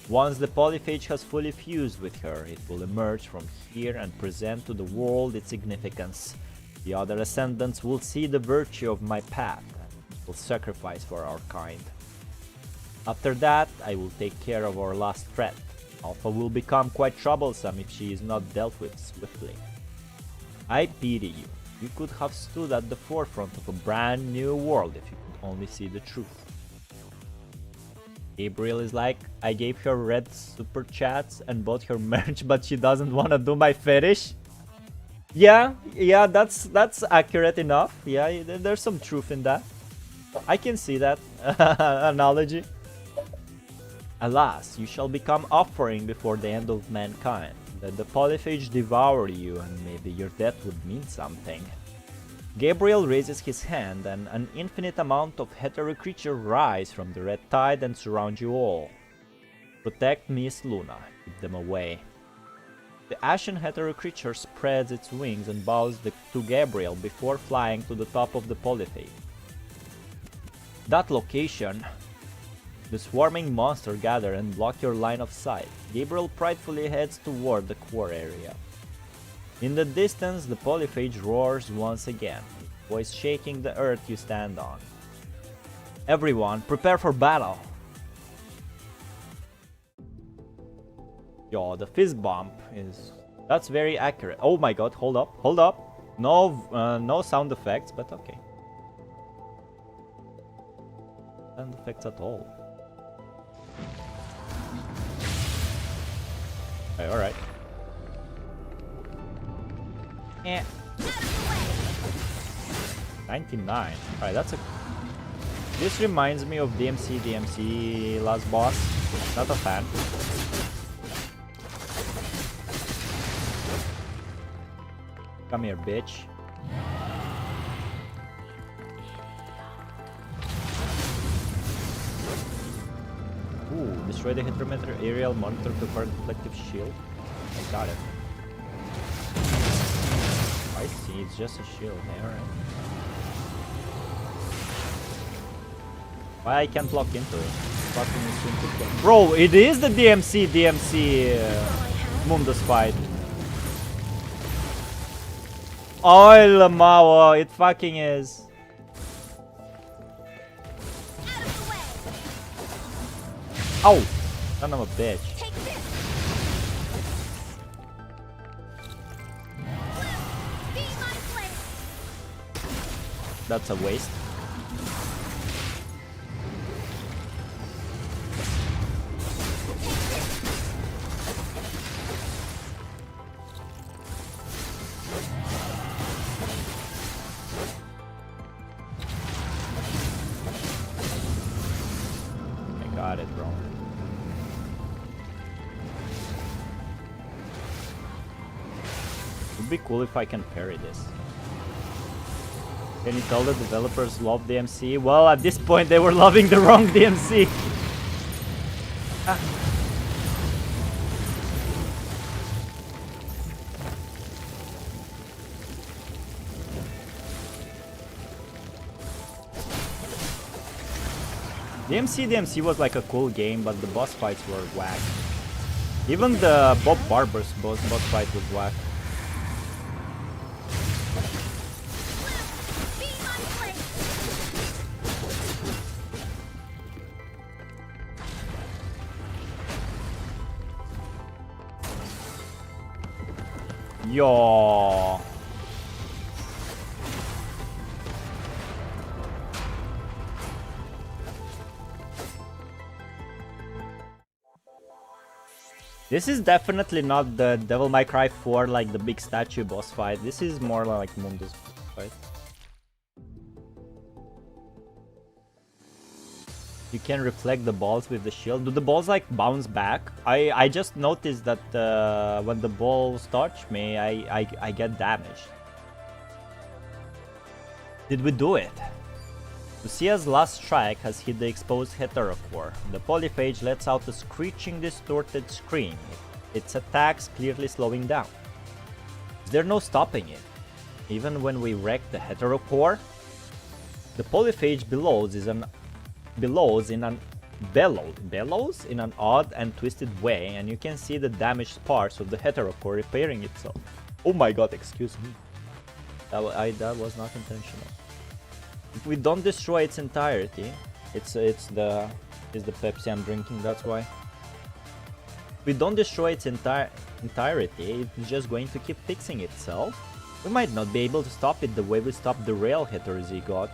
Once the polyphage has fully fused with her, it will emerge from here and present to the world its significance. The other ascendants will see the virtue of my path and will sacrifice for our kind. After that, I will take care of our last threat. Alpha will become quite troublesome if she is not dealt with swiftly. I pity you. You could have stood at the forefront of a brand new world if you could only see the truth. Gabriel is like, I gave her red super chats and bought her merch, but she doesn't want to do my fetish. Yeah, that's accurate enough. Yeah, there's some truth in that. I can see that analogy. Alas, you shall become offering before the end of mankind. Let the polyphage devour you, and maybe your death would mean something. Gabriel raises his hand, and an infinite amount of hetero creatures rise from the red tide and surround you all. Protect Miss Luna. Keep them away. The ashen hetero creature spreads its wings and bows to Gabriel before flying to the top of the polyphage. That location. The swarming monster gather and block your line of sight. Gabriel pridefully heads toward the core area. In the distance, the polyphage roars once again, its voice shaking the earth you stand on. Everyone, prepare for battle! Yo, the fist bump is... that's very accurate. Oh my god, hold up. No sound effects, but okay. Sound effects at all. Okay, alright. 99. Alright, that's a... this reminds me of DMC last boss. Not a fan. Come here, bitch. Ooh, destroy the hydrometer aerial monitor to current reflective shield. I got it. I see, it's just a shield. Alright. Why I can't lock into it? Bro, it is the DMC Mundus fight. Oh, Lamao, it fucking is. Oh, son of a bitch. That's a waste. I got it, bro. Would be cool if I can parry this. Can you tell the developers love DMC? Well, at this point they were loving the wrong DMC. DMC was like a cool game, but the boss fights were whack. Even the Bob Barber's boss fight was whack. Yo. This is definitely not the Devil May Cry 4 like the big statue boss fight. This is more like Mundus fight. You can reflect the balls with the shield. Do the balls like bounce back? I just noticed that when the balls touch me, I get damaged. Did we do it? Lucia's last strike has hit the exposed heterocore. The polyphage lets out a screeching, distorted scream, its attacks clearly slowing down. Is there no stopping it? Even when we wreck the heterocore? The polyphage bellows in an odd and twisted way, and you can see the damaged parts of the heterocore repairing itself. Oh my god, excuse me. That was not intentional. If we don't destroy its entirety, it's the Pepsi I'm drinking, that's why. If we don't destroy its entirety, it's just going to keep fixing itself. We might not be able to stop it the way we stopped the rail heterozygote.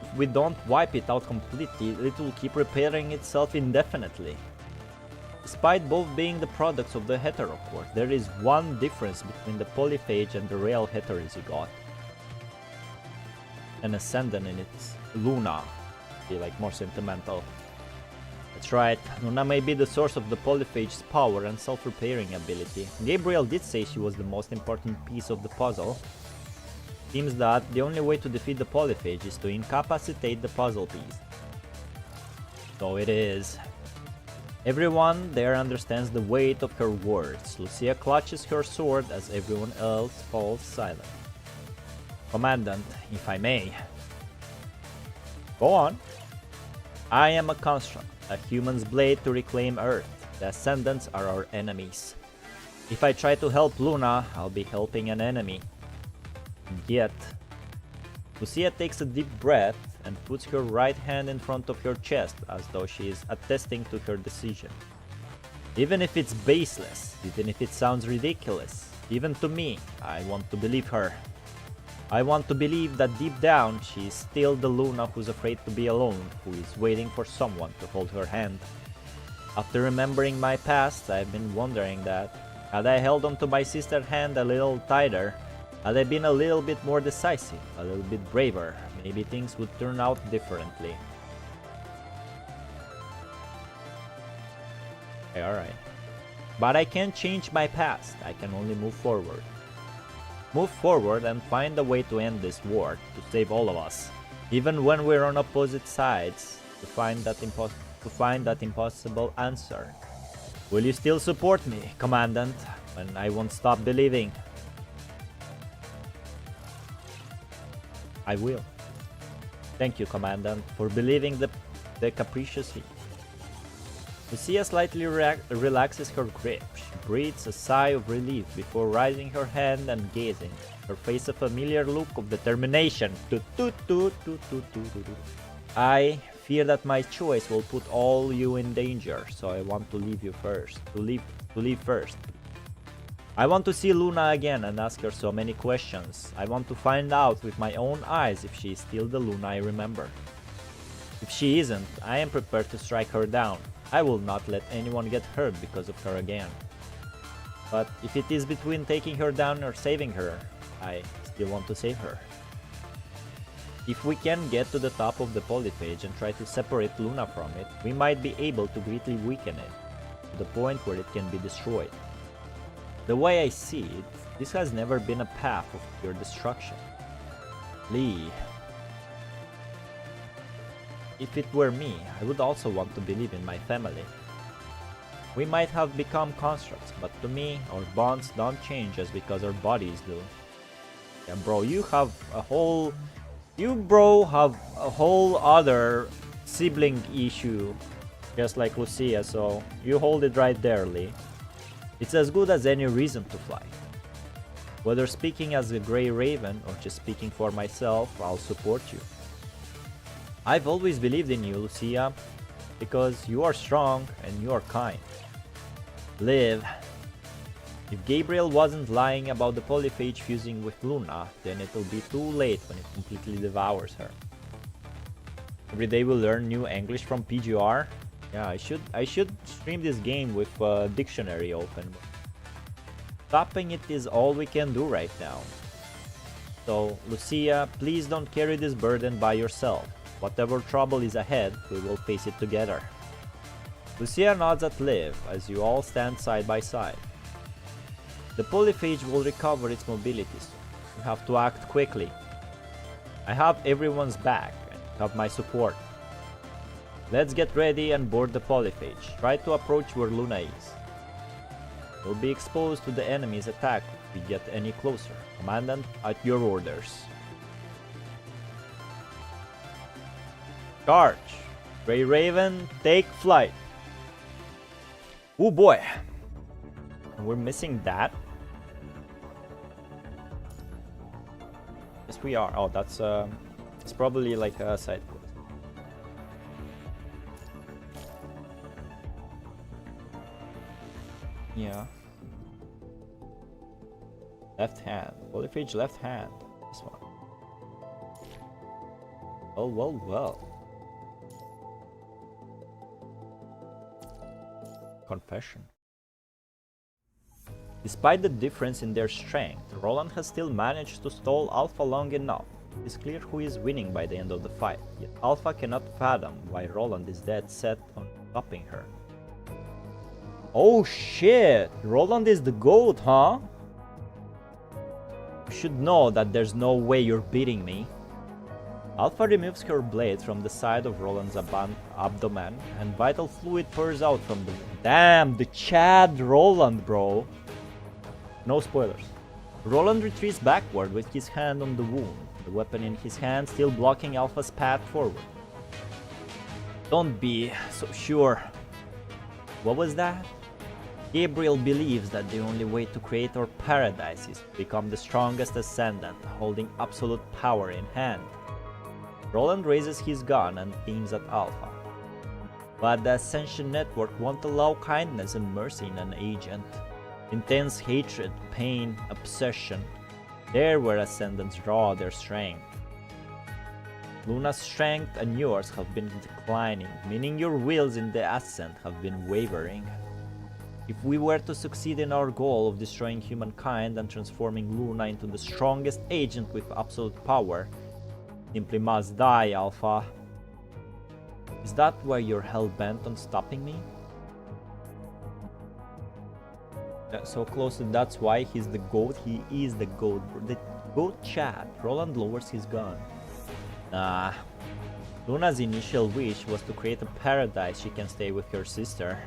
If we don't wipe it out completely, it will keep repairing itself indefinitely. Despite both being the products of the heterocore, there is one difference between the polyphage and the rail heterozygote. An ascendant in its Luna. Be like more sentimental. That's right, Luna may be the source of the polyphage's power and self-repairing ability. Gabriel did say she was the most important piece of the puzzle. Seems that the only way to defeat the polyphage is to incapacitate the puzzle piece. So it is. Everyone there understands the weight of her words. Lucia clutches her sword as everyone else falls silent. Commandant, if I may. Go on. I am a construct, a human's blade to reclaim Earth. The Ascendants are our enemies. If I try to help Luna, I'll be helping an enemy. And yet, Lucia takes a deep breath and puts her right hand in front of her chest as though she is attesting to her decision. Even if it's baseless, even if it sounds ridiculous, even to me, I want to believe her. I want to believe that deep down she is still the Luna who's afraid to be alone, who is waiting for someone to hold her hand. After remembering my past, I've been wondering that, had I held onto my sister's hand a little tighter, had I been a little bit more decisive, a little bit braver, maybe things would turn out differently. Okay, alright. But I can't change my past, I can only move forward. Move forward and find a way to end this war, to save all of us. Even when we're on opposite sides, to find that impossible answer. Will you still support me, Commandant, when I won't stop believing? I will. Thank you, Commandant, for believing the capriciously. Lucia slightly relaxes her grip. She breathes a sigh of relief before raising her hand and gazing, her face a familiar look of determination. I fear that my choice will put all you in danger, so I want to leave you first. To leave first. I want to see Luna again and ask her so many questions. I want to find out with my own eyes if she is still the Luna I remember. If she isn't, I am prepared to strike her down. I will not let anyone get hurt because of her again. But if it is between taking her down or saving her, I still want to save her. If we can get to the top of the polyphage and try to separate Luna from it, we might be able to greatly weaken it, to the point where it can be destroyed. The way I see it, this has never been a path of pure destruction. Lee. If it were me, I would also want to believe in my family. We might have become constructs, but to me, our bonds don't change just because our bodies do. Yeah, bro, you have a whole other sibling issue, just like Lucia, so you hold it right there, Lee. It's as good as any reason to fly. Whether speaking as a Grey Raven or just speaking for myself, I'll support you. I've always believed in you, Lucia, because you are strong and you are kind. Live. If Gabriel wasn't lying about the polyphage fusing with Luna, then it'll be too late when it completely devours her. Every day we'll learn new English from PGR. Yeah, I should stream this game with dictionary open. Stopping it is all we can do right now. So, Lucia, please don't carry this burden by yourself. Whatever trouble is ahead, we will face it together. Lucia nods at Liv as you all stand side by side. The polyphage will recover its mobility soon. You have to act quickly. I have everyone's back and you have my support. Let's get ready and board the polyphage. Try to approach where Luna is. We'll be exposed to the enemy's attack if we get any closer. Commandant, at your orders. Charge! Grey Raven, take flight! Oh boy! We're missing that. Yes, we are. Oh, that's it's probably like a side quest. Yeah. Left hand. Polyphage left hand. This one. Oh, well, well. Confession. Despite the difference in their strength, Roland has still managed to stall Alpha long enough. It is clear who is winning by the end of the fight, yet Alpha cannot fathom why Roland is dead set on stopping her. Oh shit! Roland is the GOAT, huh? You should know that there's no way you're beating me. Alpha removes her blade from the side of Roland's abdomen, and vital fluid pours out from the... Damn, the Chad Roland, bro! No spoilers. Roland retreats backward with his hand on the wound, the weapon in his hand still blocking Alpha's path forward. Don't be so sure. What was that? Gabriel believes that the only way to create our paradise is to become the strongest ascendant, holding absolute power in hand. Roland raises his gun and aims at Alpha. But the Ascension Network won't allow kindness and mercy in an agent. Intense hatred, pain, obsession, there where Ascendants draw their strength. Luna's strength and yours have been declining, meaning your wills in the Ascent have been wavering. If we were to succeed in our goal of destroying humankind and transforming Luna into the strongest agent with absolute power, simply must die, Alpha. Is that why you're hell-bent on stopping me? So close, and that's why he's the GOAT. He is the GOAT. The GOAT Chad. Roland lowers his gun. Nah. Luna's initial wish was to create a paradise she can stay with her sister.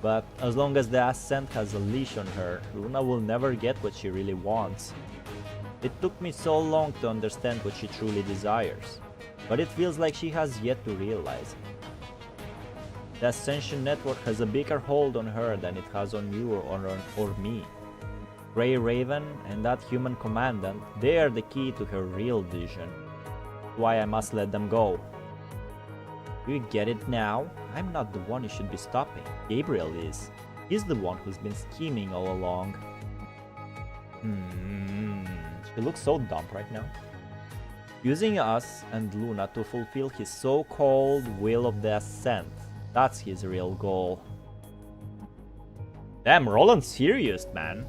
But as long as the Ascent has a leash on her, Luna will never get what she really wants. It took me so long to understand what she truly desires, but it feels like she has yet to realize it. The Ascension Network has a bigger hold on her than it has on you or me. Grey Raven and that human commandant, they are the key to her real vision. Why I must let them go. Do you get it now? I'm not the one you should be stopping. Gabriel is. He's the one who's been scheming all along. He looks so dumb right now. Using us and Luna to fulfill his so-called will of the Ascent. That's his real goal. Damn, Roland's serious, man.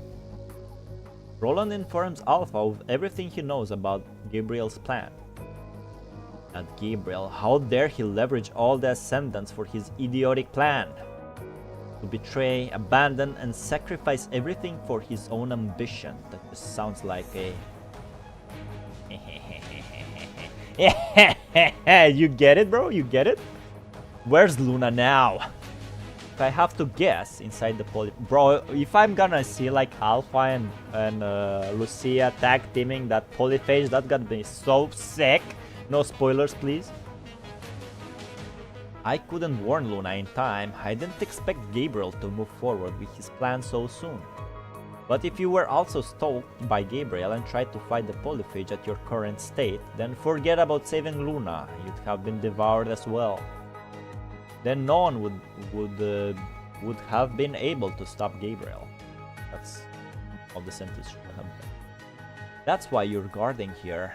Roland informs Alpha of everything he knows about Gabriel's plan. Not Gabriel, how dare he leverage all the Ascendants for his idiotic plan? To betray, abandon, and sacrifice everything for his own ambition. That just sounds like a... You get it, bro? You get it? Where's Luna now? If I have to guess, inside the poly... Bro, if I'm gonna see like Alpha and Lucia tag teaming that polyphage, that's gonna be so sick. No spoilers, please. I couldn't warn Luna in time. I didn't expect Gabriel to move forward with his plan so soon. But if you were also stoked by Gabriel and tried to fight the polyphage at your current state, then forget about saving Luna. You'd have been devoured as well. Then no one would have been able to stop Gabriel. That's all the sentence should have been. That's why you're guarding here.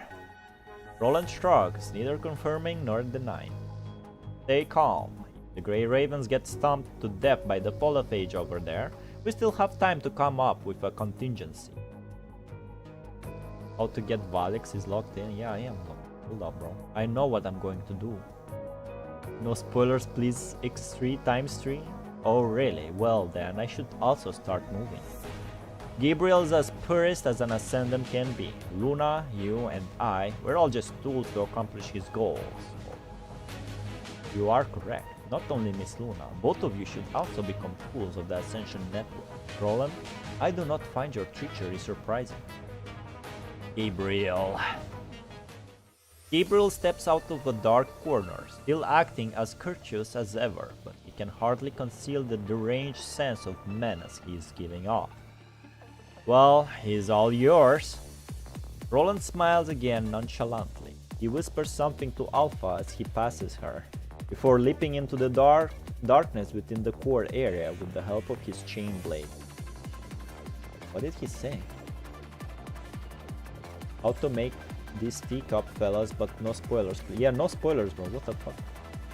Roland shrugs, neither confirming nor denying. Stay calm. If the Grey Ravens get stomped to death by the polyphage over there, we still have time to come up with a contingency. How to get Valics is locked in? Yeah, I am locked. Hold up, bro. I know what I'm going to do. No spoilers, please. X3 times 3? Oh, really? Well, then I should also start moving. Gabriel's as purist as an Ascendant can be. Luna, you, and I, we're all just tools to accomplish his goals. You are correct. Not only Miss Luna, both of you should also become tools of the Ascension Network. Roland, I do not find your treachery surprising. Gabriel. Gabriel steps out of the dark corner, still acting as courteous as ever, but he can hardly conceal the deranged sense of menace he is giving off. Well, he's all yours. Roland smiles again nonchalantly. He whispers something to Alpha as he passes her, before leaping into the darkness within the core area with the help of his chain blade. What did he say? How to make this teacup, fellas, but no spoilers. Yeah, no spoilers, bro. What the fuck?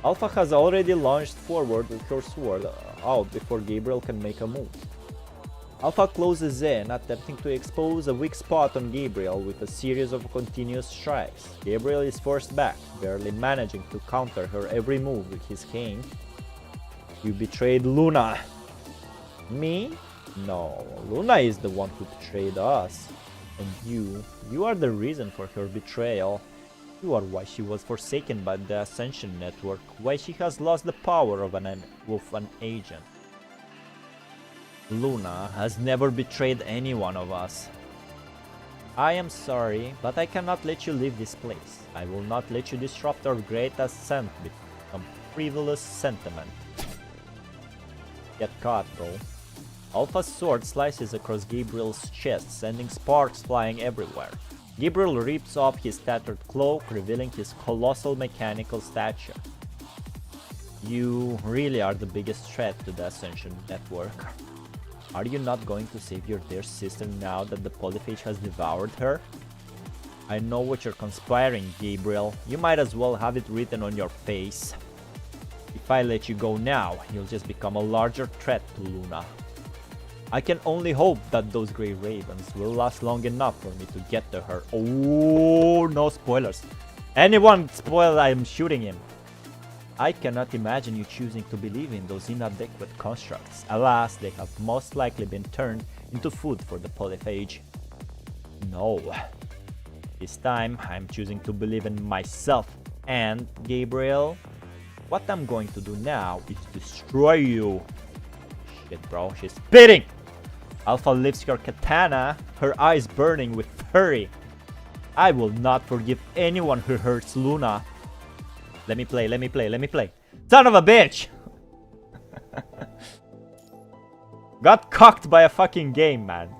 Alpha has already launched forward with her sword out before Gabriel can make a move. Alpha closes in, attempting to expose a weak spot on Gabriel with a series of continuous strikes. Gabriel is forced back, barely managing to counter her every move with his cane. You betrayed Luna. Me? No, Luna is the one who betrayed us. And you are the reason for her betrayal. You are why she was forsaken by the Ascension Network, why she has lost the power of an agent. Luna has never betrayed any one of us. I am sorry, but I cannot let you leave this place. I will not let you disrupt our great ascent with some frivolous sentiment. Get caught, bro. Alpha's sword slices across Gabriel's chest, sending sparks flying everywhere. Gabriel rips off his tattered cloak, revealing his colossal mechanical stature. You really are the biggest threat to the Ascension Network. Are you not going to save your dear sister now that the polyphage has devoured her? I know what you're conspiring, Gabriel. You might as well have it written on your face. If I let you go now, you'll just become a larger threat to Luna. I can only hope that those Grey Ravens will last long enough for me to get to her. Oh, no spoilers. Anyone spoil, I'm shooting him. I cannot imagine you choosing to believe in those inadequate constructs. Alas, they have most likely been turned into food for the polyphage. No. This time, I'm choosing to believe in myself. And, Gabriel, what I'm going to do now is destroy you. Shit, bro, she's spitting! Alpha lifts her katana, her eyes burning with fury. I will not forgive anyone who hurts Luna. Let me play. Son of a bitch! Got cocked by a fucking game, man.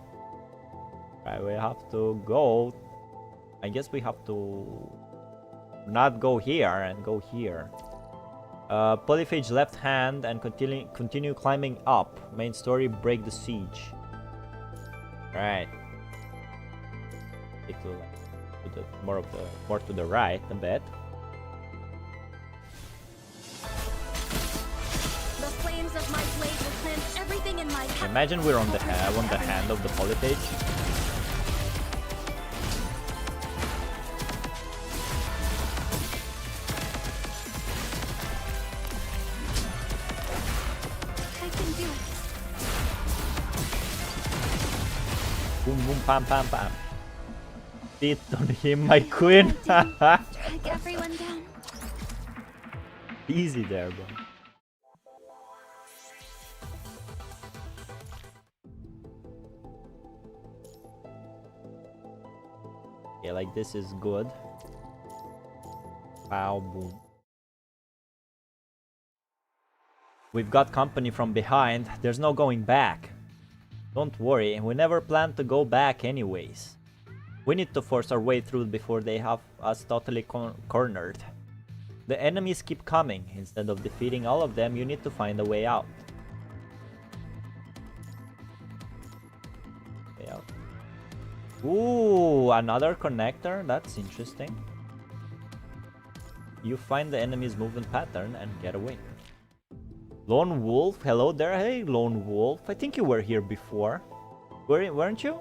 Right, we have to go. I guess we have to not go here and go here. Polyphage left hand and continue climbing up. Main story, break the siege. Right. Take more to the right a bit. The flames of my blade will cleanse everything in my path. Imagine we're on the hand of the polyphage. I can do it. Boom boom pam pam pam. Beat on him, my queen. Drag everyone down. Easy there, bro. Okay, like this is good. Pow, boom. We've got company from behind. There's no going back. Don't worry, we never planned to go back anyways. We need to force our way through before they have us totally cornered. The enemies keep coming. Instead of defeating all of them, you need to find a way out. Ooh, another connector. That's interesting. You find the enemy's movement pattern and get away. Lone Wolf, hello there. Hey, Lone Wolf. I think you were here before. Weren't you?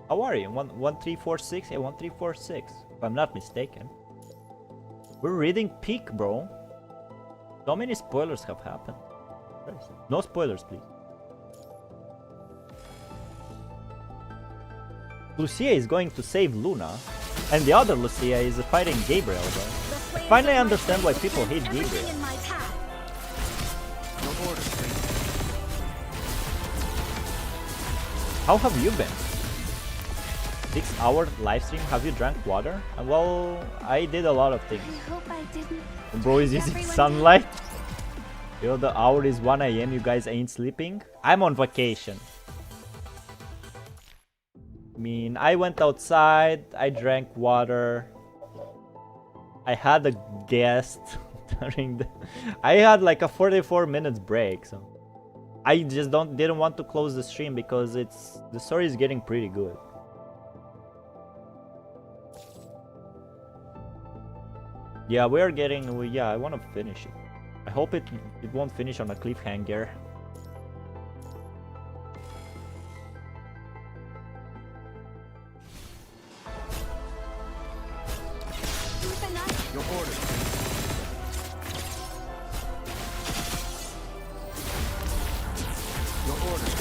How are you? 1346? Yeah, 1346. If I'm not mistaken. We're reading Peak, bro. So many spoilers have happened. No spoilers, please. Lucia is going to save Luna, and the other Lucia is fighting Gabriel, bro. I finally understand why people hate Gabriel. No orders, please. How have you been? 6-hour live stream? Have you drank water? Well, I did a lot of things. I hope I didn't. Bro is using sunlight. Yo, the hour is 1 AM. You guys ain't sleeping? I'm on vacation. I mean, I went outside. I drank water. I had a guest during the... I had like a 44 minutes break, so... I just didn't want to close the stream because the story is getting pretty good. Yeah, we're getting... yeah, I want to finish it. I hope it won't finish on a cliffhanger. Your orders, please. Your orders,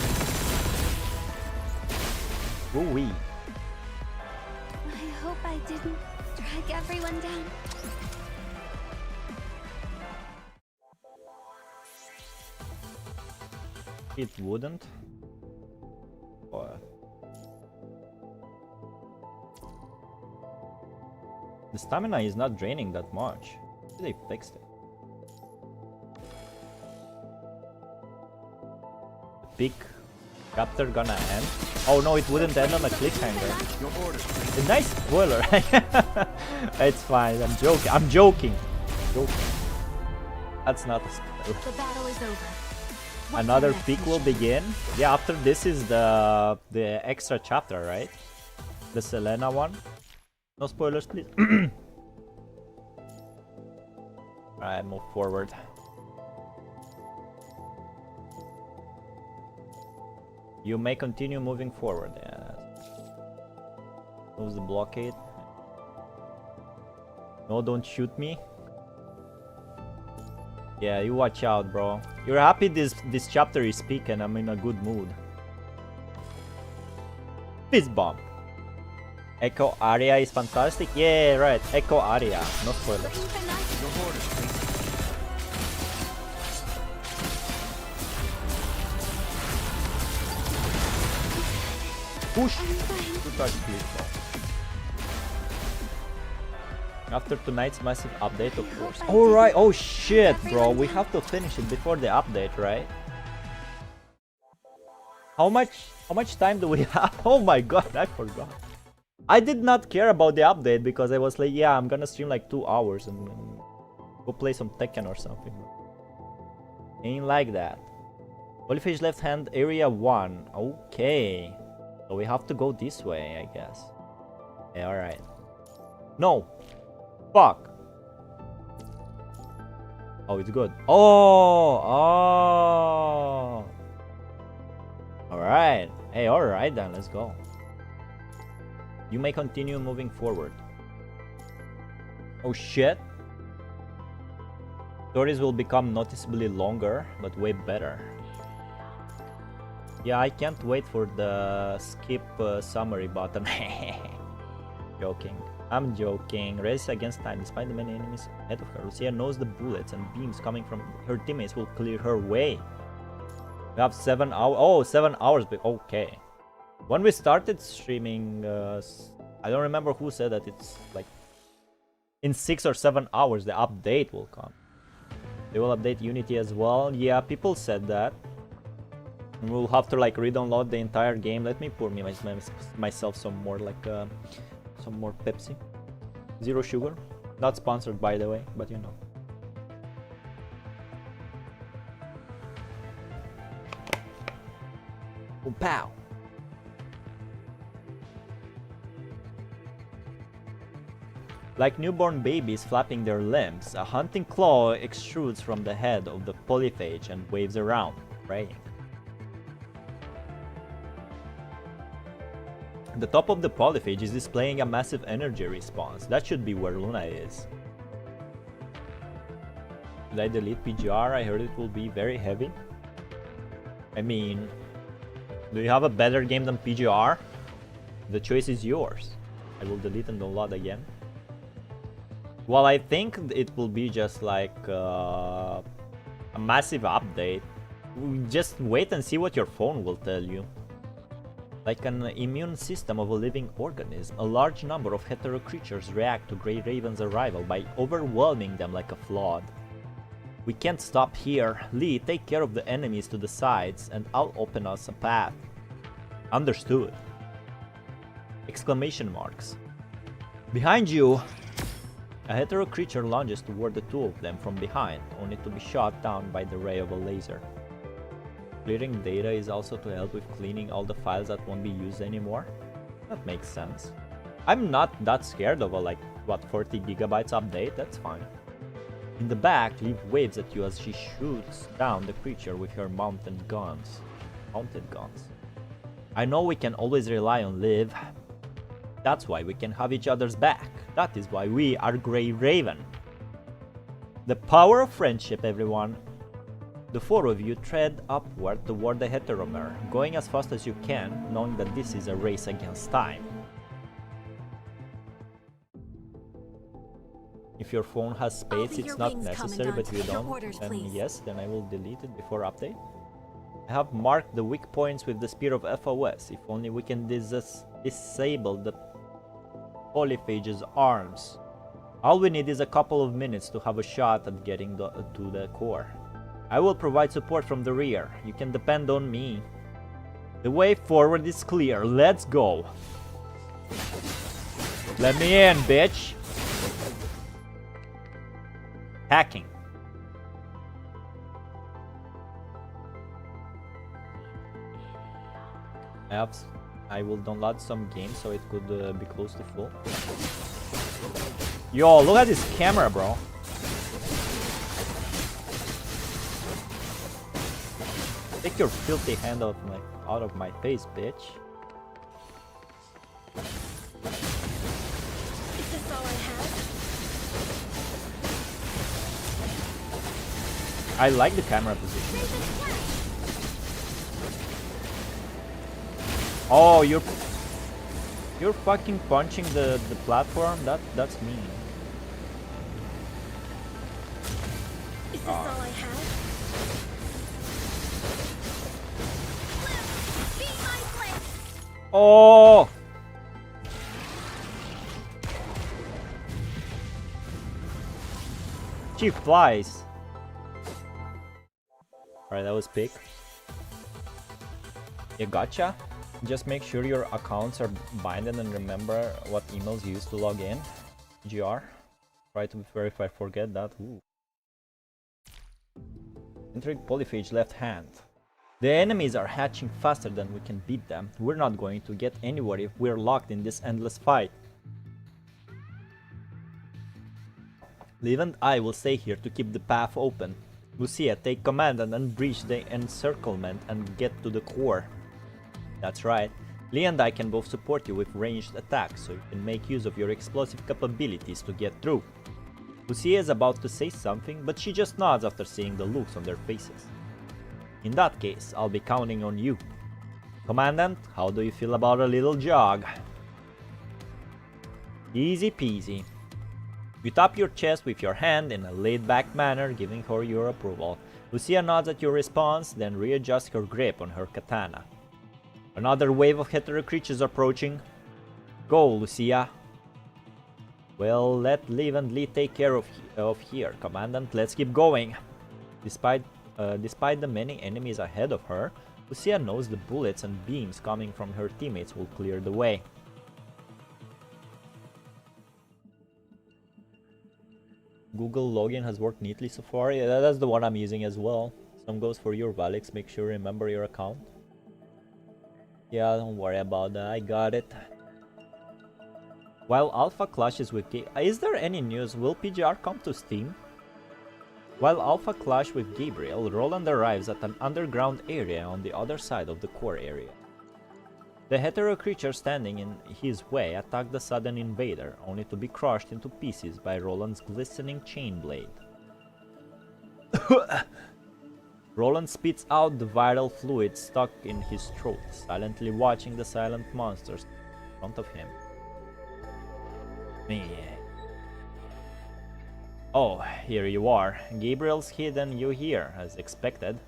please. Ooh-wee. I hope I didn't drag everyone down. It wouldn't. But the stamina is not draining that much. They fixed it. The peak chapter gonna end. Oh no, it wouldn't end on a cliffhanger. Your orders, please. A nice spoiler. It's fine. I'm joking. I'm joking. That's not a spoiler. The battle is over. What's Another our next peak will mission? begin. Yeah, after this is the extra chapter, right? The Selena one. No spoilers, please. Alright, move forward. You may continue moving forward. Yeah. Moves the blockade. No, don't shoot me. Yeah, you watch out, bro. You're happy this chapter is peak and I'm in a good mood. Fist bomb. Echo Aria is fantastic. Yeah, right. Echo Aria. No spoilers. Your orders, please. Push. Good touch, please, bro. After tonight's massive update, of course. Alright, oh shit, bro. We have to finish it before the update, right? How much time do we have? Oh my god, I forgot. I did not care about the update because I was like, yeah, I'm gonna stream like 2 hours and go play some Tekken or something. Ain't like that. Polyphage left hand, area 1. Okay. So we have to go this way, I guess. Yeah, alright. No! Fuck! Oh, it's good. Oh! Oh! Alright. Hey, alright then, let's go. You may continue moving forward. Oh shit! Stories will become noticeably longer, but way better. Yeah, I can't wait for the skip summary button. Joking. I'm joking. Race against time. Despite the many enemies ahead of her, Lucia knows the bullets and beams coming from her teammates will clear her way. We have 7 hours. Oh, 7 hours. Okay. When we started streaming, I don't remember who said that it's like in 6 or 7 hours the update will come. They will update Unity as well. Yeah, people said that. And we'll have to like re-download the entire game. Let me pour myself some more like some more Pepsi. Zero sugar. Not sponsored by the way, but you know. Boom, pow. Like newborn babies flapping their limbs, a hunting claw extrudes from the head of the polyphage and waves around, praying. The top of the polyphage is displaying a massive energy response. That should be where Luna is. Should I delete PGR? I heard it will be very heavy. I mean, do you have a better game than PGR? The choice is yours. I will delete and download again. Well, I think it will be just like a massive update. Just wait and see what your phone will tell you. Like an immune system of a living organism, a large number of hetero creatures react to Grey Raven's arrival by overwhelming them like a flood. We can't stop here. Lee, take care of the enemies to the sides and I'll open us a path. Understood. Exclamation marks. Behind you! A hetero creature lunges toward the two of them from behind, only to be shot down by the ray of a laser. Clearing data is also to help with cleaning all the files that won't be used anymore. That makes sense. I'm not that scared of a 40 gigabytes update, that's fine. In the back, Liv waves at you as she shoots down the creature with her mounted guns. I know we can always rely on Liv. That's why we can have each other's back. That is why we are Grey Raven. The power of friendship, everyone. The four of you tread upward toward the heteromere, going as fast as you can, knowing that this is a race against time. If your phone has space, it's not necessary, but if you don't, then yes, then I will delete it before update. I have marked the weak points with the Spear of FOS. If only we can disable the polyphage's arms. All we need is a couple of minutes to have a shot at getting to the core. I will provide support from the rear. You can depend on me. The way forward is clear. Let's go. Let me in, bitch. Hacking. I will download some games so it could be close to full. Yo, look at this camera, bro. Take your filthy hand out of my face, bitch. Is this all I have? I like the camera position. Oh, you're fucking punching the platform? That's mean. Is this all I have? Be my flame! Oh! She flies. Alright, that was big. Yeah, gotcha. Just make sure your accounts are binded and remember what emails you used to log in. GR. Try to verify, forget that. Ooh. Entering polyphage left hand. The enemies are hatching faster than we can beat them. We're not going to get anywhere if we're locked in this endless fight. Liv and I will stay here to keep the path open. Lucia, take command and breach the encirclement and get to the core. That's right. Lee and I can both support you with ranged attacks, so you can make use of your explosive capabilities to get through. Lucia is about to say something, but she just nods after seeing the looks on their faces. In that case, I'll be counting on you. Commandant, how do you feel about a little jog? Easy peasy. You tap your chest with your hand in a laid-back manner, giving her your approval. Lucia nods at your response, then readjusts her grip on her katana. Another wave of hetero creatures approaching. Go, Lucia. Well, let Liv and Lee take care of here, Commandant. Let's keep going. Despite the many enemies ahead of her, Lucia knows the bullets and beams coming from her teammates will clear the way. Google login has worked neatly so far. Yeah, that's the one I'm using as well. Same goes for your Valics. Make sure you remember your account. Yeah, don't worry about that. I got it. While Alpha clashes with is there any news? Will PGR come to Steam? While Alpha clash with Gabriel, Roland arrives at an underground area on the other side of the core area. The hetero creature standing in his way attacked the sudden invader, only to be crushed into pieces by Roland's glistening chain blade. Roland spits out the vital fluid stuck in his throat, silently watching the silent monsters in front of him. Oh, here you are. Gabriel's hidden you here, as expected.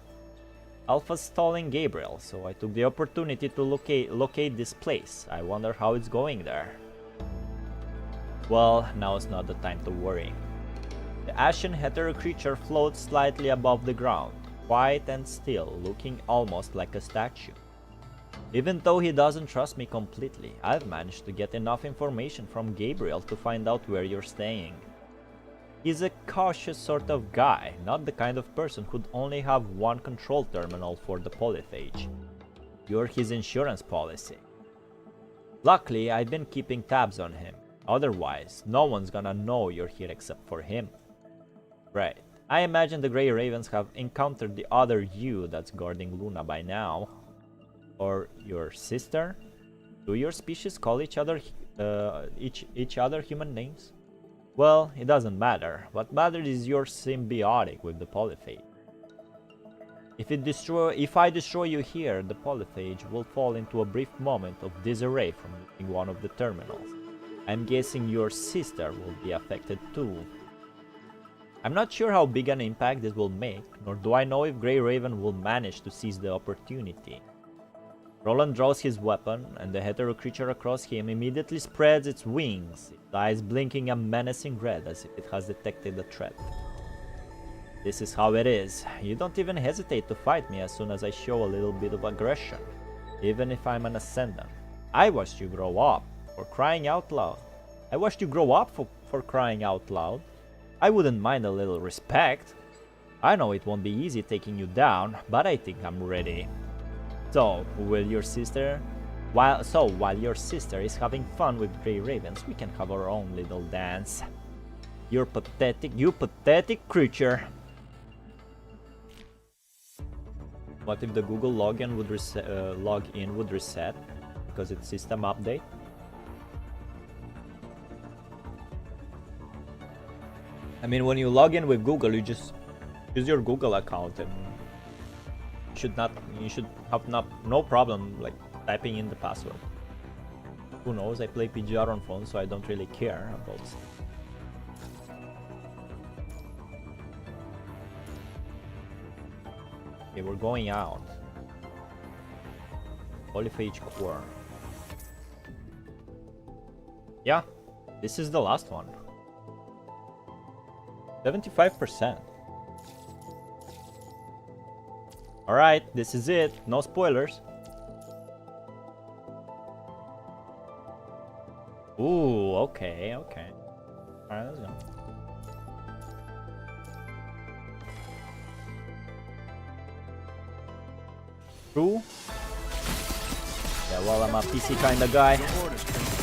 Alpha's stalling Gabriel, so I took the opportunity to locate this place. I wonder how it's going there. Well, now's not the time to worry. The ashen hetero creature floats slightly above the ground, quiet and still, looking almost like a statue. Even though he doesn't trust me completely, I've managed to get enough information from Gabriel to find out where you're staying. He's a cautious sort of guy, not the kind of person who'd only have one control terminal for the polyphage. You're his insurance policy. Luckily, I've been keeping tabs on him. Otherwise, no one's gonna know you're here except for him. Right. I imagine the Grey Ravens have encountered the other you that's guarding Luna by now. Or your sister? Do your species call each other human names? Well, it doesn't matter. What matters is you're symbiotic with the polyphage. If I destroy you here, the polyphage will fall into a brief moment of disarray from using one of the terminals. I'm guessing your sister will be affected too. I'm not sure how big an impact this will make, nor do I know if Grey Raven will manage to seize the opportunity. Roland draws his weapon, and the hetero creature across him immediately spreads its wings, its eyes blinking a menacing red as if it has detected a threat. This is how it is. You don't even hesitate to fight me as soon as I show a little bit of aggression, even if I'm an ascendant. I watched you grow up, for crying out loud. I watched you grow up for crying out loud. I wouldn't mind a little respect. I know it won't be easy taking you down, but I think I'm ready. So, while your sister is having fun with Grey Ravens, we can have our own little dance. You pathetic creature. What if the Google login would reset because it's system update? I mean, when you log in with Google, you just use your Google account and you should have no problem like typing in the password. Who knows? I play PGR on phone, so I don't really care about stuff. Okay, we're going out. Polyphage core. Yeah, this is the last one. 75%. Alright, this is it. No spoilers. Ooh, okay. Alright, let's go. True? Yeah, well, I'm a PC kinda guy. Your orders, Prince.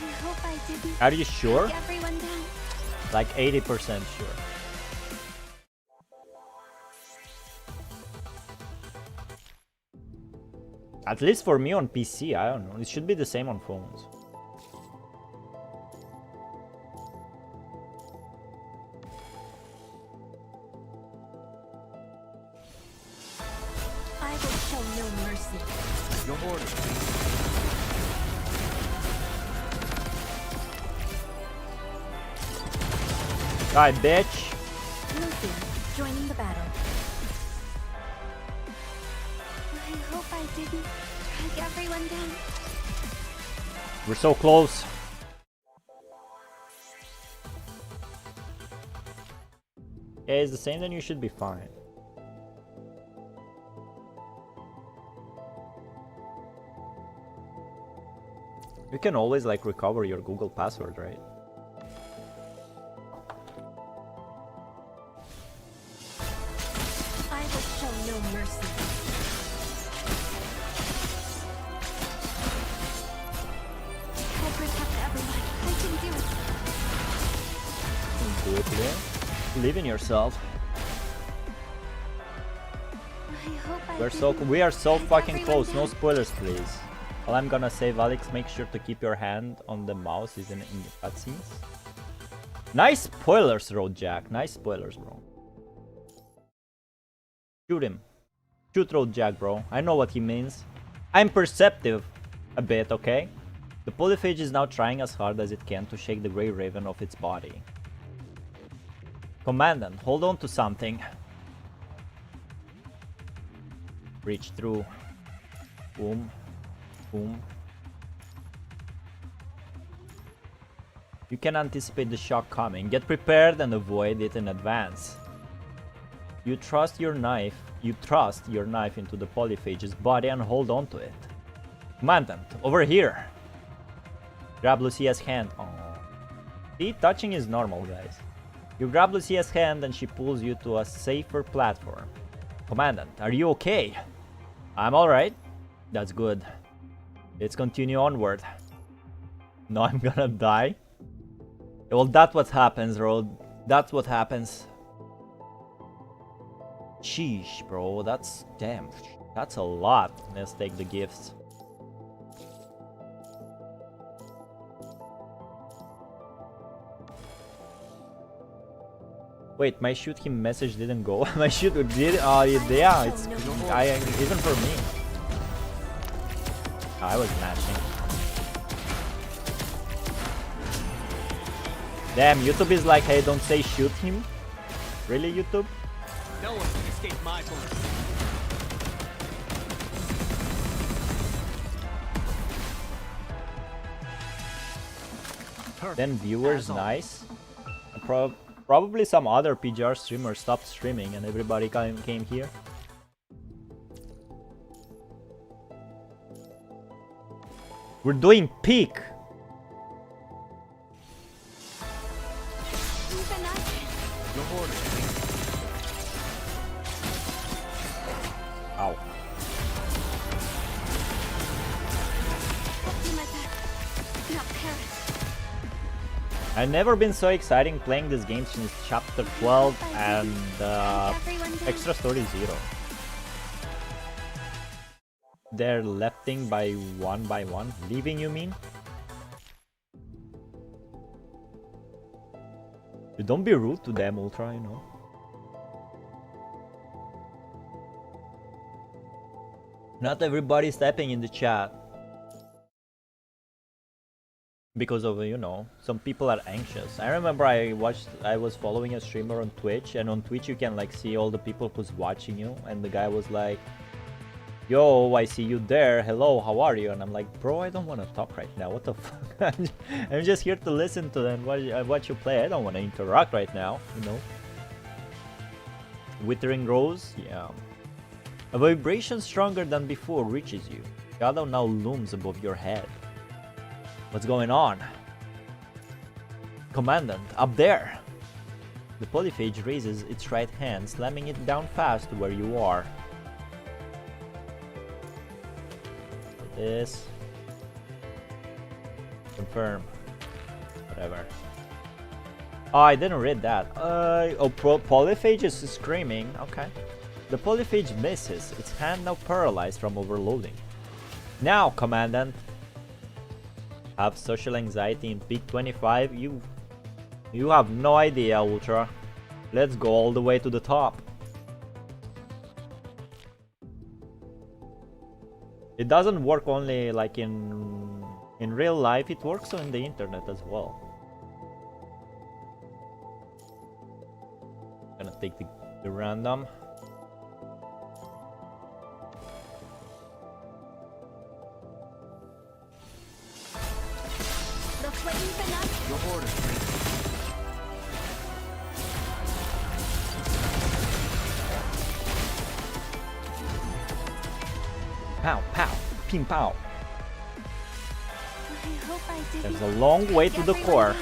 I hope I didn't Are you sure? take everyone down. Like 80% sure. At least for me on PC, I don't know. It should be the same on phones. I will show no mercy. Your orders, Prince. Die, bitch! Lucy, joining the battle. I hope I didn't drag everyone down. We're so close. Yeah, it's the same, then you should be fine. You can always like recover your Google password, right? Believe in yourself. We are so fucking close. No spoilers, please. All I'm gonna say, Valics, make sure to keep your hand on the mouse, isn't in the cutscenes. Nice spoilers, Road Jack. Nice spoilers, bro. Shoot him. Shoot Road Jack, bro. I know what he means. I'm perceptive a bit, okay? The polyphage is now trying as hard as it can to shake the Grey Raven off its body. Commandant, hold on to something. Reach through. Boom. Boom. You can anticipate the shock coming. Get prepared and avoid it in advance. You thrust your knife into the polyphage's body and hold on to it. Commandant, over here. Grab Lucia's hand. Oh. See, touching is normal, guys. You grab Lucia's hand and she pulls you to a safer platform. Commandant, are you okay? I'm alright. That's good. Let's continue onward. No, I'm gonna die. Well, that's what happens, Rod. That's what happens. Sheesh, bro. That's... damn. That's a lot. Let's take the gifts. Wait, my shoot him message didn't go. My shoot did. Yeah, it's even for me. I was matching. Damn, YouTube is like, hey, don't say shoot him. Really, YouTube? No one can escape my bullets. Then viewers, nice. Probably some other PGR streamers stopped streaming and everybody came here. We're doing peak. Your orders, please. Ow. I've never been so exciting playing this game since chapter 12 and extra story 0. They're lefting by one. Leaving, you mean? You don't be rude to them, Ultra, you know. Not everybody's typing in the chat. Because of, you know, some people are anxious. I remember I was following a streamer on Twitch, and on Twitch you can like see all the people who's watching you, and the guy was like, yo, I see you there, hello, how are you? And I'm like, bro, I don't want to talk right now, what the fuck? I'm just here to listen to them, watch you play. I don't want to interact right now, you know. Withering Rose, yeah. A vibration stronger than before reaches you. Shadow now looms above your head. What's going on? Commandant, up there! The polyphage raises its right hand, slamming it down fast to where you are. This. Confirm. Whatever. Oh, I didn't read that. Polyphage is screaming. Okay. The polyphage misses, its hand now paralyzed from overloading. Now, Commandant! Have social anxiety in peak 25? You have no idea, Ultra. Let's go all the way to the top. It doesn't work only like in real life, it works on the internet as well. Gonna take the random. Your orders, please. Pow, pow, ping pow. There's a long way to the core.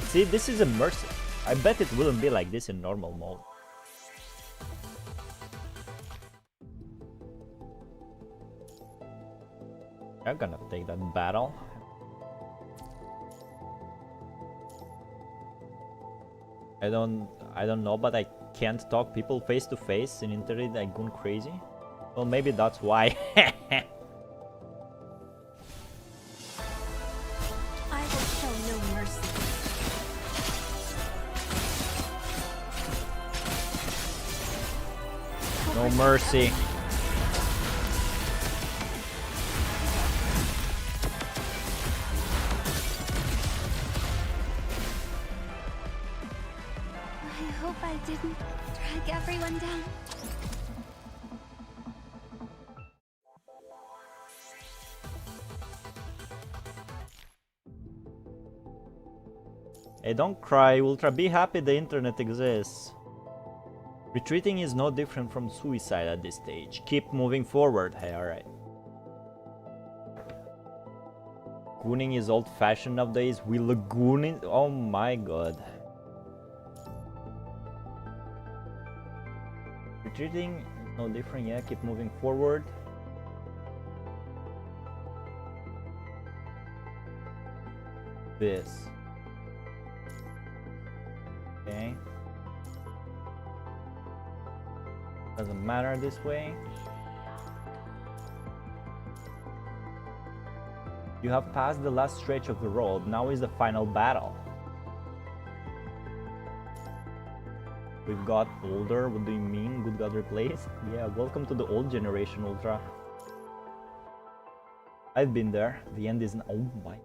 See, this is immersive. I bet it wouldn't be like this in normal mode. I'm gonna take that battle. I don't know, but I can't talk people face to face in internet. I gone crazy. Well, maybe that's why. I will show no mercy. No mercy. I hope I didn't drag everyone down. Hey, don't cry, Ultra. Be happy the internet exists. Retreating is no different from suicide at this stage. Keep moving forward. Hey, alright. Gooning is old-fashioned nowadays. We lagooning. Oh my god. Retreating is no different. Yeah, keep moving forward. This. Okay. Doesn't matter this way. You have passed the last stretch of the road. Now is the final battle. We've got older. What do you mean? Good God replaced? Yeah, welcome to the old generation, Ultra. I've been there. The end is... Oh my...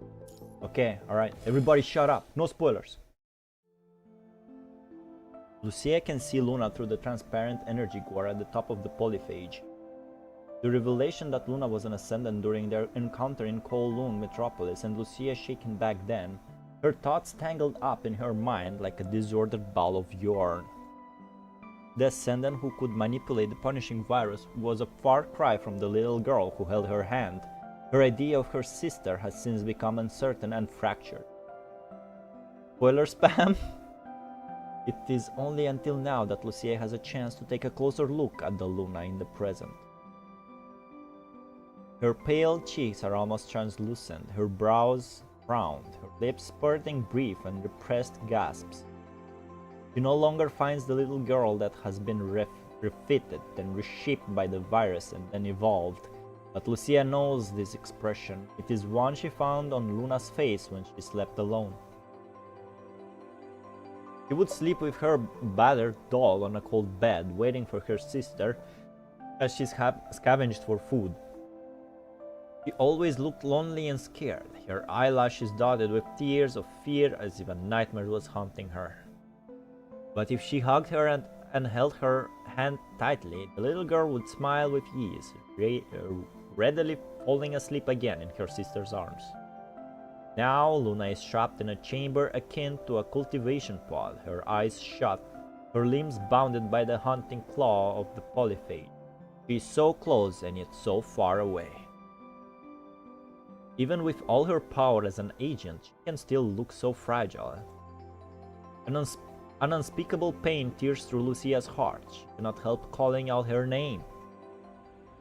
Okay, alright. Everybody shut up. No spoilers. Lucia can see Luna through the transparent energy core at the top of the polyphage. The revelation that Luna was an Ascendant during their encounter in Kowloon Metropolis and Lucia shaken back then, her thoughts tangled up in her mind like a disordered ball of yarn. The Ascendant who could manipulate the punishing virus was a far cry from the little girl who held her hand. Her idea of her sister has since become uncertain and fractured. Spoiler spam? It is only until now that Lucia has a chance to take a closer look at the Luna in the present. Her pale cheeks are almost translucent, her brows frowned, her lips spurting brief and repressed gasps. She no longer finds the little girl that has been refitted and reshaped by the virus and then evolved, but Lucia knows this expression. It is one she found on Luna's face when she slept alone. She would sleep with her battered doll on a cold bed, waiting for her sister as she scavenged for food. She always looked lonely and scared, her eyelashes dotted with tears of fear as if a nightmare was haunting her. But if she hugged her and held her hand tightly, the little girl would smile with ease, readily falling asleep again in her sister's arms. Now Luna is trapped in a chamber akin to a cultivation pod, her eyes shut, her limbs bounded by the hunting claw of the polyphage. She is so close and yet so far away. Even with all her power as an agent, she can still look so fragile. An unspeakable pain tears through Lucia's heart. She cannot help calling out her name.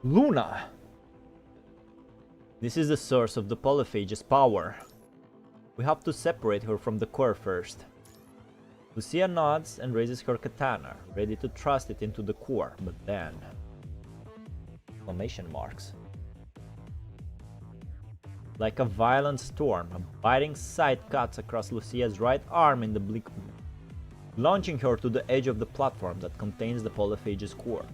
Luna! This is the source of the polyphage's power. We have to separate her from the core first. Lucia nods and raises her katana, ready to thrust it into the core, but then... Exclamation marks. Like a violent storm, a biting sight cuts across Lucia's right arm in the bleak, launching her to the edge of the platform that contains the polyphage's core.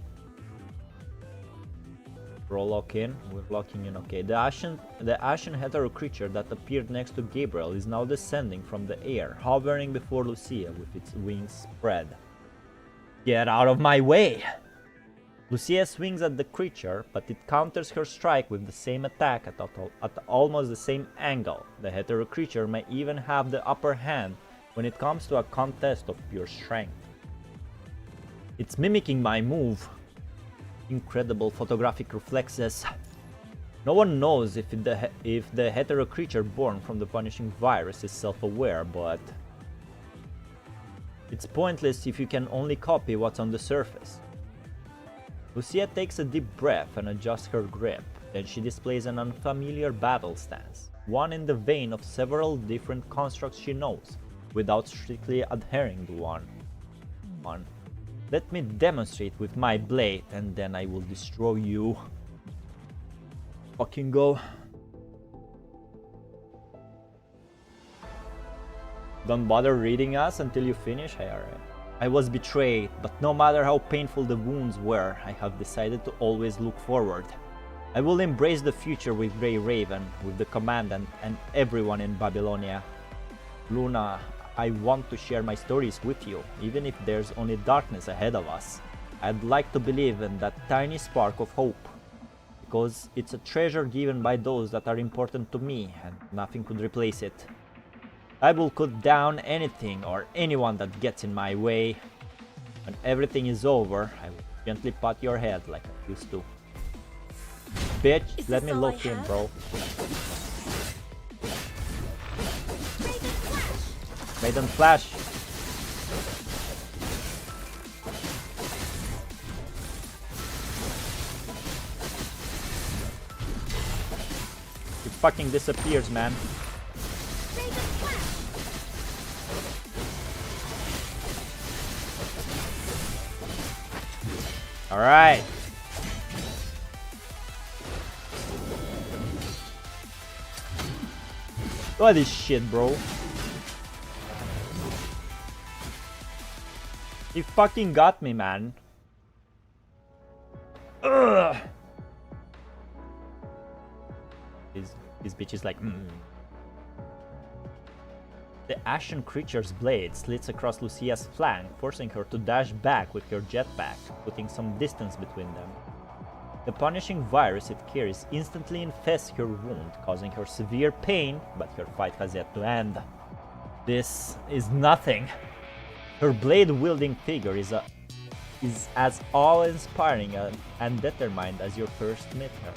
We're locked in. We're locking in. Okay. The ashen hetero creature that appeared next to Gabriel is now descending from the air, hovering before Lucia with its wings spread. Get out of my way! Lucia swings at the creature, but it counters her strike with the same attack at almost the same angle. The hetero creature may even have the upper hand when it comes to a contest of pure strength. It's mimicking my move. Incredible photographic reflexes. No one knows if the hetero creature born from the punishing virus is self-aware, but it's pointless if you can only copy what's on the surface. Lucia takes a deep breath and adjusts her grip. Then she displays an unfamiliar battle stance, one in the vein of several different constructs she knows. without strictly adhering to one. Let me demonstrate with my blade, and then I will destroy you. Fucking go. Don't bother reading us until you finish. Hey, alright. I was betrayed, but no matter how painful the wounds were, I have decided to always look forward. I will embrace the future with Grey Raven, with the Commandant, and everyone in Babylonia. Luna, I want to share my stories with you, even if there's only darkness ahead of us. I'd like to believe in that tiny spark of hope, because it's a treasure given by those that are important to me, and nothing could replace it. I will cut down anything or anyone that gets in my way. When everything is over, I will gently pat your head like I used to. Bitch, let me look in, bro. Maiden Flash! It fucking disappears, man. Alright. Look at this shit, bro. He fucking got me, man. Ugh. This bitch is like, The ashen creature's blade slits across Lucia's flank, forcing her to dash back with her jetpack, putting some distance between them. The punishing virus it carries instantly infests her wound, causing her severe pain, but her fight has yet to end. This is nothing. Her blade-wielding figure is as awe-inspiring and determined as you first met her.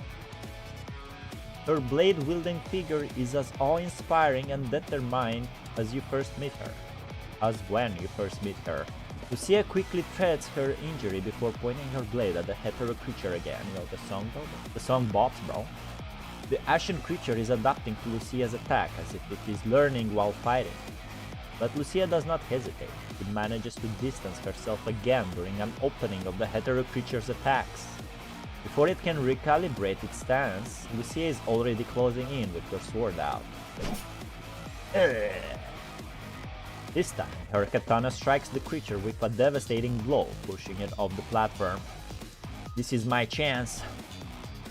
Her blade-wielding figure is as awe-inspiring and determined as you first meet her. As when you first meet her. Lucia quickly treads her injury before pointing her blade at the hetero creature again. You know the song, bro? The song bops, bro. The ashen creature is adapting to Lucia's attack as if it is learning while fighting. But Lucia does not hesitate. It manages to distance herself again during an opening of the hetero creature's attacks. Before it can recalibrate its stance, Lucia is already closing in with her sword out. This time, her katana strikes the creature with a devastating blow, pushing it off the platform. This is my chance.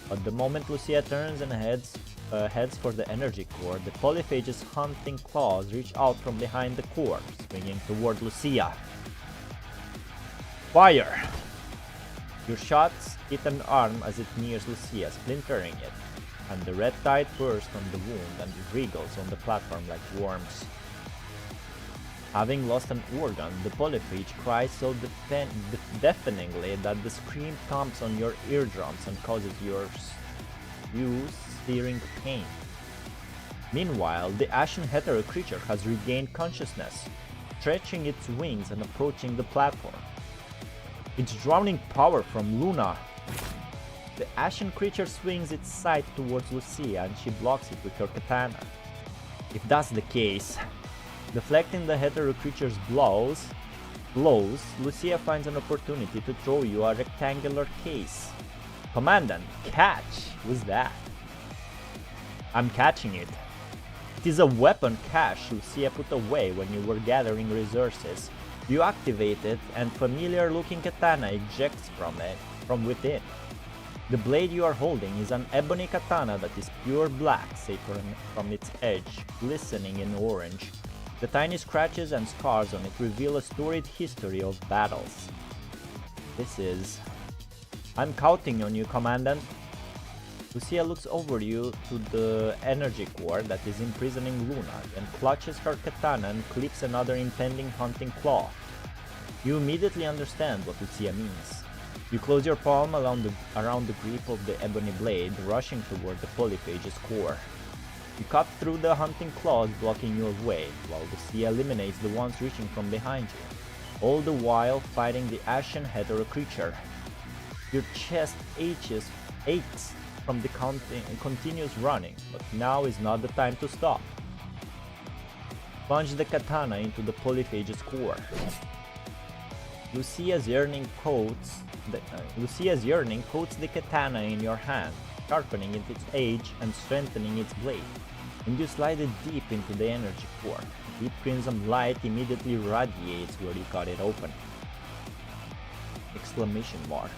But the moment Lucia turns and heads for the energy core, the polyphage's hunting claws reach out from behind the core, swinging toward Lucia. Fire! Your shots hit an arm as it nears Lucia, splintering it, and the red tide bursts from the wound and wriggles on the platform like worms. Having lost an organ, the polyphage cries so deafeningly that the scream thumps on your eardrums and causes you searing pain. Meanwhile, the ashen hetero creature has regained consciousness, stretching its wings and approaching the platform. It's drowning power from Luna. The ashen creature swings its scythe towards Lucia and she blocks it with her katana. If that's the case, deflecting the hetero creature's blows, Lucia finds an opportunity to throw you a rectangular case. Commandant, catch! What's that? I'm catching it. It is a weapon cache Lucia put away when you were gathering resources. You activate it and familiar-looking katana ejects from within. The blade you are holding is an ebony katana that is pure black, save from its edge, glistening in orange. The tiny scratches and scars on it reveal a storied history of battles. I'm counting on you, Commandant. Lucia looks over you to the energy core that is imprisoning Luna, and clutches her katana and clips another impending hunting claw. You immediately understand what Lucia means. You close your palm around the grip of the ebony blade, rushing toward the polyphage's core. You cut through the hunting claws blocking your way, while Lucia eliminates the ones reaching from behind you, all the while fighting the ashen hetero creature. Your chest aches from the continuous running, but now is not the time to stop. Plunge the katana into the polyphage's core. Lucia's yearning coats the katana in your hand, sharpening its edge and strengthening its blade. And you slide it deep into the energy core. Deep crimson light immediately radiates where you cut it open. Exclamation mark.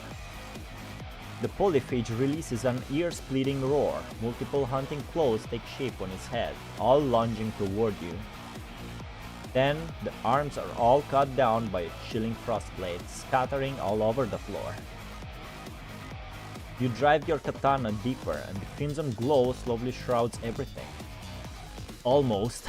The polyphage releases an ear-splitting roar. Multiple hunting claws take shape on its head, all lunging toward you. Then, the arms are all cut down by a chilling frost blade, scattering all over the floor. You drive your katana deeper, and the crimson glow slowly shrouds everything. Almost.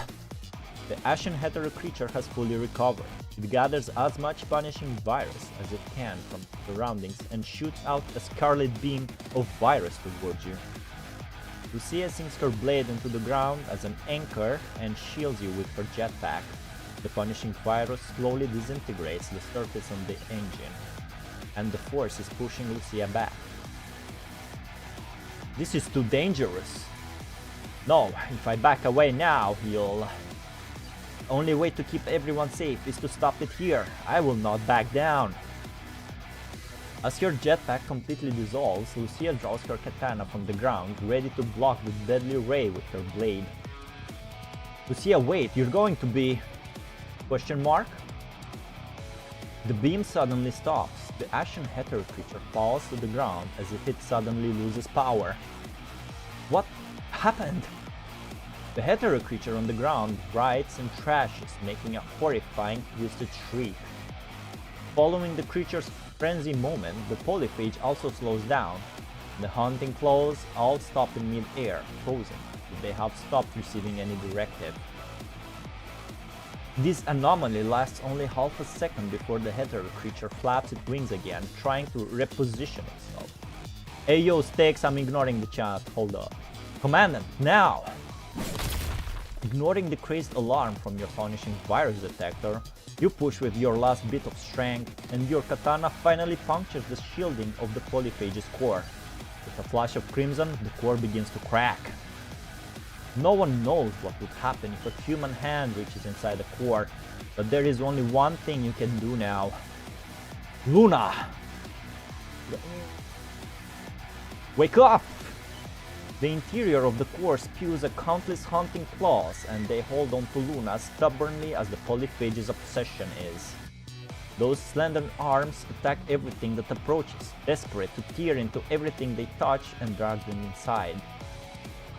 The ashen hetero creature has fully recovered. It gathers as much punishing virus as it can from surroundings and shoots out a scarlet beam of virus towards you. Lucia sinks her blade into the ground as an anchor and shields you with her jetpack. The punishing virus slowly disintegrates the surface of the engine, and the force is pushing Lucia back. This is too dangerous. No, if I back away now, you'll... Only way to keep everyone safe is to stop it here. I will not back down. As your jetpack completely dissolves, Lucia draws her katana from the ground, ready to block the deadly ray with her blade. Lucia, wait, you're going to be... Question mark? The beam suddenly stops. The ashen hetero creature falls to the ground as if it suddenly loses power. What happened? The hetero creature on the ground writhes and trashes, making a horrifying twisted shriek. Following the creature's frenzy moment, the polyphage also slows down. The hunting claws all stop in mid-air, frozen. They have stopped receiving any directive. This anomaly lasts only half a second before the hetero creature flaps its wings again, trying to reposition itself. Hey yo, Stakes, I'm ignoring the chat, hold up. Commandant, now! Ignoring the crazed alarm from your punishing virus detector, you push with your last bit of strength, and your katana finally punctures the shielding of the polyphage's core. With a flash of crimson, the core begins to crack. No one knows what would happen if a human hand reaches inside the core, but there is only one thing you can do now. Luna! Wake up! The interior of the core spews a countless hunting claws, and they hold on to Luna as stubbornly as the polyphage's obsession is. Those slender arms attack everything that approaches, desperate to tear into everything they touch and drag them inside.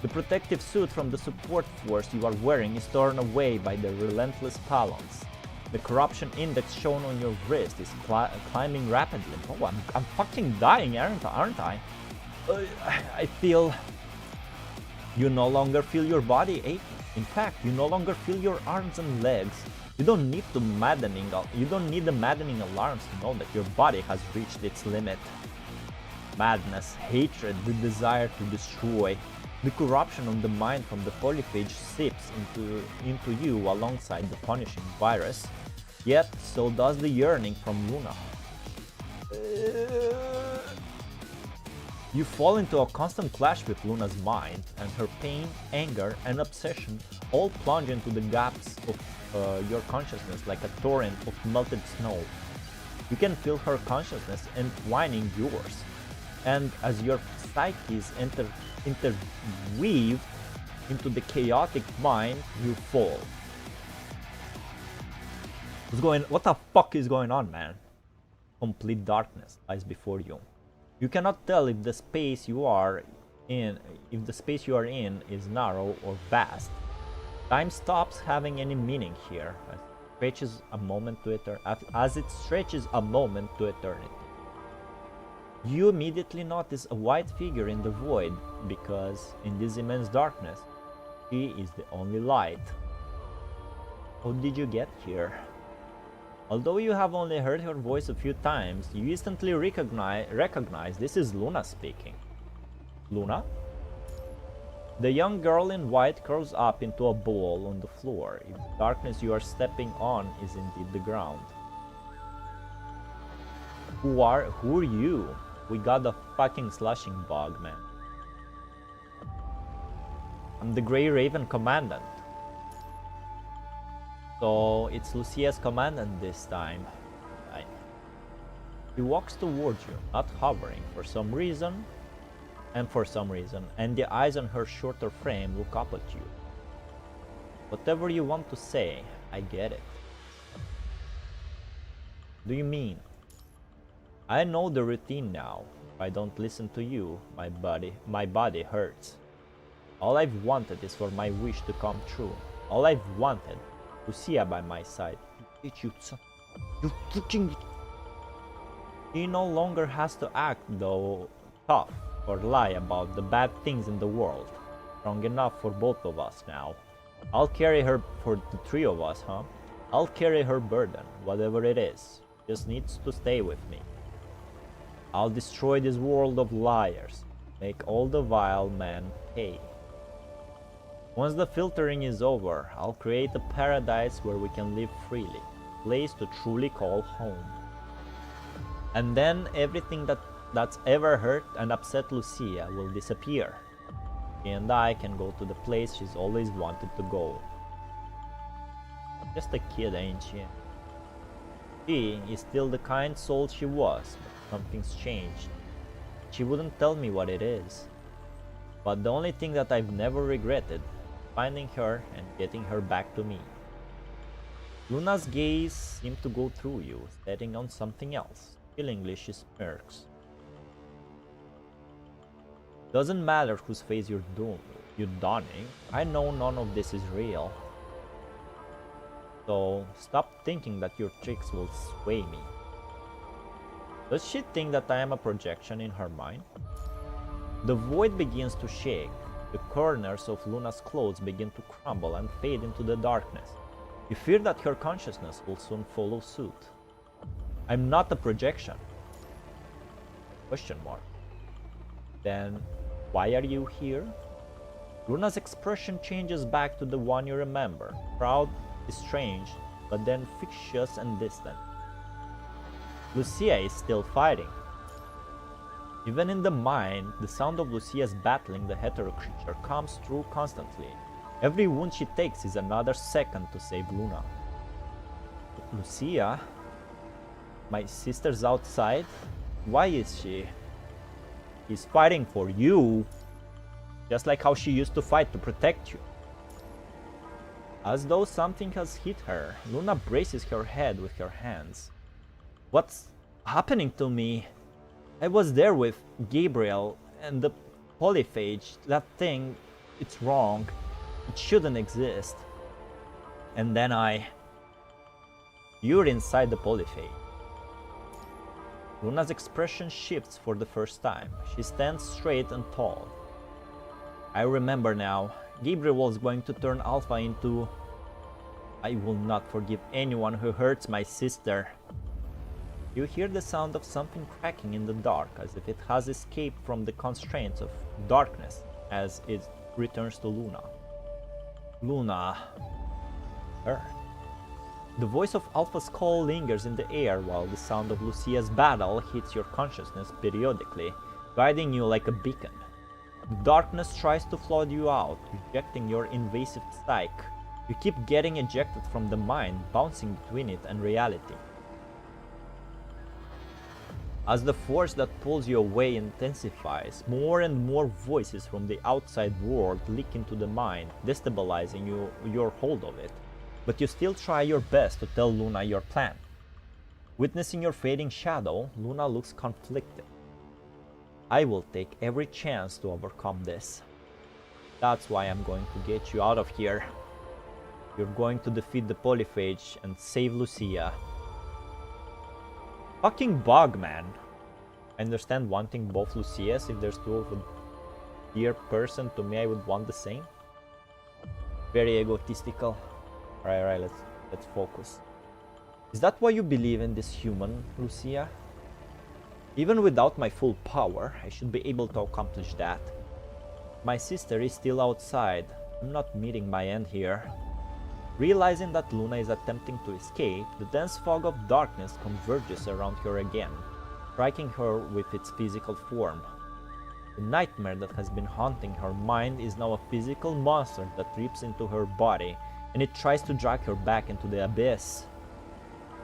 The protective suit from the support force you are wearing is torn away by their relentless talons. The corruption index shown on your wrist is climbing rapidly. Oh, I'm fucking dying, aren't I? I feel... You no longer feel your body aching. In fact, you no longer feel your arms and legs. You don't need the maddening alarms to know that your body has reached its limit. Madness, hatred, the desire to destroy. The corruption of the mind from the polyphage seeps into you alongside the punishing virus. Yet, so does the yearning from Luna. You fall into a constant clash with Luna's mind, and her pain, anger, and obsession all plunge into the gaps of your consciousness like a torrent of melted snow. You can feel her consciousness entwining yours, and as your psyches interweave into the chaotic mind, you fall. What the fuck is going on, man? Complete darkness lies before you. You cannot tell if the space you are in is narrow or vast. Time stops having any meaning here, as it stretches a moment to eternity. You immediately notice a white figure in the void, because in this immense darkness, she is the only light. How did you get here? Although you have only heard her voice a few times, you instantly recognize this is Luna speaking. Luna? The young girl in white curls up into a ball on the floor. If the darkness you are stepping on is indeed the ground. Who are you? We got a fucking slashing bug, man. I'm the Grey Raven Commandant. So it's Lucia's commandant this time. Right. She walks towards you, not hovering for some reason, and the eyes on her shorter frame look up at you. Whatever you want to say, I get it. Do you mean? I know the routine now. If I don't listen to you, my body hurts. All I've wanted is for my wish to come true. All I've wanted, Lucia by my side. You fucking... He no longer has to act though tough or lie about the bad things in the world. Strong enough for both of us now. I'll carry her for the three of us, huh? I'll carry her burden, whatever it is. Just needs to stay with me. I'll destroy this world of liars. Make all the vile men pay. Once the filtering is over, I'll create a paradise where we can live freely. A place to truly call home. And then everything that's ever hurt and upset Lucia will disappear. She and I can go to the place she's always wanted to go. Just a kid, ain't she? She is still the kind soul she was, but something's changed. She wouldn't tell me what it is. But the only thing that I've never regretted, finding her and getting her back to me. Luna's gaze seemed to go through you, setting on something else. Feelingly she smirks. Doesn't matter whose face you're donning. I know none of this is real. So stop thinking that your tricks will sway me. Does she think that I am a projection in her mind? The void begins to shake. The corners of Luna's clothes begin to crumble and fade into the darkness. You fear that her consciousness will soon follow suit. I'm not a projection. Question mark. Then why are you here? Luna's expression changes back to the one you remember. Proud, estranged, but then fictitious and distant. Lucia is still fighting. Even in the mind, the sound of Lucia's battling the hetero creature comes through constantly. Every wound she takes is another second to save Luna. Lucia? My sister's outside? Why is she? She's fighting for you. Just like how she used to fight to protect you. As though something has hit her, Luna braces her head with her hands. What's happening to me? I was there with Gabriel and the polyphage. That thing, it's wrong. It shouldn't exist. And then You're inside the polyphage. Luna's expression shifts for the first time. She stands straight and tall. I remember now. Gabriel was going to turn Alpha into... I will not forgive anyone who hurts my sister. You hear the sound of something cracking in the dark, as if it has escaped from the constraints of darkness as it returns to Luna. Luna. Her. The voice of Alpha's call lingers in the air while the sound of Lucia's battle hits your consciousness periodically, guiding you like a beacon. The darkness tries to flood you out, rejecting your invasive psyche. You keep getting ejected from the mind, bouncing between it and reality. As the force that pulls you away intensifies, more and more voices from the outside world leak into the mind, destabilizing your hold of it. But you still try your best to tell Luna your plan. Witnessing your fading shadow, Luna looks conflicted. I will take every chance to overcome this. That's why I'm going to get you out of here. You're going to defeat the polyphage and save Lucia. Fucking bug, man. I understand wanting both Lucias. If there's two of a dear person to me, I would want the same. Very egotistical. Alright, let's focus. Is that why you believe in this human, Lucia? Even without my full power, I should be able to accomplish that. My sister is still outside. I'm not meeting my end here. Realizing that Luna is attempting to escape, the dense fog of darkness converges around her again, striking her with its physical form. The nightmare that has been haunting her mind is now a physical monster that rips into her body, and it tries to drag her back into the abyss.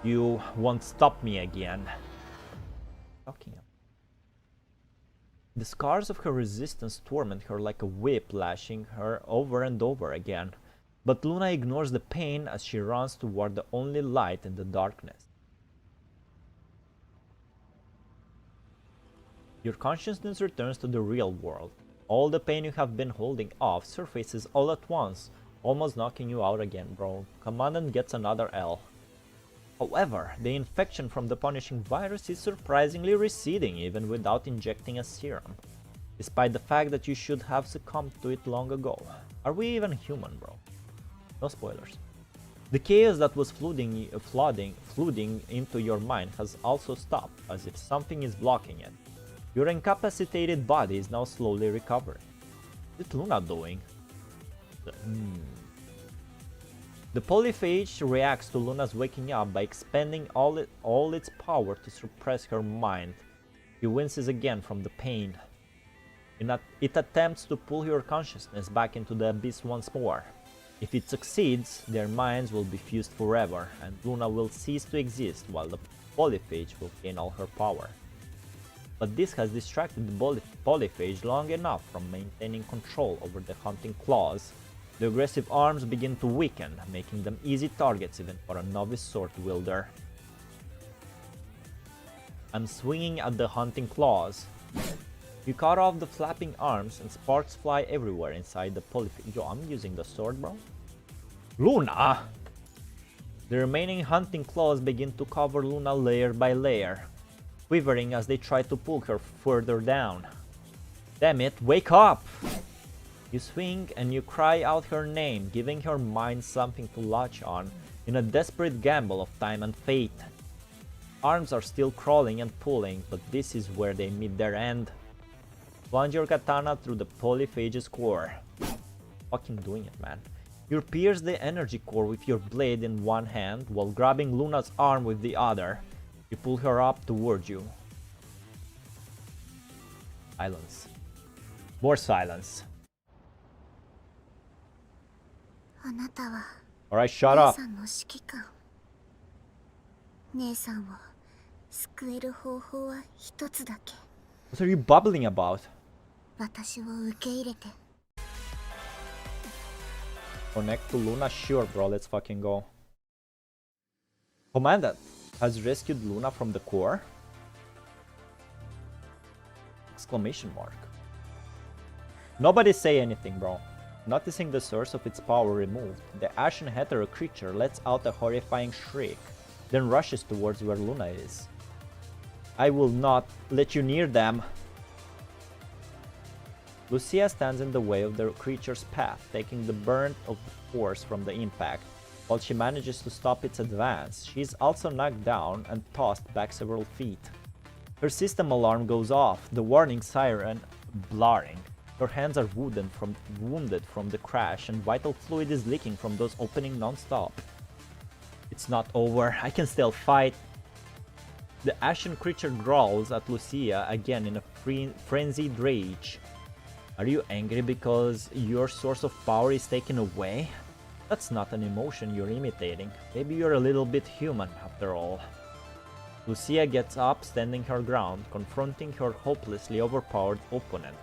You won't stop me again. Talking. The scars of her resistance torment her like a whip, lashing her over and over again. But Luna ignores the pain as she runs toward the only light in the darkness. Your consciousness returns to the real world. All the pain you have been holding off surfaces all at once, almost knocking you out again, bro. Commandant gets another L. However, the infection from the punishing virus is surprisingly receding even without injecting a serum, despite the fact that you should have succumbed to it long ago. Are we even human, bro? No spoilers. The chaos that was flooding into your mind has also stopped, as if something is blocking it. Your incapacitated body is now slowly recovering. What's Luna doing? The polyphage reacts to Luna's waking up by expending all its power to suppress her mind. She winces again from the pain. It attempts to pull your consciousness back into the abyss once more. If it succeeds, their minds will be fused forever, and Luna will cease to exist while the polyphage will gain all her power. But this has distracted the polyphage long enough from maintaining control over the hunting claws. The aggressive arms begin to weaken, making them easy targets even for a novice sword wielder. I'm swinging at the hunting claws. You cut off the flapping arms and sparks fly everywhere inside the polyphage. Yo, I'm using the sword, bro. Luna! The remaining hunting claws begin to cover Luna layer by layer, quivering as they try to pull her further down. Damn it, wake up! You swing and you cry out her name, giving her mind something to latch on in a desperate gamble of time and fate. Arms are still crawling and pulling, but this is where they meet their end. Plunge your katana through the polyphage's core. Fucking doing it, man. You pierce the energy core with your blade in one hand while grabbing Luna's arm with the other. You pull her up towards you. Silence. More silence. Alright, shut up. What are you bubbling about? Connect to Luna? Sure, bro, let's fucking go. Commandant has rescued Luna from the core? Exclamation mark. Nobody say anything, bro. Noticing the source of its power removed, the ashen hetero creature lets out a horrifying shriek, then rushes towards where Luna is. I will not let you near them. Lucia stands in the way of the creature's path, taking the brunt of the force from the impact. While she manages to stop its advance, she is also knocked down and tossed back several feet. Her system alarm goes off, the warning siren blaring. Her hands are wounded from the crash, and vital fluid is leaking from those opening non-stop. It's not over, I can still fight. The ashen creature growls at Lucia again in a frenzied rage. Are you angry because your source of power is taken away? That's not an emotion you're imitating. Maybe you're a little bit human after all. Lucia gets up, standing her ground, confronting her hopelessly overpowered opponent.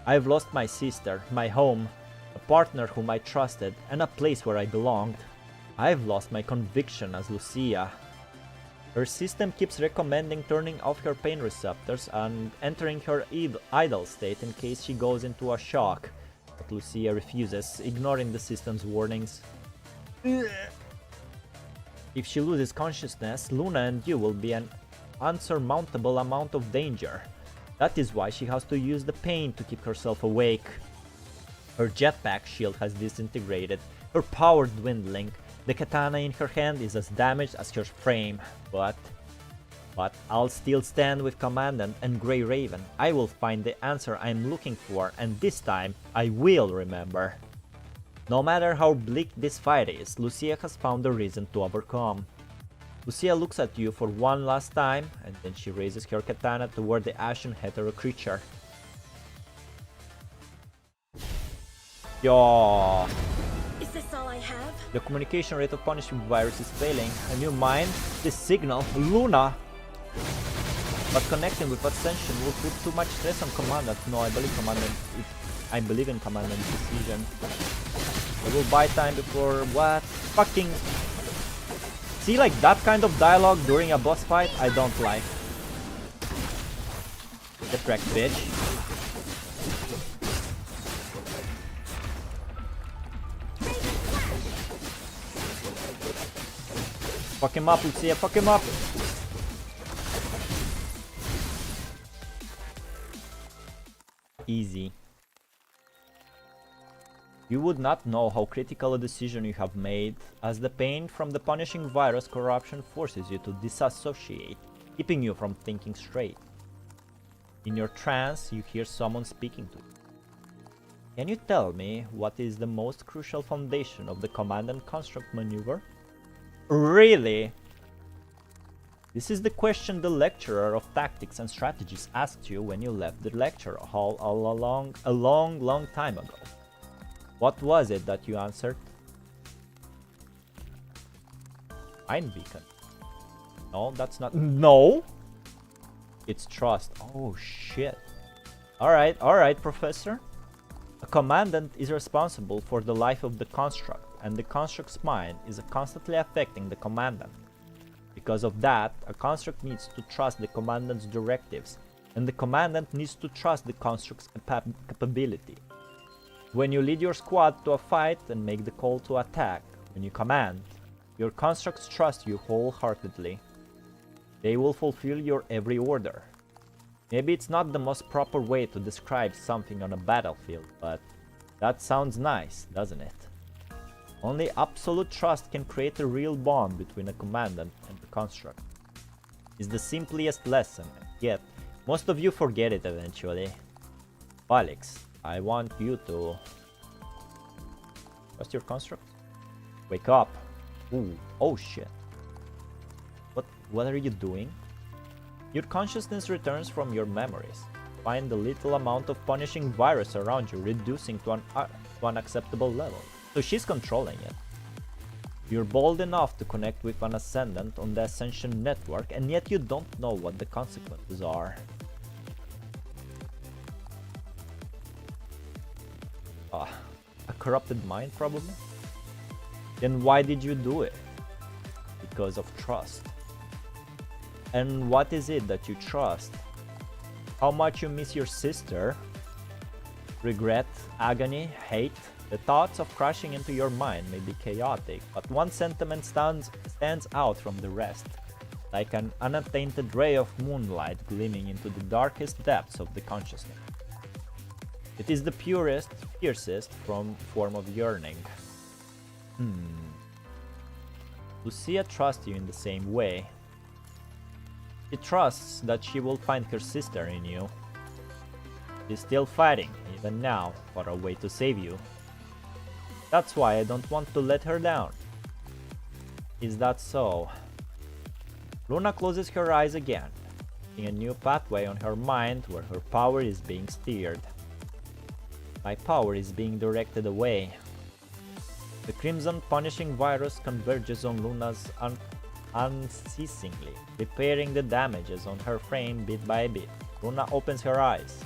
I've lost my sister, my home, a partner whom I trusted, and a place where I belonged. I've lost my conviction as Lucia. Her system keeps recommending turning off her pain receptors and entering her idle state in case she goes into a shock, but Lucia refuses, ignoring the system's warnings. If she loses consciousness, Luna and you will be an unsurmountable amount of danger. That is why she has to use the pain to keep herself awake. Her jetpack shield has disintegrated, her power dwindling. The katana in her hand is as damaged as her frame, but I'll still stand with Commandant and Grey Raven. I will find the answer I'm looking for, and this time I will remember. No matter how bleak this fight is, Lucia has found a reason to overcome. Lucia looks at you for one last time, and then she raises her katana toward the ashen hetero creature. Yo. Is this all I have? The communication rate of punishing virus is failing. A new mind, this signal, Luna. But connecting with Ascension will put too much stress on Commandant. No, I believe in Commandant's decision. I will buy time before what? Fucking... See, like that kind of dialogue during a boss fight, I don't like. Get wrecked, bitch. Fuck him up, Lucia, fuck him up! Easy. You would not know how critical a decision you have made, as the pain from the punishing virus corruption forces you to disassociate, keeping you from thinking straight. In your trance, you hear someone speaking to you. Can you tell me what is the most crucial foundation of the command and construct maneuver? Really? This is the question the lecturer of tactics and strategies asked you when you left the lecture hall a long time ago. What was it that you answered? Mind beacon. No, that's not. No! It's trust. Oh shit. Alright, Professor. A commandant is responsible for the life of the construct, and the construct's mind is constantly affecting the commandant. Because of that, a construct needs to trust the commandant's directives, and the commandant needs to trust the construct's capability. When you lead your squad to a fight and make the call to attack, when you command, your constructs trust you wholeheartedly. They will fulfill your every order. Maybe it's not the most proper way to describe something on a battlefield, but that sounds nice, doesn't it? Only absolute trust can create a real bond between a commandant and the construct. It's the simplest lesson, yet most of you forget it eventually. Valics, I want you to trust your construct. Wake up. Ooh, oh shit. What are you doing? Your consciousness returns from your memories. Find the little amount of punishing virus around you reducing to an acceptable level. So she's controlling it. You're bold enough to connect with an Ascendant on the Ascension network, and yet you don't know what the consequences are. A corrupted mind, probably? Then why did you do it? Because of trust. And what is it that you trust? How much you miss your sister? Regret, agony, hate? The thoughts of crashing into your mind may be chaotic, but one sentiment stands out from the rest, like an unattainted ray of moonlight gleaming into the darkest depths of the consciousness. It is the purest, fiercest form of yearning. Lucia trusts you in the same way. She trusts that she will find her sister in you. She's still fighting, even now, for a way to save you. That's why I don't want to let her down. Is that so? Luna closes her eyes again, seeing a new pathway on her mind where her power is being steered. My power is being directed away. The crimson punishing virus converges on Luna's unceasingly, repairing the damages on her frame bit by bit. Luna opens her eyes.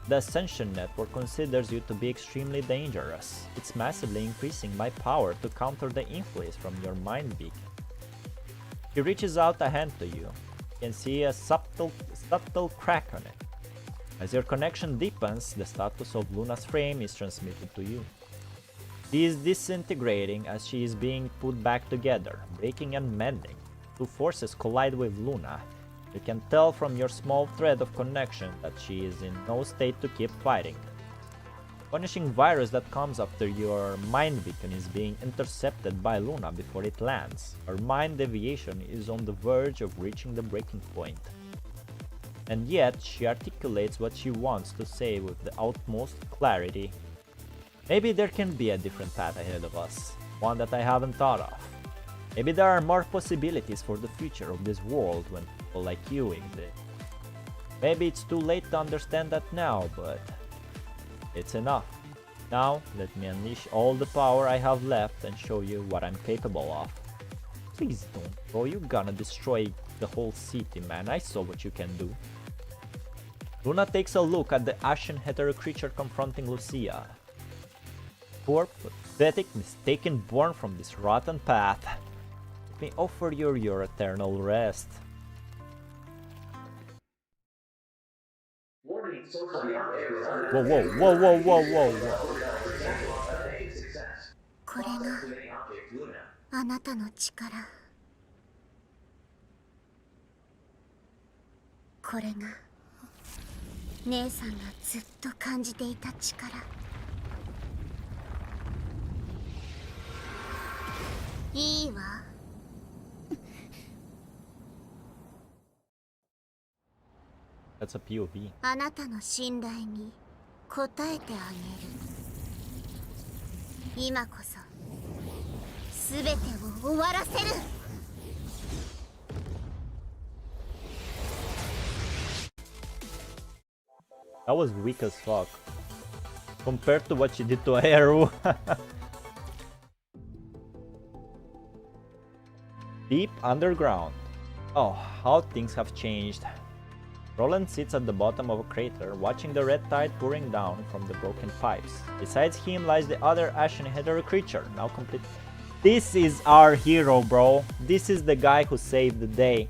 The Ascension network considers you to be extremely dangerous. It's massively increasing my power to counter the influence from your mind beacon. She reaches out a hand to you. You can see a subtle crack on it. As your connection deepens, the status of Luna's frame is transmitted to you. She is disintegrating as she is being put back together, breaking and mending. Two forces collide with Luna. You can tell from your small thread of connection that she is in no state to keep fighting. Punishing virus that comes after your mind beacon is being intercepted by Luna before it lands. Her mind deviation is on the verge of reaching the breaking point. And yet, she articulates what she wants to say with the utmost clarity. Maybe there can be a different path ahead of us, one that I haven't thought of. Maybe there are more possibilities for the future of this world when people like you exist. Maybe it's too late to understand that now, but it's enough. Now, let me unleash all the power I have left and show you what I'm capable of. Please don't, bro. You're gonna destroy the whole city, man. I saw what you can do. Luna takes a look at the ashen hetero creature confronting Lucia. Poor, pathetic, mistaken born from this rotten path. Let me offer you your eternal rest. Whoa, whoa, whoa, whoa, whoa, whoa, whoa. これがあなたの力。これが姉さんがずっと感じていた力。いいわ。That's a POV. あなたの信頼に応えてあげる。今こそ全てを終わらせる。That was weak as fuck. Compared to what she did to Aeru. Deep underground. Oh, how things have changed. Roland sits at the bottom of a crater, watching the red tide pouring down from the broken pipes. Besides him lies the other ashen hetero creature, now complete. This is our hero, bro. This is the guy who saved the day.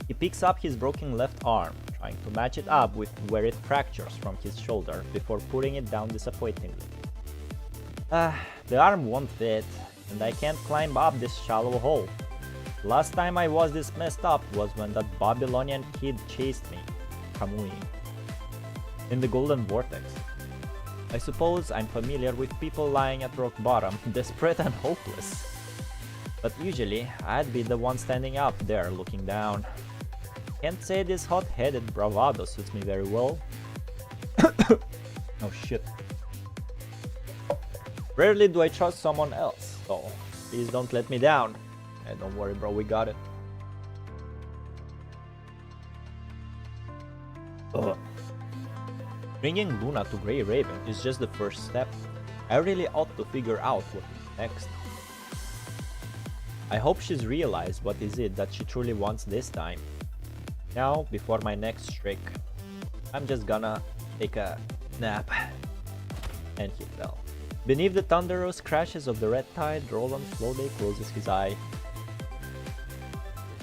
He picks up his broken left arm, trying to match it up with where it fractures from his shoulder before putting it down disappointingly. The arm won't fit, and I can't climb up this shallow hole. Last time I was this messed up was when that Babylonian kid chased me, Kamui, in the Golden Vortex. I suppose I'm familiar with people lying at rock bottom, desperate and hopeless. But usually, I'd be the one standing up there looking down. Can't say this hot-headed bravado suits me very well. Oh shit. Rarely do I trust someone else, so please don't let me down. Hey, don't worry, bro, we got it. Ugh. Bringing Luna to Grey Raven is just the first step. I really ought to figure out what is next. I hope she's realized what is it that she truly wants this time. Now, before my next trick, I'm just gonna take a nap. And he fell. Beneath the thunderous crashes of the red tide, Roland slowly closes his eye.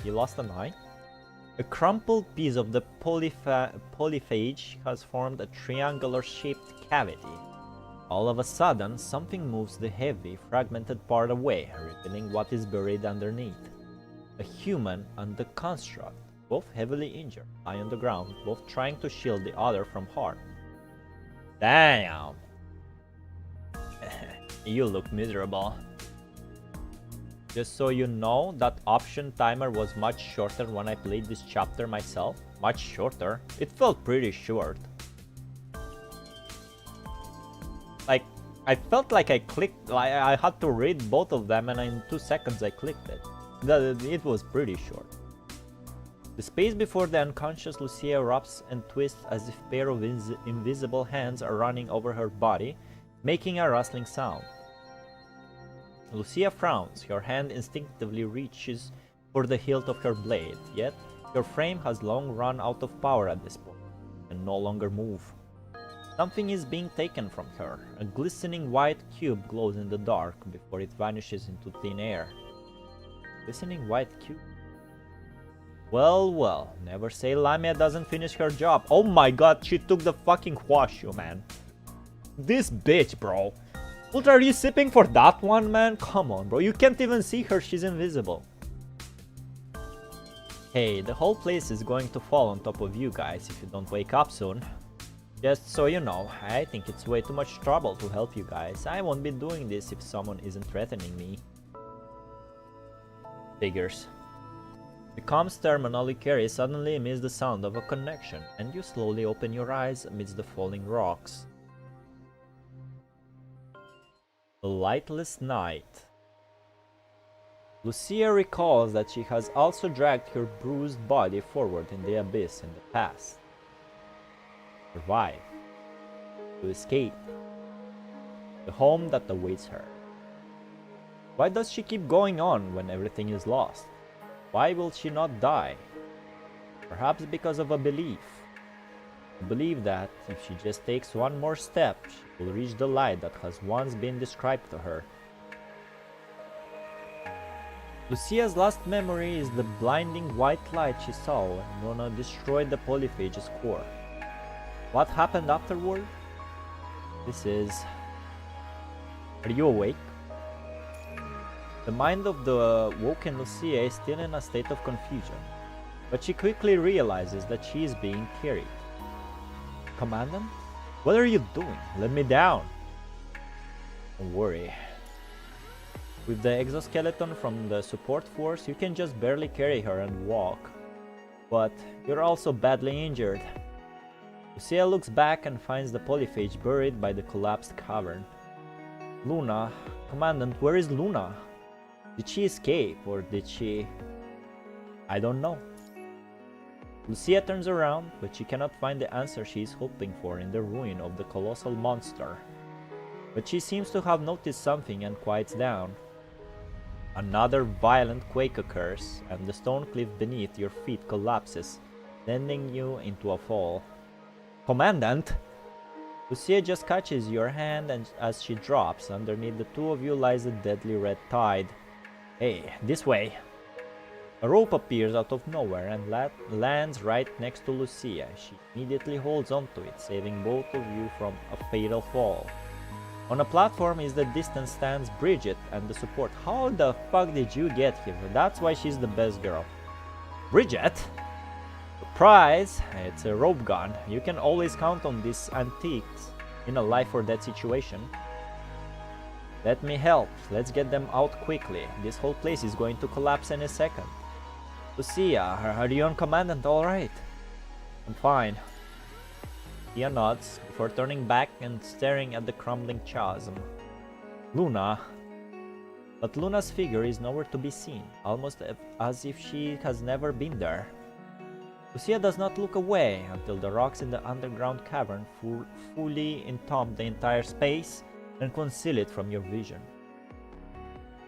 He lost an eye? A crumpled piece of the polyphage has formed a triangular-shaped cavity. All of a sudden, something moves the heavy, fragmented part away, revealing what is buried underneath. A human and the construct, both heavily injured, lie on the ground, both trying to shield the other from harm. Damn! You look miserable. Just so you know, that option timer was much shorter when I played this chapter myself. Much shorter. It felt pretty short. Like, I felt like I clicked, I had to read both of them and in 2 seconds I clicked it. It was pretty short. The space before the unconscious Lucia erupts and twists as if a pair of invisible hands are running over her body, making a rustling sound. Lucia frowns, her hand instinctively reaches for the hilt of her blade, yet her frame has long run out of power at this point, and no longer move. Something is being taken from her. A glistening white cube glows in the dark before it vanishes into thin air. Glistening white cube? Well, well, never say Lamia doesn't finish her job. Oh my god, she took the fucking Huashu, man. This bitch, bro. Ultra, are you sipping for that one, man? Come on, bro. You can't even see her. She's invisible. Hey, the whole place is going to fall on top of you guys if you don't wake up soon. Just so you know, I think it's way too much trouble to help you guys. I won't be doing this if someone isn't threatening me. Figures. The comms terminal you carry suddenly emits the sound of a connection, and you slowly open your eyes amidst the falling rocks. A lightless night. Lucia recalls that she has also dragged her bruised body forward in the abyss in the past. Survive. to escape the home that awaits her. Why does she keep going on when everything is lost? Why will she not die? Perhaps because of a belief. A belief that if she just takes one more step, she will reach the light that has once been described to her. Lucia's last memory is the blinding white light she saw when Luna destroyed the polyphage's core. What happened afterward? This is... Are you awake? The mind of the woken Lucia is still in a state of confusion, but she quickly realizes that she is being carried. Commandant? What are you doing? Let me down! Don't worry. With the exoskeleton from the support force, you can just barely carry her and walk. But you're also badly injured. Lucia looks back and finds the polyphage buried by the collapsed cavern. Luna, Commandant, where is Luna? Did she escape or did she... I don't know. Lucia turns around, but she cannot find the answer she is hoping for in the ruin of the colossal monster. But she seems to have noticed something and quiets down. Another violent quake occurs, and the stone cliff beneath your feet collapses, sending you into a fall. Commandant! Lucia just catches your hand, and as she drops, underneath the two of you lies a deadly red tide. Hey, this way! A rope appears out of nowhere and lands right next to Lucia. She immediately holds onto it, saving both of you from a fatal fall. On a platform in the distance stands Bridget and the support. How the fuck did you get here? That's why she's the best girl. Bridget? Surprise! It's a rope gun. You can always count on these antiques in a life or death situation. Let me help. Let's get them out quickly. This whole place is going to collapse in a second. Lucia, are you on Commandant alright? I'm fine. Lucia nods before turning back and staring at the crumbling chasm. Luna. But Luna's figure is nowhere to be seen, almost as if she has never been there. Lucia does not look away until the rocks in the underground cavern fully entomb the entire space and conceal it from your vision.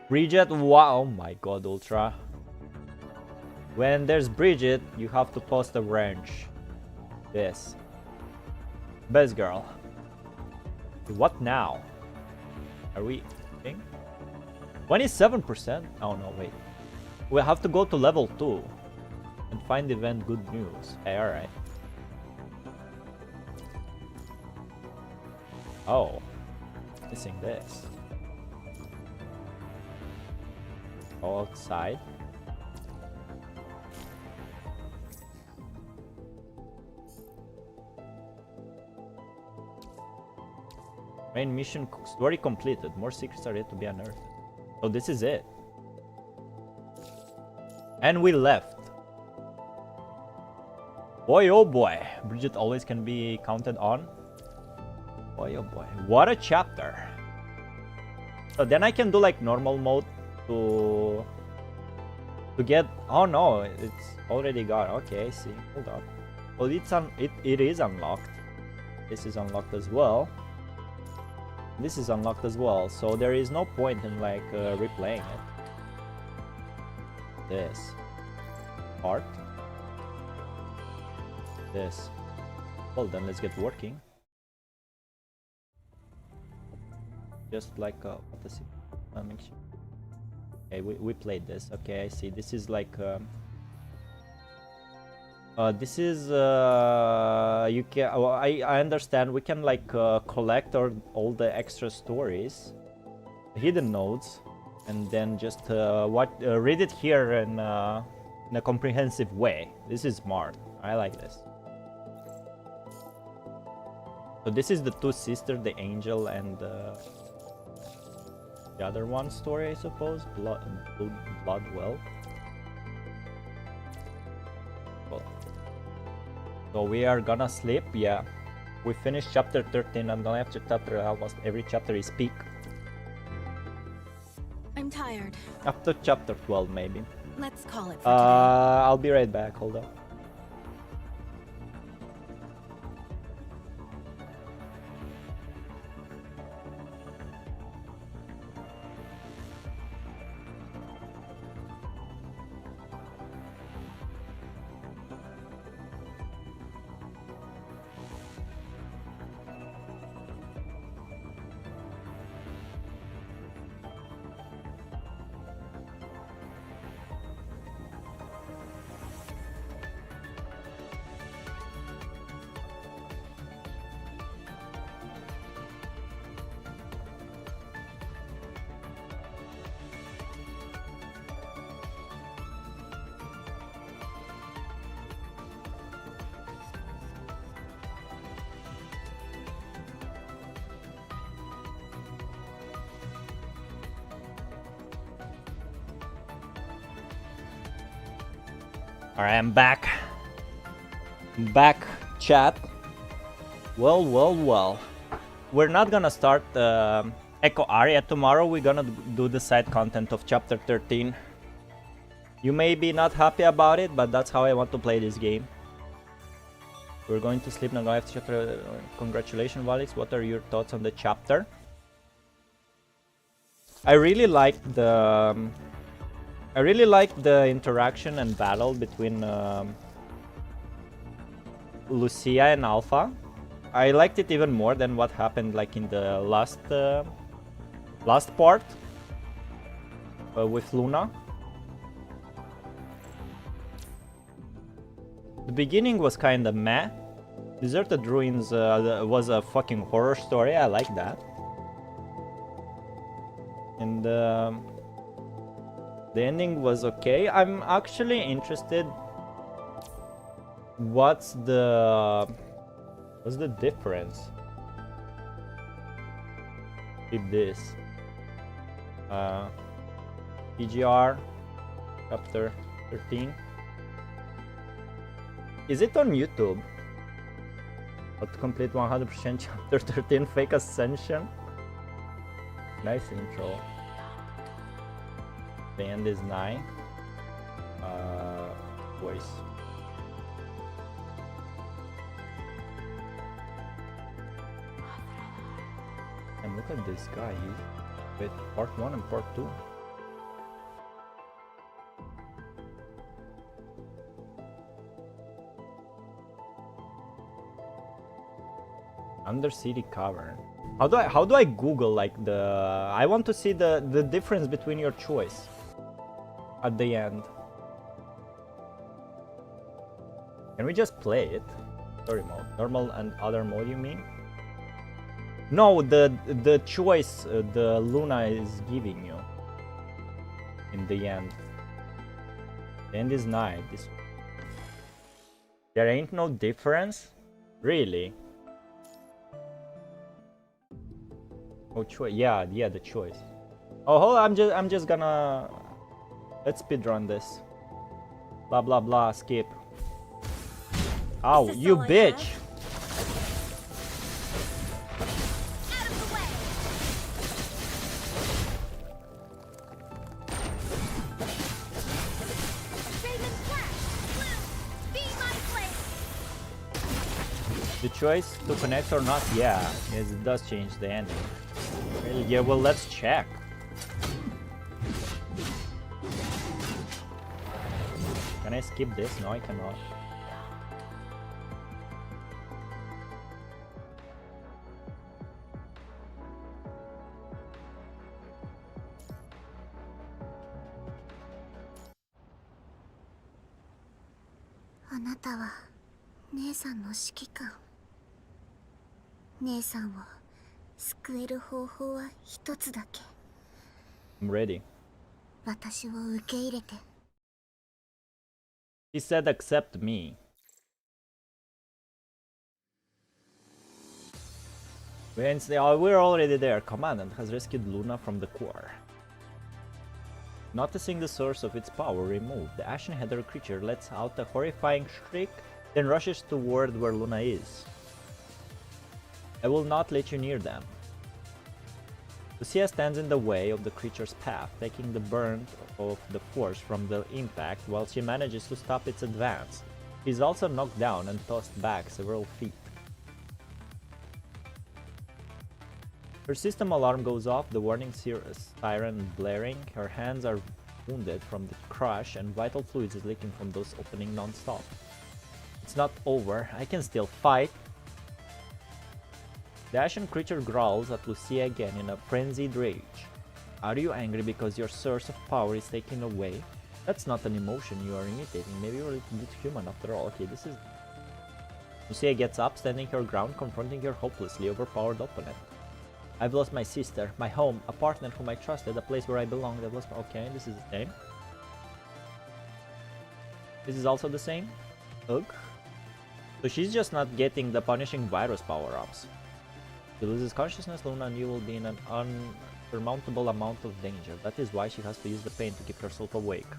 Bridget, wow, oh my god, Ultra. When there's Bridget, you have to post a wrench. This. Best girl. What now? Are we... 27%? Oh no, wait. We have to go to level 2 and find event good news. Hey, alright. Oh. Missing this. Go outside. Main mission story completed. More secrets are yet to be unearthed. So this is it. And we left. Boy oh boy. Bridget always can be counted on. Boy oh boy. What a chapter. So then I can do like normal mode to get... Oh no, it's already got... Okay, I see. Hold on. Well, it is unlocked. This is unlocked as well. This is unlocked as well, so there is no point in like replaying it. This part. This. Well then, let's get working. Just like what is it? Let me make sure. Okay, we played this. Okay, I see. This is like this is you can... I understand we can like collect all the extra stories, hidden nodes, and then just read it here in a comprehensive way. This is smart. I like this. So this is the two sisters, the angel and the other one story, I suppose. Bloodwell. Cool. So we are gonna sleep, yeah. We finished chapter 13 and then after chapter, almost every chapter is peak. I'm tired. Up to chapter 12 maybe. Let's call it for today. I'll be right back, hold on. Alright, I'm back. Back, chat. Well. We're not gonna start Echo Aria tomorrow. We're gonna do the side content of chapter 13. You may be not happy about it, but that's how I want to play this game. We're going to sleep now. Chapter. Congratulations, Valics. What are your thoughts on the chapter? I really like the interaction and battle between Lucia and Alpha. I liked it even more than what happened like in the last part with Luna. The beginning was kinda meh. Deserted Ruins was a fucking horror story. I like that. And the ending was okay. I'm actually interested. What's the difference? Keep this. PGR chapter 13. Is it on YouTube? How to complete 100% chapter 13 fake ascension? Nice intro. The end is 9. Voice. And look at this guy. He's with part 1 and part 2. Undercity Cavern. How do I Google like the? I want to see the difference between your choice at the end. Can we just play it? Story mode, normal and other mode. You mean? No, the choice the Luna is giving you in the end. The end is 9. There ain't no difference, really. Oh, choice. Yeah, the choice. Oh, hold on, I'm just gonna let's speedrun this. Blah blah blah. Skip. Ow, you bitch! Out of the way. Raven Flash, blue, be my flame. The choice to connect or not, yeah, yes, it does change the ending. Yeah, well, let's check. Can I skip this? No, I cannot. I'm ready. He said accept me. Wednesday, oh, we're already there. Commandant has rescued Luna from the core. Noticing the source of its power removed, the ashen-headed creature lets out a horrifying shriek, then rushes toward where Luna is. I will not let you near them. Lucia stands in the way of the creature's path, taking the burn of the force from the impact while she manages to stop its advance. She is also knocked down and tossed back several feet. Her system alarm goes off, the warning siren blaring. Her hands are wounded from the crush and vital fluids is leaking from those opening non-stop. It's not over, I can still fight. The ashen creature growls at Lucia again in a frenzied rage. Are you angry because your source of power is taken away? That's not an emotion you are imitating. Maybe you're a little bit human after all. Okay, this is... Lucia gets up, standing her ground, confronting her hopelessly overpowered opponent. I've lost my sister, my home, a partner whom I trusted, a place where I belonged. I've lost my... Okay, this is the same. This is also the same. Ugh. So she's just not getting the punishing virus power-ups. She loses consciousness, Luna, and you will be in an unsurmountable amount of danger. That is why she has to use the pain to keep herself awake.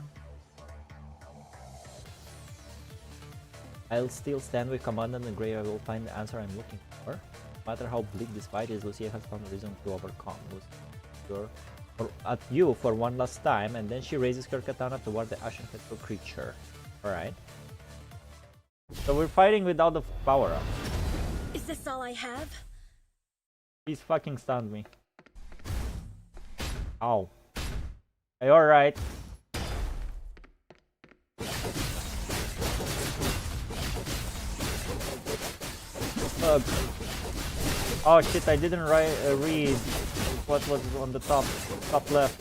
I'll still stand with Commandant and Grey. I will find the answer I'm looking for. No matter how bleak this fight is, Lucia has found a reason to overcome. Lucia at you for one last time, and then she raises her katana toward the ashen headful creature. Alright. So we're fighting without the power-up. Is this all I have? He's fucking stunned me. Ow. Are you alright? Oh shit, I didn't read what was on the top left.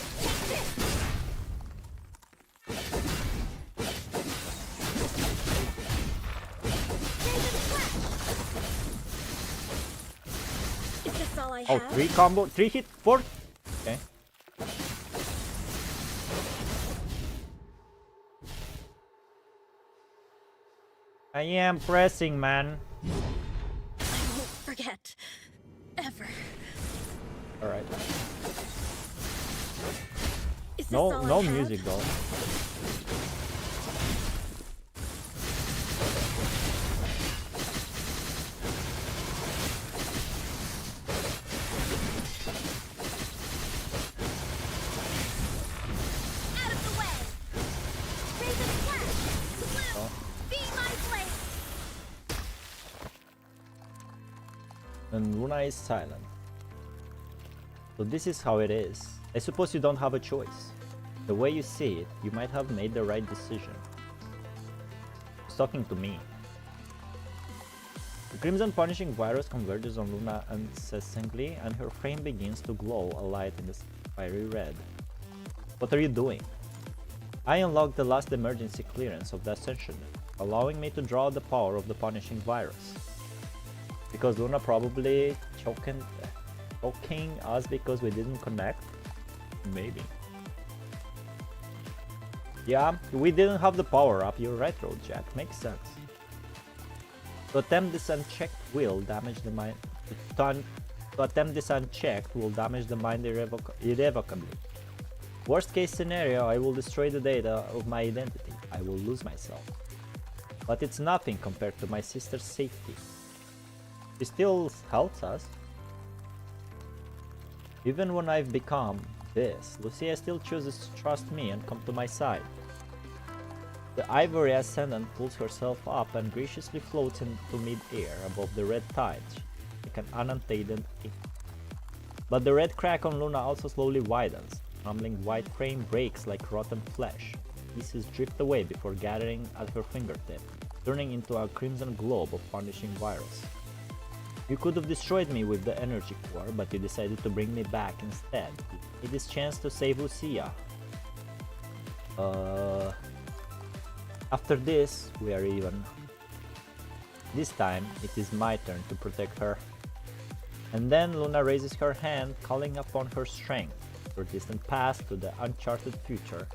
Is this all I Oh, have? 3 combo, 3 hit, 4. Okay. I am pressing, man. I won't forget. Ever. Alright. Is this No, all no I have? music though. Out of the way! Raven flash! Blue! Oh. Be my blade! And Luna is silent. So this is how it is. I suppose you don't have a choice. The way you see it, you might have made the right decision. He's talking to me. The crimson punishing virus converges on Luna incessantly, and her frame begins to glow a light in the fiery red. What are you doing? I unlocked the last emergency clearance of the Ascension, allowing me to draw the power of the punishing virus. Because Luna probably choking us because we didn't connect? Maybe. Yeah, we didn't have the power up, you're right, Jack. Makes sense. To attempt this unchecked will damage the mind. To attempt this unchecked will damage the mind irrevocably. Worst case scenario, I will destroy the data of my identity. I will lose myself. But it's nothing compared to my sister's safety. She still helps us. Even when I've become this, Lucia still chooses to trust me and come to my side. The Ivory Ascendant pulls herself up and graciously floats into mid-air above the red tides, like an ununtainted entity. But the red crack on Luna also slowly widens. Crumbling white frame breaks like rotten flesh. Pieces drift away before gathering at her fingertip, turning into a crimson globe of punishing virus. You could have destroyed me with the energy core, but you decided to bring me back instead. It is chance to save Lucia. After this, we are even. This time, it is my turn to protect her. And then Luna raises her hand, calling upon her strength, her distant past to the uncharted future.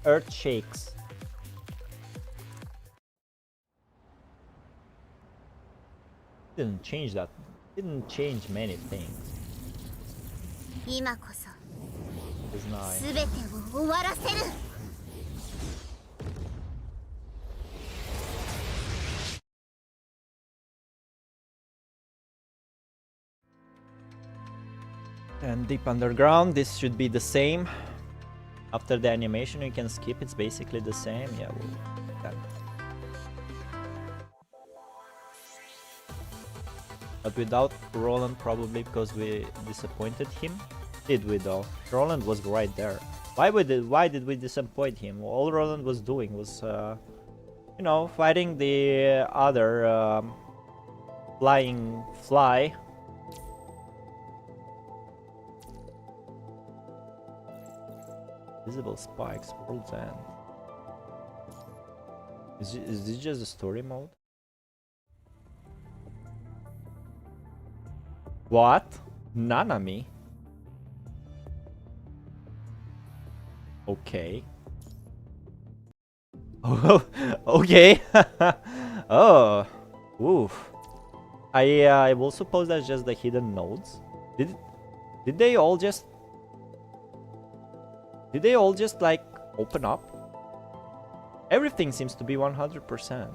Earth shakes. Didn't change that. Didn't change many things. 今こそ It's not. 全てを終わらせる And deep underground, this should be the same. After the animation, you can skip. It's basically the same. Yeah, we'll but without Roland, probably because we disappointed him. Did we though? Roland was right there. Why did we disappoint him? All Roland was doing was, you know, fighting the other flying fly. Visible spikes, world's end. Is this just a story mode? What? Nanami? Okay. Oh, okay. Oh, oof. I will suppose that's just the hidden nodes. Did they all just? Did they all just like open up? Everything seems to be 100%.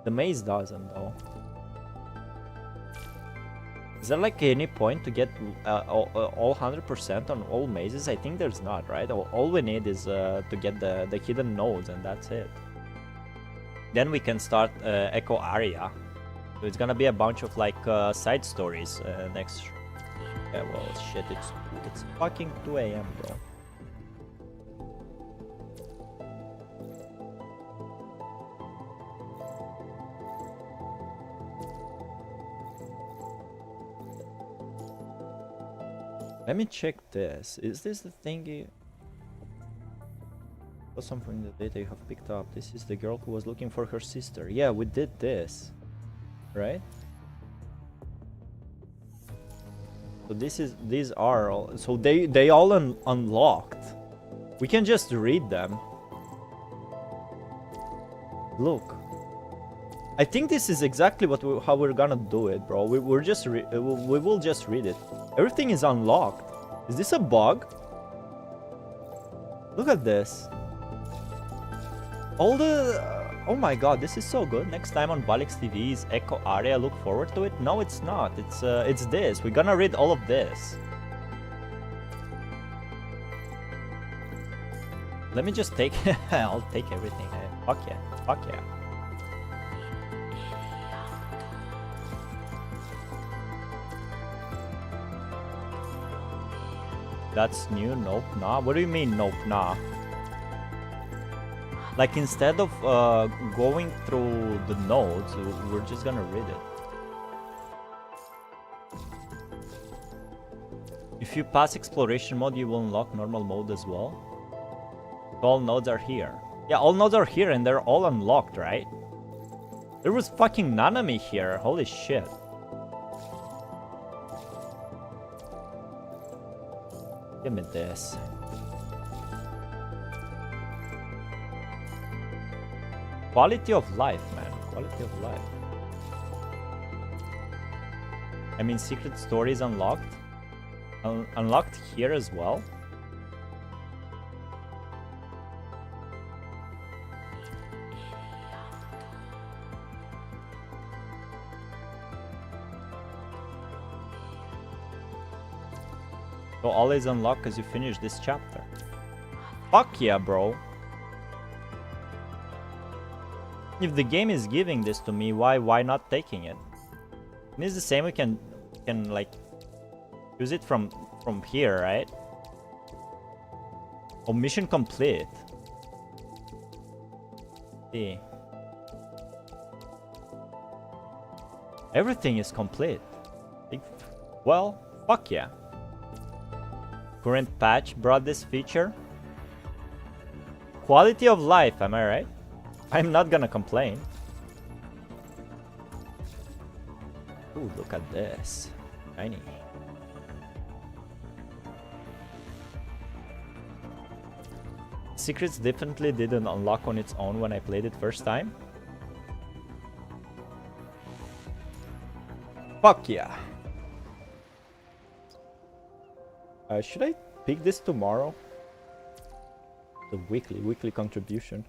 The maze doesn't though. Is there like any point to get all 100% on all mazes? I think there's not, right? All we need is to get the hidden nodes and that's it. Then we can start Echo Area. So it's gonna be a bunch of like side stories next. Yeah, well, shit, it's fucking 2 AM, bro. Let me check this. Is this the thingy? Or something in the data you have picked up. This is the girl who was looking for her sister. Yeah, we did this. Right? So these are all, so they all unlocked. We can just read them. Look. I think this is exactly how we're gonna do it, bro. We will just read it. Everything is unlocked. Is this a bug? Look at this. All the oh my god, this is so good. Next time on Valics TV's Echo Area, look forward to it. No, it's not. It's this. We're gonna read all of this. Let me just take. I'll take everything. Fuck yeah. Fuck yeah. That's new? Nope, nah. What do you mean, nope, nah? Like, instead of going through the nodes, we're just gonna read it. If you pass exploration mode, you will unlock normal mode as well. All nodes are here. Yeah, all nodes are here and they're all unlocked, right? There was fucking Nanami here. Holy shit. Give me this. Quality of life, man. Quality of life. I mean, secret stories unlocked. Unlocked here as well. So all is unlocked as you finish this chapter. Fuck yeah, bro. If the game is giving this to me, why not taking it? It's the same. We can like use it from here, right? Oh, mission complete. See. Everything is complete. Well, fuck yeah. Current patch brought this feature. Quality of life, am I right? I'm not gonna complain. Ooh, look at this. Tiny. Secrets definitely didn't unlock on its own when I played it first time. Fuck yeah. Should I pick this tomorrow? The weekly contribution.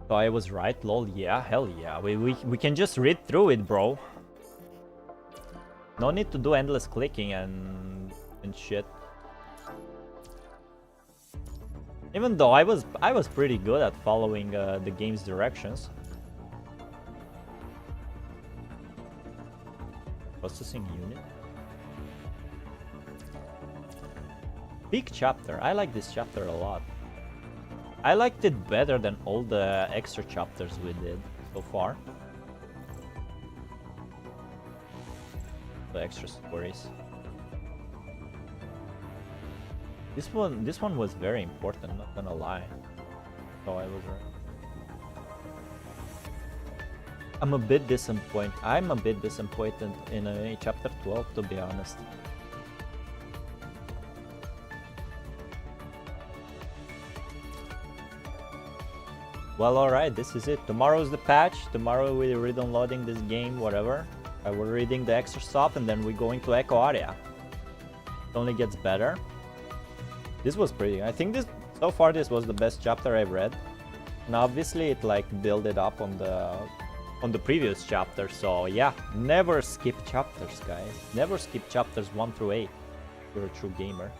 So I was right, lol. Yeah, hell yeah. We can just read through it, bro. No need to do endless clicking and shit. Even though I was pretty good at following the game's directions. Processing unit. Big chapter. I like this chapter a lot. I liked it better than all the extra chapters we did so far. The extra stories. This one was very important, not gonna lie. So I was right. I'm a bit disappointed. I'm a bit disappointed in chapter 12, to be honest. Well, alright, this is it. Tomorrow's the patch. Tomorrow we're re-downloading this game, whatever. We're reading the extra stuff and then we go into Echo Area. It only gets better. This was pretty. I think so far this was the best chapter I've read. And obviously it like built it up on the previous chapter, so yeah, never skip chapters, guys. Never skip chapters 1 through 8 if you're a true gamer.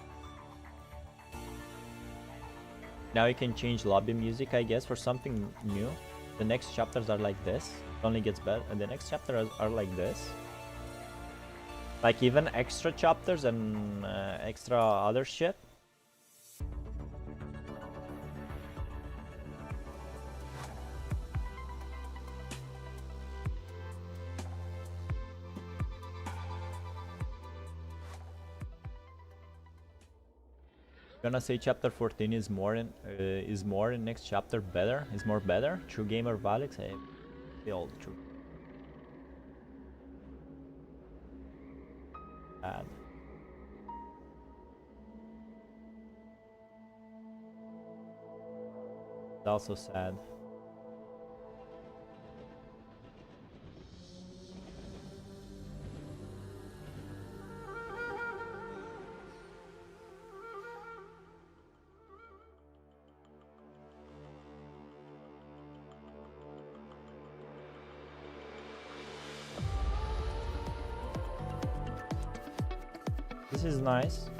Now you can change lobby music, I guess, for something new. The next chapters are like this. It only gets better, and the next chapters are like this. Like even extra chapters and extra other shit. Gonna say chapter 14 is more in next chapter better, is more better. True gamer Valics, hey, feel true. Sad. It's also sad. This is nice.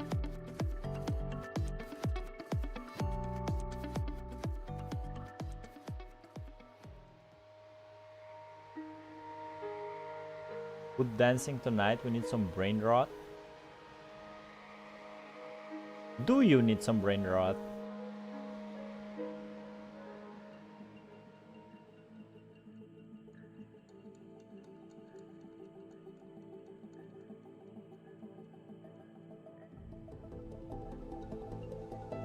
Good dancing tonight, we need some brain rot. Do you need some brain rot?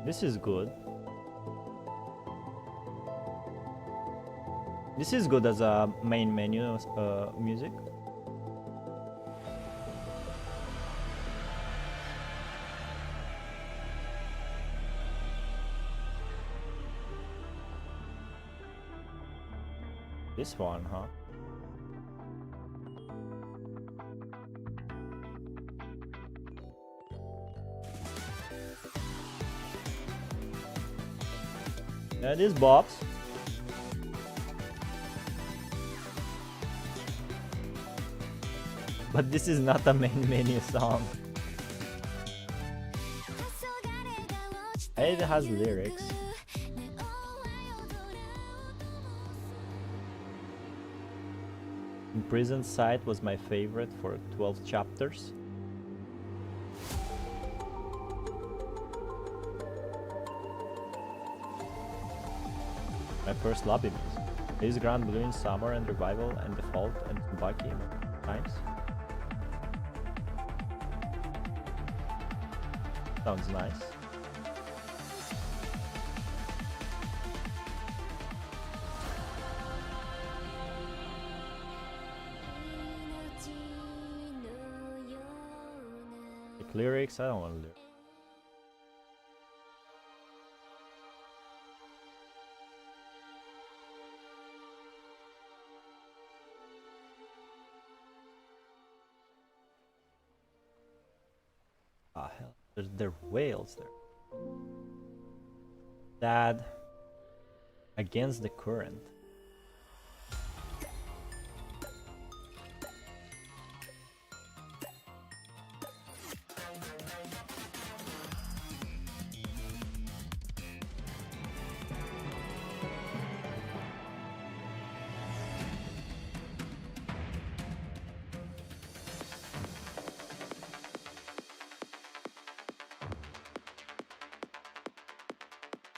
This is good. This is good as a main menu music. This one, huh? That is Bob's. But this is not a main menu song. It has lyrics. Imprisoned Sight was my favorite for 12 chapters. My first lobby music. Is Grand Blue in Summer and Revival and Default and Tsubaki times. Sounds nice. Like lyrics, I don't want lyrics. Ah, hell. There are whales there. Dad. Against the current.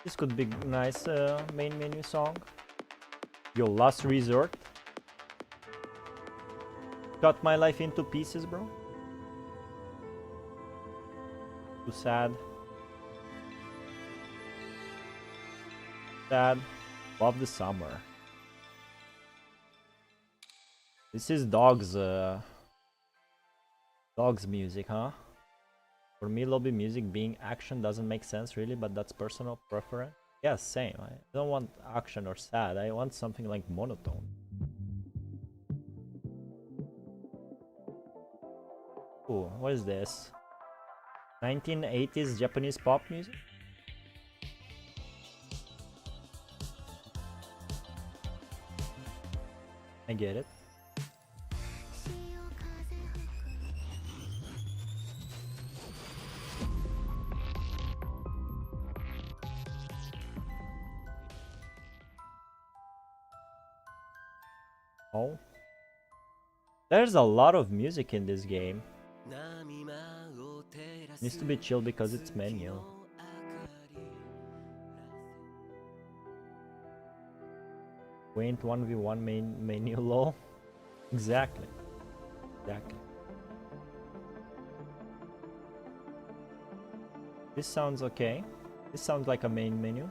This could be nice main menu song. Your last resort. Cut my life into pieces, bro. Too sad. Sad. Love the summer. This is dog's music, huh? For me, lobby music being action doesn't make sense really, but that's personal preference. Yeah, same. I don't want action or sad. I want something like monotone. Ooh, what is this? 1980s Japanese pop music? get it. Oh. There's a lot of music in this game. Needs to be chill because it's menu. Quaint 1v1 menu lol. Exactly. Exactly. This sounds okay. This sounds like a main menu.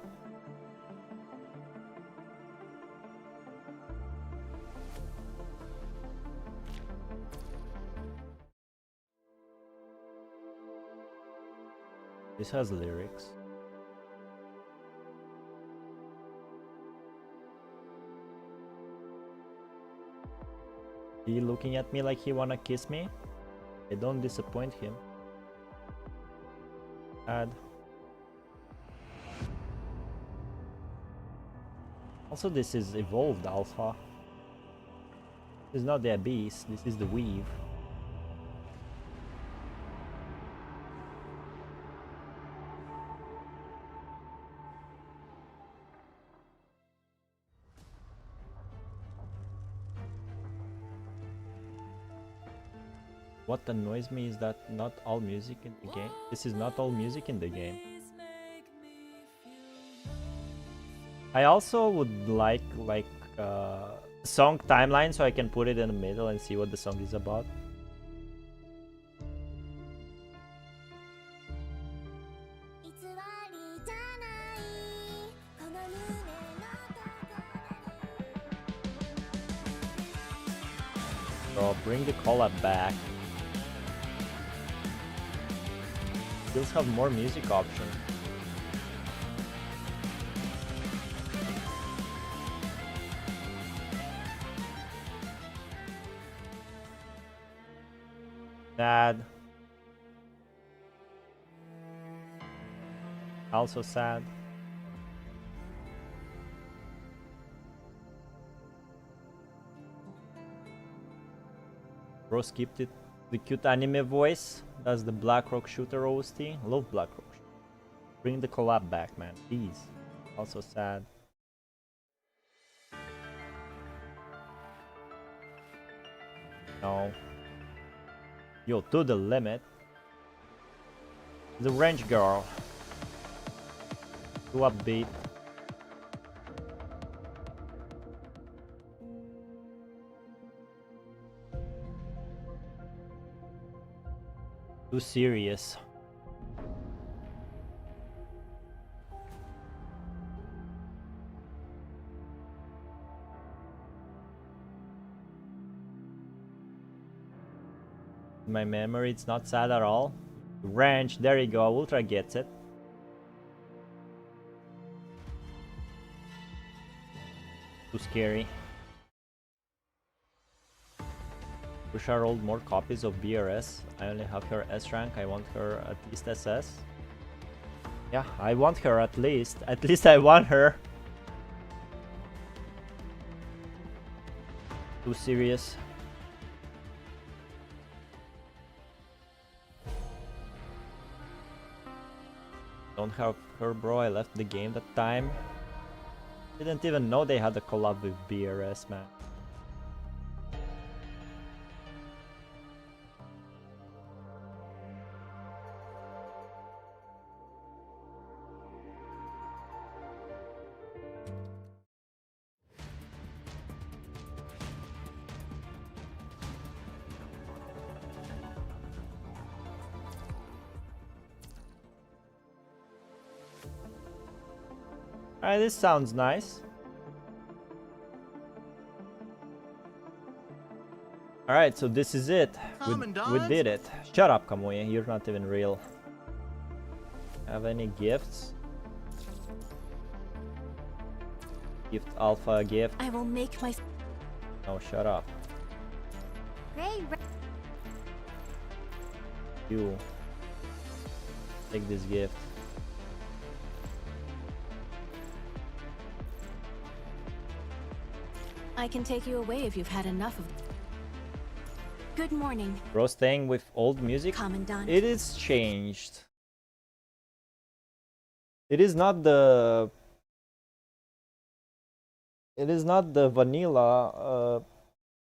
This has lyrics. He looking at me like he wanna kiss me? I don't disappoint him. Add. Also, this is evolved alpha. This is not the abyss, this is the weave. What annoys me is that not all music in the game. This is not all music in the game. I also would like song timeline so I can put it in the middle and see what the song is about. So bring the collab back. Skills have more music options. Sad. Also sad. Bro skipped it. The cute anime voice. That's the Black Rock Shooter OST. Love Black Rock. Bring the collab back, man. Please. Also sad. No. Yo, to the limit. The range girl. Too upbeat. Too serious. In my memory, it's not sad at all. Range, there you go. Ultra gets it. Too scary. Wish I rolled more copies of BRS. I only have her S rank. I want her at least SS. Yeah, I want her at least. At least I want her. Too serious. Don't have her, bro. I left the game that time. Didn't even know they had a collab with BRS, man. Alright, this sounds nice. Alright, so this is it. We did it. Shut up, Kamui. You're not even real. Have any gifts? Gift Alpha gift. I will make my... Oh, shut up. You. Take this gift. I can take you away if you've had enough of. Good morning, Bro, staying with old music? Commandant. It is changed. It is not the... It is not the vanilla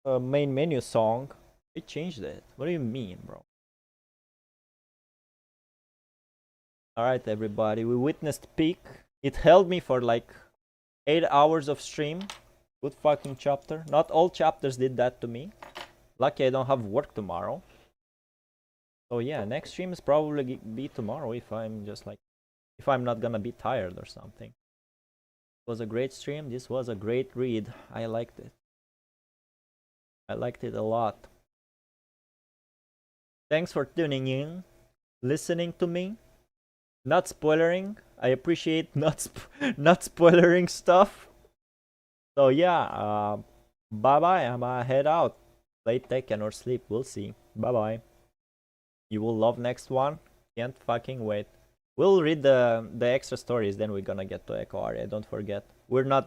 main menu song. It changed it. What do you mean, bro? Alright, everybody. We witnessed peak. It held me for like 8 hours of stream. Good fucking chapter. Not all chapters did that to me. Lucky I don't have work tomorrow. So yeah, next stream is probably be tomorrow if I'm just like... If I'm not gonna be tired or something. It was a great stream. This was a great read. I liked it. I liked it a lot. Thanks for tuning in. Listening to me. Not spoilering. I appreciate not spoilering stuff. So yeah, bye bye. I'm gonna head out. Play Tekken or sleep. We'll see. Bye bye. You will love next one. Can't fucking wait. We'll read the extra stories. Then we're gonna get to Echo Aria. Don't forget. We're not